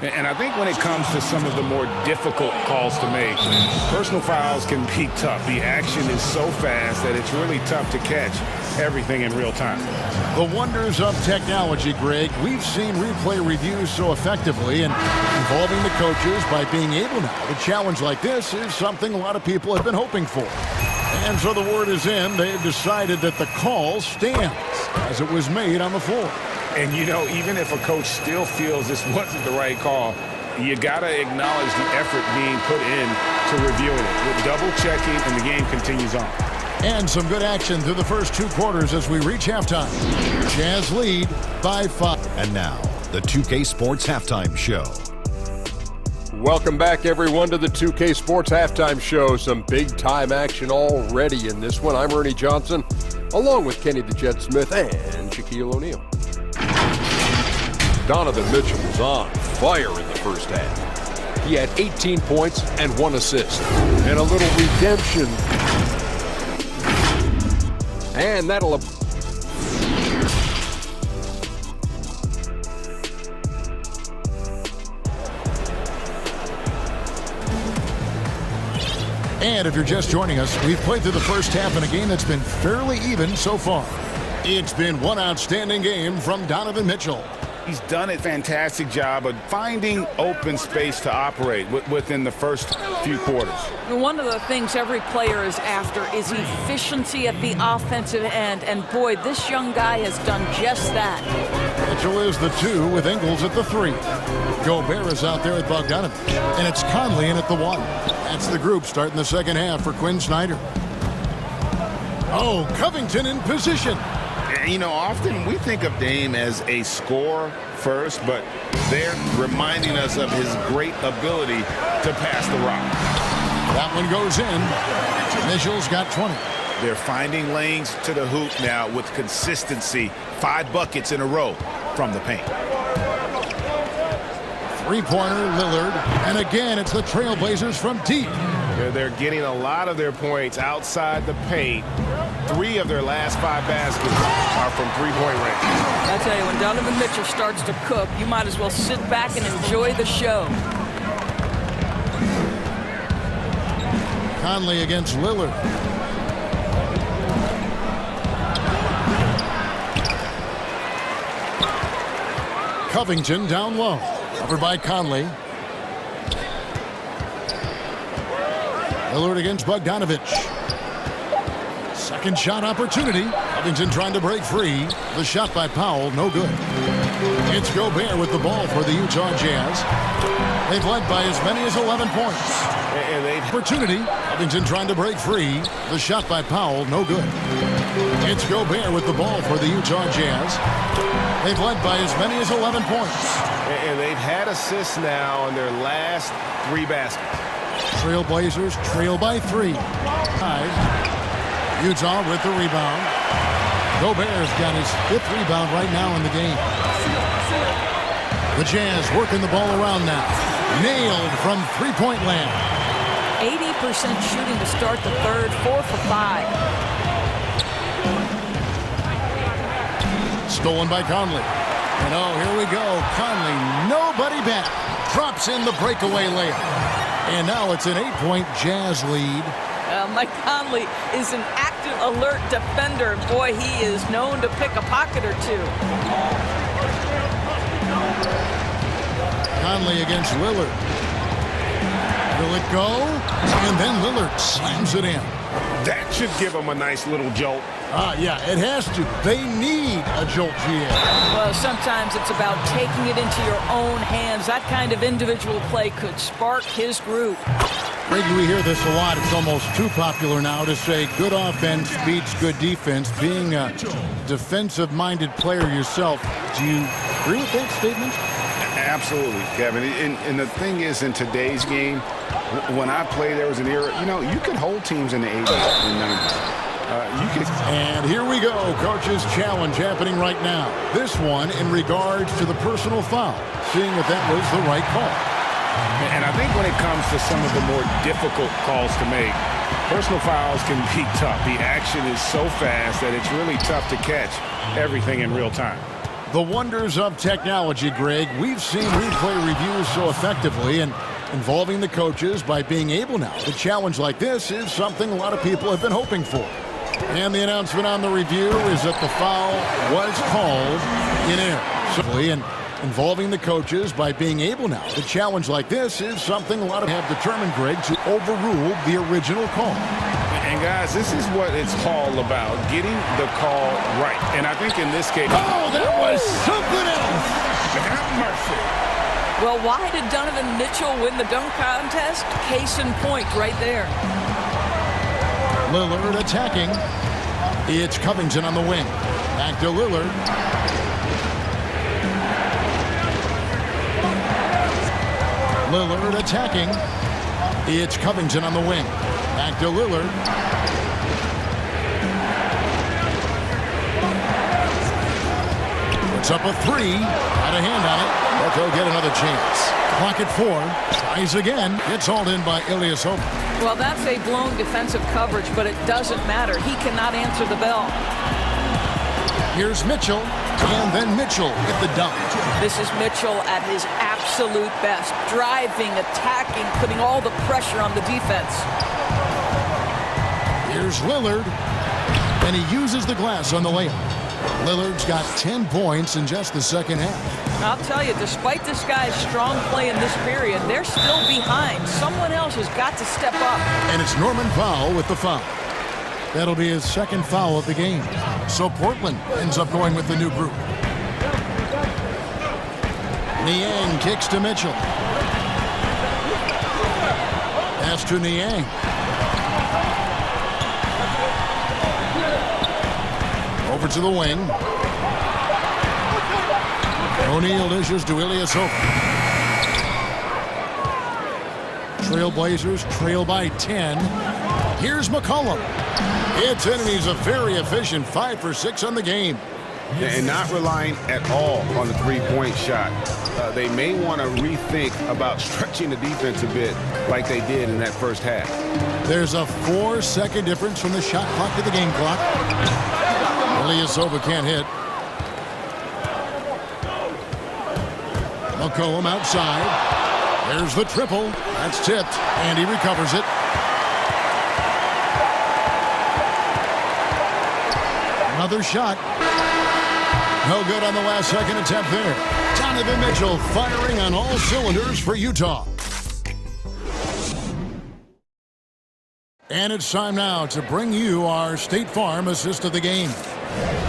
And I think when it comes to some of the more difficult calls to make, personal fouls can be tough. The action is so fast that it's really tough to catch everything in real time. The wonders of technology, Greg. We've seen replay reviews so effectively, and involving the coaches by being able now to challenge like this is something a lot of people have been hoping for. And so the word is in. They've decided that the call stands as it was made on the floor. And, you know, even if a coach still feels this wasn't the right call, you got to acknowledge the effort being put in to reviewing it. With double-checking, and the game continues on. And some good action through the first 2 quarters as we reach halftime. Jazz lead by 5. And now, the 2K Sports Halftime Show. Welcome back, everyone, to the 2K Sports Halftime Show. Some big-time action already in this one. I'm Ernie Johnson, along with Kenny the Jet Smith and Shaquille O'Neal. Donovan Mitchell was on fire in the first half. He had 18 points and 1 assist. And a little redemption. And that'll... And if you're just joining us, we've played through the first half in a game that's been fairly even so far. It's been one outstanding game from Donovan Mitchell. He's done a fantastic job of finding open space to operate within the first few quarters. One of the things every player is after is efficiency at the offensive end. And boy, this young guy has done just that. Mitchell is the 2 with Ingles at the 3. Gobert is out there at Bogdanovich. And it's Conley in at the 1. That's the group starting the second half for Quinn Snyder. Oh, Covington in position. You know, often we think of Dame as a scorer first, but they're reminding us of his great ability to pass the rock. That one goes in. Mitchell's got 20. They're finding lanes to the hoop now with consistency. 5 buckets in a row from the paint. Three-pointer, Lillard. And again, it's the Trailblazers from deep. They're getting a lot of their points outside the paint. 3 of their last 5 baskets are from three-point range. I tell you, when Donovan Mitchell starts to cook, you might as well sit back and enjoy the show. Conley against Lillard. Covington down low. Covered by Conley. Lillard against Bogdanovich. Second shot opportunity. Covington trying to break free. The shot by Powell, no good. It's Gobert with the ball for the Utah Jazz. They've led by as many as 11 points. And they've opportunity. Covington trying to break free. The shot by Powell, no good. It's Gobert with the ball for the Utah Jazz. They've led by as many as 11 points. And they've had assists now in their last 3 baskets. Trailblazers trail by 3. Utah with the rebound. Gobert's got his 5th rebound right now in the game. The Jazz working the ball around now. Nailed from three-point land. 80% shooting to start the third, 4 for 5. Stolen by Conley. And oh, here we go. Conley, nobody back. Drops in the breakaway layup. And now it's an 8-point Jazz lead. Mike Conley is an active, alert defender. Boy, he is known to pick a pocket or two. Conley against Lillard. Will it go? And then Lillard slams it in. That should give him a nice little jolt. Yeah, it has to. They need a jolt, GA. Well, sometimes it's about taking it into your own hands. That kind of individual play could spark his group. Greg, we hear this a lot. It's almost too popular now to say good offense beats good defense. Being a defensive-minded player yourself, do you agree with that statement? Absolutely, Kevin. And the thing is, in today's game, when I played, there was an era, you could hold teams in the 80s and 90s. And here we go. Coach's challenge happening right now. This one in regards to the personal foul, seeing if that was the right call. And I think when it comes to some of the more difficult calls to make, personal fouls can be tough. The action is so fast that it's really tough to catch everything in real time. The wonders of technology, Greg. We've seen replay reviews so effectively, and involving the coaches by being able now to challenge like this is something a lot of people have been hoping for. And the announcement on the review is that the foul was called in error. And involving the coaches by being able now to challenge like this is something a lot of have determined, Greg, to overrule the original call. And guys, this is what it's all about, getting the call right. And I think in this case... Oh, that was something else! Have mercy. Well, why did Donovan Mitchell win the dunk contest? Case in point right there. Lillard attacking. It's Covington on the wing. Back to Lillard. Lillard attacking. It's Covington on the wing. Back to Lillard. Puts up a 3. Got a hand on it. But they'll get another chance. Clock at 4. Tries again. It's hauled in by Ilyasova. Well, that's a blown defensive coverage, but it doesn't matter. He cannot answer the bell. Here's Mitchell, and then Mitchell with the dunk. This is Mitchell at his absolute best. Driving, attacking, putting all the pressure on the defense. Here's Lillard, and he uses the glass on the layup. Lillard's got 10 points in just the second half. I'll tell you, despite this guy's strong play in this period, they're still behind. Someone else has got to step up. And it's Norman Powell with the foul. That'll be his second foul of the game. So Portland ends up going with the new group. Niang kicks to Mitchell. Pass to Niang. Over to the wing. O'Neal dishes to Ilyasova. Trailblazers trail by 10. Here's McCollum. It's in, and he's a very efficient 5 for 6 on the game. And not relying at all on the three-point shot. They may want to rethink about stretching the defense a bit like they did in that first half. There's a 4-second difference from the shot clock to the game clock. Ilyasova can't hit. McCollum outside. There's the triple. That's tipped, and he recovers it. Another shot. No good on the last second attempt there. Donovan Mitchell firing on all cylinders for Utah. And it's time now to bring you our State Farm assist of the game.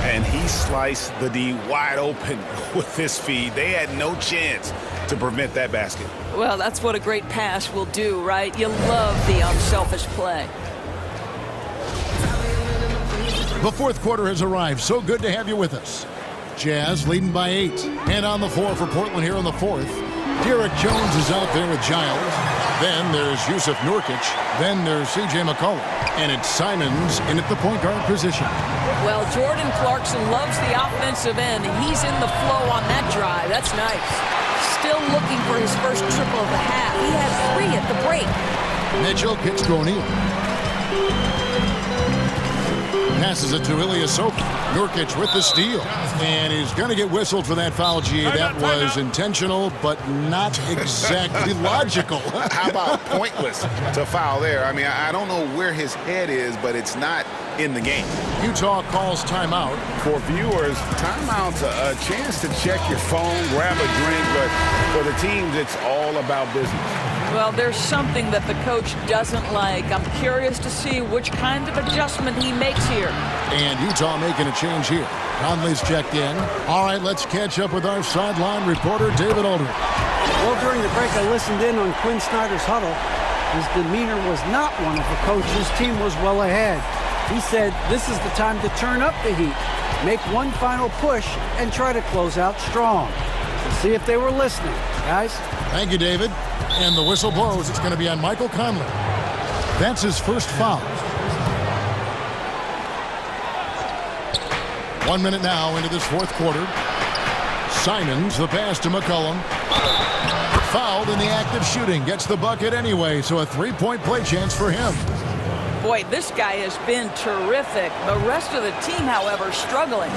And he sliced the D wide open with his feed. They had no chance to prevent that basket. Well, that's what a great pass will do, right? You love the unselfish play. The fourth quarter has arrived. So good to have you with us. Jazz leading by 8. And on the floor for Portland here in the fourth. Derek Jones is out there with Giles. Then there's Yusuf Nurkic. Then there's C.J. McCollum. And it's Simons in at the point guard position. Well, Jordan Clarkson loves the offensive end, and he's in the flow on that drive. That's nice. Still looking for his first triple of the half. He had 3 at the break. Mitchell kicks to O'Neal. Passes it to Ilyasova. Nurkic with the steal. And he's going to get whistled for that foul, G. That was intentional, but not exactly logical. How about pointless to foul there? I mean, I don't know where his head is, but it's not in the game. Utah calls timeout. For viewers, timeout's a chance to check your phone, grab a drink, but for the teams, it's all about business. Well, there's something that the coach doesn't like. I'm curious to see which kind of adjustment he makes here. And Utah making a change here. Conley's checked in. All right, let's catch up with our sideline reporter, David Aldridge. Well, during the break, I listened in on Quinn Snyder's huddle. His demeanor was not one of the coach. His team was well ahead. He said this is the time to turn up the heat, make one final push, and try to close out strong. We'll see if they were listening, guys. Thank you, David. And the whistle blows. It's going to be on Michael Conley. That's his first foul. 1 minute now into this fourth quarter. Simons, the pass to McCollum. Fouled in the act of shooting. Gets the bucket anyway, so a three-point play chance for him. Boy, this guy has been terrific. The rest of the team, however, struggling.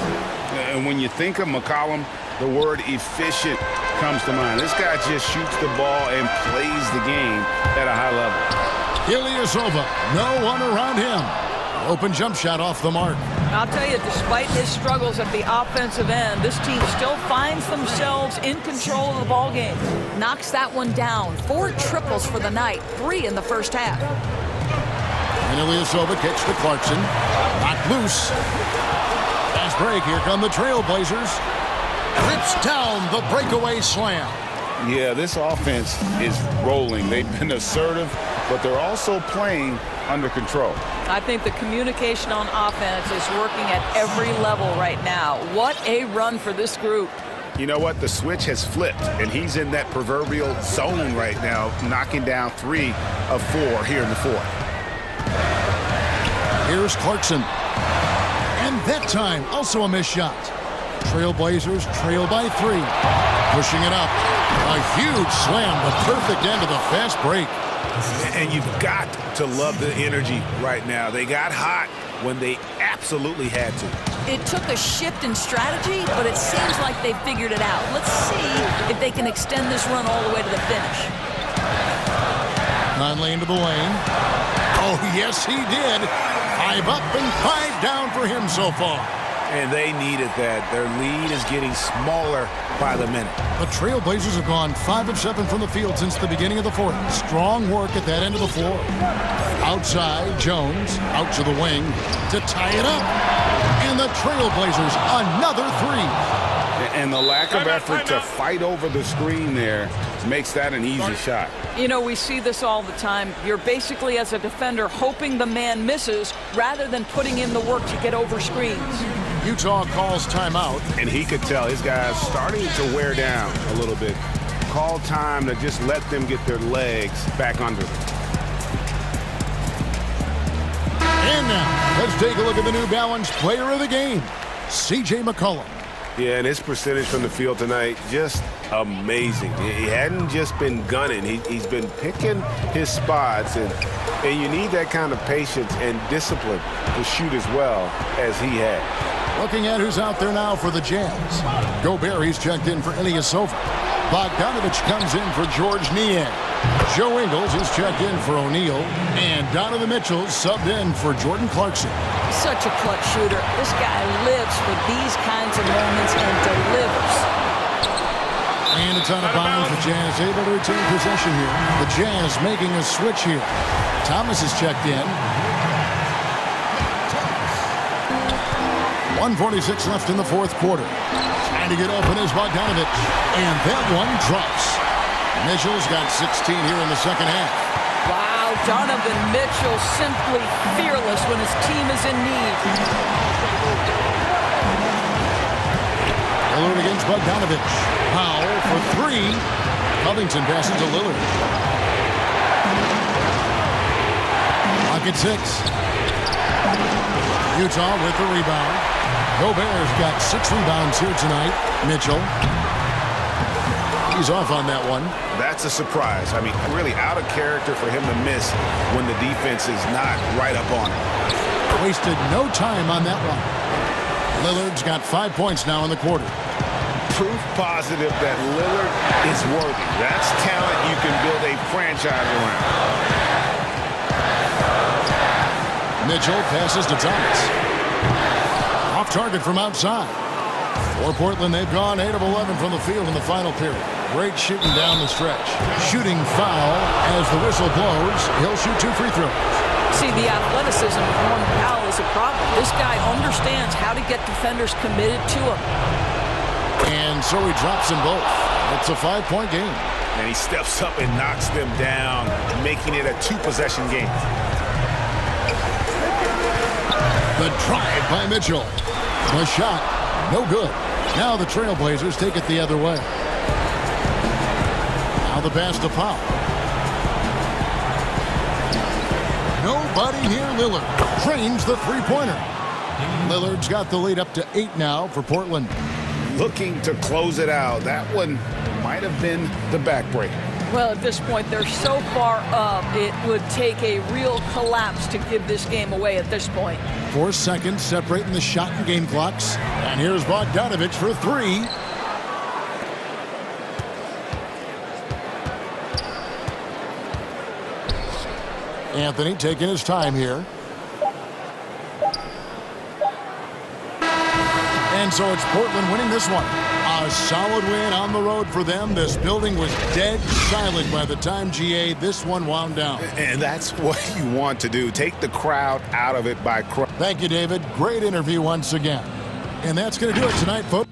And when you think of McCollum, the word efficient comes to mind. This guy just shoots the ball and plays the game at a high level. Ilyasova, no one around him. Open jump shot off the mark. I'll tell you, despite his struggles at the offensive end, this team still finds themselves in control of the ball game. Knocks that one down. 4 triples for the night, 3 in the first half. And Ilyasova kicks to Clarkson. Knocked loose. Fast break. Here come the Trailblazers. Rips down the breakaway slam. Yeah, this offense is rolling. They've been assertive, but they're also playing under control. I think the communication on offense is working at every level right now. What a run for this group. You know what? The switch has flipped, and he's in that proverbial zone right now, knocking down 3 of 4 here in the fourth. Here's Clarkson. And that time, also a missed shot. Trailblazers trail by 3. Pushing it up. A huge slam, the perfect end of the fast break. And you've got to love the energy right now. They got hot when they absolutely had to. It took a shift in strategy, but it seems like they figured it out. Let's see if they can extend this run all the way to the finish. Conley into the lane. Oh, yes, he did. 5 up and 5 down for him so far. And they needed that. Their lead is getting smaller by the minute. The Trailblazers have gone 5 of 7 from the field since the beginning of the fourth. Strong work at that end of the floor. Outside, Jones out to the wing to tie it up. And the Trailblazers, another 3. And the lack of effort to fight over the screen there makes that an easy shot. You know, we see this all the time. You're basically, as a defender, hoping the man misses rather than putting in the work to get over screens. Utah calls timeout. And he could tell his guys starting to wear down a little bit. Call time to just let them get their legs back under them. And now, let's take a look at the New Balance player of the game, C.J. McCollum. Yeah, and his percentage from the field tonight, just amazing. He hadn't just been gunning. He's been picking his spots, and you need that kind of patience and discipline to shoot as well as he had. Looking at who's out there now for the Jazz. Gobert, he's checked in for Ilyasova. Bogdanovich comes in for George Niang. Joe Ingles is checked in for O'Neal. And Donovan Mitchell subbed in for Jordan Clarkson. Such a clutch shooter. This guy lives for these kinds of moments and delivers. And it's out of bounds. The Jazz able to retain possession here. The Jazz making a switch here. Thomas is checked in. 1:46 left in the fourth quarter. Trying to get open is Bogdanovich. And that one drops. Mitchell's got 16 here in the second half. Wow, Donovan Mitchell simply fearless when his team is in need. Lillard against Bogdanovich. Powell for 3. Covington passes to Lillard. make it 6. Utah with the rebound. Gobert's got 6 rebounds here tonight. Mitchell. He's off on that one. That's a surprise. I mean, really out of character for him to miss when the defense is not right up on him. Wasted no time on that one. Lillard's got 5 points now in the quarter. Proof positive that Lillard is worthy. That's talent you can build a franchise around. Mitchell passes to Thomas. Off target from outside. For Portland, they've gone 8 of 11 from the field in the final period. Great shooting down the stretch. Shooting foul as the whistle blows. He'll shoot 2 free throws. See, the athleticism of Norman Powell is a problem. This guy understands how to get defenders committed to him. And so he drops them both. It's a 5-point game. And he steps up and knocks them down, making it a 2-possession game. The drive by Mitchell. The shot, no good. Now the Trailblazers take it the other way. Now the pass to Powell. Nobody near Lillard. Trains the three-pointer. Lillard's got the lead up to 8 now for Portland. Looking to close it out. That one might have been the backbreaker. Well, at this point, they're so far up, it would take a real collapse to give this game away at this point. 4 seconds separating the shot and game clocks. And here's Bogdanovich for 3. Anthony taking his time here. And so it's Portland winning this one. A solid win on the road for them. This building was dead silent by the time, GA, this one wound down. And that's what you want to do. Take the crowd out of it by crying. Thank you, David. Great interview once again. And that's going to do it tonight, folks.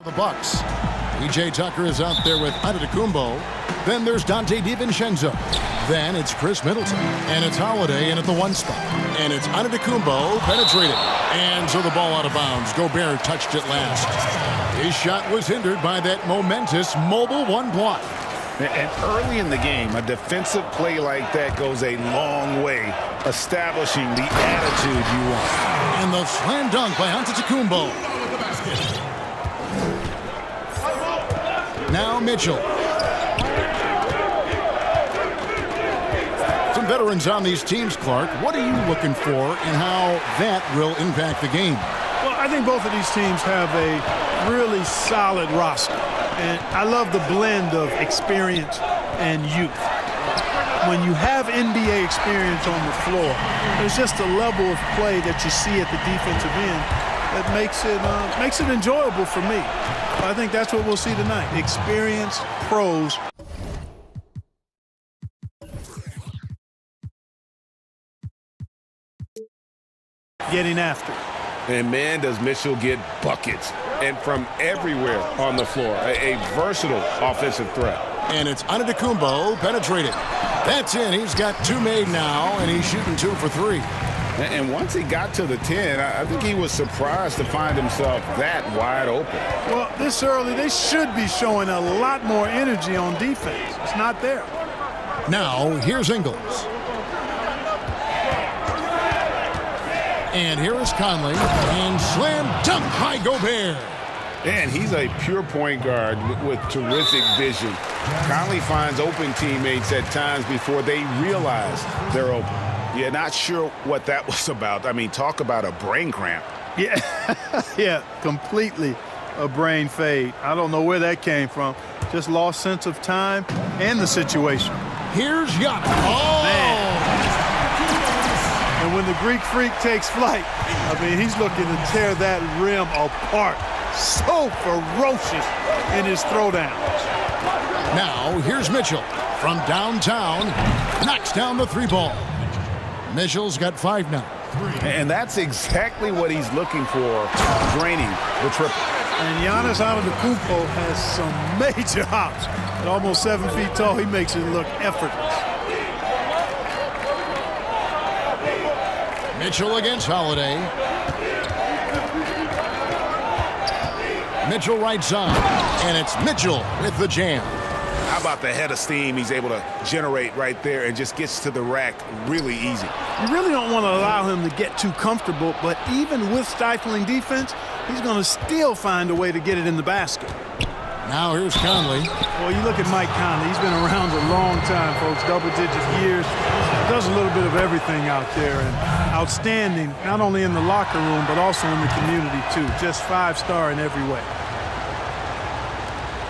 The Bucks. E.J. Tucker is out there with Antetokounmpo. Then there's Dante DiVincenzo. Then it's Chris Middleton. And it's Holiday in at the 1 spot. And it's Antetokounmpo penetrating. And so the ball out of bounds. Gobert touched it last. His shot was hindered by that momentous mobile 1 block. And early in the game, a defensive play like that goes a long way, establishing the attitude you want. And the slam dunk by Antetokounmpo. Now Mitchell. Some veterans on these teams, Clark. What are you looking for and how that will impact the game? Well, I think both of these teams have a really solid roster. And I love the blend of experience and youth. When you have NBA experience on the floor, there's just a level of play that you see at the defensive end that makes it enjoyable for me. I think that's what we'll see tonight. Experienced pros. Getting after it. And man, does Mitchell get buckets. And from everywhere on the floor. A versatile offensive threat. And it's Antetokounmpo penetrating. That's in. He's got 2 made now, and he's shooting 2 for 3. And once he got to the 10, I think he was surprised to find himself that wide open. Well, this early, they should be showing a lot more energy on defense. It's not there. Now, here's Ingles. And here is Conley. And slam dunk by Gobert. And he's a pure point guard with terrific vision. Conley finds open teammates at times before they realize they're open. Yeah, not sure what that was about. I mean, talk about a brain cramp. Yeah, yeah, completely a brain fade. I don't know where that came from. Just lost sense of time and the situation. Here's Giannis. Oh! Man. And when the Greek Freak takes flight, I mean, he's looking to tear that rim apart. So ferocious in his throwdowns. Now, here's Mitchell from downtown. Knocks down the 3 ball. Mitchell's got 5 now. And that's exactly what he's looking for, draining the triple. And Giannis Antetokounmpo has some major hops. At almost 7 feet tall, he makes it look effortless. Mitchell against Holiday. Mitchell right side. And it's Mitchell with the jam. How about the head of steam he's able to generate right there and just gets to the rack really easy. You really don't want to allow him to get too comfortable, but even with stifling defense, he's going to still find a way to get it in the basket. Now here's Conley. Well, you look at Mike Conley. He's been around a long time, folks, double-digit years. Does a little bit of everything out there, and outstanding, not only in the locker room, but also in the community, too. Just 5-star in every way.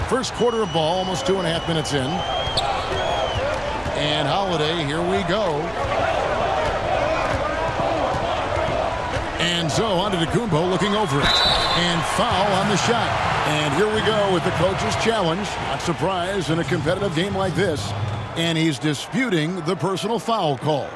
First quarter of ball, almost 2.5 minutes in. And Holiday, here we go. And so Antetokounmpo looking over it. And foul on the shot. And here we go with the coach's challenge. Not surprised in a competitive game like this. And he's disputing the personal foul call.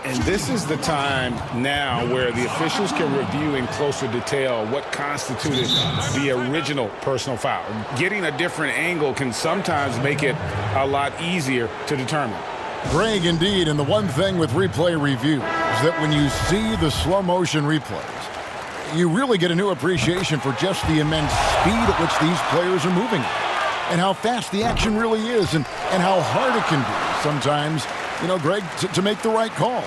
And this is the time now where the officials can review in closer detail what constituted the original personal foul. Getting a different angle can sometimes make it a lot easier to determine. Greg, indeed, and the one thing with replay review is that when you see the slow motion replays, you really get a new appreciation for just the immense speed at which these players are moving and how fast the action really is and how hard it can be sometimes, you know, Greg, to make the right call.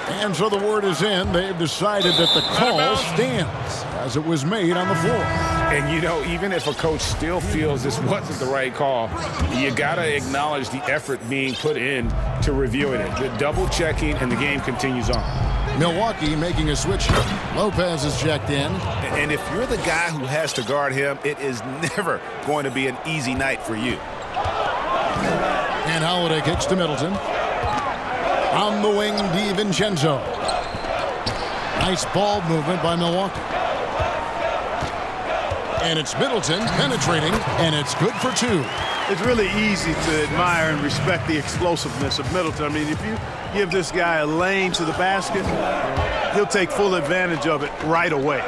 And so the word is in. They've decided that the call stands as it was made on the floor. And, you know, even if a coach still feels this wasn't the right call, you got to acknowledge the effort being put in to reviewing it. The double checking, and the game continues on. Milwaukee making a switch. Lopez is checked in. And if you're the guy who has to guard him, it is never going to be an easy night for you. And Holiday kicks to Middleton. On the wing, DiVincenzo. Nice ball movement by Milwaukee. And it's Middleton penetrating, and it's good for 2. It's really easy to admire and respect the explosiveness of Middleton. I mean, if you give this guy a lane to the basket, he'll take full advantage of it right away.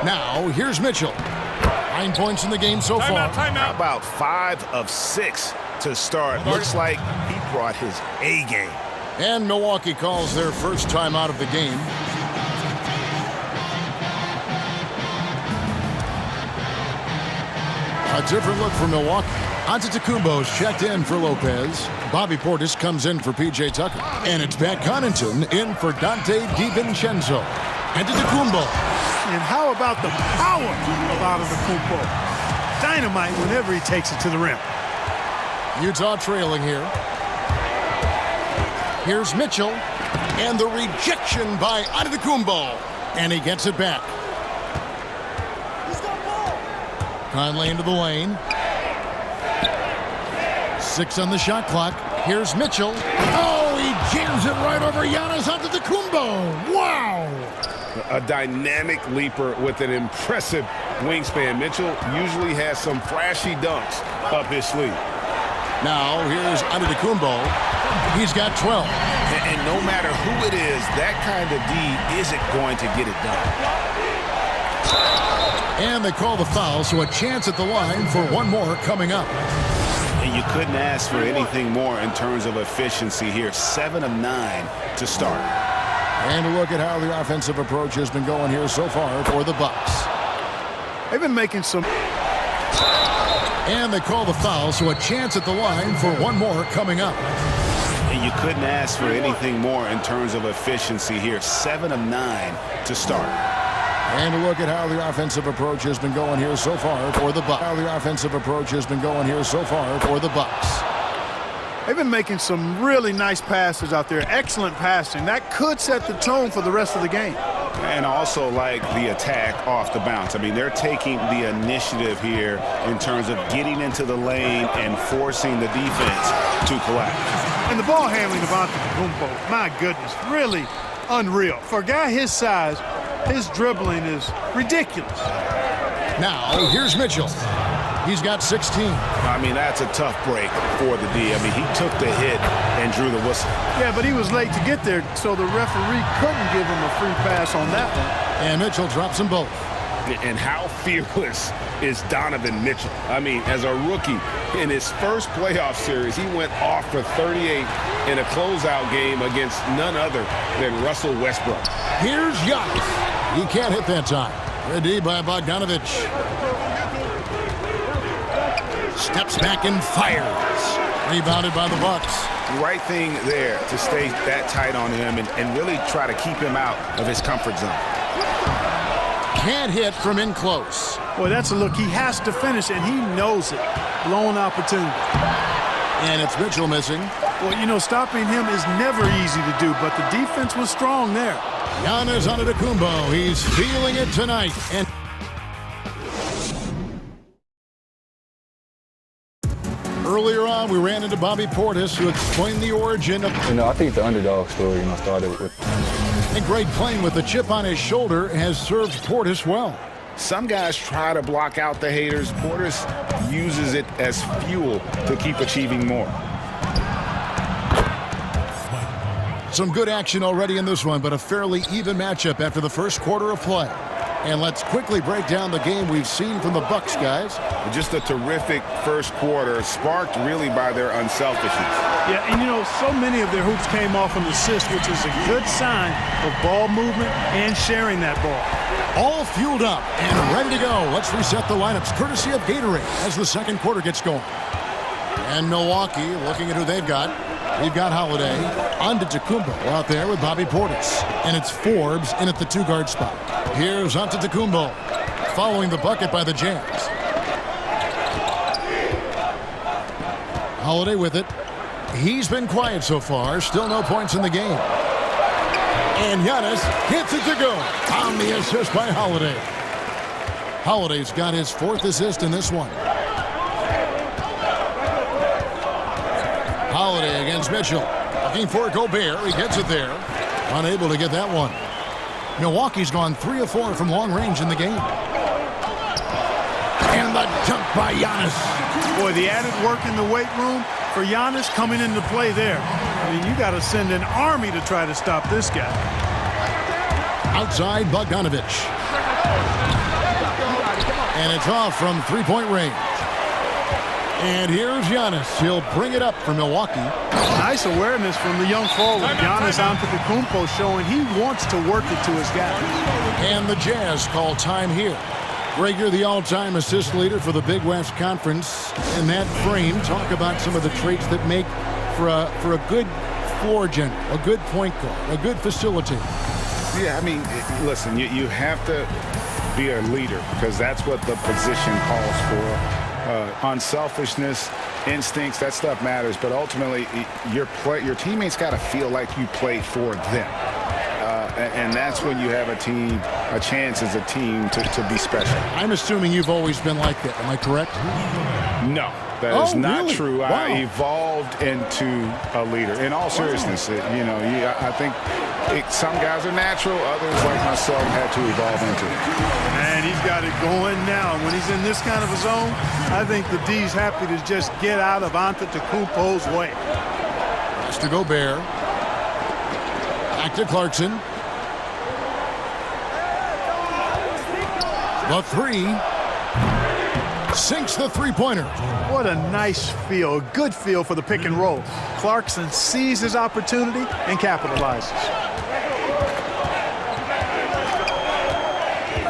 Now, here's Mitchell. 9 points in the game so far. How about 5 of 6 to start? Looks like he brought his A game. And Milwaukee calls their first time out of the game. A different look for Milwaukee. Antetokounmpo's checked in for Lopez. Bobby Portis comes in for P.J. Tucker. And it's Pat Connaughton in for Dante DiVincenzo. Antetokounmpo. And how about the power of Antetokounmpo? Dynamite whenever he takes it to the rim. Utah trailing here. Here's Mitchell. And the rejection by Antetokounmpo. And he gets it back. Conley into the lane. 6 on the shot clock. Here's Mitchell. Oh, he jams it right over Giannis Antetokounmpo. Wow! A dynamic leaper with an impressive wingspan. Mitchell usually has some flashy dunks up his sleeve. Now, here's Antetokounmpo. He's got 12. And no matter who it is, that kind of D isn't going to get it done. And they call the foul, so a chance at the line for one more coming up. And you couldn't ask for anything more in terms of efficiency here. 7 of 9 to start. And a look at how the offensive approach has been going here so far for the Bucks. They've been making some... And they call the foul, so a chance at the line for one more coming up. And you couldn't ask for anything more in terms of efficiency here. 7 of 9 to start. And a look at how the offensive approach has been going here so far for the Bucks. How the offensive approach has been going here so far for the Bucks. They've been making some really nice passes out there. Excellent passing. That could set the tone for the rest of the game. And also like the attack off the bounce. I mean, they're taking the initiative here in terms of getting into the lane and forcing the defense to collapse. And the ball handling of Antetokounmpo, my goodness, really unreal. For a guy his size, his dribbling is ridiculous. Now, here's Mitchell. He's got 16. I mean, that's a tough break for the D. I mean, he took the hit and drew the whistle. Yeah, but he was late to get there, so the referee couldn't give him a free pass on that one. And Mitchell drops them both. And how fearless is Donovan Mitchell? I mean, as a rookie, in his first playoff series, he went off for 38 in a closeout game against none other than Russell Westbrook. Here's Giannis. He can't hit that time. Good D by Bogdanovich. Steps back and fires. Rebounded by the Bucks. The right thing there to stay that tight on him and really try to keep him out of his comfort zone. Can't hit from in close. Boy, that's a look he has to finish, and he knows it. Blown opportunity. And it's Mitchell missing. Well, you know, stopping him is never easy to do, but the defense was strong there. Giannis Antetokounmpo, he's feeling it tonight. And earlier on, we ran into Bobby Portis, who explained the origin of... You know, I think the underdog story, started with... And Greg, playing with a chip on his shoulder, has served Portis well. Some guys try to block out the haters. Portis uses it as fuel to keep achieving more. Some good action already in this one, but a fairly even matchup after the first quarter of play. And let's quickly break down the game we've seen from the Bucks, guys. Just a terrific first quarter, sparked really by their unselfishness. Yeah, and you know, so many of their hoops came off an assist, which is a good sign of ball movement and sharing that ball. All fueled up and ready to go. Let's reset the lineups courtesy of Gatorade as the second quarter gets going. And Milwaukee, looking at who they've got. We've got Holiday, Antetokounmpo out there with Bobby Portis. And it's Forbes in at the two-guard spot. Here's Antetokounmpo following the bucket by the Jazz. Holiday with it. He's been quiet so far. Still no points in the game. And Giannis hits it to go on the assist by Holiday. Holiday's got his 4th assist in this one. Holiday against Mitchell. Looking for Gobert. He gets it there. Unable to get that one. Milwaukee's gone 3 of 4 from long range in the game. And the dunk by Giannis. Boy, the added work in the weight room for Giannis coming into play there. I mean, you got to send an army to try to stop this guy. Outside Bogdanovic. And it's off from three-point range. And here's Giannis. He'll bring it up for Milwaukee. Nice awareness from the young forward. Giannis Antetokounmpo showing he wants to work it to his guy. And the Jazz call time here. Greg, you're the all-time assist leader for the Big West Conference. In that frame, talk about some of the traits that make for a good floor general, a good point guard, a good facilitator. Yeah, I mean, listen, you have to be a leader because that's what the position calls for. Unselfishness, instincts, that stuff matters. But ultimately, your teammates got to feel like you played for them. And that's when you have a chance as a team to be special. I'm assuming you've always been like that. Am I correct? No, that is not really? true. Wow. I evolved into a leader. In all seriousness, I think some guys are natural. Others, like myself, had to evolve into it. And he's got it going now. When he's in this kind of a zone, I think the D's happy to just get out of Antetokounmpo's way. Pass to Gobert. Back to Clarkson. The three. Sinks the three-pointer. What a nice feel, a good feel for the pick and roll. Clarkson sees his opportunity and capitalizes.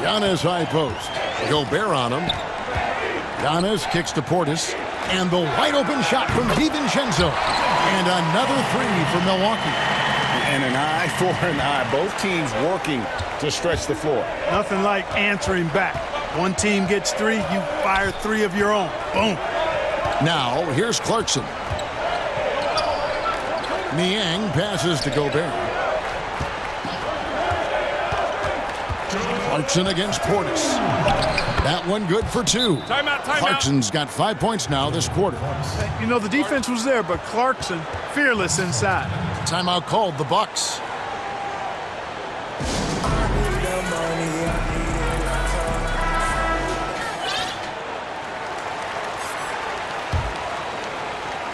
Giannis high post. Gobert on him. Giannis kicks to Portis. And the wide-open shot from DiVincenzo. And another three for Milwaukee. And an eye for an eye. Both teams working to stretch the floor. Nothing like answering back. One team gets three, you fire three of your own. Boom. Now, here's Clarkson. Niang passes to Gobert. Clarkson against Portis. That one good for two. Timeout. Clarkson's got 5 points now this quarter. You know, the defense was there, but Clarkson fearless inside. Timeout called, the Bucks.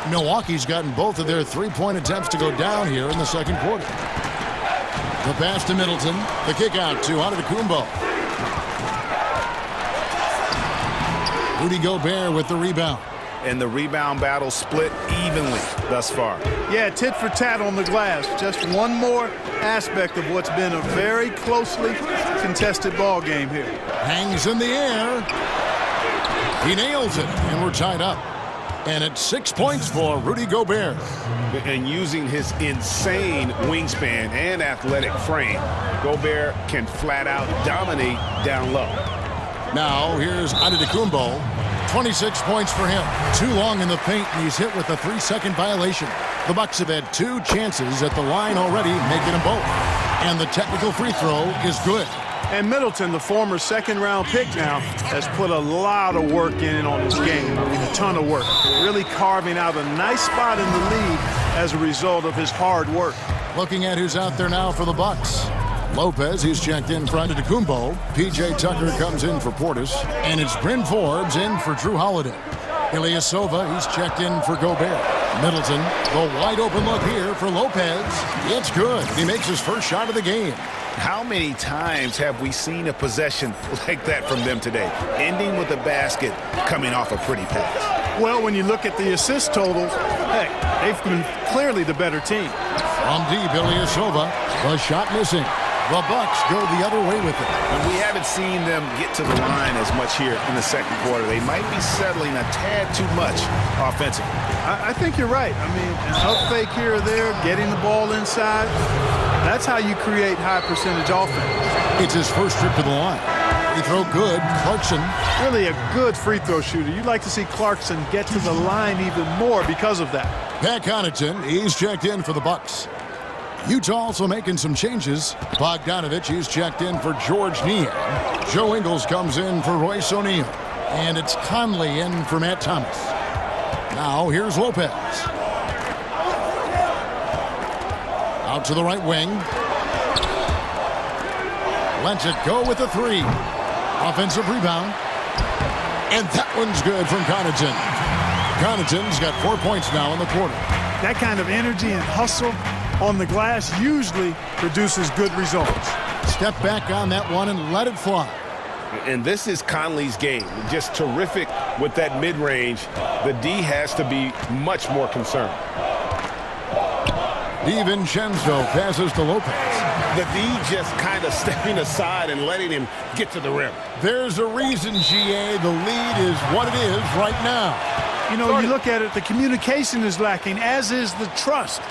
Milwaukee's gotten both of their three-point attempts to go down here in the second quarter. The pass to Middleton. The kick out to Antetokounmpo. Rudy Gobert with the rebound. And the rebound battle split evenly thus far. Yeah, tit for tat on the glass. Just one more aspect of what's been a very closely contested ball game here. Hangs in the air. He nails it, and we're tied up. And it's 6 points for Rudy Gobert. And using his insane wingspan and athletic frame, Gobert can flat out dominate down low. Now here's Antetokounmpo. 26 points for him. Too long in the paint, and he's hit with a 3-second violation. The Bucks have had 2 chances at the line already, making them both. And the technical free throw is good. And Middleton, the former second-round pick now, has put a lot of work in on his game. I mean, a ton of work. Really carving out a nice spot in the league as a result of his hard work. Looking at who's out there now for the Bucks. Lopez, he's checked in for Antetokounmpo. P.J. Tucker comes in for Portis. And it's Bryn Forbes in for Drew Holiday. Ilyasova, he's checked in for Gobert. Middleton, the wide-open look here for Lopez. It's good. He makes his first shot of the game. How many times have we seen a possession like that from them today, ending with a basket coming off a pretty pass? Well, when you look at the assist totals, hey, they've been clearly the better team. From deep, Ilyasova, the shot missing. The Bucks go the other way with it. And we haven't seen them get to the line as much here in the second quarter. They might be settling a tad too much offensively. I think you're right. I mean, an up fake here or there, getting the ball inside, that's how you create high percentage offense. It's his first trip to the line. Free throw good. Clarkson. Really a good free throw shooter. You'd like to see Clarkson get to the line even more because of that. Pat Connaughton, he's checked in for the Bucks. Utah also making some changes. Bogdanovic, he's checked in for George Niang. Joe Ingles comes in for Royce O'Neal. And it's Conley in for Matt Thomas. Now here's Lopez. Out to the right wing. Lets it go with the three. Offensive rebound. And that one's good from Connaughton. Connaughton's got 4 points now in the quarter. That kind of energy and hustle on the glass usually produces good results. Step back on that one and let it fly. And this is Conley's game. Just terrific with that mid-range. The D has to be much more concerned. DiVincenzo passes to Lopez. The D just kind of stepping aside and letting him get to the rim. There's a reason, GA, the lead is what it is right now. You know, you look at it, the communication is lacking, as is the trust.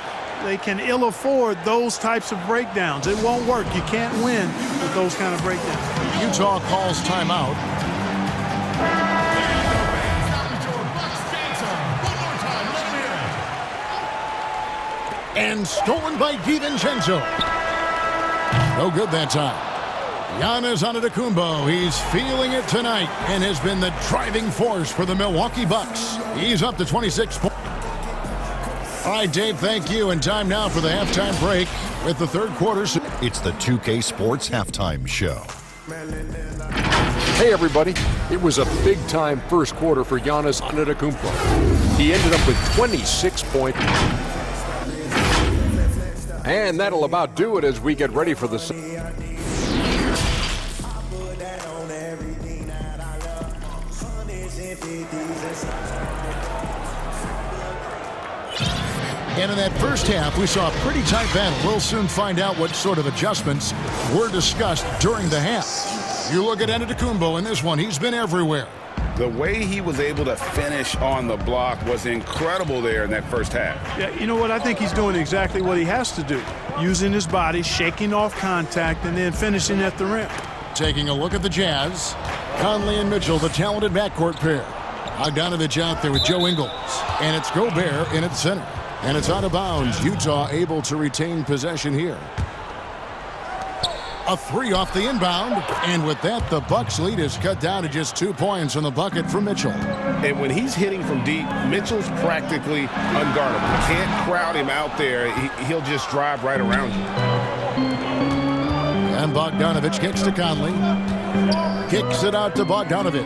They can ill afford those types of breakdowns. It won't work. You can't win with those kind of breakdowns. Utah calls timeout. And stolen by DiVincenzo. No good that time. Giannis Antetokounmpo, he's feeling it tonight and has been the driving force for the Milwaukee Bucks. He's up to 26 points. All right, Dave, thank you. And time now for the halftime break with the third quarter. It's the 2K Sports Halftime Show. Hey, everybody. It was a big-time first quarter for Giannis Antetokounmpo. He ended up with 26 points. And that'll about do it as we get ready for the... And in that first half, we saw a pretty tight battle. We'll soon find out what sort of adjustments were discussed during the half. You look at Antetokounmpo in this one, he's been everywhere. The way he was able to finish on the block was incredible there in that first half. Yeah, you know what? I think he's doing exactly what he has to do. Using his body, shaking off contact, and then finishing at the rim. Taking a look at the Jazz. Conley and Mitchell, the talented backcourt pair. Bogdanovich out there with Joe Ingles. And it's Gobert in at center. And it's out of bounds. Utah able to retain possession here. A three off the inbound. And with that, the Bucks lead is cut down to just 2 points on the bucket for Mitchell. And when he's hitting from deep, Mitchell's practically unguardable. Can't crowd him out there. He'll just drive right around you. And Bogdanovich kicks to Conley. Kicks it out to Bogdanovich.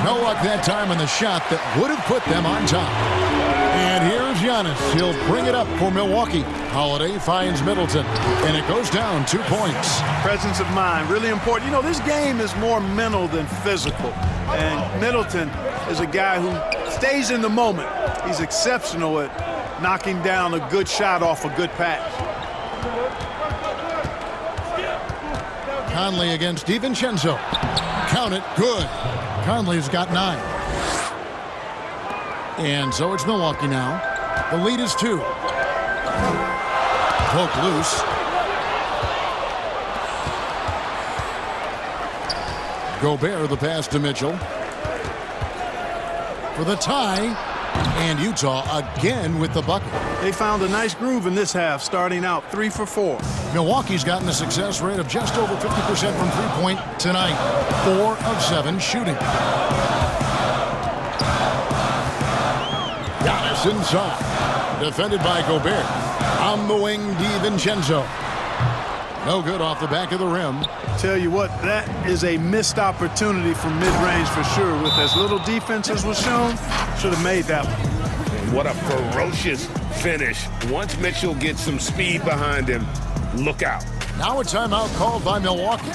No luck that time on the shot that would have put them on top. And here's Giannis. He'll bring it up for Milwaukee. Holiday finds Middleton, and it goes down 2 points. Presence of mind, really important. You know, this game is more mental than physical. And Middleton is a guy who stays in the moment. He's exceptional at knocking down a good shot off a good pass. Conley against DiVincenzo. Count it, good. Conley's got 9. And so it's Milwaukee now. The lead is 2. Poke loose. Gobert the pass to Mitchell. For the tie. And Utah again with the bucket. They found a nice groove in this half, starting out 3 for 4. Milwaukee's gotten a success rate of just over 50% from three-point tonight. 4 of 7 shooting. Giannis inside. Defended by Gobert. On the wing, DiVincenzo. No good off the back of the rim. Tell you what, that is a missed opportunity from mid-range for sure. With as little defense as was shown, should have made that one. What a ferocious finish. Once Mitchell gets some speed behind him, look out. Now a timeout called by Milwaukee.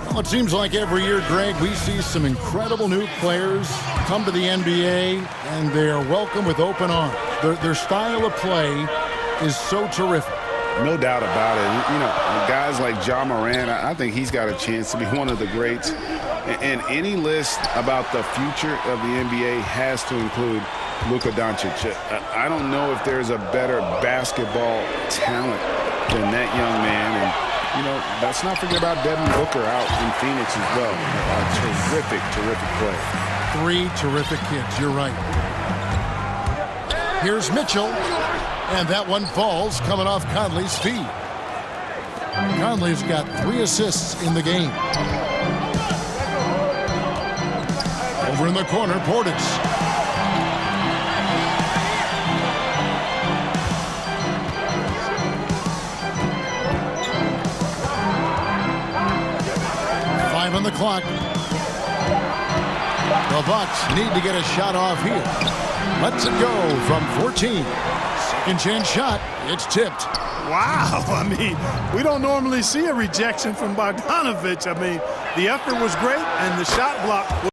Well, it seems like every year, Greg, we see some incredible new players come to the NBA, and they are welcome with open arms. Their style of play is so terrific. No doubt about it. You know, guys like Ja Morant, I think he's got a chance to be one of the greats. And any list about the future of the NBA has to include Luka Doncic. I don't know if there's a better basketball talent than that young man. And, you know, let's not forget about Devin Booker out in Phoenix as well. A terrific, terrific play. 3 terrific kids. You're right. Here's Mitchell. And that one falls coming off Conley's feet. Conley's got 3 assists in the game. Over in the corner, Portis. Five on the clock. The Bucks need to get a shot off here. Lets it go from 14. Second chance shot. It's tipped. Wow. I mean, we don't normally see a rejection from Bogdanovic. I mean, the effort was great, and the shot block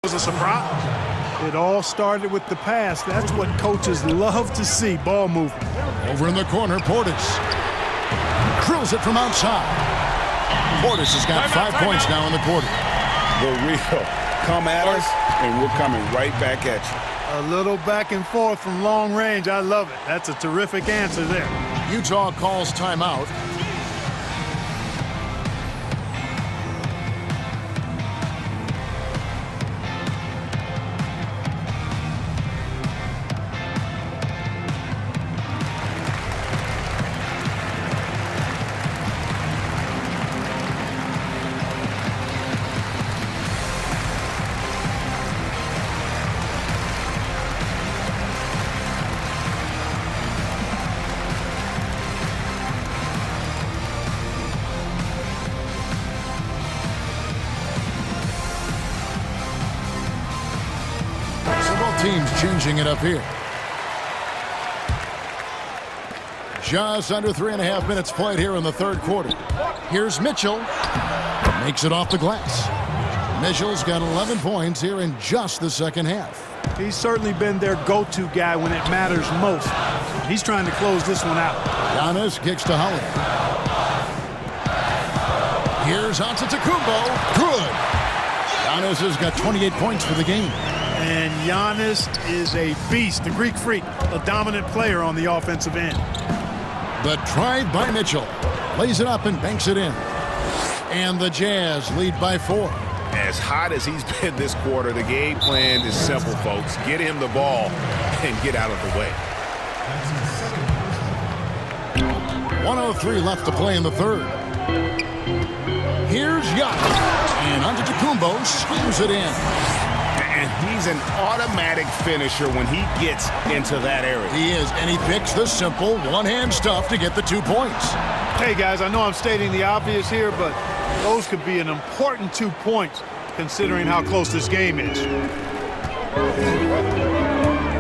was a surprise. It all started with the pass. That's what coaches love to see, ball movement. Over in the corner, Portis drills it from outside. Portis has got 5 points now in the quarter. The real come at us, and we're coming right back at you. A little back and forth from long range. I love it. That's a terrific answer there. Utah calls timeout. Teams changing it up here. Just under 3.5 minutes played here in the third quarter. Here's Mitchell. Makes it off the glass. Mitchell's got 11 points here in just the second half. He's certainly been their go-to guy when it matters most. He's trying to close this one out. Giannis kicks to Holiday. Here's Antetokounmpo. Good. Giannis has got 28 points for the game. And Giannis is a beast, the Greek freak, a dominant player on the offensive end. The drive by Mitchell. Lays it up and banks it in. And the Jazz lead by 4. As hot as he's been this quarter, the game plan is simple, folks. Get him the ball and get out of the way. 1:03 left to play in the third. Here's Giannis. And Antetokounmpo screws it in. And he's an automatic finisher when he gets into that area. He is, and he picks the simple one-hand stuff to get the 2 points. Hey, guys, I know I'm stating the obvious here, but those could be an important 2 points considering how close this game is.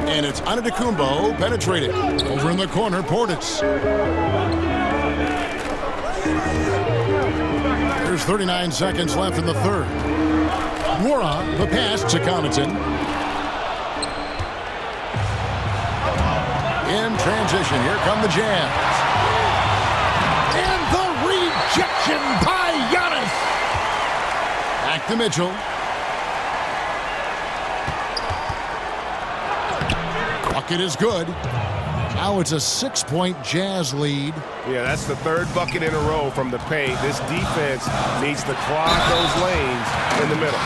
And it's Antetokounmpo penetrated. Over in the corner, Portis. There's 39 seconds left in the third. Wara, the pass to Connaughton. In transition, here come the Jazz. And the rejection by Giannis. Back to Mitchell. Bucket is good. Now it's a 6-point Jazz lead. Yeah, that's the third bucket in a row from the paint. This defense needs to clog those lanes in the middle.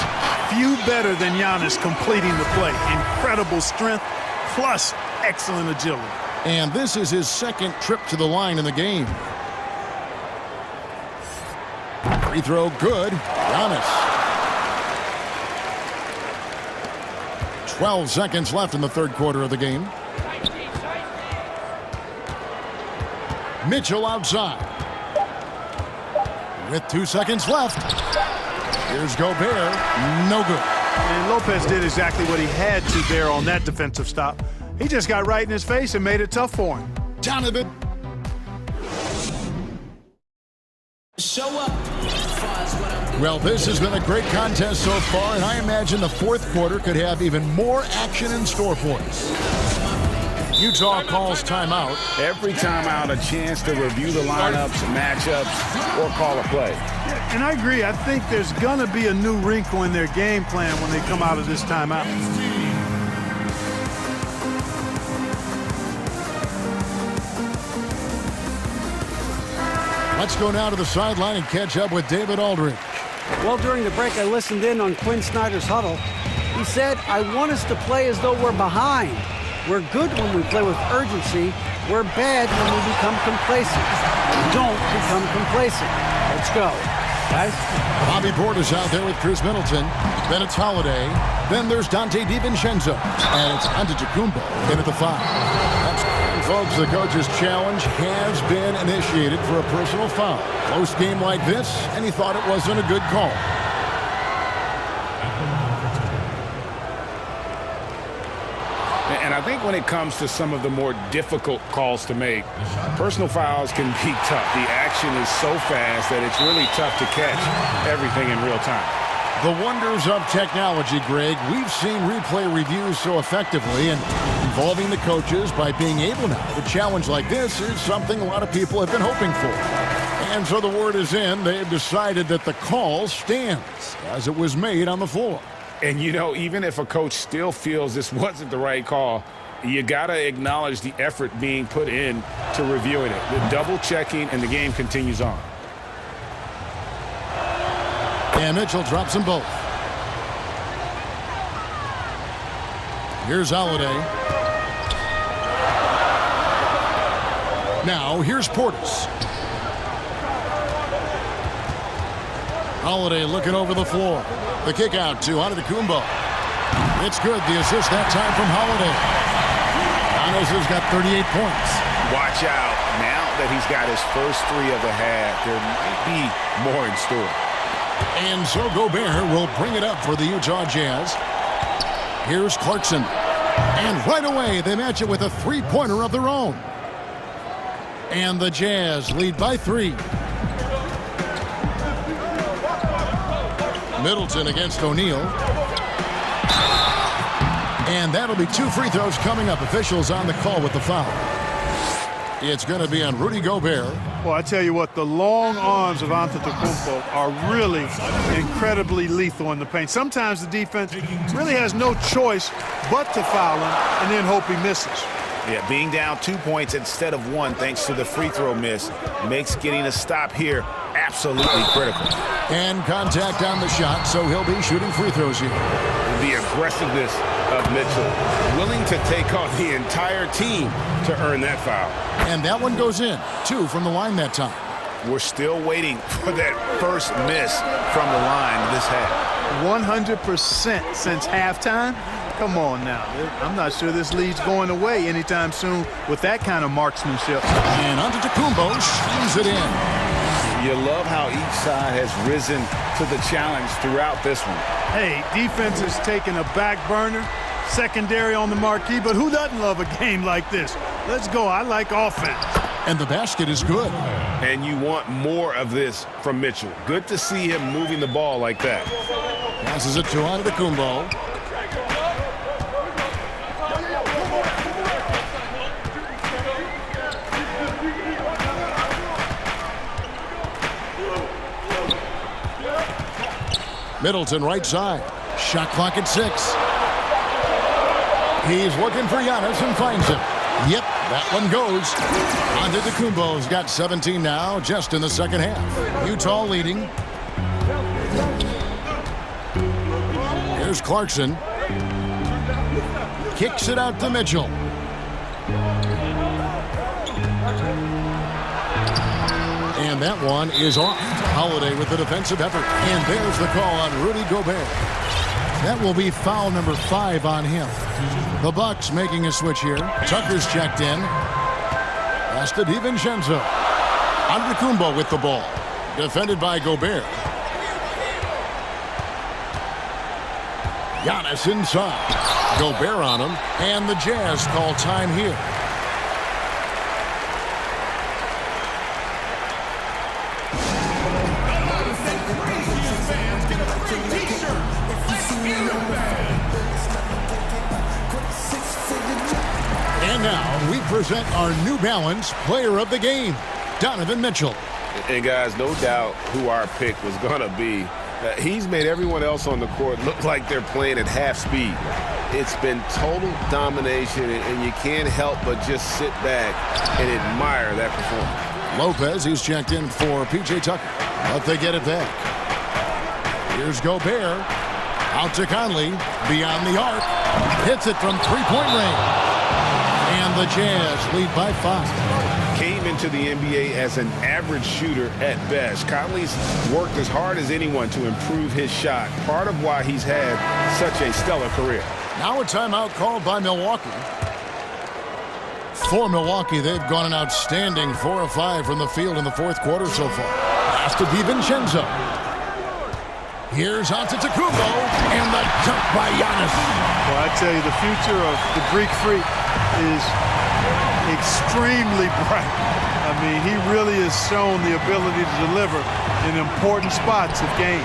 Few better than Giannis completing the play. Incredible strength plus excellent agility. And this is his second trip to the line in the game. Free throw good. Giannis. 12 seconds left in the third quarter of the game. Mitchell outside. With 2 seconds left. Here's Gobert. No good. And Lopez did exactly what he had to there on that defensive stop. He just got right in his face and made it tough for him. Donovan. Show up. Well, this has been a great contest so far, and I imagine the fourth quarter could have even more action in store for us. Utah calls timeout. Every timeout, a chance to review the lineups, matchups, or call a play. And I agree. I think there's going to be a new wrinkle in their game plan when they come out of this timeout. Let's go now to the sideline and catch up with David Aldridge. Well, during the break, I listened in on Quinn Snyder's huddle. He said, I want us to play as though we're behind. We're good when we play with urgency. We're bad when we become complacent. Don't become complacent. Let's go. guys. Bobby Portis out there with Chris Middleton. Then it's Holiday. Then there's Dante DiVincenzo. And it's Antetokounmpo in at the 5. And folks, the coach's challenge has been initiated for a personal foul. Close game like this, and he thought it wasn't a good call. And I think when it comes to some of the more difficult calls to make, personal fouls can be tough. The action is so fast that it's really tough to catch everything in real time. The wonders of technology, Greg. We've seen replay reviews so effectively, and involving the coaches by being able now to challenge like this is something a lot of people have been hoping for. And so the word is in. They've decided that the call stands as it was made on the floor. And, you know, even if a coach still feels this wasn't the right call, you got to acknowledge the effort being put in to reviewing it. The double-checking, and the game continues on. And Mitchell drops them both. Here's Holiday. Now, here's Portis. Holiday looking over the floor. The kick out to Antetokounmpo. It's good. The assist that time from Holiday. Giannis has got 38 points. Watch out. Now that he's got his first 3 of the half, there might be more in store. And so Gobert will bring it up for the Utah Jazz. Here's Clarkson. And right away, they match it with a three-pointer of their own. And the Jazz lead by 3. Middleton against O'Neal. And that'll be 2 free throws coming up. Officials on the call with the foul. It's going to be on Rudy Gobert. Well, I tell you what, the long arms of Antetokounmpo are really incredibly lethal in the paint. Sometimes the defense really has no choice but to foul him and then hope he misses. Yeah, being down 2 points instead of 1 thanks to the free throw miss makes getting a stop here absolutely critical. And contact on the shot, so he'll be shooting free throws here. The aggressiveness of Mitchell, willing to take on the entire team to earn that foul. And that one goes in. 2 from the line that time. We're still waiting for that first miss from the line this half. 100% since halftime. Come on now. I'm not sure this lead's going away anytime soon with that kind of marksmanship. And Antetokounmpo shoots it in. You love how each side has risen to the challenge throughout this one. Hey, defense is taking a back burner, secondary on the marquee, but who doesn't love a game like this? Let's go. I like offense. And the basket is good. And you want more of this from Mitchell. Good to see him moving the ball like that. Passes it to Antetokounmpo. Middleton right side. Shot clock at 6. He's looking for Giannis and finds him. Yep, that one goes. Antetokounmpo's got 17 now, just in the second half. Utah leading. Here's Clarkson. Kicks it out to Mitchell. And that one is off. Holiday with the defensive effort. And there's the call on Rudy Gobert. That will be foul number 5 on him. The Bucks making a switch here. Tucker's checked in. Pass to DiVincenzo. Antetokounmpo with the ball. Defended by Gobert. Giannis inside. Gobert on him. And the Jazz call time here. And now we present our New Balance Player of the Game, Donovan Mitchell. And guys, no doubt who our pick was going to be. He's made everyone else on the court look like they're playing at half speed. It's been total domination, and you can't help but just sit back and admire that performance. Lopez, he's checked in for P.J. Tucker, but they get it back. Here's Gobert. Out to Conley. Beyond the arc. Hits it from three-point range. And the Jazz lead by 5. Came into into the NBA as an average shooter at best. Conley's worked as hard as anyone to improve his shot, part of why he's had such a stellar career. Now a timeout called by Milwaukee. For Milwaukee, they've gone an outstanding 4 of 5 from the field in the fourth quarter so far. Pass to DiVincenzo. Here's Antetokounmpo, and the dunk by Giannis. Well, I tell you, the future of the Greek Freak is extremely bright. I mean, he really has shown the ability to deliver in important spots of game.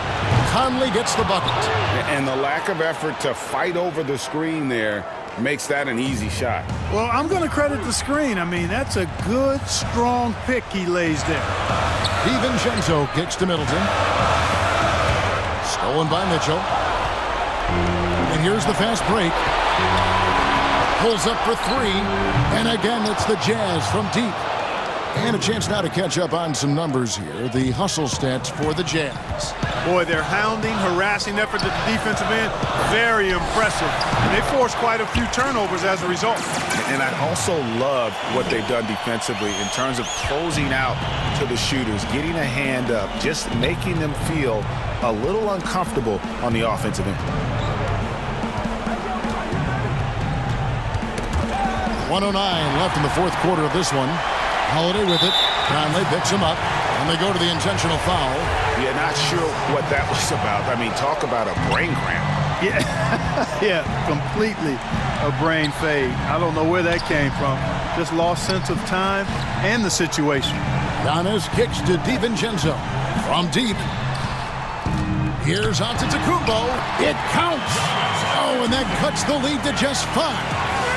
Conley gets the bucket. And the lack of effort to fight over the screen there makes that an easy shot. Well, I'm going to credit the screen. I mean, that's a good, strong pick he lays there. DiVincenzo kicks to Middleton. Stolen by Mitchell. And here's the fast break. Pulls up for 3. And again, it's the Jazz from deep. And a chance now to catch up on some numbers here. The hustle stats for the Jazz. Boy, their hounding, harassing effort at the defensive end, very impressive. They forced quite a few turnovers as a result. And I also love what they've done defensively in terms of closing out to the shooters, getting a hand up, just making them feel a little uncomfortable on the offensive end. 1:09 left in the fourth quarter of this one. Holiday with it. Conley picks him up, and they go to the intentional foul. Yeah, not sure what that was about. I mean, talk about a brain cramp. Yeah, yeah, completely a brain fade. I don't know where that came from. Just lost sense of time and the situation. Giannis kicks to DiVincenzo from deep. Here's Antetokounmpo. It counts. Oh, and that cuts the lead to just 5.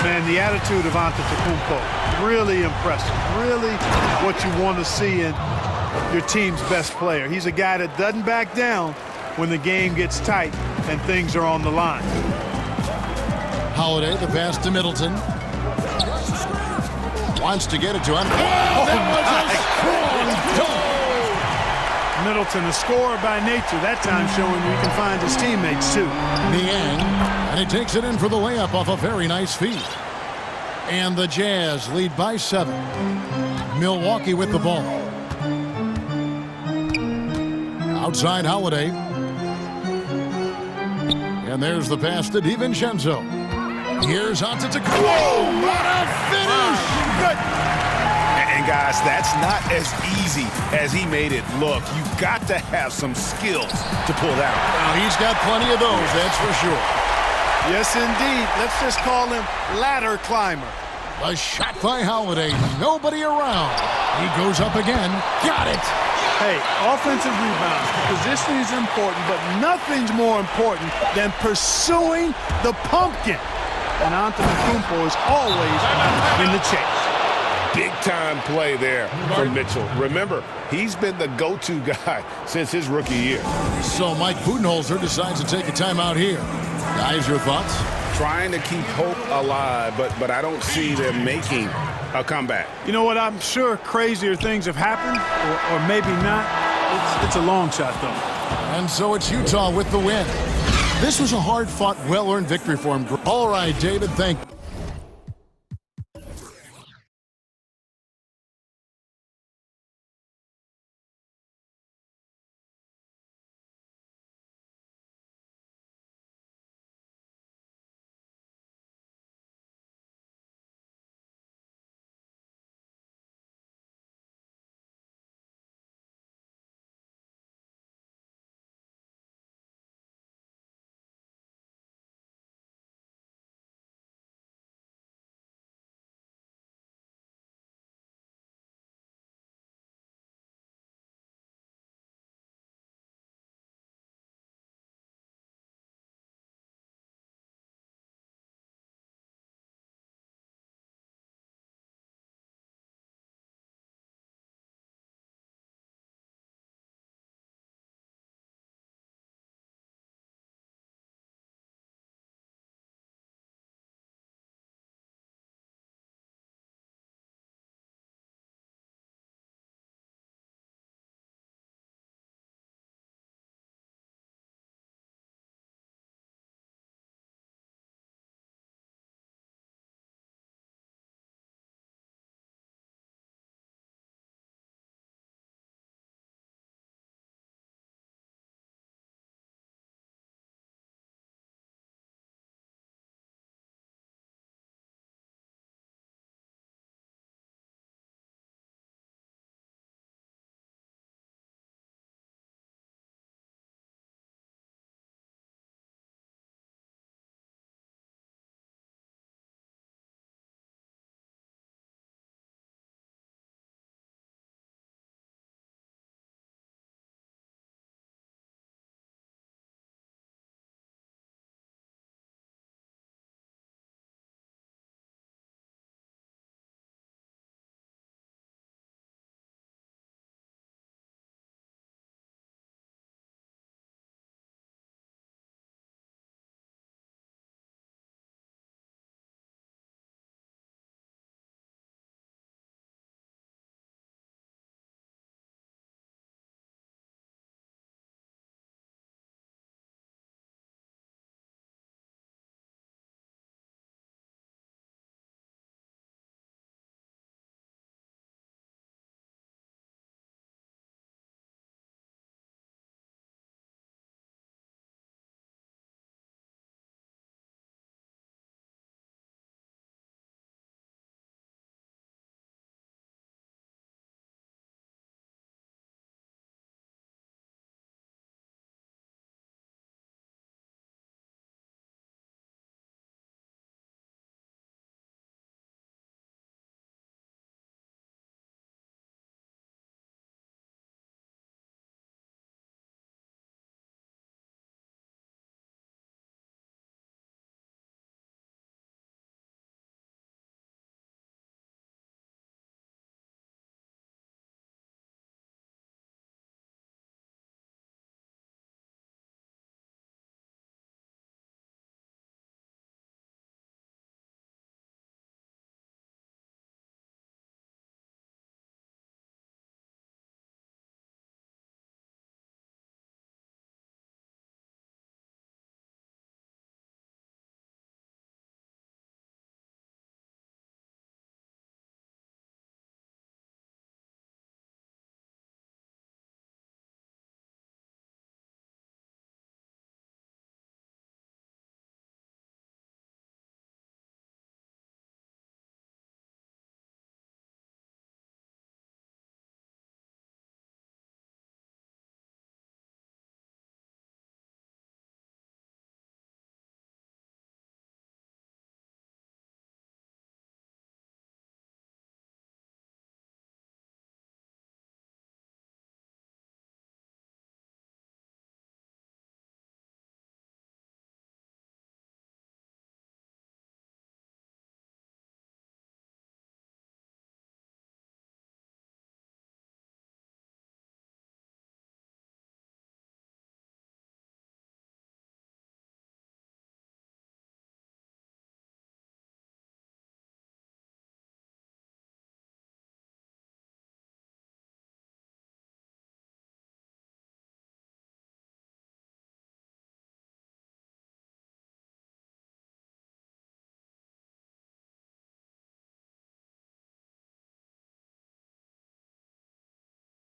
Man, the attitude of Antetokounmpo, really impressive. Really what you want to see in your team's best player. He's a guy that doesn't back down when the game gets tight and things are on the line. Holiday, the pass to Middleton. Wants to get it to him. Oh, that was a strong dunk. Middleton, a scorer by nature, that time showing he can find his teammates too. Niang, and he takes it in for the layup off a very nice feed. And the Jazz lead by 7. Milwaukee with the ball. Outside Holiday. And there's the pass to DiVincenzo. Here's Antetokounmpo. Whoa, what a finish! Good. And guys, that's not as easy as he made it look. You've got to have some skills to pull that off. Well, he's got plenty of those, that's for sure. Yes, indeed. Let's just call him ladder climber. A shot by Holiday. Nobody around. He goes up again. Got it. Hey, offensive rebounds. Positioning is important, but nothing's more important than pursuing the pumpkin. And Antetokounmpo is always in the chase. Big-time play there from Mitchell. Remember, he's been the go-to guy since his rookie year. So Mike Budenholzer decides to take a timeout here. Guys, your thoughts? Trying to keep hope alive, but I don't see them making a comeback. You know what? I'm sure crazier things have happened, or maybe not. It's a long shot, though. And so it's Utah with the win. This was a hard-fought, well-earned victory for him. All right, David, thank you.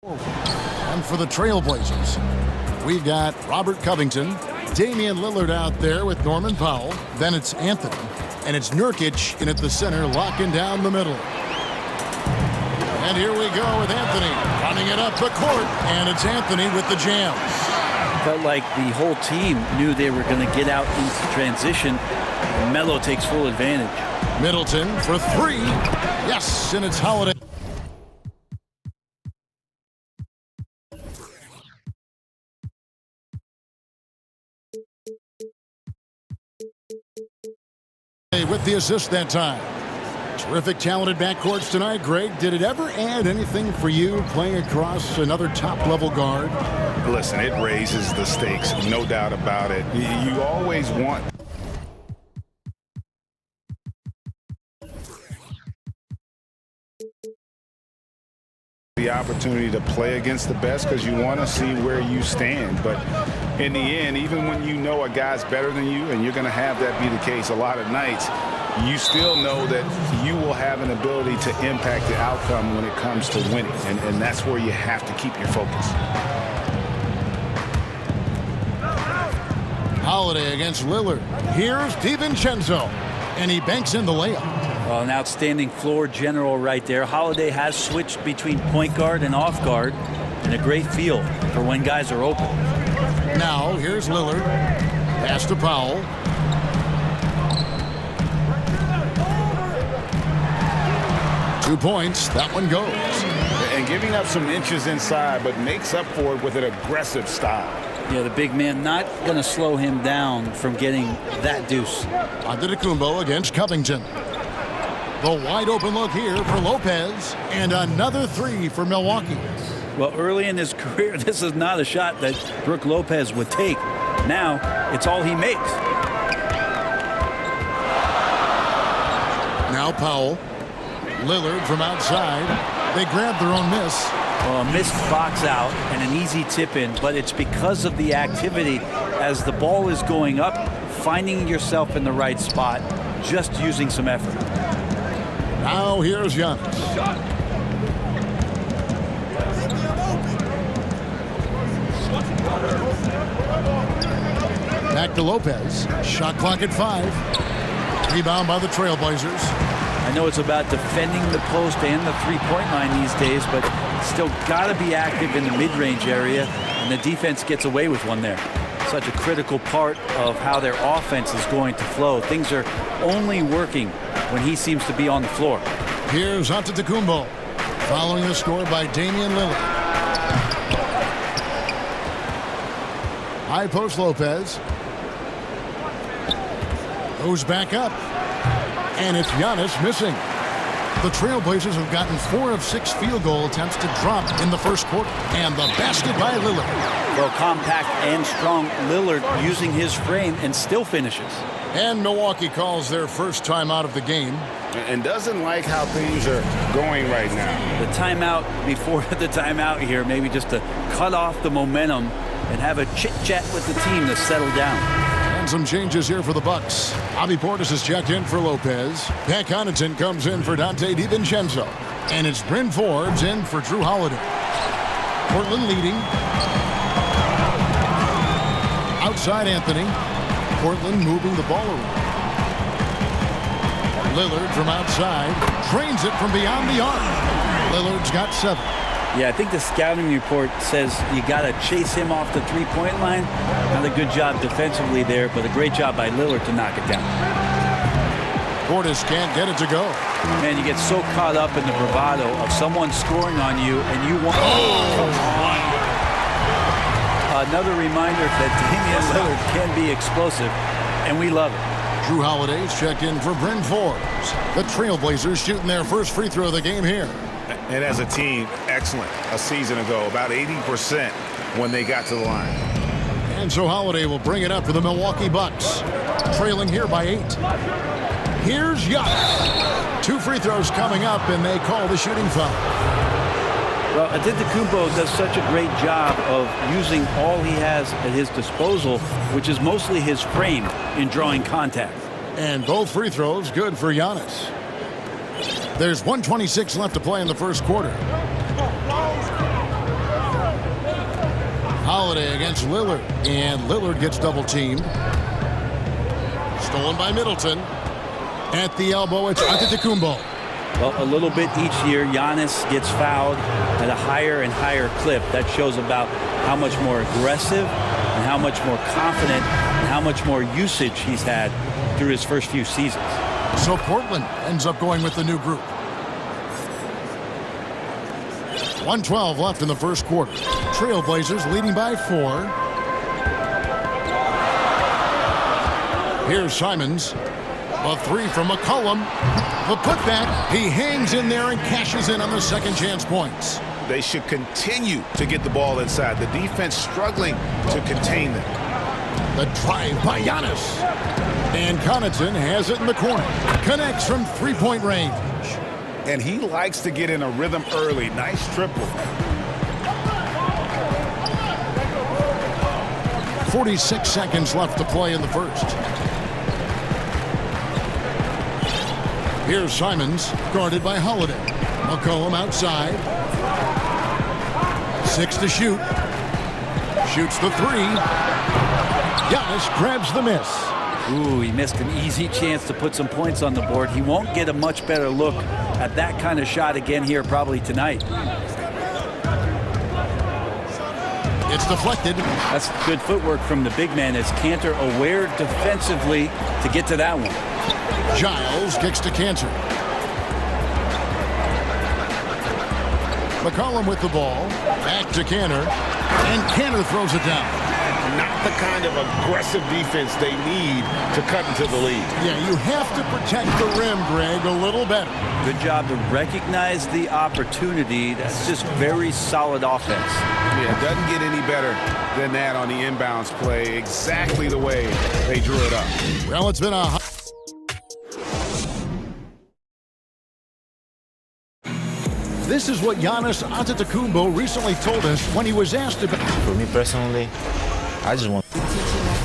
And for the Trailblazers, we've got Robert Covington, Damian Lillard out there with Norman Powell. Then it's Anthony. And it's Nurkic in at the center, locking down the middle. And here we go with Anthony running it up the court. And it's Anthony with the jam. Felt like the whole team knew they were going to get out into transition. Melo takes full advantage. Middleton for three. Yes, and it's Holiday. With the assist that time. Terrific, talented backcourts tonight. Greg, did it ever add anything for you playing across another top-level guard? Listen, it raises the stakes, no doubt about it. You always want the opportunity to play against the best because you want to see where you stand. But in the end, even when you know a guy's better than you, and you're going to have that be the case a lot of nights, you still know that you will have an ability to impact the outcome when it comes to winning. And that's where you have to keep your focus. Holiday against Lillard. Here's DiVincenzo. And he banks in the layup. Well, an outstanding floor general right there. Holiday has switched between point guard and off guard, and a great feel for when guys are open. Now, here's Lillard. Pass to Powell. Two points. That one goes. And giving up some inches inside, but makes up for it with an aggressive style. Yeah, the big man not going to slow him down from getting that deuce. Antetokounmpo against Covington. The wide open look here for Lopez. And another three for Milwaukee. Well, early in his career, this is not a shot that Brook Lopez would take. Now, it's all he makes. Now Powell. Lillard from outside. They grab their own miss. Well, a missed box out and an easy tip in, but it's because of the activity as the ball is going up, finding yourself in the right spot, just using some effort. Now here's Giannis. Back to Lopez. Shot clock at 5. Rebound by the Trailblazers. I know it's about defending the post and the three-point line these days, but still got to be active in the mid-range area, and the defense gets away with one there. Such a critical part of how their offense is going to flow. Things are only working when he seems to be on the floor. Here's Antetokounmpo, following the score by Damian Lillard. High post Lopez. Goes back up. And it's Giannis missing. The Trailblazers have gotten 4 of 6 field goal attempts to drop in the first quarter. And the basket by Lillard. Well, compact and strong Lillard using his frame and still finishes. And Milwaukee calls their first timeout of the game. And doesn't like how things are going right now. The timeout before the timeout here, maybe just to cut off the momentum and have a chit-chat with the team to settle down. And some changes here for the Bucks. Bobby Portis is checked in for Lopez. Pat Connaughton comes in for Dante DiVincenzo. And it's Bryn Forbes in for Drew Holiday. Portland leading. Outside Anthony. Portland moving the ball around. Lillard from outside. Drains it from beyond the arc. Lillard's got 7. Yeah, I think the scouting report says you got to chase him off the three-point line. Not a good job defensively there, but a great job by Lillard to knock it down. Portis can't get it to go. Man, you get so caught up in the bravado of someone scoring on you, and you want... Oh, come on. Another reminder that Damian Lillard can be explosive, and we love it. Drew Holiday's checked in for Bryn Forbes. The Trailblazers shooting their first free throw of the game here. And as a team, excellent a season ago, about 80% when they got to the line. And so Holiday will bring it up for the Milwaukee Bucks, trailing here by 8. Here's Giannis. 2 free throws coming up, and they call the shooting foul. Well, Antetokounmpo does such a great job of using all he has at his disposal, which is mostly his frame in drawing contact. And both free throws good for Giannis. There's 1:26 left to play in the first quarter. Holiday against Lillard, and Lillard gets double-teamed. Stolen by Middleton. At the elbow, it's Antetokounmpo. Well, a little bit each year, Giannis gets fouled at a higher and higher clip. That shows about how much more aggressive and how much more confident and how much more usage he's had through his first few seasons. So Portland ends up going with the new group. 1:12 left in the first quarter. Trailblazers leading by 4. Here's Simons. A 3 from McCollum. The putback. He hangs in there and cashes in on the second chance points. They should continue to get the ball inside. The defense struggling to contain them. The drive by Giannis. And Connaughton has it in the corner. Connects from three-point range. And he likes to get in a rhythm early. Nice triple. 46 seconds left to play in the first. Here's Simons, guarded by Holiday. McCollum outside. 6 to shoot. Shoots the 3. Giannis grabs the miss. Ooh, he missed an easy chance to put some points on the board. He won't get a much better look at that kind of shot again here probably tonight. It's deflected. That's good footwork from the big man as Cantor aware defensively to get to that one. Giles kicks to Cantor. McCollum with the ball. Back to Cantor. And Cantor throws it down. Not the kind of aggressive defense they need to cut into the lead. Yeah, you have to protect the rim, Greg, a little better. Good job to recognize the opportunity. That's just very solid offense. Yeah, it doesn't get any better than that on the inbounds play. Exactly the way they drew it up. Well, it's been a... This is what Giannis Antetokounmpo recently told us when he was asked about... For me personally, I just want...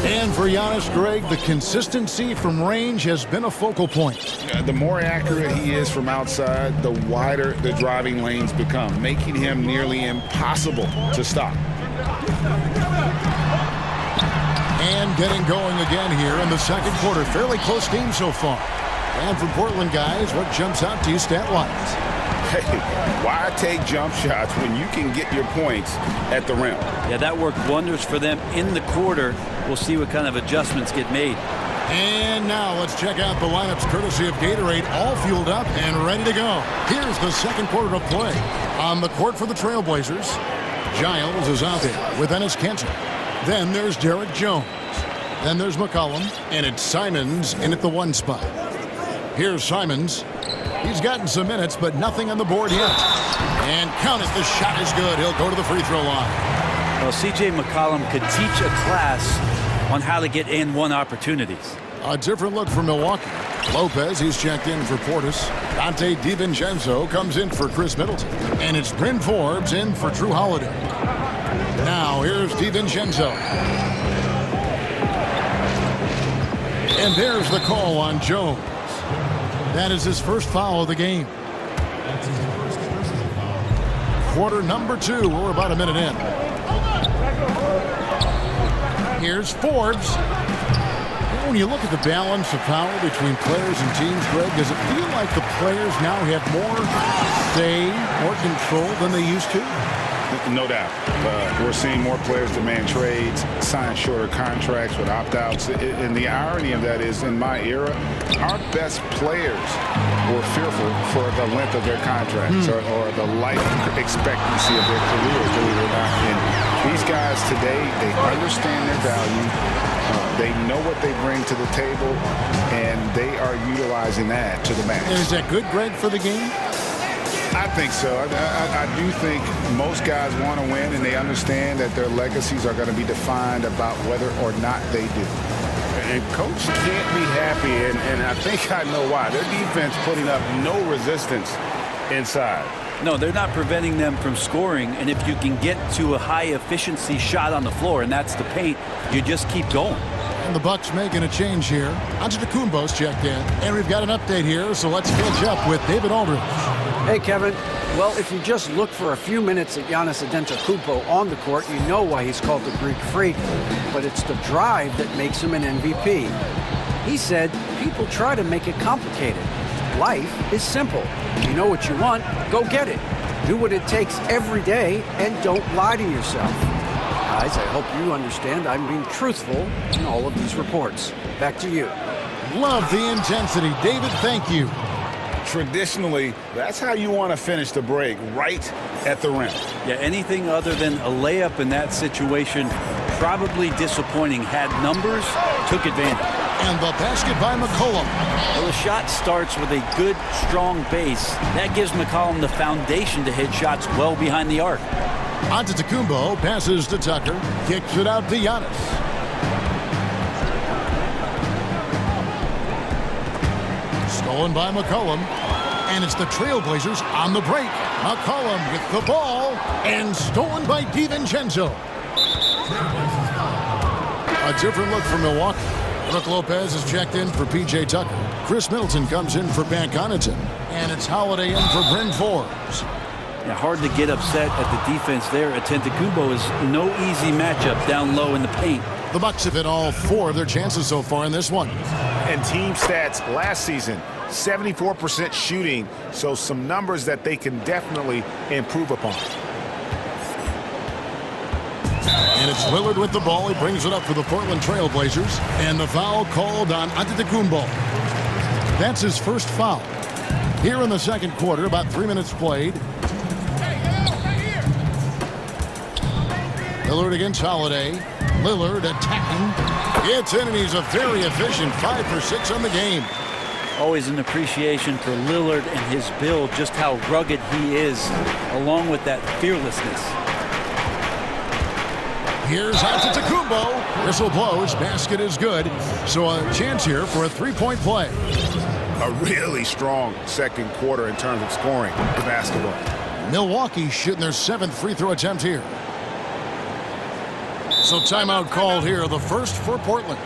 And for Giannis, Greg, the consistency from range has been a focal point. The more accurate he is from outside, the wider the driving lanes become, making him nearly impossible to stop. And getting going again here in the second quarter. Fairly close game so far. And for Portland, guys, what jumps out to you stat-wise? Hey, why take jump shots when you can get your points at the rim? Yeah, that worked wonders for them in the quarter. We'll see what kind of adjustments get made. And now let's check out the lineups courtesy of Gatorade, all fueled up and ready to go. Here's the second quarter of play. On the court for the Trailblazers, Giles is out there with Enes Kanter. Then there's Derek Jones. Then there's McCollum, and it's Simons in at the 1 spot. Here's Simons. He's gotten some minutes, but nothing on the board yet. And count it, the shot is good. He'll go to the free throw line. Well, C.J. McCollum could teach a class on how to get in one opportunities. A different look for Milwaukee. Lopez, he's checked in for Portis. Dante DiVincenzo comes in for Chris Middleton. And it's Bryn Forbes in for Drew Holiday. Now here's DiVincenzo. And there's the call on Jones. That is his first foul of the game. Quarter number 2. We're about a minute in. Here's Forbes. When you look at the balance of power between players and teams, Greg, does it feel like the players now have more say, more control than they used to? No doubt. We're seeing more players demand trades, sign shorter contracts with opt-outs. And the irony of that is, in my era, our best players were fearful for the length of their contracts or the life expectancy of their careers, believe it or not. And these guys today, they understand their value. They know what they bring to the table, and they are utilizing that to the max. And is that good, Greg, for the game? I think so. I do think most guys want to win, and they understand that their legacies are going to be defined about whether or not they do. And coach can't be happy, and I think I know why. Their defense putting up no resistance inside. No, they're not preventing them from scoring, and if you can get to a high-efficiency shot on the floor, and that's the paint, you just keep going. And the Bucks making a change here. Antetokounmpo's checked in, and we've got an update here, so let's catch up with David Aldridge. Hey, Kevin. Well, if you just look for a few minutes at Giannis Antetokounmpo on the court, you know why he's called the Greek Freak. But it's the drive that makes him an MVP. He said, people try to make it complicated. Life is simple. You know what you want, go get it. Do what it takes every day and don't lie to yourself. Guys, I hope you understand I'm being truthful in all of these reports. Back to you. Love the intensity. David, thank you. Traditionally, that's how you want to finish the break, right at the rim. Yeah, anything other than a layup in that situation, probably disappointing. Had numbers, took advantage. And the basket by McCollum. Well, the shot starts with a good, strong base. That gives McCollum the foundation to hit shots well behind the arc. Antetokounmpo passes to Tucker, kicks it out to Giannis. Stolen by McCollum, and it's the Trailblazers on the break. McCollum with the ball, and stolen by DiVincenzo. A different look for Milwaukee. Brook Lopez is checked in for P.J. Tucker. Chris Middleton comes in for Pat Connaughton, and it's Holiday in for Bryn Forbes. Yeah, hard to get upset at the defense there. Antetokounmpo is no easy matchup down low in the paint. The Bucks have hit all 4 of their chances so far in this one. And team stats last season, 74% shooting, so some numbers that they can definitely improve upon. And it's Lillard with the ball. He brings it up for the Portland Trailblazers. And the foul called on Antetokounmpo. That's his first foul. Here in the second quarter, about 3 minutes played. Lillard against Holiday. Lillard attacking. Gets in, and he's a very efficient 5 for 6 on the game. Always an appreciation for Lillard and his build, just how rugged he is, along with that fearlessness. Here's Antetokounmpo. Whistle blows. Basket is good. So a chance here for a three-point play. A really strong second quarter in terms of scoring the basketball. Milwaukee shooting their 7th free throw attempt here. So timeout called here, the first for Portland.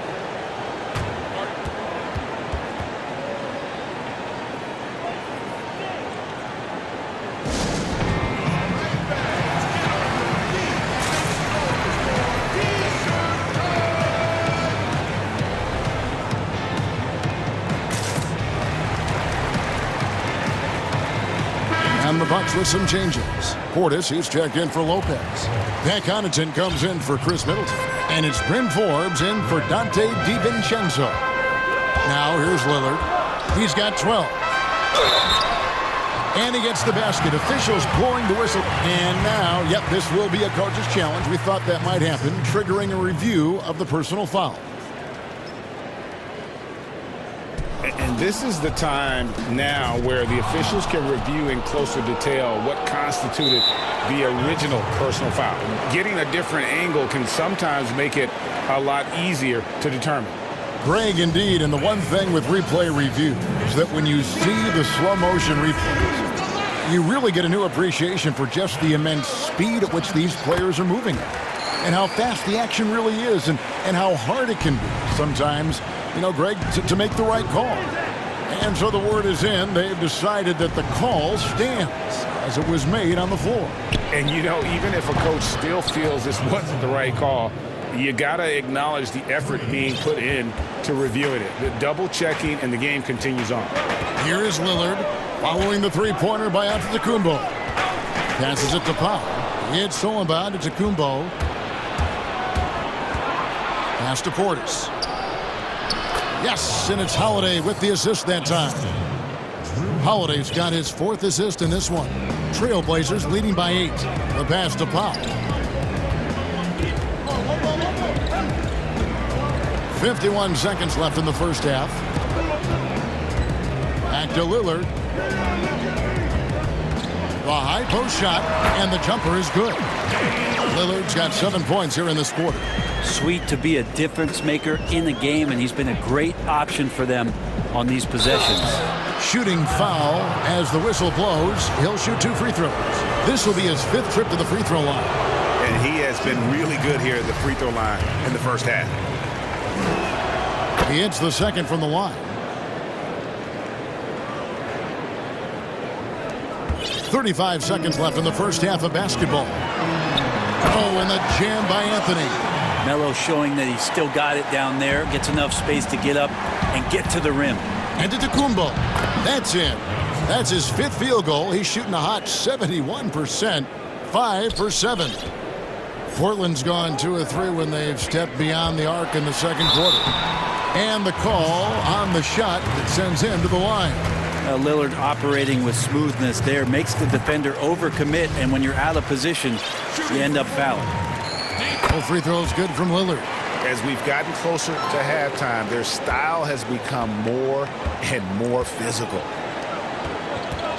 And the Bucks with some changes. Portis, he's checked in for Lopez. Pat Connaughton comes in for Chris Middleton. And it's Bryn Forbes in for Dante DiVincenzo. Now here's Lillard. He's got 12. And he gets the basket. Officials blowing the whistle. And now, yep, this will be a coach's challenge. We thought that might happen, triggering a review of the personal foul. And this is the time now where the officials can review in closer detail what constituted the original personal foul. Getting a different angle can sometimes make it a lot easier to determine. Greg, indeed, and the one thing with replay review is that when you see the slow motion replays, you really get a new appreciation for just the immense speed at which these players are moving and how fast the action really is and how hard it can be sometimes, you know, Greg, to make the right call. And so the word is in. They've decided that the call stands as it was made on the floor. And, you know, even if a coach still feels this wasn't the right call, you got to acknowledge the effort being put in to reviewing it. The double checking, and the game continues on. Here is Lillard following the three-pointer by Antetokounmpo. Passes it to Pau. It's stolen by Antetokounmpo. Pass to Portis. Yes, and it's Holiday with the assist that time. Holiday's got his 4th assist in this one. Trailblazers leading by 8. The pass to Pau. 51 seconds left in the first half. Back to Lillard. The high post shot, and the jumper is good. Lillard's got 7 points here in this quarter. Sweet to be a difference maker in the game, and he's been a great option for them on these possessions. Shooting foul as the whistle blows. He'll shoot 2 free throws. This will be his 5th trip to the free throw line. And he has been really good here at the free throw line in the first half. He hits the second from the line. 35 seconds left in the first half of basketball. Oh, and the jam by Anthony. Melo showing that he's still got it down there, gets enough space to get up and get to the rim. Antetokounmpo, that's in. That's his 5th field goal. He's shooting a hot 71%, 5 for 7. Portland's gone 2 of 3 when they've stepped beyond the arc in the second quarter. And the call on the shot that sends him to the line. Lillard operating with smoothness there, makes the defender overcommit, and when you're out of position, you end up fouling. Both free throws good from Lillard. As we've gotten closer to halftime, their style has become more and more physical.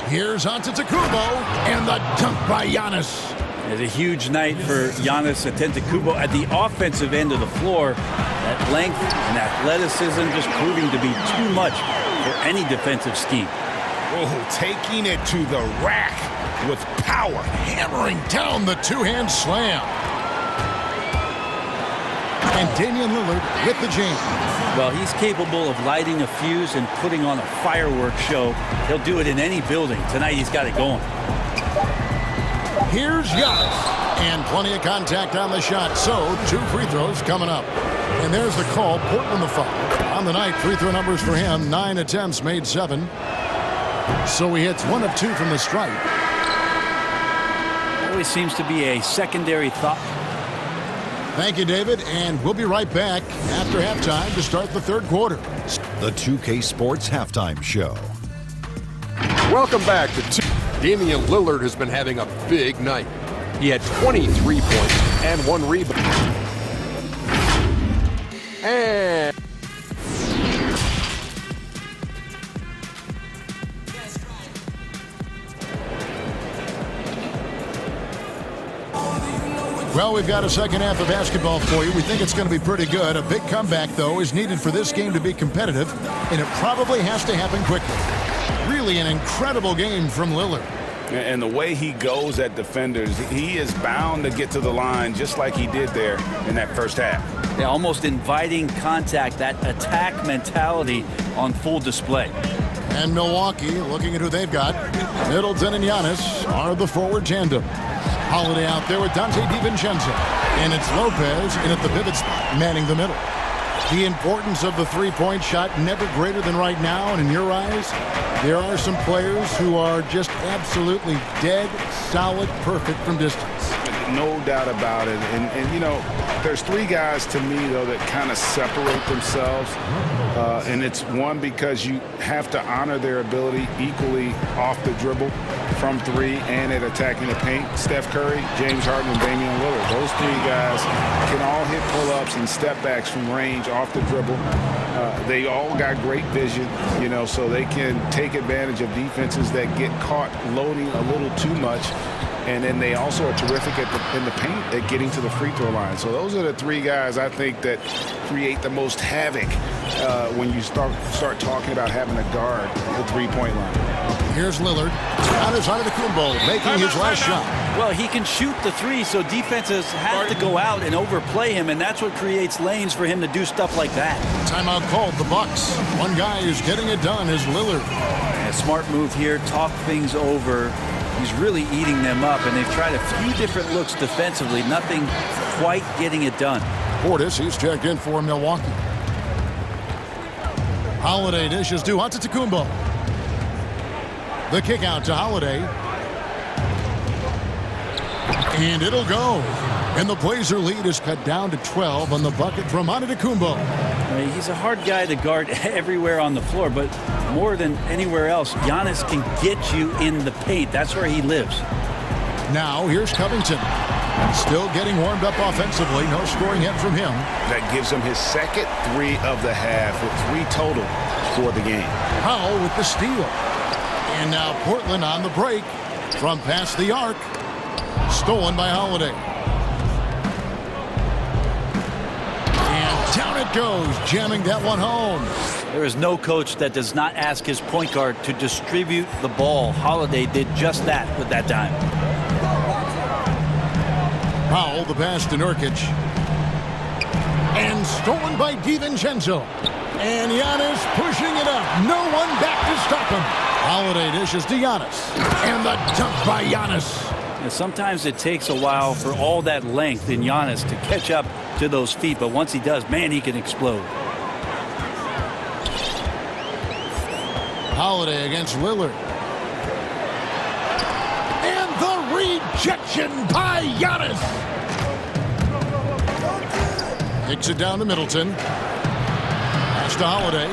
Here's Antetokounmpo, and the dunk by Giannis. It's a huge night for Giannis Antetokounmpo at the offensive end of the floor. That length and athleticism just proving to be too much for any defensive scheme. Oh, taking it to the rack with power. Hammering down the two-hand slam. And Damian Lillard with the jam. Well, he's capable of lighting a fuse and putting on a fireworks show. He'll do it in any building. Tonight he's got it going. Here's Giannis. And plenty of contact on the shot. So 2 free throws coming up. And there's the call. Portland the foul. On the night, free throw numbers for him. 9 attempts, made 7. So he hits 1 of 2 from the stripe. Always seems to be a secondary thought. Thank you, David, and we'll be right back after halftime to start the third quarter. The 2K Sports Halftime Show. Welcome back to Damian Lillard has been having a big night. He had 23 points and 1 rebound. And well, we've got a second half of basketball for you. We think it's going to be pretty good. A big comeback, though, is needed for this game to be competitive, and it probably has to happen quickly. Really an incredible game from Lillard. And the way he goes at defenders, he is bound to get to the line just like he did there in that first half. Yeah, almost inviting contact, that attack mentality on full display. And Milwaukee, looking at who they've got, Middleton and Giannis are the forward tandem. Holiday out there with Dante DiVincenzo. And it's Lopez in at the pivot spot, manning the middle. The importance of the three-point shot never greater than right now. And in your eyes, there are some players who are just absolutely dead, solid, perfect from distance. No doubt about it. And you know, there's 3 guys to me, though, that kind of separate themselves. And it's one, because you have to honor their ability equally off the dribble, from 3, and at attacking the paint. Steph Curry, James Harden, and Damian Lillard. Those 3 guys can all hit pull-ups and step-backs from range off the dribble. They all got great vision, you know, so they can take advantage of defenses that get caught loading a little too much. And then they also are terrific in the paint at getting to the free throw line. So those are the 3 guys I think that create the most havoc when you start talking about having to guard the three-point line. Here's Lillard on his side of the Kumbo, making his last shot. Well, he can shoot the 3, so defenses have to go out and overplay him, and that's what creates lanes for him to do stuff like that. Timeout called, the Bucks. One guy who's getting it done is Lillard. A smart move here, talk things over. He's really eating them up, and they've tried a few different looks defensively. Nothing quite getting it done. Portis, he's checked in for Milwaukee. Holiday dishes to Antetokounmpo. The kick out to Holiday. And it'll go. And the Blazer lead is cut down to 12 on the bucket from Antetokounmpo. He's a hard guy to guard everywhere on the floor, but more than anywhere else, Giannis can get you in the paint. That's where he lives. Now here's Covington. Still getting warmed up offensively. No scoring yet from him. That gives him his second 3 of the half, with 3 total for the game. Powell with the steal. And now Portland on the break from past the arc. Stolen by Holiday. And down it goes, jamming that one home. There is no coach that does not ask his point guard to distribute the ball. Holiday did just that with that time. Powell, the pass to Nurkic. And stolen by DiVincenzo. And Giannis pushing it up. No one back to stop him. Holiday dishes to Giannis. And the dunk by Giannis. Sometimes it takes a while for all that length in Giannis to catch up to those feet, but once he does, man, he can explode. Holiday against Lillard. And the rejection by Giannis. Kicks it down to Middleton. Pass to Holiday.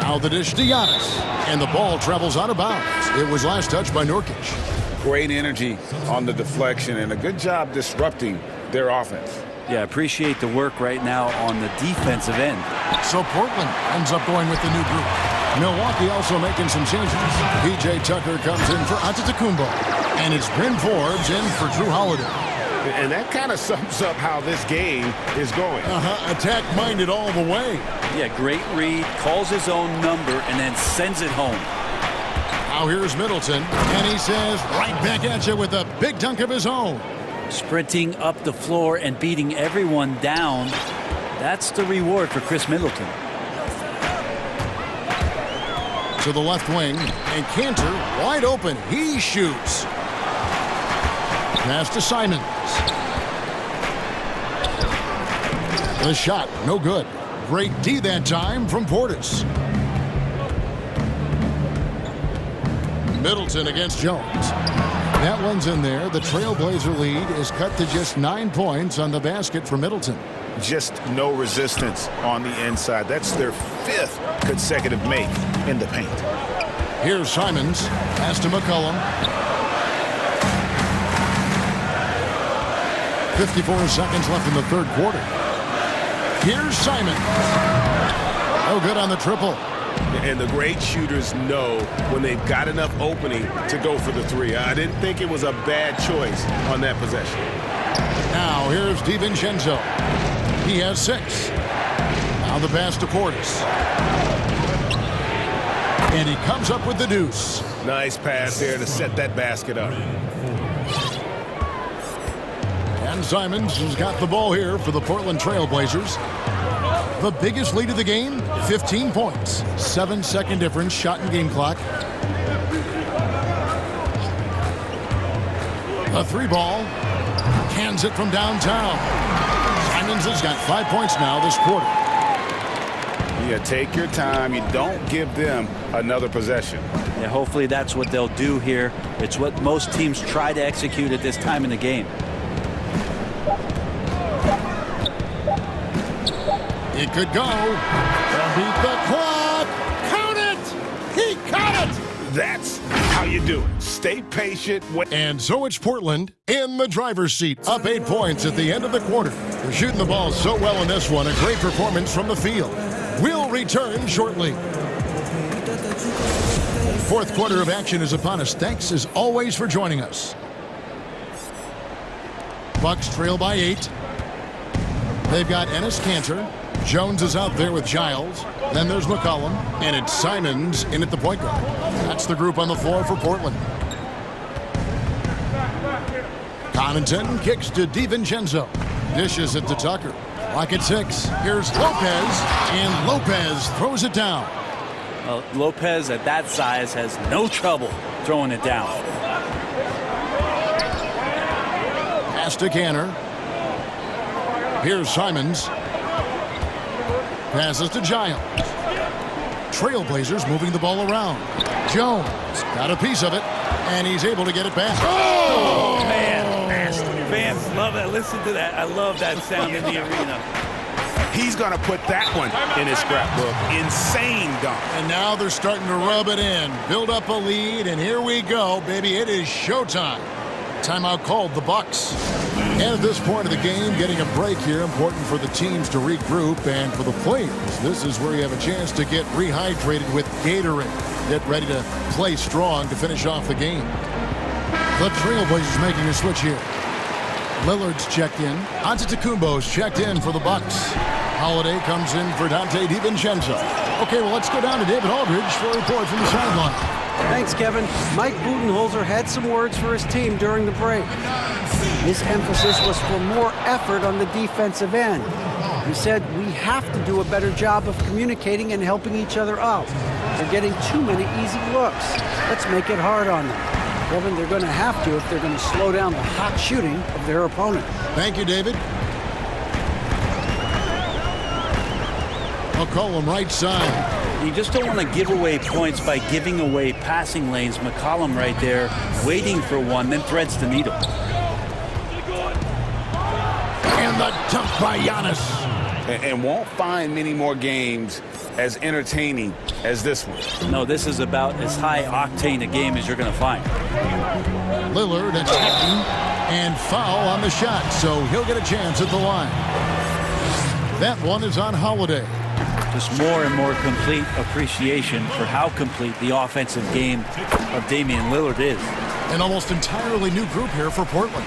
Now the dish to Giannis. And the ball travels out of bounds. It was last touched by Nurkic. Great energy on the deflection and a good job disrupting their offense. Yeah, appreciate the work right now on the defensive end. So Portland ends up going with the new group. Milwaukee also making some changes. PJ Tucker comes in for Antetokounmpo. And it's Bryn Forbes in for Drew Holiday. And that kind of sums up how this game is going. Attack-minded all the way. Yeah, great read, calls his own number, and then sends it home. Now here's Middleton, and he says right back at you with a big dunk of his own. Sprinting up the floor and beating everyone down. That's the reward for Chris Middleton. To the left wing, and Cantor wide open. He shoots. Pass to Simons. The shot, no good. Great D that time from Portis. Middleton against Jones. That one's in there. The Trailblazer lead is cut to just 9 points on the basket for Middleton. Just no resistance on the inside. That's their 5th consecutive make in the paint. Here's Simons. Pass to McCollum. 54 seconds left in the third quarter. Here's Simons. Oh, good on the triple. And the great shooters know when they've got enough opening to go for the three. I didn't think it was a bad choice on that possession. Now here's DiVincenzo. He has 6. Now the pass to Portis. And he comes up with the deuce. Nice pass there to set that basket up. And Simons has got the ball here for the Portland Trailblazers. The biggest lead of the game, 15 points. 7-second difference, shot and game clock. A 3-ball. Cans it from downtown. Simons has got 5 points now this quarter. Yeah, take your time. You don't give them another possession. Yeah, hopefully that's what they'll do here. It's what most teams try to execute at this time in the game. It could go. They'll beat the clock. Count it. He caught it. That's how you do it. Stay patient. And so it's Portland in the driver's seat. Up 8 points at the end of the quarter. They're shooting the ball so well in this one. A great performance from the field. We'll return shortly. Fourth quarter of action is upon us. Thanks as always for joining us. Bucks trail by 8. They've got Enes Kanter. Jones is out there with Giles. Then there's McCollum. And it's Simons in at the point guard. That's the group on the floor for Portland. Connaughton kicks to DiVincenzo. Dishes it to Tucker. Clock at 6. Here's Lopez. And Lopez throws it down. Well, Lopez at that size has no trouble throwing it down. Pass to Canner. Here's Simons. Passes to Giles. Trailblazers moving the ball around. Jones got a piece of it, and he's able to get it back. Oh, man. Fans love that. Listen to that. I love that sound in the arena. He's going to put that one in his scrapbook. Insane dunk. And now they're starting to rub it in. Build up a lead, and here we go, baby. It is showtime. Timeout called the Bucks. And at this point of the game, getting a break here, important for the teams to regroup, and for the players, this is where you have a chance to get rehydrated with Gatorade. Get ready to play strong to finish off the game. The Trailblazers making a switch here. Lillard's checked in. Antetokounmpo's checked in for the Bucks. Holiday comes in for Dante DiVincenzo. Okay, well, let's go down to David Aldridge for a report from the sideline. Thanks, Kevin. Mike Budenholzer had some words for his team during the break. His emphasis was for more effort on the defensive end. He said, we have to do a better job of communicating and helping each other out. They're getting too many easy looks. Let's make it hard on them. Kevin, they're going to have to if they're going to slow down the hot shooting of their opponent. Thank you, David. McCollum right side. You just don't want to give away points by giving away passing lanes. McCollum right there waiting for one, then threads the needle. And the dunk by Giannis. And won't find many more games as entertaining as this one. No, this is about as high octane a game as you're going to find. Lillard attacking and foul on the shot, so he'll get a chance at the line. That one is on Holiday. Just more and more complete appreciation for how complete the offensive game of Damian Lillard is. An almost entirely new group here for Portland.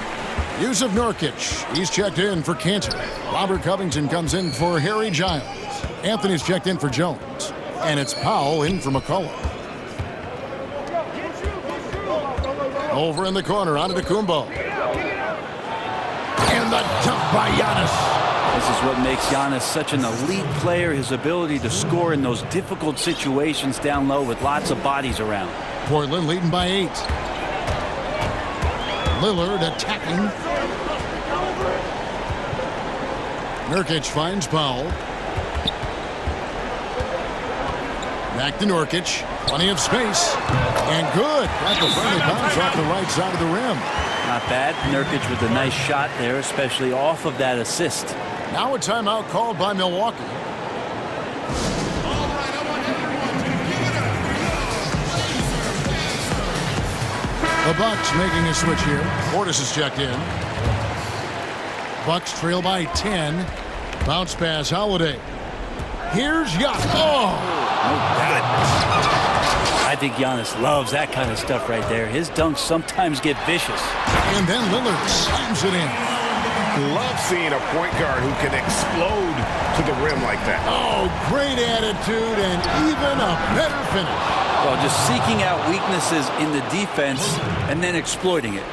Yusuf Nurkic, he's checked in for Cantor. Robert Covington comes in for Harry Giles. Anthony's checked in for Jones. And it's Powell in for McCollum. Over in the corner, Antetokounmpo. And the dunk by Giannis. This is what makes Giannis such an elite player, his ability to score in those difficult situations down low with lots of bodies around. Portland leading by 8. Lillard attacking. Nurkic finds Powell. Back to Nurkic. Plenty of space. And good. Got the friendly bounce off the right side of the rim. Not bad. Nurkic with a nice shot there, especially off of that assist. Now a timeout called by Milwaukee. The Bucks making a switch here. Portis is checked in. Bucks trail by 10. Bounce pass, Holiday. Here's Giannis. Oh! God. I think Giannis loves that kind of stuff right there. His dunks sometimes get vicious. And then Lillard slams it in. Love seeing a point guard who can explode to the rim like that. Oh, great attitude and even a better finish. Well, just seeking out weaknesses in the defense and then exploiting it.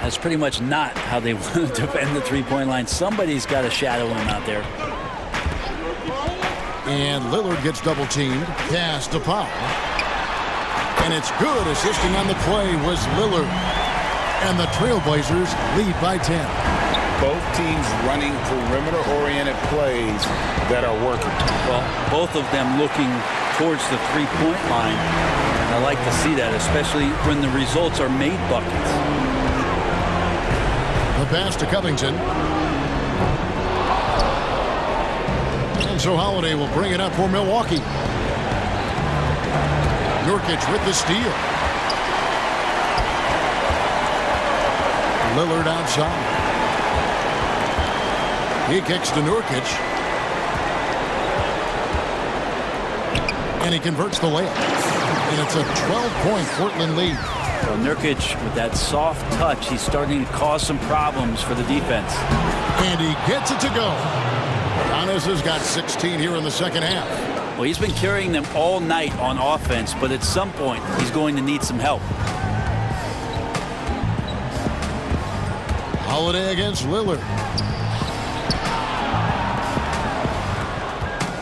That's pretty much not how they want to defend the three-point line. Somebody's got to shadow him out there. And Lillard gets double-teamed. Pass to Powell. And it's good. Assisting on the play was Lillard. And the Trailblazers lead by 10. Both teams running perimeter-oriented plays that are working. Well, both of them looking towards the three-point line. And I like to see that, especially when the results are made buckets. The pass to Covington. And so Holiday will bring it up for Milwaukee. Nurkic with the steal. Lillard outside. He kicks to Nurkic. And he converts the layup. And it's a 12-point Portland lead. Well, Nurkic, with that soft touch, he's starting to cause some problems for the defense. And he gets it to go. Giannis has got 16 here in the second half. Well, he's been carrying them all night on offense, but at some point, he's going to need some help. Holiday against Lillard.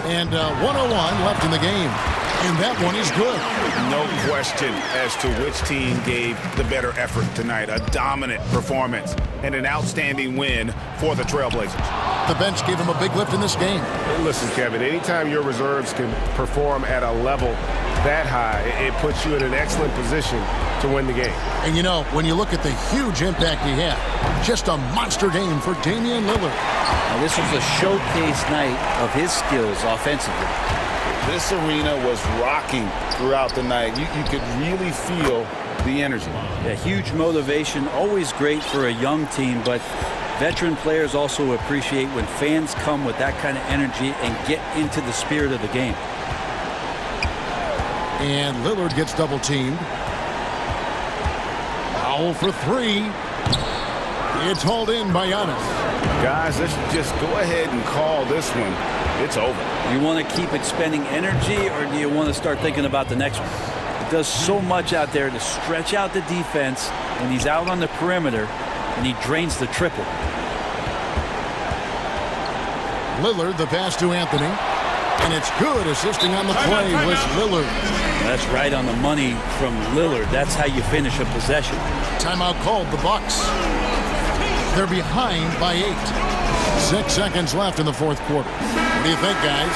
And 101 left in the game. And that one is good. No question as to which team gave the better effort tonight. A dominant performance and an outstanding win for the Trailblazers. The bench gave him a big lift in this game. Listen, Kevin, anytime your reserves can perform at a level that high, it puts you in an excellent position to win the game. And you know, when you look at the huge impact he had, just a monster game for Damian Lillard. Now, this was a showcase night of his skills offensively. This arena was rocking throughout the night. You could really feel the energy. Yeah, huge motivation, always great for a young team, but veteran players also appreciate when fans come with that kind of energy and get into the spirit of the game. And Lillard gets double-teamed. Powell for three. It's hauled in by Giannis. Guys, let's just go ahead and call this one. It's over. You want to keep expending energy, or do you want to start thinking about the next one? He does so much out there to stretch out the defense when he's out on the perimeter, and he drains the triple. Lillard, the pass to Anthony. And it's good. Assisting on the play was Lillard. That's right on the money from Lillard. That's how you finish a possession. Timeout called, the Bucks. They're behind by 8. 6 seconds left in the fourth quarter. What do you think, guys?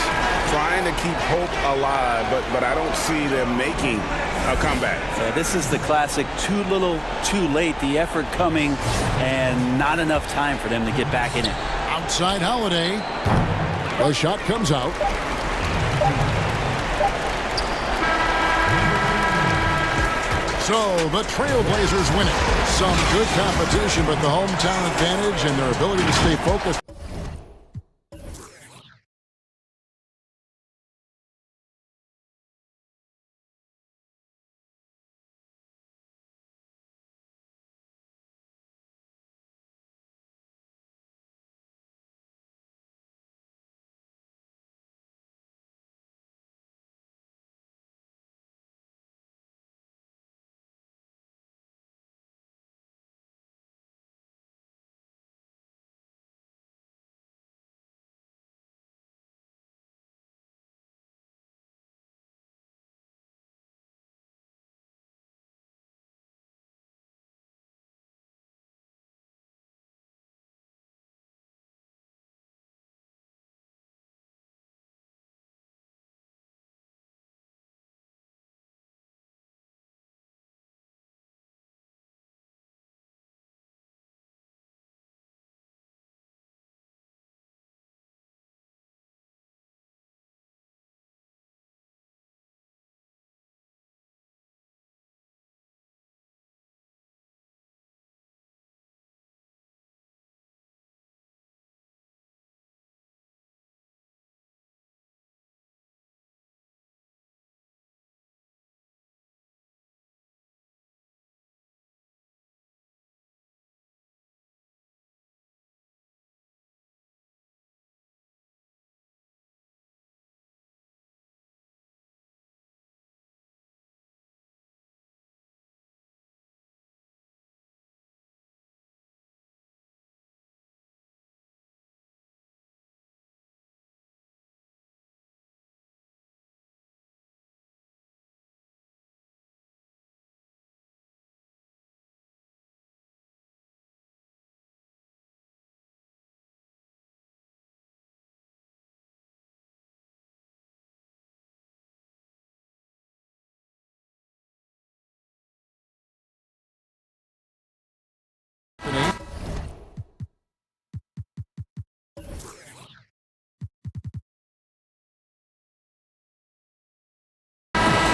Trying to keep hope alive, but I don't see them making a comeback. This is the classic too little, too late. The effort coming and not enough time for them to get back in it. Outside Holiday. The shot comes out. So the Trailblazers win it. Some good competition, but the hometown advantage and their ability to stay focused.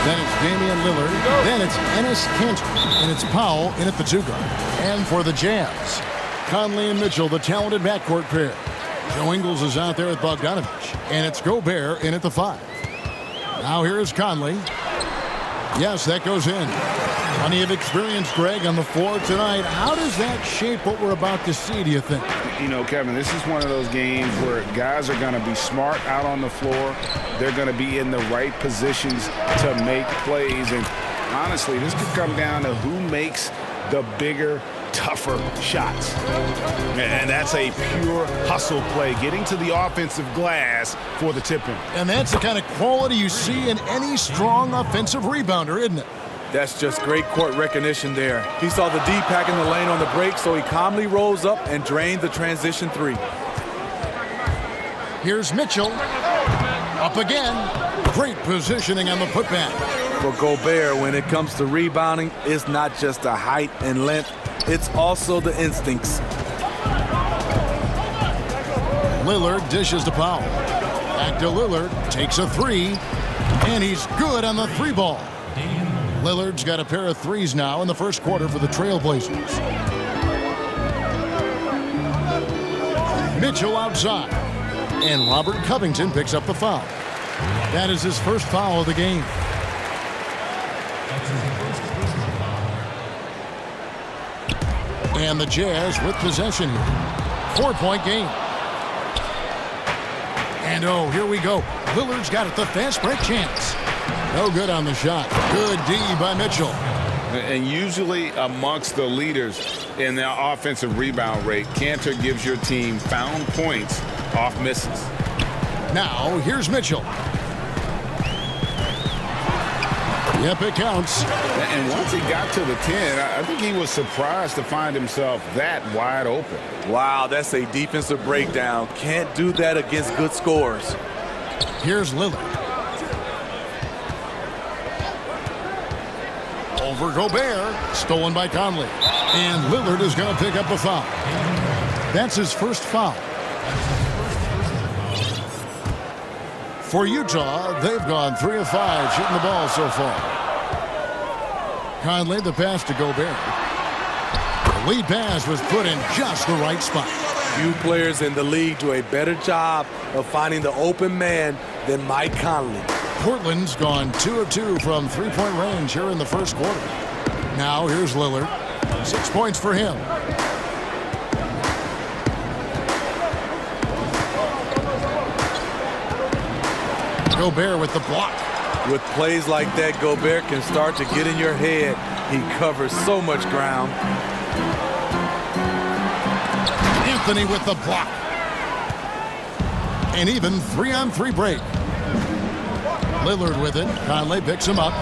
Then it's Damian Lillard. Then it's Enes Kanter. And it's Powell in at the 2 guard. And for the Jazz, Conley and Mitchell, the talented backcourt pair. Joe Ingles is out there with Bogdanovich. And it's Gobert in at the 5. Now here is Conley. Yes, that goes in. Plenty of experience, Greg, on the floor tonight. How does that shape what we're about to see, do you think? You know, Kevin, this is one of those games where guys are going to be smart out on the floor. They're going to be in the right positions to make plays. And honestly, this could come down to who makes the bigger, tougher shots. And that's a pure hustle play, getting to the offensive glass for the tip-in. And that's the kind of quality you see in any strong offensive rebounder, isn't it? That's just great court recognition there. He saw the D pack in the lane on the break, so he calmly rose up and drained the transition 3. Here's Mitchell. Up again. Great positioning on the putback. For Gobert, when it comes to rebounding, it's not just the height and length, it's also the instincts. Lillard dishes to Powell. Back to Lillard. Takes a 3. And he's good on the 3 ball. Lillard's got a pair of 3s now in the first quarter for the Trailblazers. Mitchell outside. And Robert Covington picks up the foul. That is his first foul of the game. And the Jazz with possession here. 4-point game. And oh, here we go. Lillard's got it, the fast break chance. No good on the shot. Good D by Mitchell. And usually amongst the leaders in their offensive rebound rate, Kanter gives your team found points Off misses. Now, here's Mitchell. Yep, it counts. And once he got to the 10, I think he was surprised to find himself that wide open. Wow, that's a defensive breakdown. Can't do that against good scores. Here's Lillard. Over Gobert. Stolen by Conley. And Lillard is going to pick up the foul. That's his first foul. For Utah, they've gone 3 of 5 shooting the ball so far. Conley, the pass to Gobert. The lead pass was put in just the right spot. Few players in the league do a better job of finding the open man than Mike Conley. Portland's gone 2 of 2 from three-point range here in the first quarter. Now here's Lillard. 6 points for him. Gobert with the block. With plays like that, Gobert can start to get in your head. He covers so much ground. Anthony with the block. An even 3-on-3 break. Lillard with it. Conley picks him up.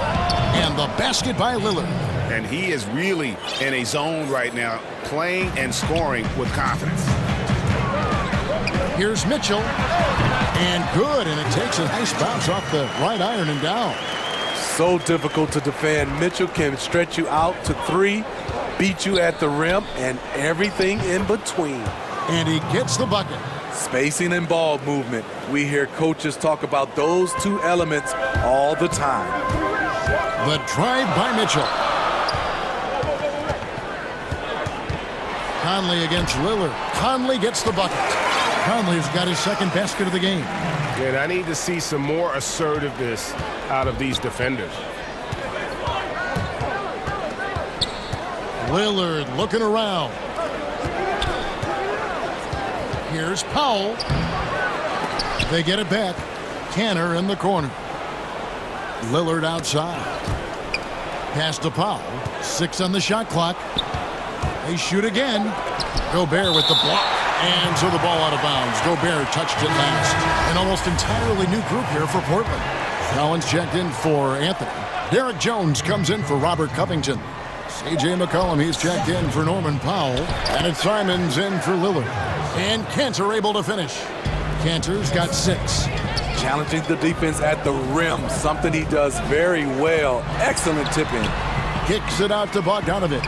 And the basket by Lillard. And he is really in a zone right now, playing and scoring with confidence. Here's Mitchell. And good, and it takes a nice bounce off the right iron and down. So difficult to defend. Mitchell can stretch you out to 3, beat you at the rim, and everything in between. And he gets the bucket. Spacing and ball movement. We hear coaches talk about those 2 elements all the time. The drive by Mitchell. Conley against Lillard. Conley gets the bucket. Conley's got his second basket of the game. And I need to see some more assertiveness out of these defenders. Lillard looking around. Here's Powell. They get it back. Canner in the corner. Lillard outside. Pass to Powell. 6 on the shot clock. They shoot again. Gobert with the block. And so the ball out of bounds. Gobert touched it last. An almost entirely new group here for Portland. Collins checked in for Anthony. Derek Jones comes in for Robert Covington. C.J. McCollum, he's checked in for Norman Powell. And it's Simons in for Lillard. And Cantor able to finish. Cantor's got 6. Challenging the defense at the rim, something he does very well. Excellent tip-in. Kicks it out to Bogdanovich.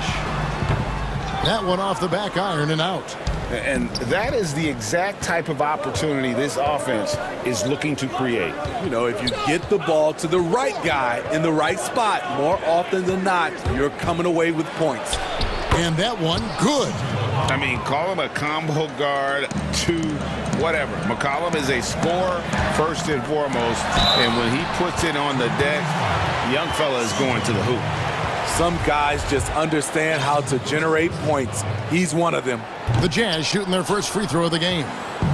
That one off the back iron and out. And that is the exact type of opportunity this offense is looking to create. You know, if you get the ball to the right guy in the right spot, more often than not, you're coming away with points. And that one, good. I mean, call him a combo guard to whatever. McCollum is a scorer first and foremost, and when he puts it on the deck, young fella is going to the hoop. Some guys just understand how to generate points. He's one of them. The Jazz shooting their first free throw of the game.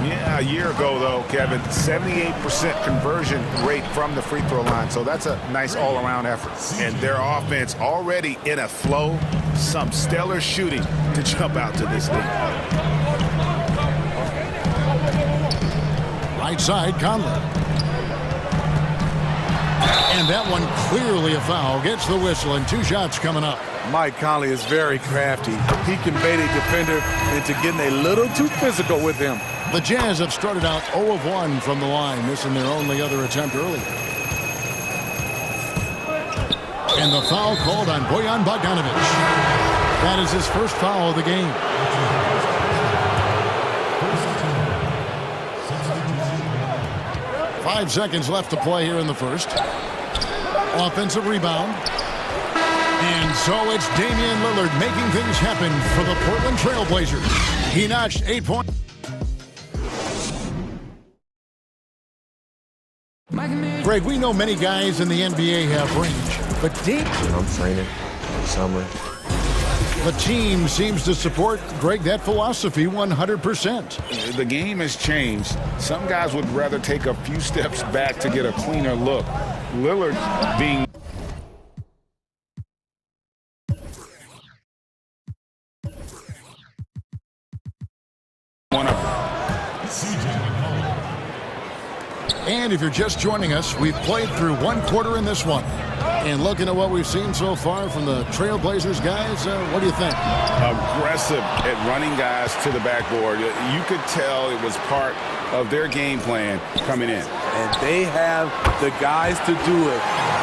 Yeah, a year ago, though, Kevin, 78% conversion rate from the free throw line. So that's a nice all-around effort. And their offense already in a flow. Some stellar shooting to jump out to this league. Right side, Conley. And that one clearly a foul. Gets the whistle, and 2 shots coming up. Mike Conley is very crafty. He can bait a defender into getting a little too physical with him. The Jazz have started out 0 of 1 from the line, missing their only other attempt earlier. And the foul called on Bojan Bogdanovich. That is his first foul of the game. Five seconds left to play here in the first. Offensive rebound. And so it's Damian Lillard making things happen for the Portland Trail Blazers. He notched 8 points. Greg, we know many guys in the NBA have range, but I'm training summer. The team seems to support, Greg, that philosophy 100%. The game has changed. Some guys would rather take a few steps back to get a cleaner look. Lillard being one of them. And if you're just joining us, we've played through one quarter in this one. And looking at what we've seen so far from the Trailblazers guys, what do you think? Aggressive at running guys to the backboard. You could tell it was part of their game plan coming in. And they have the guys to do it.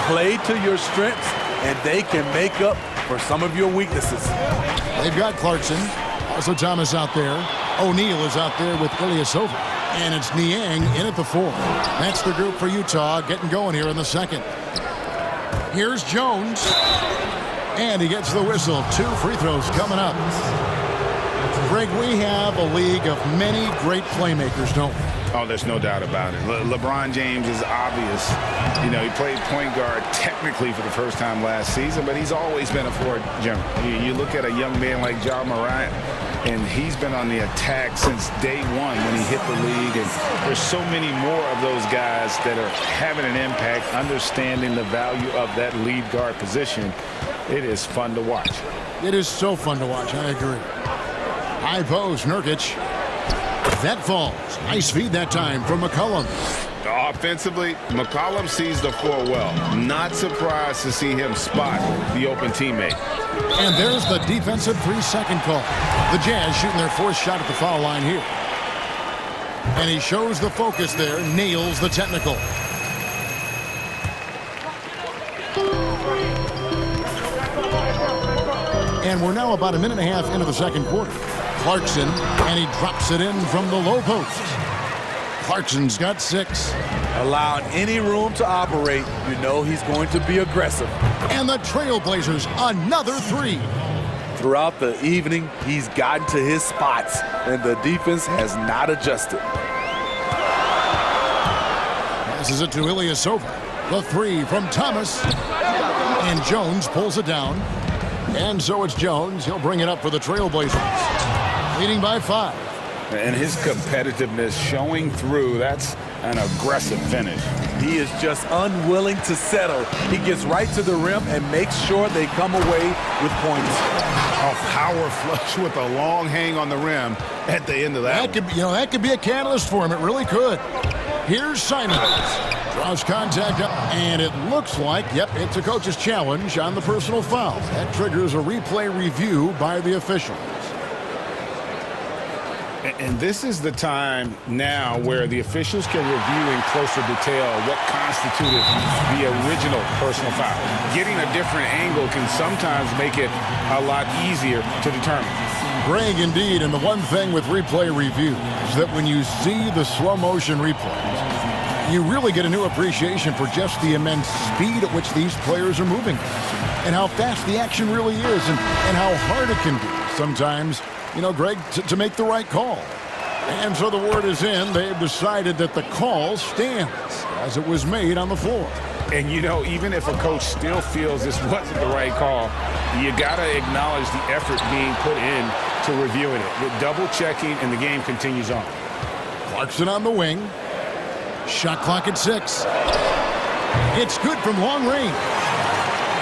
Play to your strengths, and they can make up for some of your weaknesses. They've got Clarkson. Also Thomas out there. O'Neal is out there with Ilyasova. And it's Niang in at the 4. That's the group for Utah getting going here in the second. Here's Jones. And he gets the whistle. 2 free throws coming up. Greg, we have a league of many great playmakers, don't we? Oh, there's no doubt about it. LeBron James is obvious. You know, he played point guard technically for the first time last season, but he's always been a floor general. You look at a young man like Ja Morant, and he's been on the attack since day one when he hit the league. And there's so many more of those guys that are having an impact, understanding the value of that lead guard position. It is fun to watch. It is so fun to watch. I agree. High post, Nurkic. That falls. Nice feed that time from McCollum. Offensively, McCollum sees the floor well. Not surprised to see him spot the open teammate. And there's the defensive 3-second call. The Jazz shooting their 4th shot at the foul line here. And he shows the focus there, nails the technical. And we're now about a minute and a half into the second quarter. Clarkson, and he drops it in from the low post. Clarkson's got 6. Allowing any room to operate, you know he's going to be aggressive. And the Trailblazers, another 3. Throughout the evening, he's gotten to his spots, and the defense has not adjusted. Passes it to Ilyasova. The 3 from Thomas. And Jones pulls it down. And so it's Jones. He'll bring it up for the Trailblazers. Leading by 5. And his competitiveness showing through. That's an aggressive finish. He is just unwilling to settle. He gets right to the rim and makes sure they come away with points. A power flush with a long hang on the rim at the end of that. That could be a catalyst for him. It really could. Here's Simons. Draws contact up, and it looks like, it's a coach's challenge on the personal foul. That triggers a replay review by the officials. And this is the time now where the officials can review in closer detail what constituted the original personal foul. Getting a different angle can sometimes make it a lot easier to determine. Greg, indeed, and the one thing with replay review is that when you see the slow motion replays, you really get a new appreciation for just the immense speed at which these players are moving and how fast the action really is and how hard it can be sometimes, Greg, to make the right call. And so the word is in. They've decided that the call stands as it was made on the floor. And, even if a coach still feels this wasn't the right call, you got to acknowledge the effort being put in to reviewing it. With double checking, and the game continues on. Clarkson on the wing. Shot clock at 6. It's good from long range.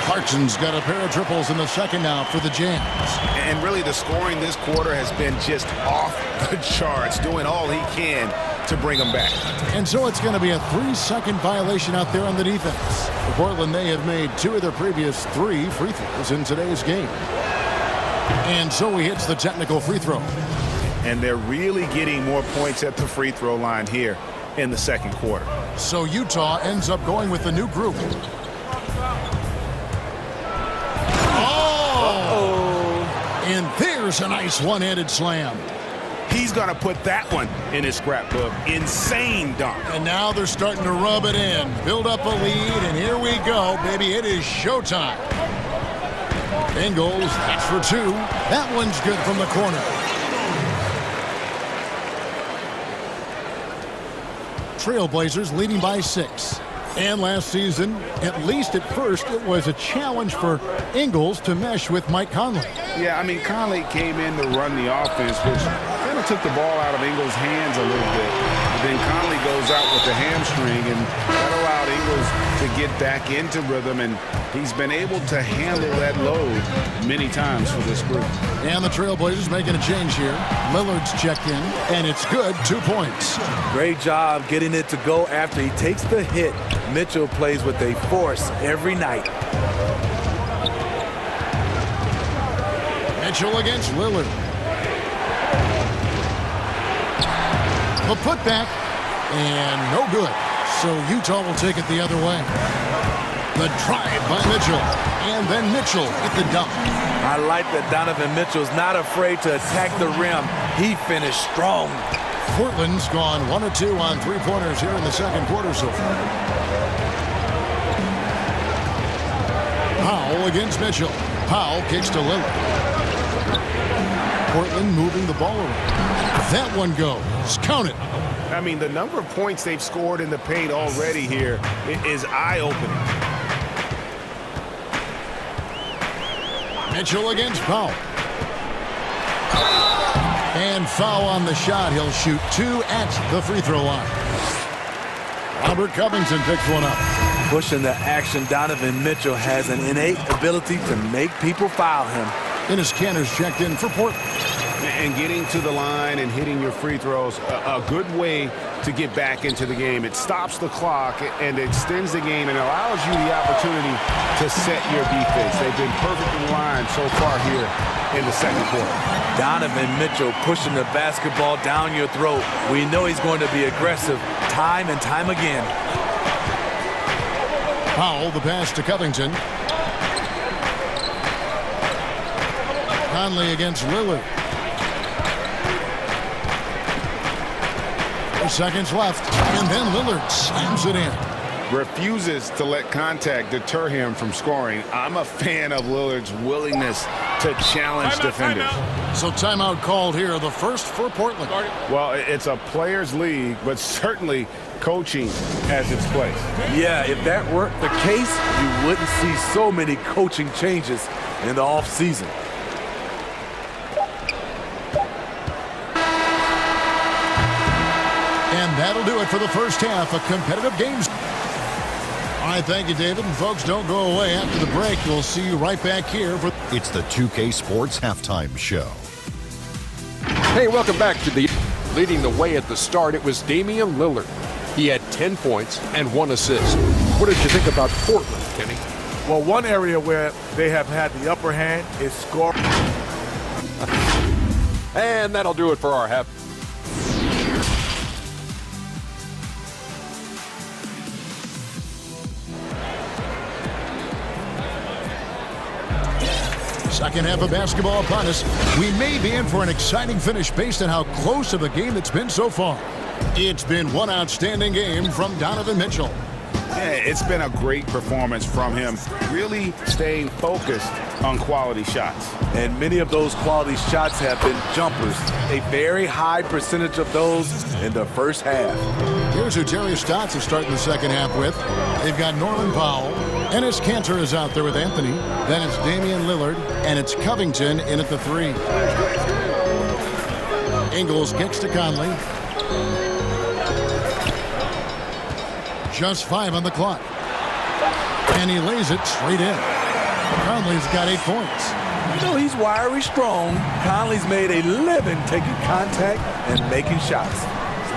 Clarkson's got a pair of triples in the second now for the Jazz. And really the scoring this quarter has been just off the charts, doing all he can to bring them back. And so it's going to be a 3-second violation out there on the defense. For Portland, they have made 2 of their previous 3 free throws in today's game. And so he hits the technical free throw. And they're really getting more points at the free throw line here in the second quarter. So Utah ends up going with the new group. And there's a nice one-handed slam. He's going to put that one in his scrapbook. Insane dunk. And now they're starting to rub it in. Build up a lead, and here we go, baby. It is showtime. Ingles, that's for 2. That one's good from the corner. Trailblazers leading by 6. And last season, at least at first, it was a challenge for Ingles to mesh with Mike Conley. Yeah, Conley came in to run the offense, which kind of took the ball out of Ingles' hands a little bit. But then Conley goes out with the hamstring, and that allowed Ingles to get back into rhythm, and he's been able to handle that load many times for this group. And the Trailblazers making a change here. Lillard's checked in, and it's good. 2 points. Great job getting it to go after he takes the hit. Mitchell plays with a force every night. Mitchell against Lillard. The putback, and no good. So Utah will take it the other way. The drive by Mitchell, and then Mitchell at the dunk. I like that Donovan Mitchell's not afraid to attack the rim. He finished strong. Portland's gone 1 of 2 on three-pointers here in the second quarter so far. Powell against Mitchell. Powell kicks to Lillard. Portland moving the ball around. That one goes. Count it. I mean, the number of points they've scored in the paint already here is eye-opening. Mitchell against Powell. And foul on the shot. He'll shoot 2 at the free throw line. Robert Covington picks one up. Pushing the action, Donovan Mitchell has an innate ability to make people foul him. Dennis Kanter's checked in for Portland. And getting to the line and hitting your free throws, a good way to get back into the game. It stops the clock and extends the game and allows you the opportunity to set your defense. They've been perfect in line so far here in the second quarter. Donovan Mitchell pushing the basketball down your throat. We know he's going to be aggressive time and time again. Powell, the pass to Covington. Conley against Lillard. 4 seconds left, and then Lillard slams it in. Refuses to let contact deter him from scoring. I'm a fan of Lillard's willingness to challenge defenders. So timeout called here, the first for Portland. Well, it's a players' league, but certainly coaching has its place. Yeah, if that weren't the case, you wouldn't see so many coaching changes in the offseason. And that'll do it for the first half of competitive games. All right, thank you, David. And folks, don't go away. After the break, we'll see you right back here for... It's the 2K Sports Halftime Show. Hey, welcome back to the... Leading the way at the start, it was Damian Lillard. He had 10 points and 1 assist. What did you think about Portland, Kenny? Well, one area where they have had the upper hand is scoring. And that'll do it for our half. Second half of basketball upon us. We may be in for an exciting finish based on how close of a game it's been so far. It's been one outstanding game from Donovan Mitchell. Yeah, it's been a great performance from him, really staying focused on quality shots. And many of those quality shots have been jumpers. A very high percentage of those in the first half. Here's who Darius Stotts is starting the second half with. They've got Norman Powell. Enes Kanter is out there with Anthony. Then it's Damian Lillard, and it's Covington in at the 3. Ingles kicks to Conley. Just 5 on the clock. And he lays it straight in. Conley's got 8 points. You know, he's wiry strong. Conley's made a living taking contact and making shots.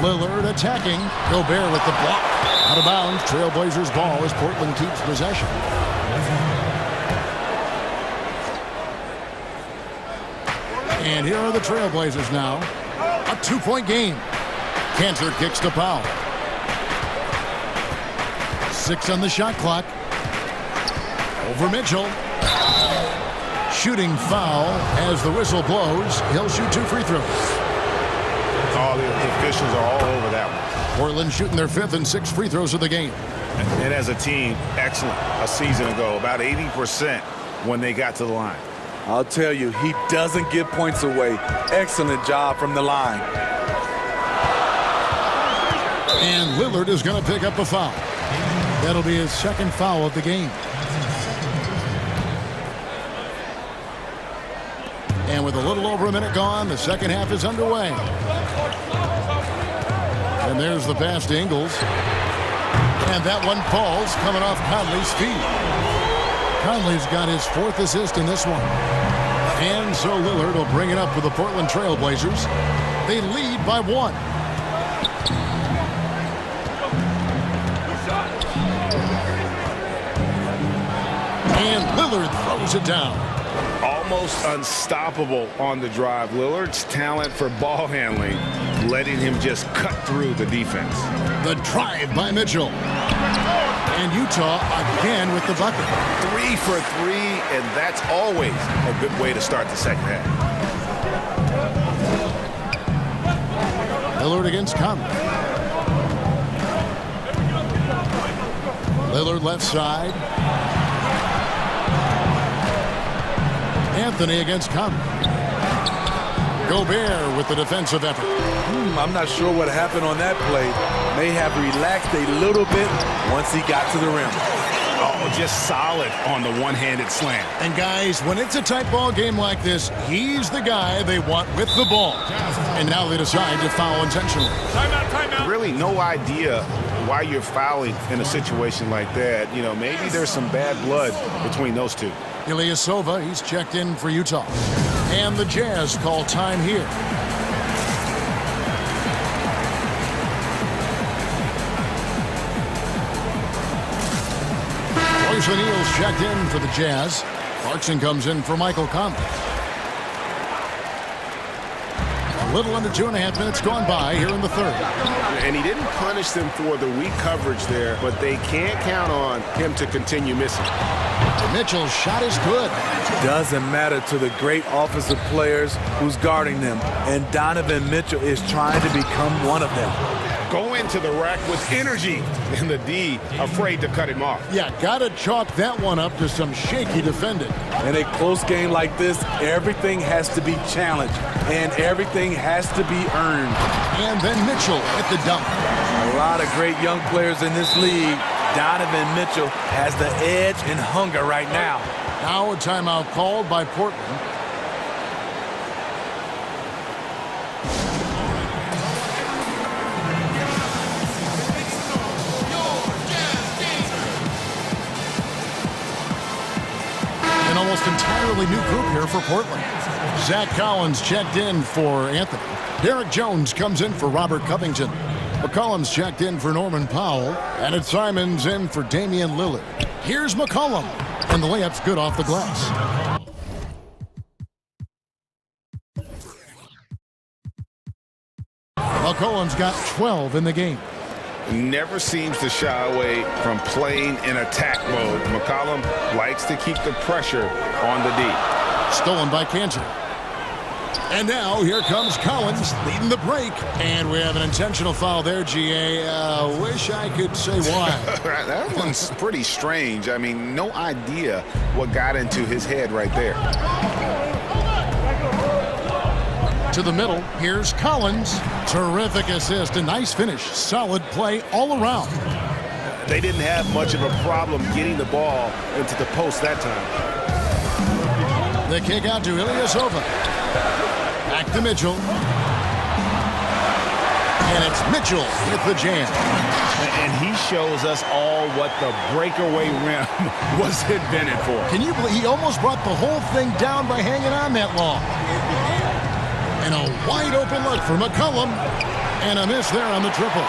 Lillard attacking. Gobert with the block. Out of bounds. Trailblazers ball as Portland keeps possession. And here are the Trailblazers now. A 2-point game. Kanter kicks to Powell. 6 on the shot clock. Over Mitchell. Shooting foul as the whistle blows. He'll shoot 2 free throws. All the officials are all over that one. Portland shooting their 5th and 6th free throws of the game. And as a team, excellent a season ago. About 80% when they got to the line. I'll tell you, he doesn't give points away. Excellent job from the line. And Lillard is going to pick up a foul. That'll be his 2nd foul of the game. And with a little over a minute gone, the second half is underway. And there's the pass to Ingles. And that one falls coming off Conley's feet. Conley's got his 4th assist in this one. And so Lillard will bring it up for the Portland Trail Blazers. They lead by 1. And Lillard throws it down. Almost unstoppable on the drive. Lillard's talent for ball handling, letting him just cut through the defense. The drive by Mitchell. And Utah again with the bucket. 3 for 3, and that's always a good way to start the second half. Lillard against Conley. Lillard left side. Anthony against Conley. Gobert with the defensive effort. I'm not sure what happened on that play. May have relaxed a little bit once he got to the rim. Oh, just solid on the one-handed slam. And guys, when it's a tight ball game like this, he's the guy they want with the ball. And now they decide to foul intentionally. Timeout. Really no idea why you're fouling in a situation like that. You know, maybe there's some bad blood between those two. Ilyasova, he's checked in for Utah. And the Jazz call time here. Royce O'Neal's checked in for the Jazz. Clarkson comes in for Michael Conley. A little under 2.5 minutes gone by here in the third. And he didn't punish them for the weak coverage there, but they can't count on him to continue missing. Mitchell's shot is good. Doesn't matter to the great offensive players who's guarding them. And Donovan Mitchell is trying to become one of them. Go into the rack with energy, and the D afraid to cut him off. Yeah, gotta chalk that one up to some shaky defending. In a close game like this, everything has to be challenged, and everything has to be earned. And then Mitchell at the dunk. A lot of great young players in this league. Donovan Mitchell has the edge and hunger right now. Now a timeout called by Portland. An almost entirely new group here for Portland. Zach Collins checked in for Anthony. Derek Jones comes in for Robert Covington. McCollum's checked in for Norman Powell. And it's Simons in for Damian Lillard. Here's McCollum. And the layup's good off the glass. McCollum's got 12 in the game. Never seems to shy away from playing in attack mode. McCollum likes to keep the pressure on the D. Stolen by Cantor. And now here comes Collins leading the break. And we have an intentional foul there, GA. Wish I could say why. That one's pretty strange. I mean, no idea what got into his head right there. To the middle, here's Collins. Terrific assist, a nice finish. Solid play all around. They didn't have much of a problem getting the ball into the post that time. The kick out to Ilyasova. Back to Mitchell. And it's Mitchell with the jam. And he shows us all what the breakaway rim was invented for. Can you believe he almost brought the whole thing down by hanging on that long? And a wide open look for McCollum. And a miss there on the triple.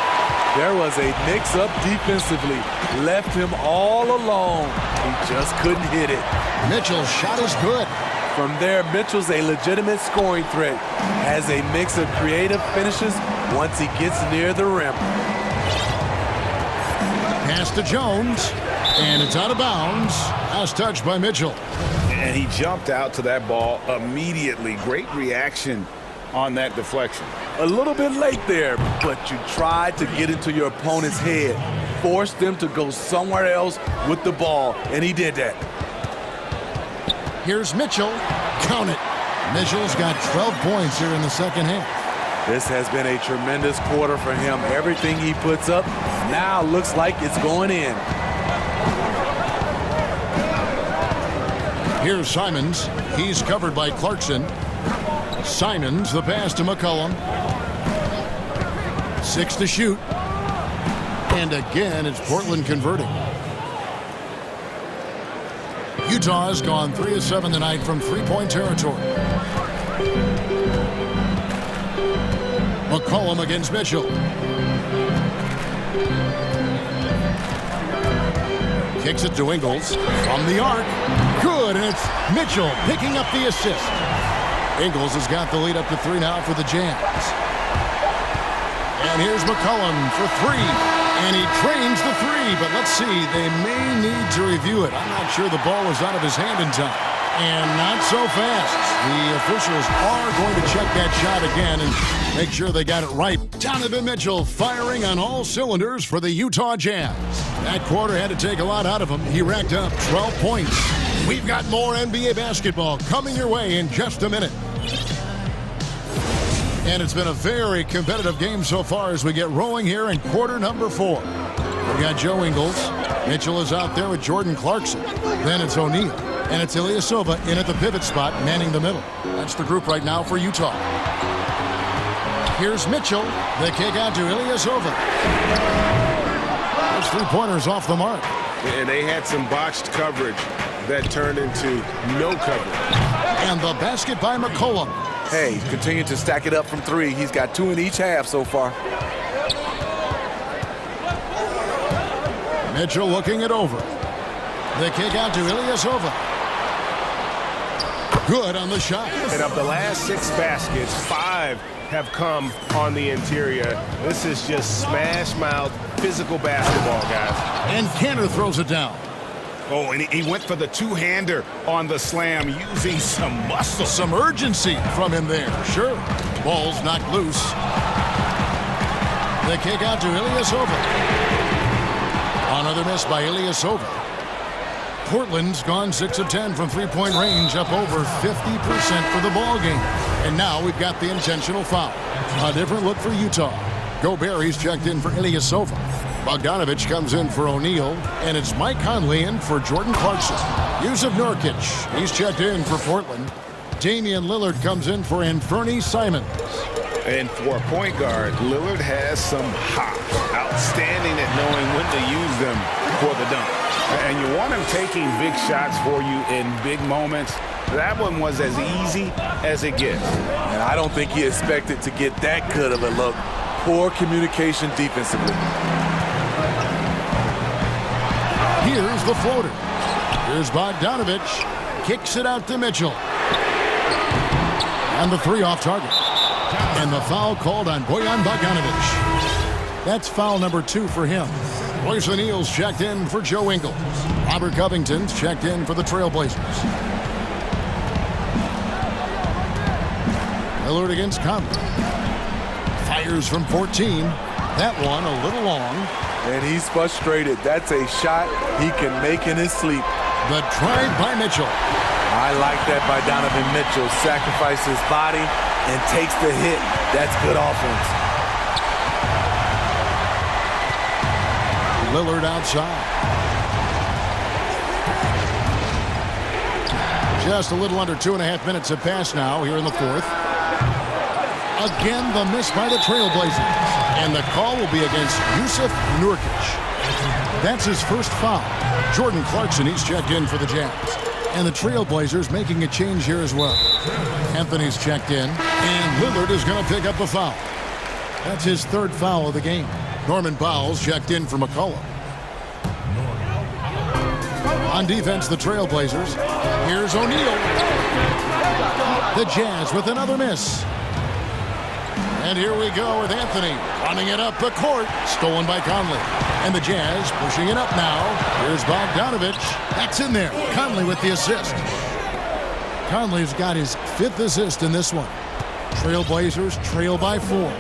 There was a mix-up defensively. Left him all alone. He just couldn't hit it. Mitchell's shot is good. From there, Mitchell's a legitimate scoring threat. Has a mix of creative finishes once he gets near the rim. Pass to Jones. And it's out of bounds. Last touch by Mitchell. And he jumped out to that ball immediately. Great reaction on that deflection. A little bit late there, but you tried to get into your opponent's head. Forced them to go somewhere else with the ball, and he did that. Here's Mitchell. Count it. Mitchell's got 12 points here in the second half. This has been a tremendous quarter for him. Everything he puts up now looks like it's going in. Here's Simons. He's covered by Clarkson. Simons, the pass to McCollum. 6 to shoot. And again, it's Portland converting. Utah has gone 3 of 7 tonight from three-point territory. McCollum against Mitchell. Kicks it to Ingles from the arc. Good, and it's Mitchell picking up the assist. Ingles has got the lead up to 3 now for the Jazz. And here's McCollum for 3. And he trains the 3, but let's see. They may need to review it. I'm not sure the ball is out of his hand in time. And not so fast. The officials are going to check that shot again and make sure they got it right. Donovan Mitchell firing on all cylinders for the Utah Jazz. That quarter had to take a lot out of him. He racked up 12 points. We've got more NBA basketball coming your way in just a minute. And it's been a very competitive game so far as we get rolling here in quarter number 4. We got Joe Ingles. Mitchell is out there with Jordan Clarkson. Then it's O'Neal. And it's Ilyasova in at the pivot spot, manning the middle. That's the group right now for Utah. Here's Mitchell. The kick out to Ilyasova. Those three-pointers off the mark. And they had some botched coverage that turned into no coverage. And the basket by McCollum. Hey, continue to stack it up from 3. He's got 2 in each half so far. Mitchell looking it over. The kick out to Ilyasova. Good on the shot. And of the last 6 baskets, 5 have come on the interior. This is just smash-mouth physical basketball, guys. And Cantor throws it down. Oh, and he went for the two-hander on the slam, using some muscle. Some urgency from him there. Sure. Ball's knocked loose. The kick out to Ilyasova. Another miss by Ilyasova. Portland's gone 6 of 10 from three-point range, up over 50% for the ball game. And now we've got the intentional foul. A different look for Utah. Gobert, he's checked in for Ilyasova. Bogdanovich comes in for O'Neal, and it's Mike Conley in for Jordan Clarkson. Yusuf Nurkic, he's checked in for Portland. Damian Lillard comes in for Anthony Simons. And for a point guard, Lillard has some hop. Outstanding at knowing when to use them for the dunk. And you want him taking big shots for you in big moments. That one was as easy as it gets. And I don't think he expected to get that good of a look. Poor communication defensively. Here's the floater. Here's Bogdanovich. Kicks it out to Mitchell. And the 3 off target. And the foul called on Bojan Bogdanovich. That's foul number 2 for him. Royce O'Neal's checked in for Joe Ingles. Robert Covington's checked in for the Trailblazers. Lillard against Conley. Fires from 14. That one a little long. And he's frustrated. That's a shot he can make in his sleep. The drive by Mitchell. I like that by Donovan Mitchell. Sacrifices his body and takes the hit. That's good offense. Lillard outside. Just a little under 2.5 minutes have passed now here in the 4th. Again, the miss by the Trailblazers. And the call will be against Yusuf Nurkic. That's his first foul. Jordan Clarkson, he's checked in for the Jazz. And the Trailblazers making a change here as well. Anthony's checked in. And Lillard is going to pick up the foul. That's his 3rd foul of the game. Norman Powell's checked in for McCollum. On defense, the Trailblazers. Here's O'Neal. The Jazz with another miss. And here we go with Anthony running it up the court. Stolen by Conley. And the Jazz pushing it up now. Here's Bogdanovich. That's in there. Conley with the assist. Conley's got his 5th assist in this one. Trailblazers trail by 4.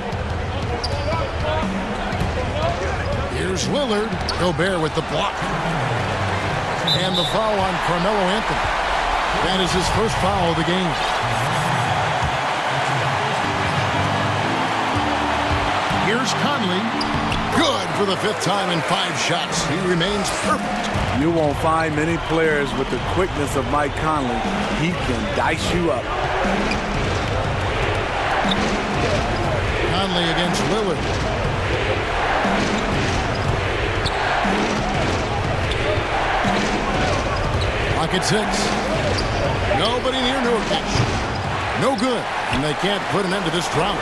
Here's Lillard. Gobert with the block. And the foul on Carmelo Anthony. That is his first foul of the game. Here's Conley. Good for the 5th time in 5 shots. He remains perfect. You won't find many players with the quickness of Mike Conley. He can dice you up. Conley against Lillard. Pocket 6. Nobody near Nurkic. No good, and they can't put an end to this drought.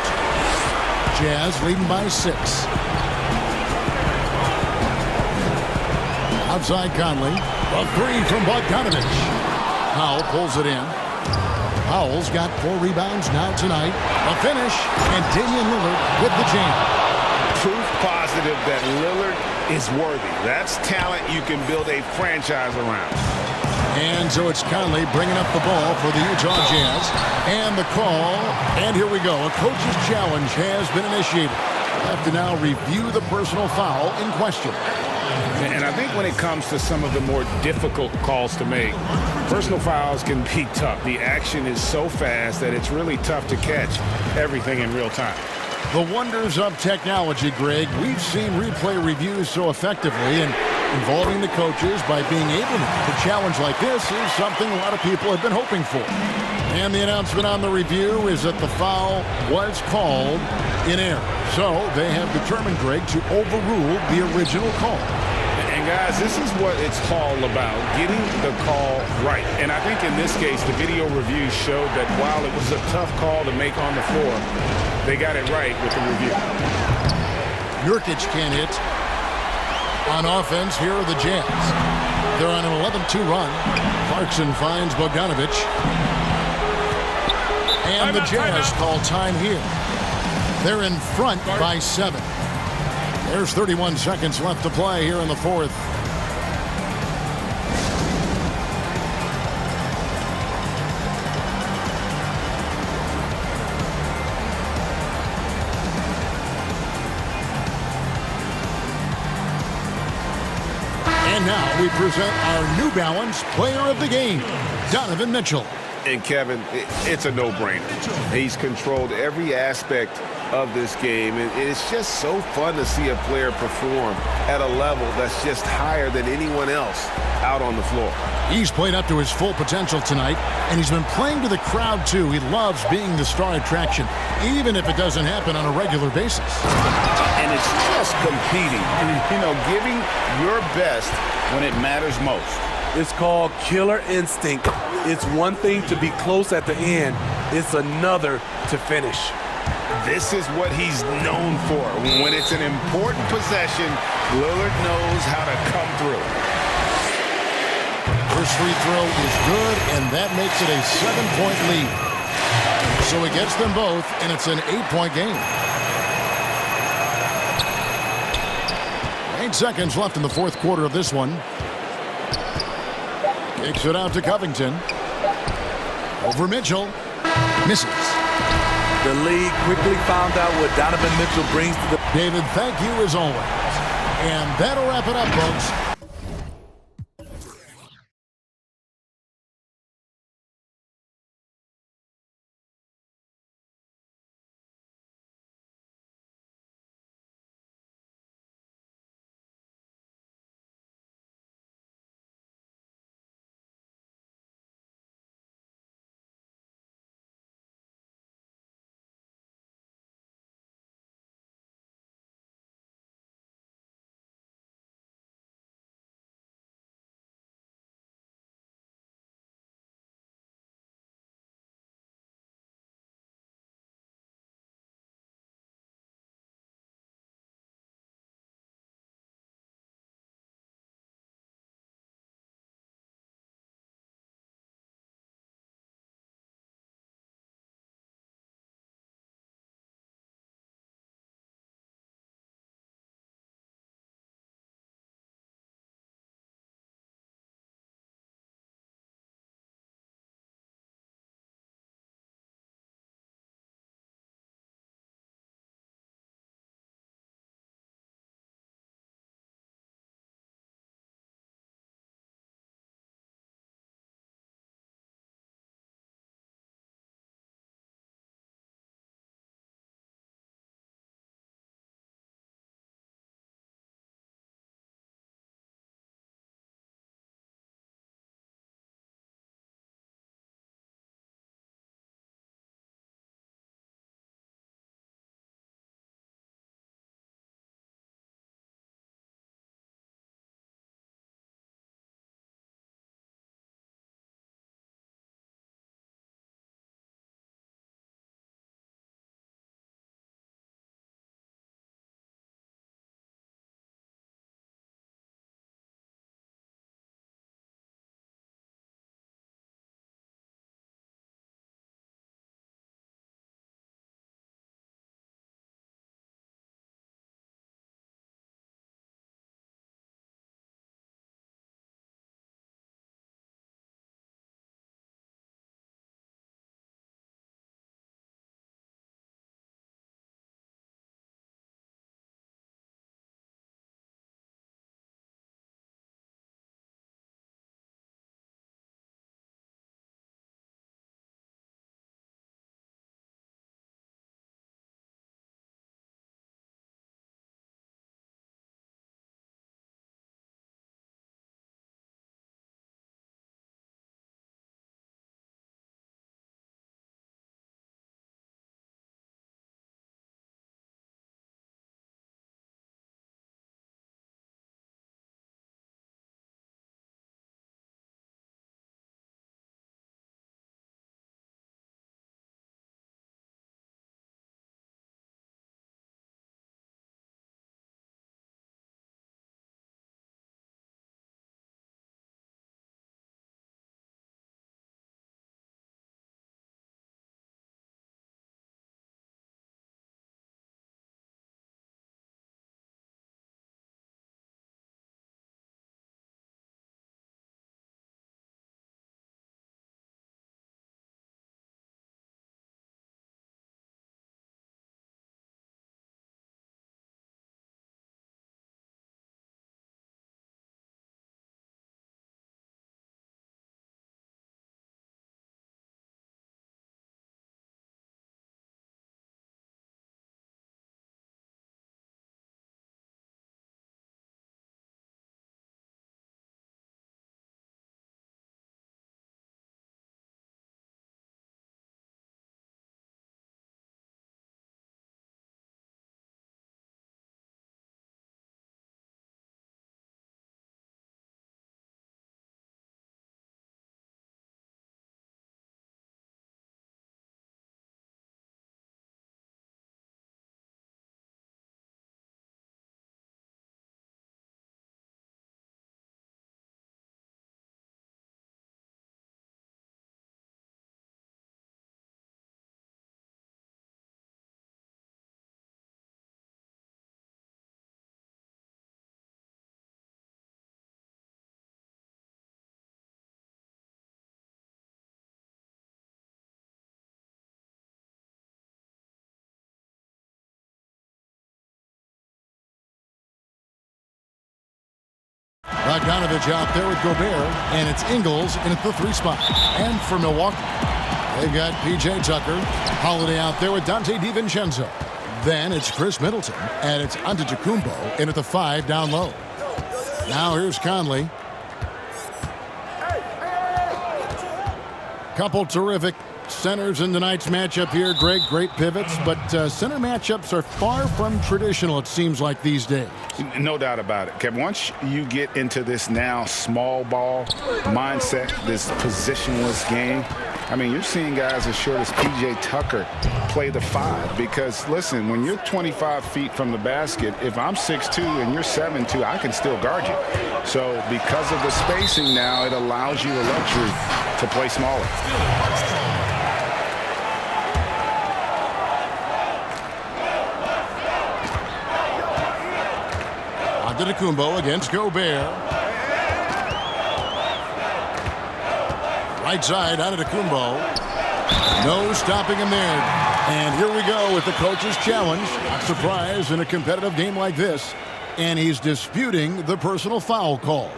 Jazz leading by 6. Outside Conley. A 3 from Bogdanovich. Powell pulls it in. Powell's got 4 rebounds now tonight. A finish, and Damian Lillard with the jam. Proof positive that Lillard is worthy. That's talent you can build a franchise around. And so it's Conley bringing up the ball for the Utah Jazz. And the call, and here we go. A coach's challenge has been initiated. We'll have to now review the personal foul in question. And I think when it comes to some of the more difficult calls to make, personal fouls can be tough. The action is so fast that it's really tough to catch everything in real time. The wonders of technology, Greg. We've seen replay reviews so effectively, and involving the coaches by being able to challenge like this is something a lot of people have been hoping for. And the announcement on the review is that the foul was called in error. So they have determined, Greg, to overrule the original call. And guys, this is what it's all about, getting the call right. And I think in this case, the video review showed that while it was a tough call to make on the floor, they got it right with the review. Nurkic can't hit. On offense, here are the Jazz. They're on an 11-2 run. Clarkson finds Bogdanovich. And the Jazz call time here. They're in front by 7. There's 31 seconds left to play here in the fourth. And now we present our New Balance Player of the Game, Donovan Mitchell. And Kevin, it's a no-brainer. He's controlled every aspect of this game. It's just so fun to see a player perform at a level that's just higher than anyone else out on the floor. He's played up to his full potential tonight, and he's been playing to the crowd, too. He loves being the star attraction, even if it doesn't happen on a regular basis. And it's just competing, giving your best when it matters most. It's called killer instinct. It's one thing to be close at the end. It's another to finish. This is what he's known for. When it's an important possession, Lillard knows how to come through. First free throw is good, and that makes it a 7-point lead. So he gets them both, and it's an 8-point game. 8 seconds left in the fourth quarter of this one. Kicks it out to Covington. Over Mitchell. Misses. The league quickly found out what Donovan Mitchell brings to the... David, thank you as always. And that'll wrap it up, folks. Bogdanovich out there with Gobert, and it's Ingles in at the 3 spot. And for Milwaukee, they've got P.J. Tucker, Holiday out there with Dante DiVincenzo. Then it's Chris Middleton, and it's Antetokounmpo in at the 5 down low. Now here's Conley. Couple terrific centers in tonight's matchup here, Greg. Great pivots, but center matchups are far from traditional, it seems like, these days. No doubt about it, Kevin. Once you get into this now small ball mindset, this positionless game, I mean, you're seeing guys as short as P.J. Tucker play the 5 because, listen, when you're 25 feet from the basket, if I'm 6'2 and you're 7'2, I can still guard you. So because of the spacing now, it allows you the luxury to play smaller. Antetokounmpo against Gobert. Right side, Antetokounmpo. No stopping him there. And here we go with the coach's challenge. Not surprised in a competitive game like this. And he's disputing the personal foul call.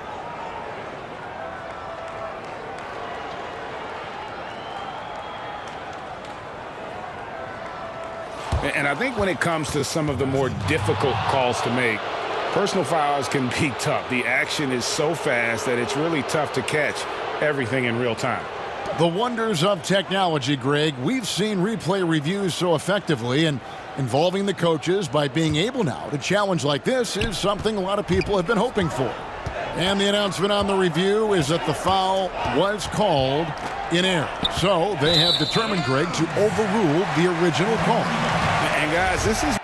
And I think when it comes to some of the more difficult calls to make, personal fouls can be tough. The action is so fast that it's really tough to catch everything in real time. The wonders of technology, Greg. We've seen replay reviews so effectively, and involving the coaches by being able now to challenge like this is something a lot of people have been hoping for. And the announcement on the review is that the foul was called in error. So they have determined, Greg, to overrule the original call. And guys, this is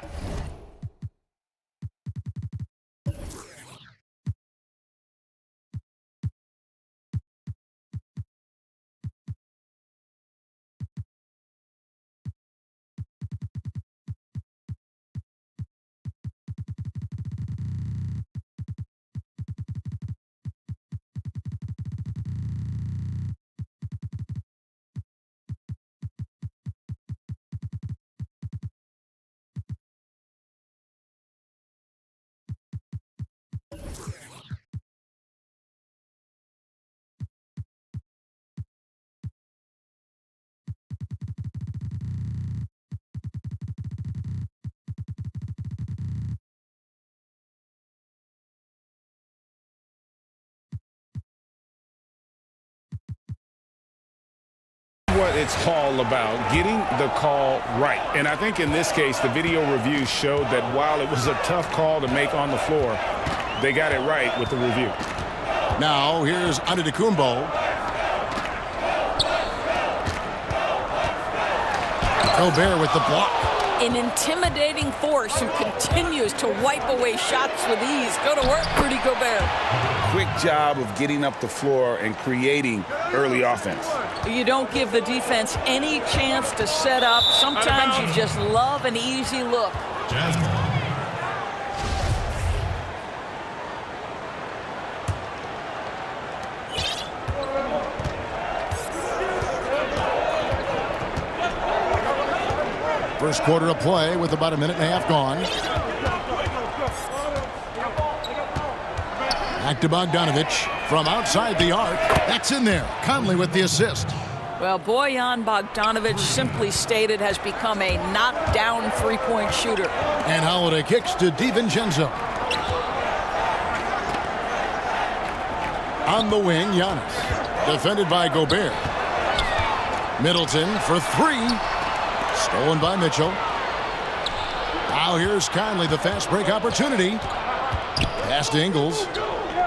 what it's all about, getting the call right. And I think in this case, the video review showed that while it was a tough call to make on the floor, they got it right with the review. Now, here's Antetokounmpo. Gobert with the block. An intimidating force who continues to wipe away shots with ease. Go to work, Rudy Gobert. Quick job of getting up the floor and creating early offense. You don't give the defense any chance to set up. Sometimes you just love an easy look. First quarter of play with about a minute and a half gone. Back to Bogdanovich from outside the arc. That's in there. Conley with the assist. Well, Bojan Bogdanovich, simply stated, has become a knockdown three-point shooter. And Holiday kicks to DiVincenzo. On the wing, Giannis. Defended by Gobert. Middleton for 3. Stolen by Mitchell. Now here's Conley, the fast break opportunity. Pass to Ingles.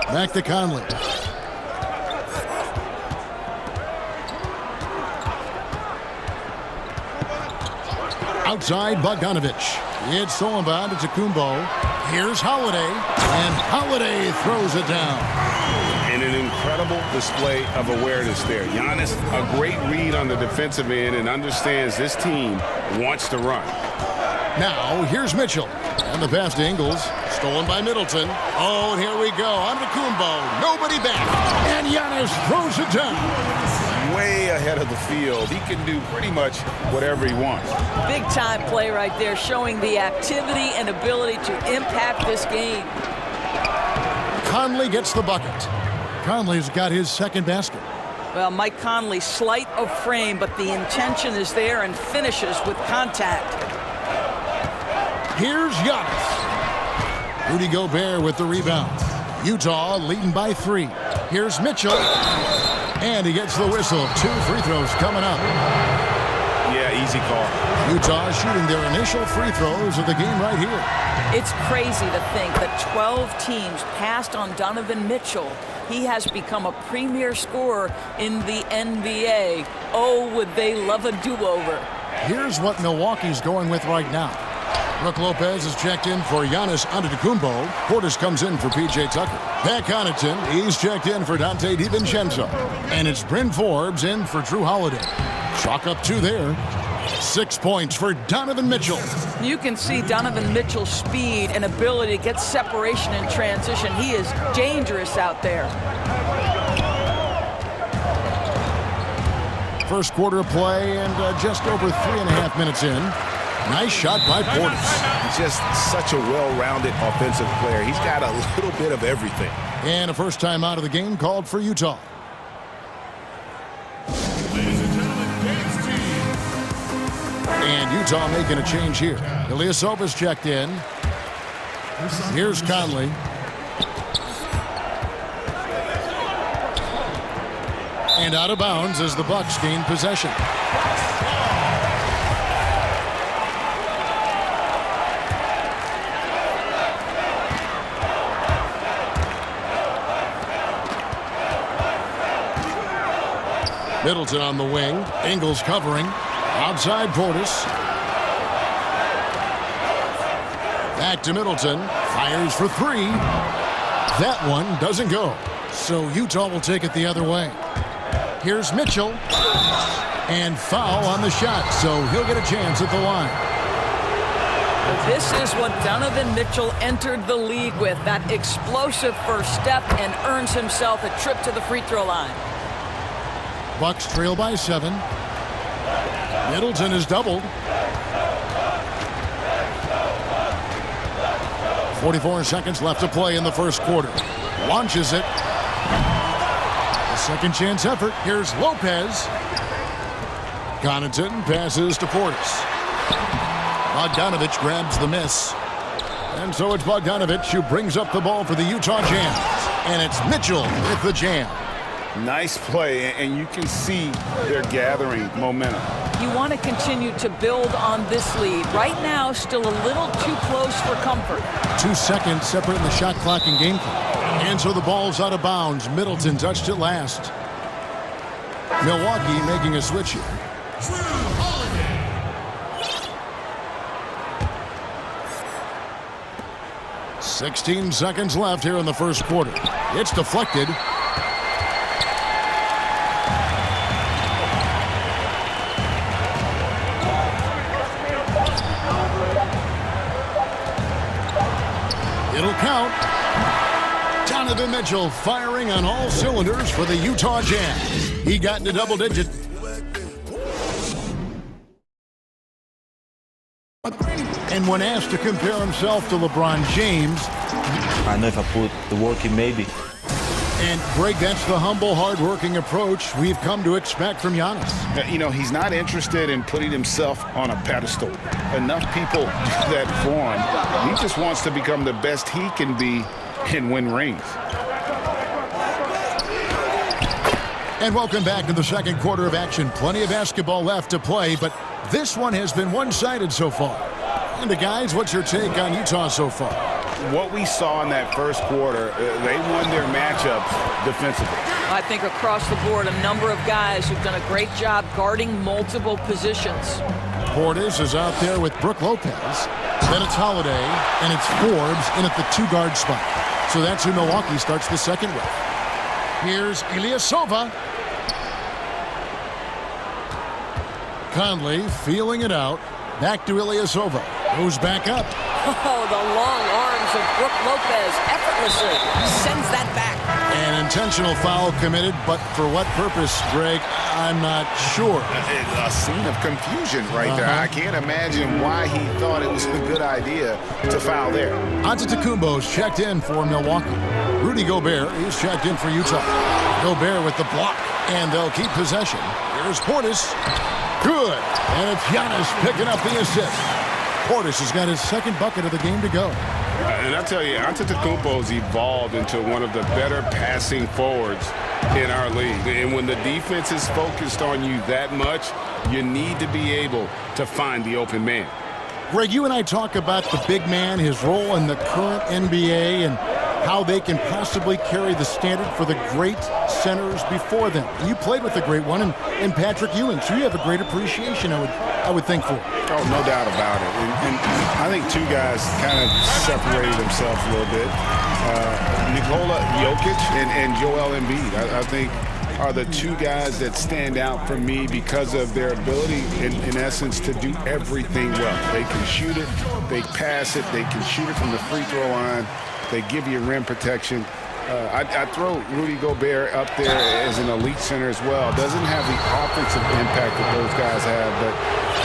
Back to Conley. Outside Bogdanovich. It's stolen by Antetokounmpo. Here's Holiday. And Holiday throws it down. And an incredible display of awareness there. Giannis, a great read on the defensive end and understands this team wants to run. Now, here's Mitchell. And the pass to Ingles. Stolen by Middleton. Oh, and here we go. Antetokounmpo. Nobody back. And Giannis throws it down. Way ahead of the field. He can do pretty much whatever he wants. Big time play right there, showing the activity and ability to impact this game. Conley gets the bucket. Conley's got his second basket. Well, Mike Conley, slight of frame, but the intention is there and finishes with contact. Here's Giannis. Rudy Gobert with the rebound. Utah leading by 3. Here's Mitchell. And he gets the whistle. 2 free throws coming up. Yeah, easy call. Utah shooting their initial free throws of the game right here. It's crazy to think that 12 teams passed on Donovan Mitchell. He has become a premier scorer in the NBA. Oh, would they love a do-over. Here's what Milwaukee's going with right now. Brook Lopez is checked in for Giannis Antetokounmpo. Portis comes in for P.J. Tucker. Pat Connaughton, he's checked in for Dante DiVincenzo. And it's Bryn Forbes in for Drew Holiday. Chalk up 2 there. 6 points for Donovan Mitchell. You can see Donovan Mitchell's speed and ability to get separation in transition. He is dangerous out there. First quarter of play and just over 3.5 minutes in. Nice shot by Portis. He's just such a well-rounded offensive player. He's got a little bit of everything. And a first time out of the game called for Utah. And Utah making a change here. Ilyasova's checked in. Here's Conley. And out of bounds as the Bucks gain possession. Middleton on the wing. Ingles covering. Outside Portis. Back to Middleton. Fires for 3. That one doesn't go. So Utah will take it the other way. Here's Mitchell. And foul on the shot. So he'll get a chance at the line. This is what Donovan Mitchell entered the league with. That explosive first step, and earns himself a trip to the free throw line. Bucks trail by 7. Middleton is doubled. 44 seconds left to play in the first quarter. Launches it. A second chance effort. Here's Lopez. Connaughton passes to Portis. Bogdanovich grabs the miss. And so it's Bogdanovich who brings up the ball for the Utah Jazz. And it's Mitchell with the jam. Nice play, and you can see they're gathering momentum. You want to continue to build on this lead. Right now, still a little too close for comfort. 2 seconds separating the shot clock and game clock. And so the ball's out of bounds. Middleton touched it last. Milwaukee making a switch here. 16 seconds left here in the first quarter. It's deflected. It'll count. Donovan Mitchell firing on all cylinders for the Utah Jazz. He got into double digits. And when asked to compare himself to LeBron James, I know if I put the work in, maybe. And Greg, that's the humble, hard-working approach we've come to expect from Giannis. You know, he's not interested in putting himself on a pedestal. Enough people do that for him. He just wants to become the best he can be and win rings. And welcome back to the second quarter of action. Plenty of basketball left to play, but this one has been one-sided so far. And guys, what's your take on Utah so far? What we saw in that first quarter, they won their matchups defensively. I think across the board, a number of guys who've done a great job guarding multiple positions. Portis is out there with Brook Lopez. Then it's Holiday, and it's Forbes in at the 2-guard spot. So that's who Milwaukee starts the second with. Here's Ilyasova. Conley feeling it out. Back to Ilyasova. Goes back up. Oh, the long arms of Brook Lopez effortlessly sends that back. An intentional foul committed, but for what purpose, Greg? I'm not sure. A scene of confusion right there. I can't imagine why he thought it was a good idea to foul there. Antetokounmpo's checked in for Milwaukee. Rudy Gobert is checked in for Utah. Gobert with the block, and they'll keep possession. Here's Portis. Good. And it's Giannis picking up the assist. Portis has got his second bucket of the game to go. And I tell you, Antetokounmpo's evolved into one of the better passing forwards in our league. And when the defense is focused on you that much, you need to be able to find the open man. Greg, you and I talk about the big man, his role in the current NBA, and how they can possibly carry the standard for the great centers before them. You played with a great one in Patrick Ewing, so you have a great appreciation, I would think, for. Oh, no doubt about it. And I think two guys kind of separated themselves a little bit. Nikola Jokic and Joel Embiid, I think, are the two guys that stand out for me because of their ability, in essence, to do everything well. They can shoot it, they pass it, they can shoot it from the free throw line, they give you rim protection. I throw Rudy Gobert up there as an elite center as well. Doesn't have the offensive impact that those guys have, but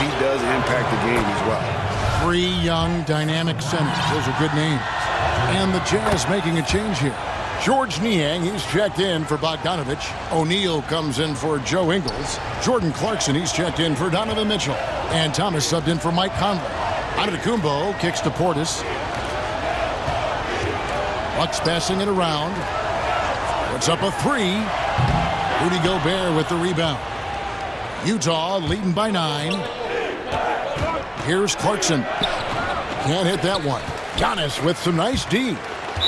he does impact the game as well. Three young, dynamic centers. Those are good names. And the Jazz making a change here. George Niang, he's checked in for Bogdanovich. O'Neal comes in for Joe Ingles. Jordan Clarkson, he's checked in for Donovan Mitchell. And Thomas subbed in for Mike Conley. Antetokounmpo kicks to Portis. Bucks passing it around. Puts up a three. Rudy Gobert with the rebound. Utah leading by 9. Here's Clarkson. Can't hit that one. Giannis with some nice D.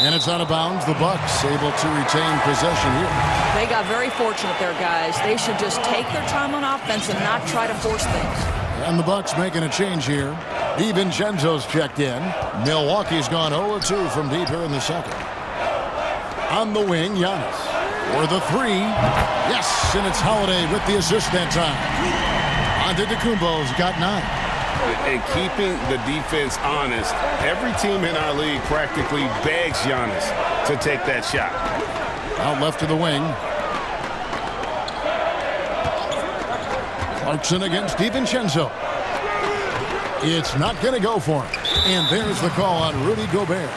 And it's out of bounds. The Bucks able to retain possession here. They got very fortunate there, guys. They should just take their time on offense and not try to force things. And the Bucks making a change here. DiVincenzo's checked in. Milwaukee's gone 0-2 from deep here in the second. On the wing, Giannis. For the three. Yes, and it's Holiday with the assist that time. Antetokounmpo's got 9. And keeping the defense honest, every team in our league practically begs Giannis to take that shot. Out left to the wing. Clarkson against DiVincenzo. It's not going to go for him. And there's the call on Rudy Gobert.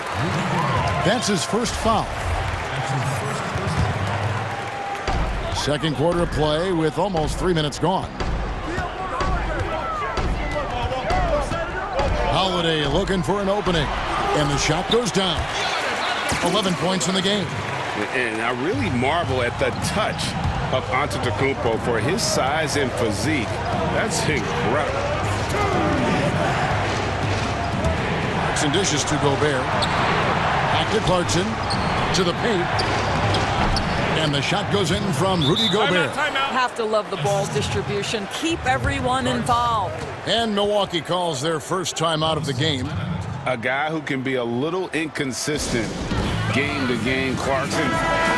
That's his first foul. Second quarter of play with almost 3 minutes gone. Holiday looking for an opening. And the shot goes down. 11 points in the game. And I really marvel at the touch of Antetokounmpo for his size and physique. That's incredible. Clarkson dishes to Gobert. Back to Clarkson. To the paint. And the shot goes in from Rudy Gobert. Have to love the ball distribution. Keep everyone involved. And Milwaukee calls their first time out of the game. A guy who can be a little inconsistent game to game. Clarkson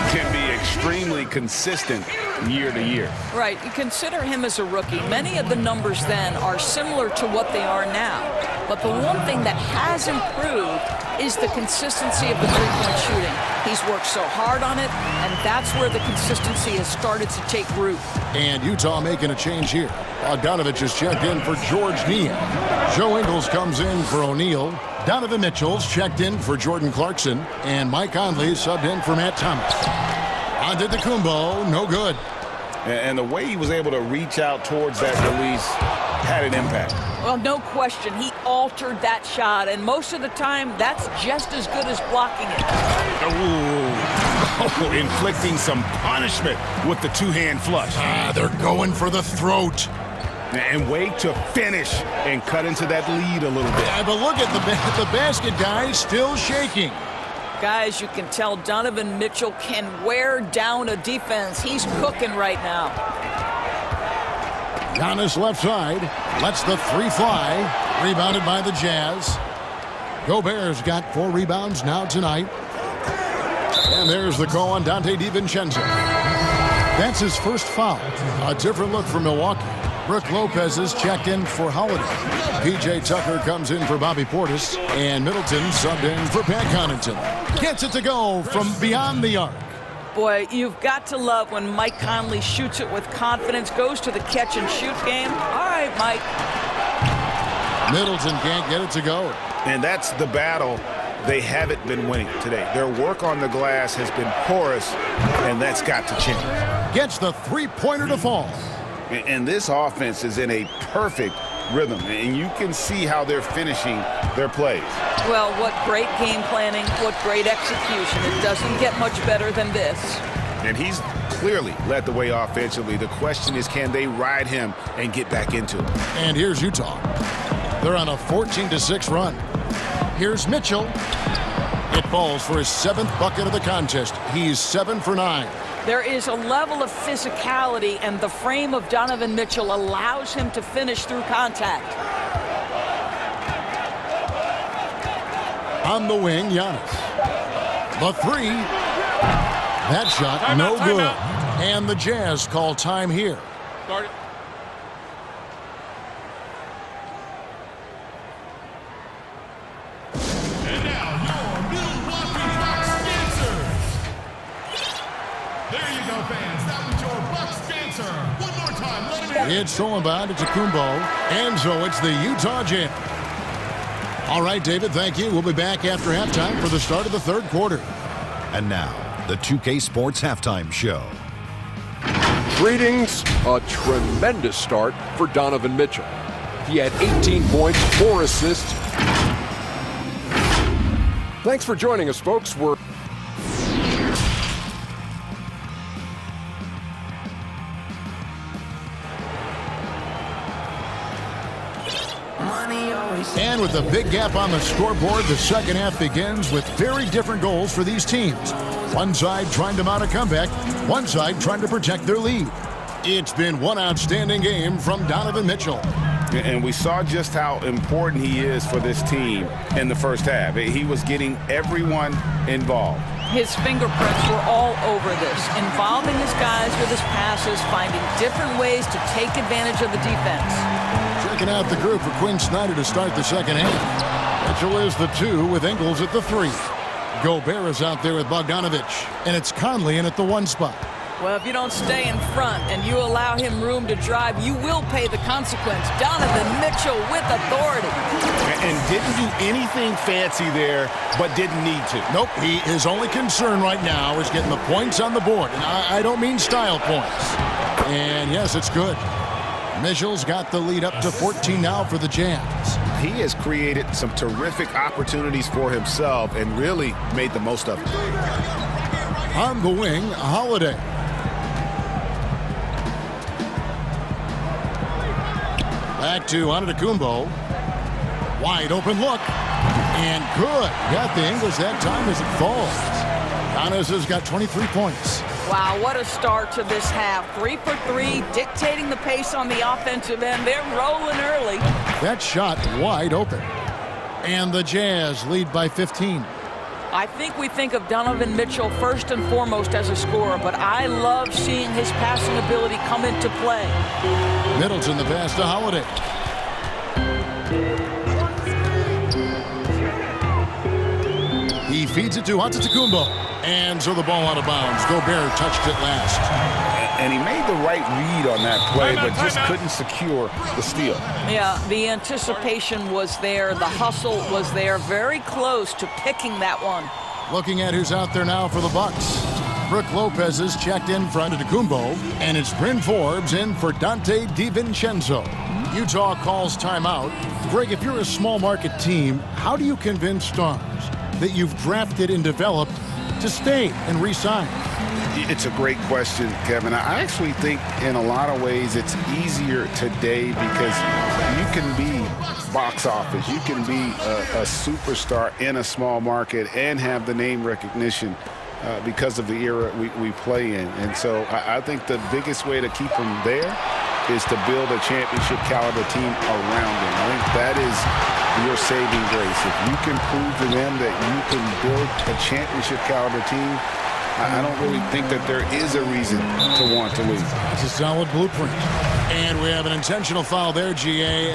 can be extremely consistent year to year. Right. You consider him as a rookie. Many of the numbers then are similar to what they are now. But the one thing that has improved is the consistency of the three-point shooting. He's worked so hard on it, and that's where the consistency has started to take root. And Utah making a change here. Bogdanovich is checked in for George Niang. Joe Ingles comes in for O'Neal. Donovan Mitchell's checked in for Jordan Clarkson. And Mike Conley subbed in for Matt Thomas. Antetokounmpo, no good. And the way he was able to reach out towards that release had an impact. Well, no question. He altered that shot, and most of the time, that's just as good as blocking it. Oh, inflicting some punishment with the two-hand flush. They're going for the throat. And wait to finish and cut into that lead a little bit. But look at the basket, guys, still shaking. Guys, you can tell Donovan Mitchell can wear down a defense. He's cooking right now. Giannis left side. Lets the three fly. Rebounded by the Jazz. Gobert's got 4 rebounds now tonight. And there's the call on Dante DiVincenzo. That's his first foul. A different look for Milwaukee. Brook Lopez is checked in for Holiday. P.J. Tucker comes in for Bobby Portis. And Middleton subbed in for Pat Connaughton. Gets it to go from beyond the arc. Boy, you've got to love when Mike Conley shoots it with confidence, goes to the catch and shoot game. All right, Mike. Middleton can't get it to go. And that's the battle they haven't been winning today. Their work on the glass has been porous, and that's got to change. Gets the three-pointer to fall. And this offense is in a perfect rhythm, and you can see how they're finishing their plays. Well, what great game planning, what great execution. It doesn't get much better than this. And he's clearly led the way offensively. The question is, can they ride him and get back into it? And here's Utah. They're on a 14-6 run. Here's Mitchell. It falls for his 7th bucket of the contest. He's 7 for 9. There is a level of physicality, and the frame of Donovan Mitchell allows him to finish through contact. On the wing, Giannis. The three. That shot, no good. And the Jazz call time here. Start it. And now, your Milwaukee Bucks dancers. There you go, fans. That was your Bucks dancer. One more time. Let him in. It's Solemban, it's Kumbo, and so it's the Utah Jazz. All right, David, thank you. We'll be back after halftime for the start of the third quarter. And now, the 2K Sports Halftime Show. Greetings. A tremendous start for Donovan Mitchell. He had 18 points, 4 assists. Thanks for joining us, folks. We're And with a big gap on the scoreboard, the second half begins with very different goals for these teams. One side trying to mount a comeback, one side trying to protect their lead. It's been one outstanding game from Donovan Mitchell. And we saw just how important he is for this team in the first half. He was getting everyone involved. His fingerprints were all over this, involving his guys with his passes, finding different ways to take advantage of the defense. Checking out the group for Quinn Snyder to start the second half. Mitchell is the 2 with Ingles at the 3. Gobert is out there with Bogdanovich, and it's Conley in at the 1 spot. Well, if you don't stay in front and you allow him room to drive, you will pay the consequence. Donovan Mitchell with authority. And didn't do anything fancy there, but didn't need to. Nope, his only concern right now is getting the points on the board. And I don't mean style points. And yes, it's good. Mitchell's got the lead up to 14 now for the Jazz. He has created some terrific opportunities for himself and really made the most of it. On the wing, Holiday. Back to Antetokounmpo. Wide open look. And good. Got the Ingles that time as it falls. Giannis has got 23 points. Wow, what a start to this half. 3 for 3, dictating the pace on the offensive end. They're rolling early. That shot wide open. And the Jazz lead by 15. I think we think of Donovan Mitchell first and foremost as a scorer, but I love seeing his passing ability come into play. Middleton the pass to Holiday. He feeds it to Antetokounmpo. And so the ball out of bounds. Gobert touched it last. And he made the right read on that play, but just couldn't secure the steal. Yeah, the anticipation was there. The hustle was there. Very close to picking that one. Looking at who's out there now for the Bucks. Brook Lopez is checked in front of Kumbo, and it's Bryn Forbes in for Dante DiVincenzo. Utah calls timeout. Greg, if you're a small market team, how do you convince stars that you've drafted and developed to stay and re-sign? It's a great question, Kevin. I actually think in a lot of ways it's easier today because you can be box office. You can be a superstar in a small market and have the name recognition because of the era we play in. And so I think the biggest way to keep them there is to build a championship caliber team around them. I think that is your saving grace. If you can prove to them that you can build a championship caliber team, I don't really think that there is a reason to want to leave. It's a solid blueprint. And we have an intentional foul there, GA.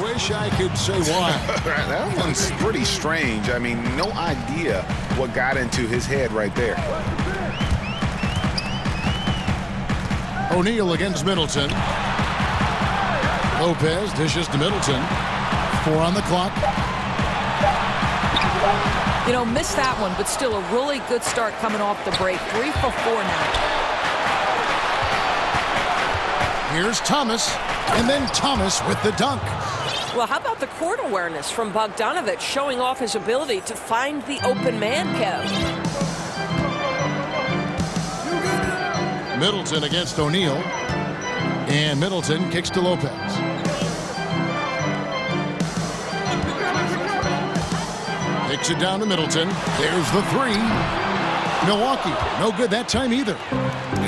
Wish I could say why. That one's pretty strange. I mean, no idea what got into his head right there. O'Neal against Middleton. Lopez dishes to Middleton. 4 on the clock. You know, missed that one, but still a really good start coming off the break. 3 for 4 now. Here's Thomas, and then Thomas with the dunk. Well, how about the court awareness from Bogdanovic, showing off his ability to find the open man, Kev? Middleton against O'Neal. And Middleton kicks to Lopez. Kicks it down to Middleton. There's the 3. Milwaukee, no good that time either.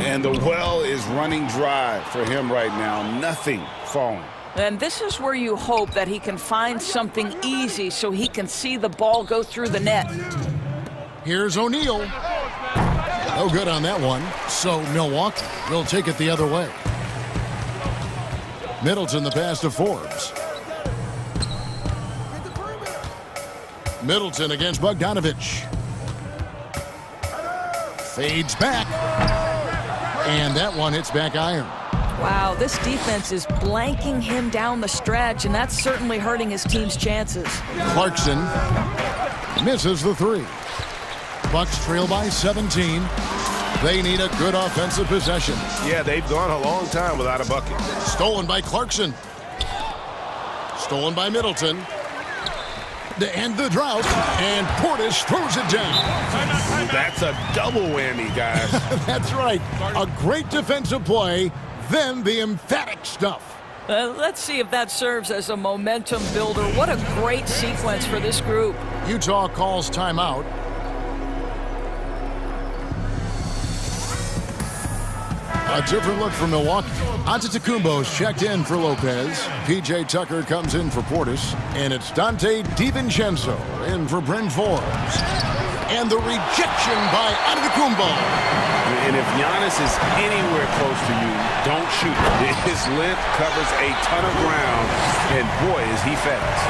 And the well is running dry for him right now. Nothing falling. And this is where you hope that he can find something easy so he can see the ball go through the net. Here's O'Neal. No good on that one. So Milwaukee will take it the other way. Middleton the pass to Forbes. Middleton against Bogdanovic. Fades back. And that one hits back iron. Wow, this defense is blanking him down the stretch, and that's certainly hurting his team's chances. Clarkson misses the 3. Bucks trail by 17. They need a good offensive possession. Yeah, they've gone a long time without a bucket. Stolen by Clarkson. Stolen by Middleton. To end the drought, and Portis throws it down. That's a double whammy, guys. That's right. A great defensive play, then the emphatic stuff. Let's see if that serves as a momentum builder. What a great sequence for this group. Utah calls timeout. A different look for Milwaukee. Antetokounmpo's checked in for Lopez. P.J. Tucker comes in for Portis. And it's Dante DiVincenzo in for Bryn Forbes. And the rejection by Antetokounmpo. And if Giannis is anywhere close to you, don't shoot. His length covers a ton of ground, and boy, is he fast.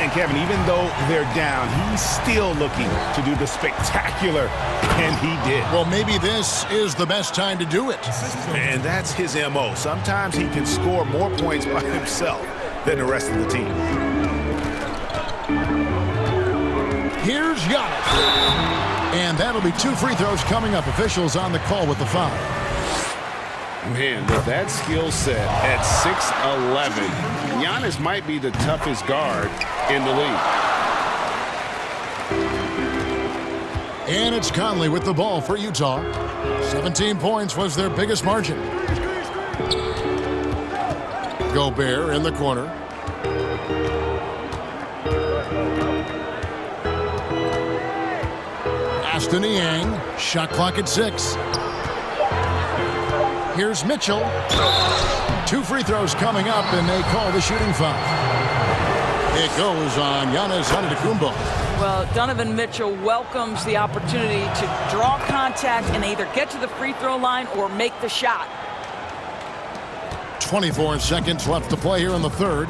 And Kevin, even though they're down, he's still looking to do the spectacular, and he did. Well, maybe this is the best time to do it. And that's his M.O. Sometimes he can score more points by himself than the rest of the team. Here's Giannis. And that'll be 2 free throws coming up. Officials on the call with the foul. Man, with that skill set at 6'11", Giannis might be the toughest guard in the league. And it's Conley with the ball for Utah. 17 points was their biggest margin. Gobert in the corner. Aston Yang, shot clock at 6. Here's Mitchell. 2 free throws coming up, and they call the shooting foul. It goes on Giannis Antetokounmpo. Well, Donovan Mitchell welcomes the opportunity to draw contact and either get to the free throw line or make the shot. 24 seconds left to play here in the third.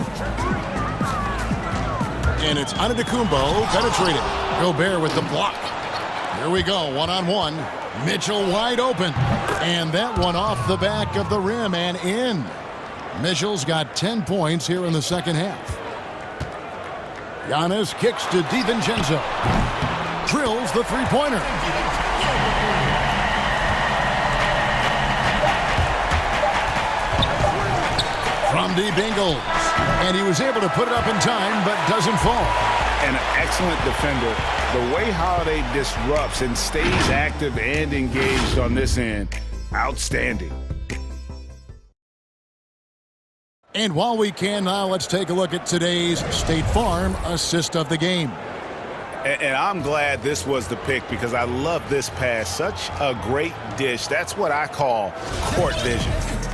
And it's Antetokounmpo penetrated. Gobert with the block. Here we go, one-on-one. Mitchell wide open. And that one off the back of the rim and in. Mitchell's got 10 points here in the second half. Giannis kicks to DiVincenzo. Drills the three-pointer. From deep Ingles. And he was able to put it up in time, but doesn't fall. An excellent defender. The way Holiday disrupts and stays active and engaged on this end, outstanding. And while we can now, let's take a look at today's State Farm assist of the game. And I'm glad this was the pick because I love this pass. Such a great dish. That's what I call court vision.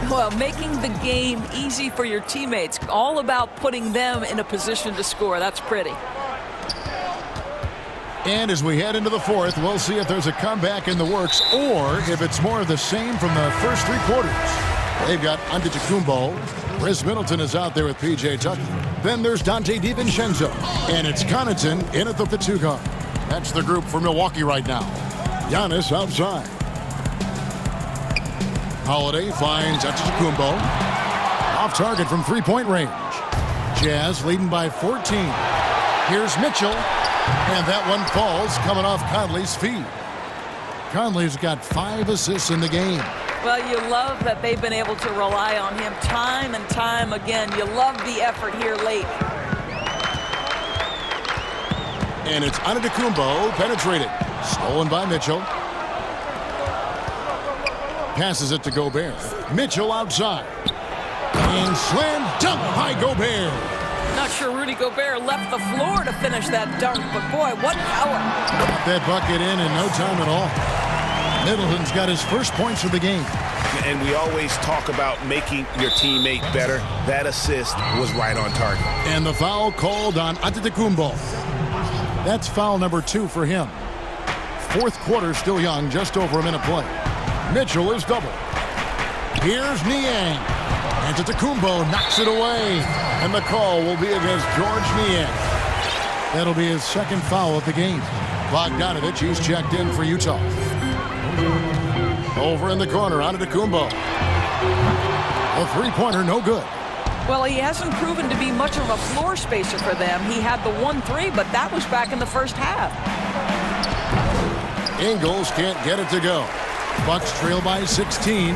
Well, making the game easy for your teammates. All about putting them in a position to score. That's pretty. And as we head into the fourth, we'll see if there's a comeback in the works or if it's more of the same from the first 3 quarters. They've got Antetokounmpo. Chris Middleton is out there with P.J. Tucker. Then there's Dante DiVincenzo. And it's Connaughton in at the 2 guard. That's the group for Milwaukee right now. Giannis outside. Holiday finds Antetokounmpo. Off target from three-point range. Jazz leading by 14. Here's Mitchell. And that one falls coming off Conley's feet. Conley's got 5 assists in the game. Well, you love that they've been able to rely on him time and time again. You love the effort here late. And it's Antetokounmpo penetrated. Stolen by Mitchell. Passes it to Gobert. Mitchell outside. And slam dunk by Gobert. Not sure Rudy Gobert left the floor to finish that dunk, but boy, what power. Got that bucket in no time at all. Middleton's got his first points of the game. And we always talk about making your teammate better. That assist was right on target. And the foul called on Antetokounmpo. That's foul number 2 for him. Fourth quarter still young, just over a minute play. Mitchell is double. Here's Niang. Antetokounmpo knocks it away. And the call will be against George Niang. That'll be his second foul of the game. Bogdanovich, he's checked in for Utah. Over in the corner, Antetokounmpo. A three-pointer, no good. Well, he hasn't proven to be much of a floor spacer for them. He had the 1-3, but that was back in the first half. Ingles can't get it to go. Bucks trail by 16.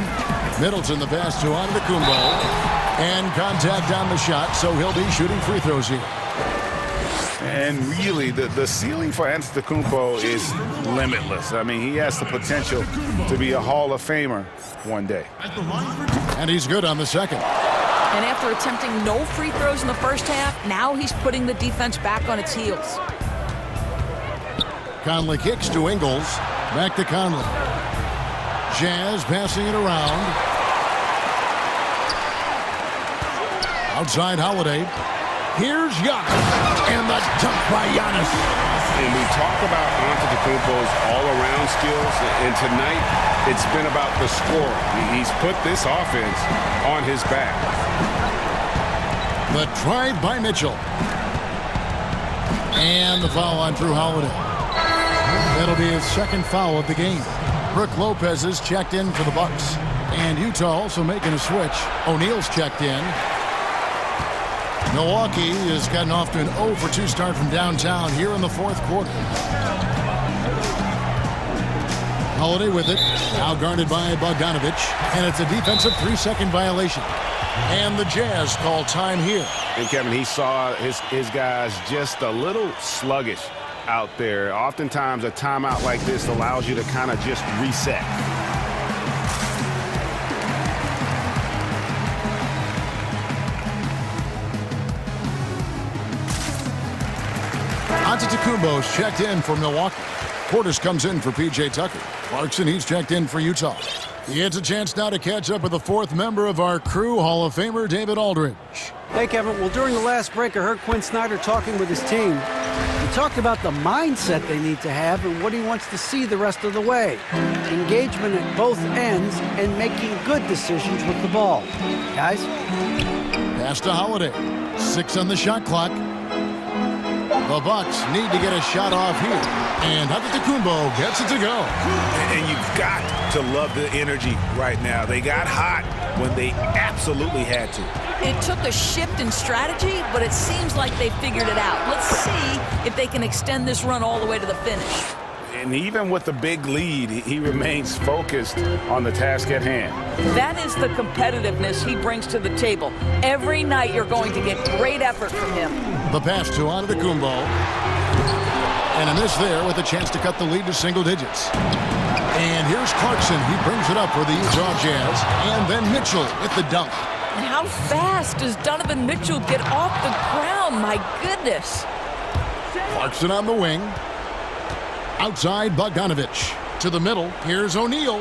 Middleton the pass to Antetokounmpo. And contact on the shot, so he'll be shooting free throws here. And really, the ceiling for Antetokounmpo is limitless. I mean, he has the potential to be a Hall of Famer one day. And he's good on the second. And after attempting no free throws in the first half, now he's putting the defense back on its heels. Conley kicks to Ingles. Back to Conley. Jazz passing it around. Outside Holiday. Here's Giannis. And the dunk by Giannis. And we talk about Antetokounmpo's all-around skills. And tonight, it's been about the score. He's put this offense on his back. The drive by Mitchell. And the foul on Drew Holiday. That'll be his second foul of the game. Brook Lopez is checked in for the Bucks. And Utah also making a switch. O'Neal's checked in. Milwaukee has gotten off to an 0-for-2 start from downtown here in the fourth quarter. Holiday with it. Now guarded by Bogdanovich. And it's a defensive 3-second violation. And the Jazz call time here. And Kevin, he saw his guys just a little sluggish out there. Oftentimes a timeout like this allows you to kind of just reset. Antetokounmpo's checked in for Milwaukee. Portis comes in for P.J. Tucker. Clarkson, he's checked in for Utah. He gets a chance now to catch up with the fourth member of our crew, Hall of Famer David Aldridge. Hey, Kevin. Well, during the last break, I heard Quinn Snyder talking with his team. He talked about the mindset they need to have and what he wants to see the rest of the way. Engagement at both ends and making good decisions with the ball. Guys? Pass to Holiday. 6 on the shot clock. The Bucks need to get a shot off here. And Antetokounmpo gets it to go. And you've got to love the energy right now. They got hot when they absolutely had to. It took a shift in strategy, but it seems like they figured it out. Let's see if they can extend this run all the way to the finish. And even with the big lead, he remains focused on the task at hand. That is the competitiveness he brings to the table. Every night you're going to get great effort from him. The pass to Antetokounmpo. And a miss there with a chance to cut the lead to single digits. And here's Clarkson. He brings it up for the Utah Jazz. And then Mitchell with the dunk. And how fast does Donovan Mitchell get off the ground? My goodness. Clarkson on the wing. Outside Bogdanovich. To the middle. Here's O'Neal.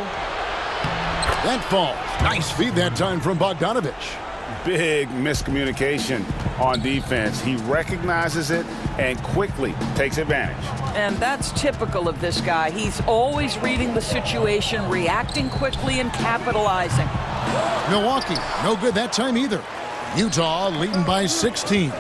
That falls. Nice feed that time from Bogdanovich. Big miscommunication on defense. He recognizes it and quickly takes advantage. And that's typical of this guy. He's always reading the situation, reacting quickly, and capitalizing. Milwaukee, no good that time either. Utah leading by 16.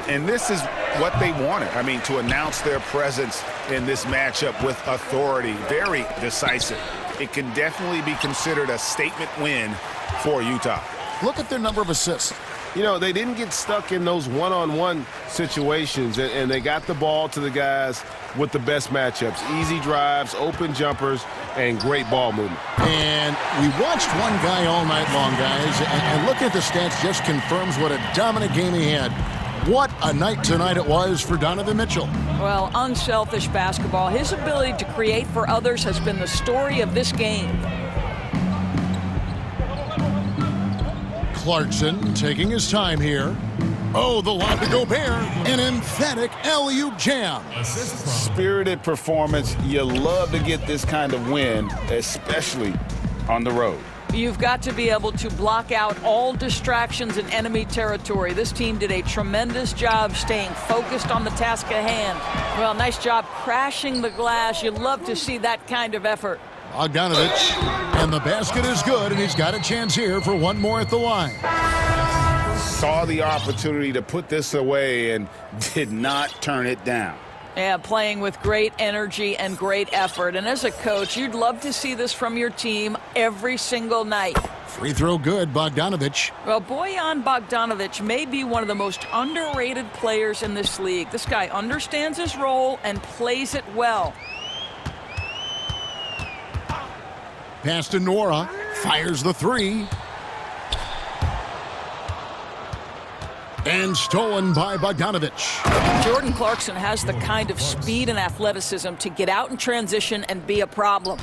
And this is what they wanted. I mean, to announce their presence in this matchup with authority. Very decisive. it can definitely be considered a statement win for Utah. Look at their number of assists. You know, they didn't get stuck in those one-on-one situations, and they got the ball to the guys with the best matchups. Easy drives, open jumpers, and great ball movement. And we watched one guy all night long, guys, and looking at the stats just confirms what a dominant game he had. What a night tonight it was for Donovan Mitchell. Well, unselfish basketball. His ability to create for others has been the story of this game. Clarkson taking his time here. Oh, the lob to Gobert. An emphatic alley-oop jam. Spirited performance. You love to get this kind of win, especially on the road. You've got to be able to block out all distractions in enemy territory. This team did a tremendous job staying focused on the task at hand. Well, nice job crashing the glass. You love to see that kind of effort. Bogdanovich, and the basket is good, and he's got a chance here for one more at the line. Saw the opportunity to put this away and did not turn it down. Yeah, playing with great energy and great effort. And as a coach, you'd love to see this from your team every single night. Free throw good, Bogdanovich. Well, Bojan Bogdanovich may be one of the most underrated players in this league. This guy understands his role and plays it well. Pass to Nora, fires the three. And stolen by Bogdanovich. Jordan Clarkson has the kind of speed and athleticism to get out in transition and be a problem.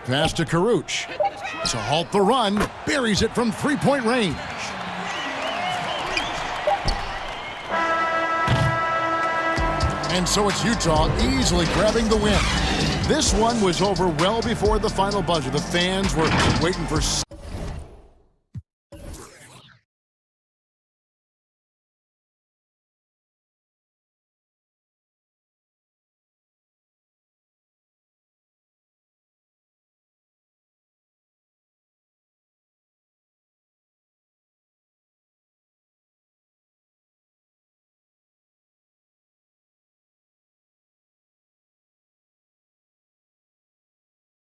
Pass to Karuch. To halt the run, buries it from three-point range. And so it's Utah easily grabbing the win. This one was over well before the final buzzer. The fans were waiting for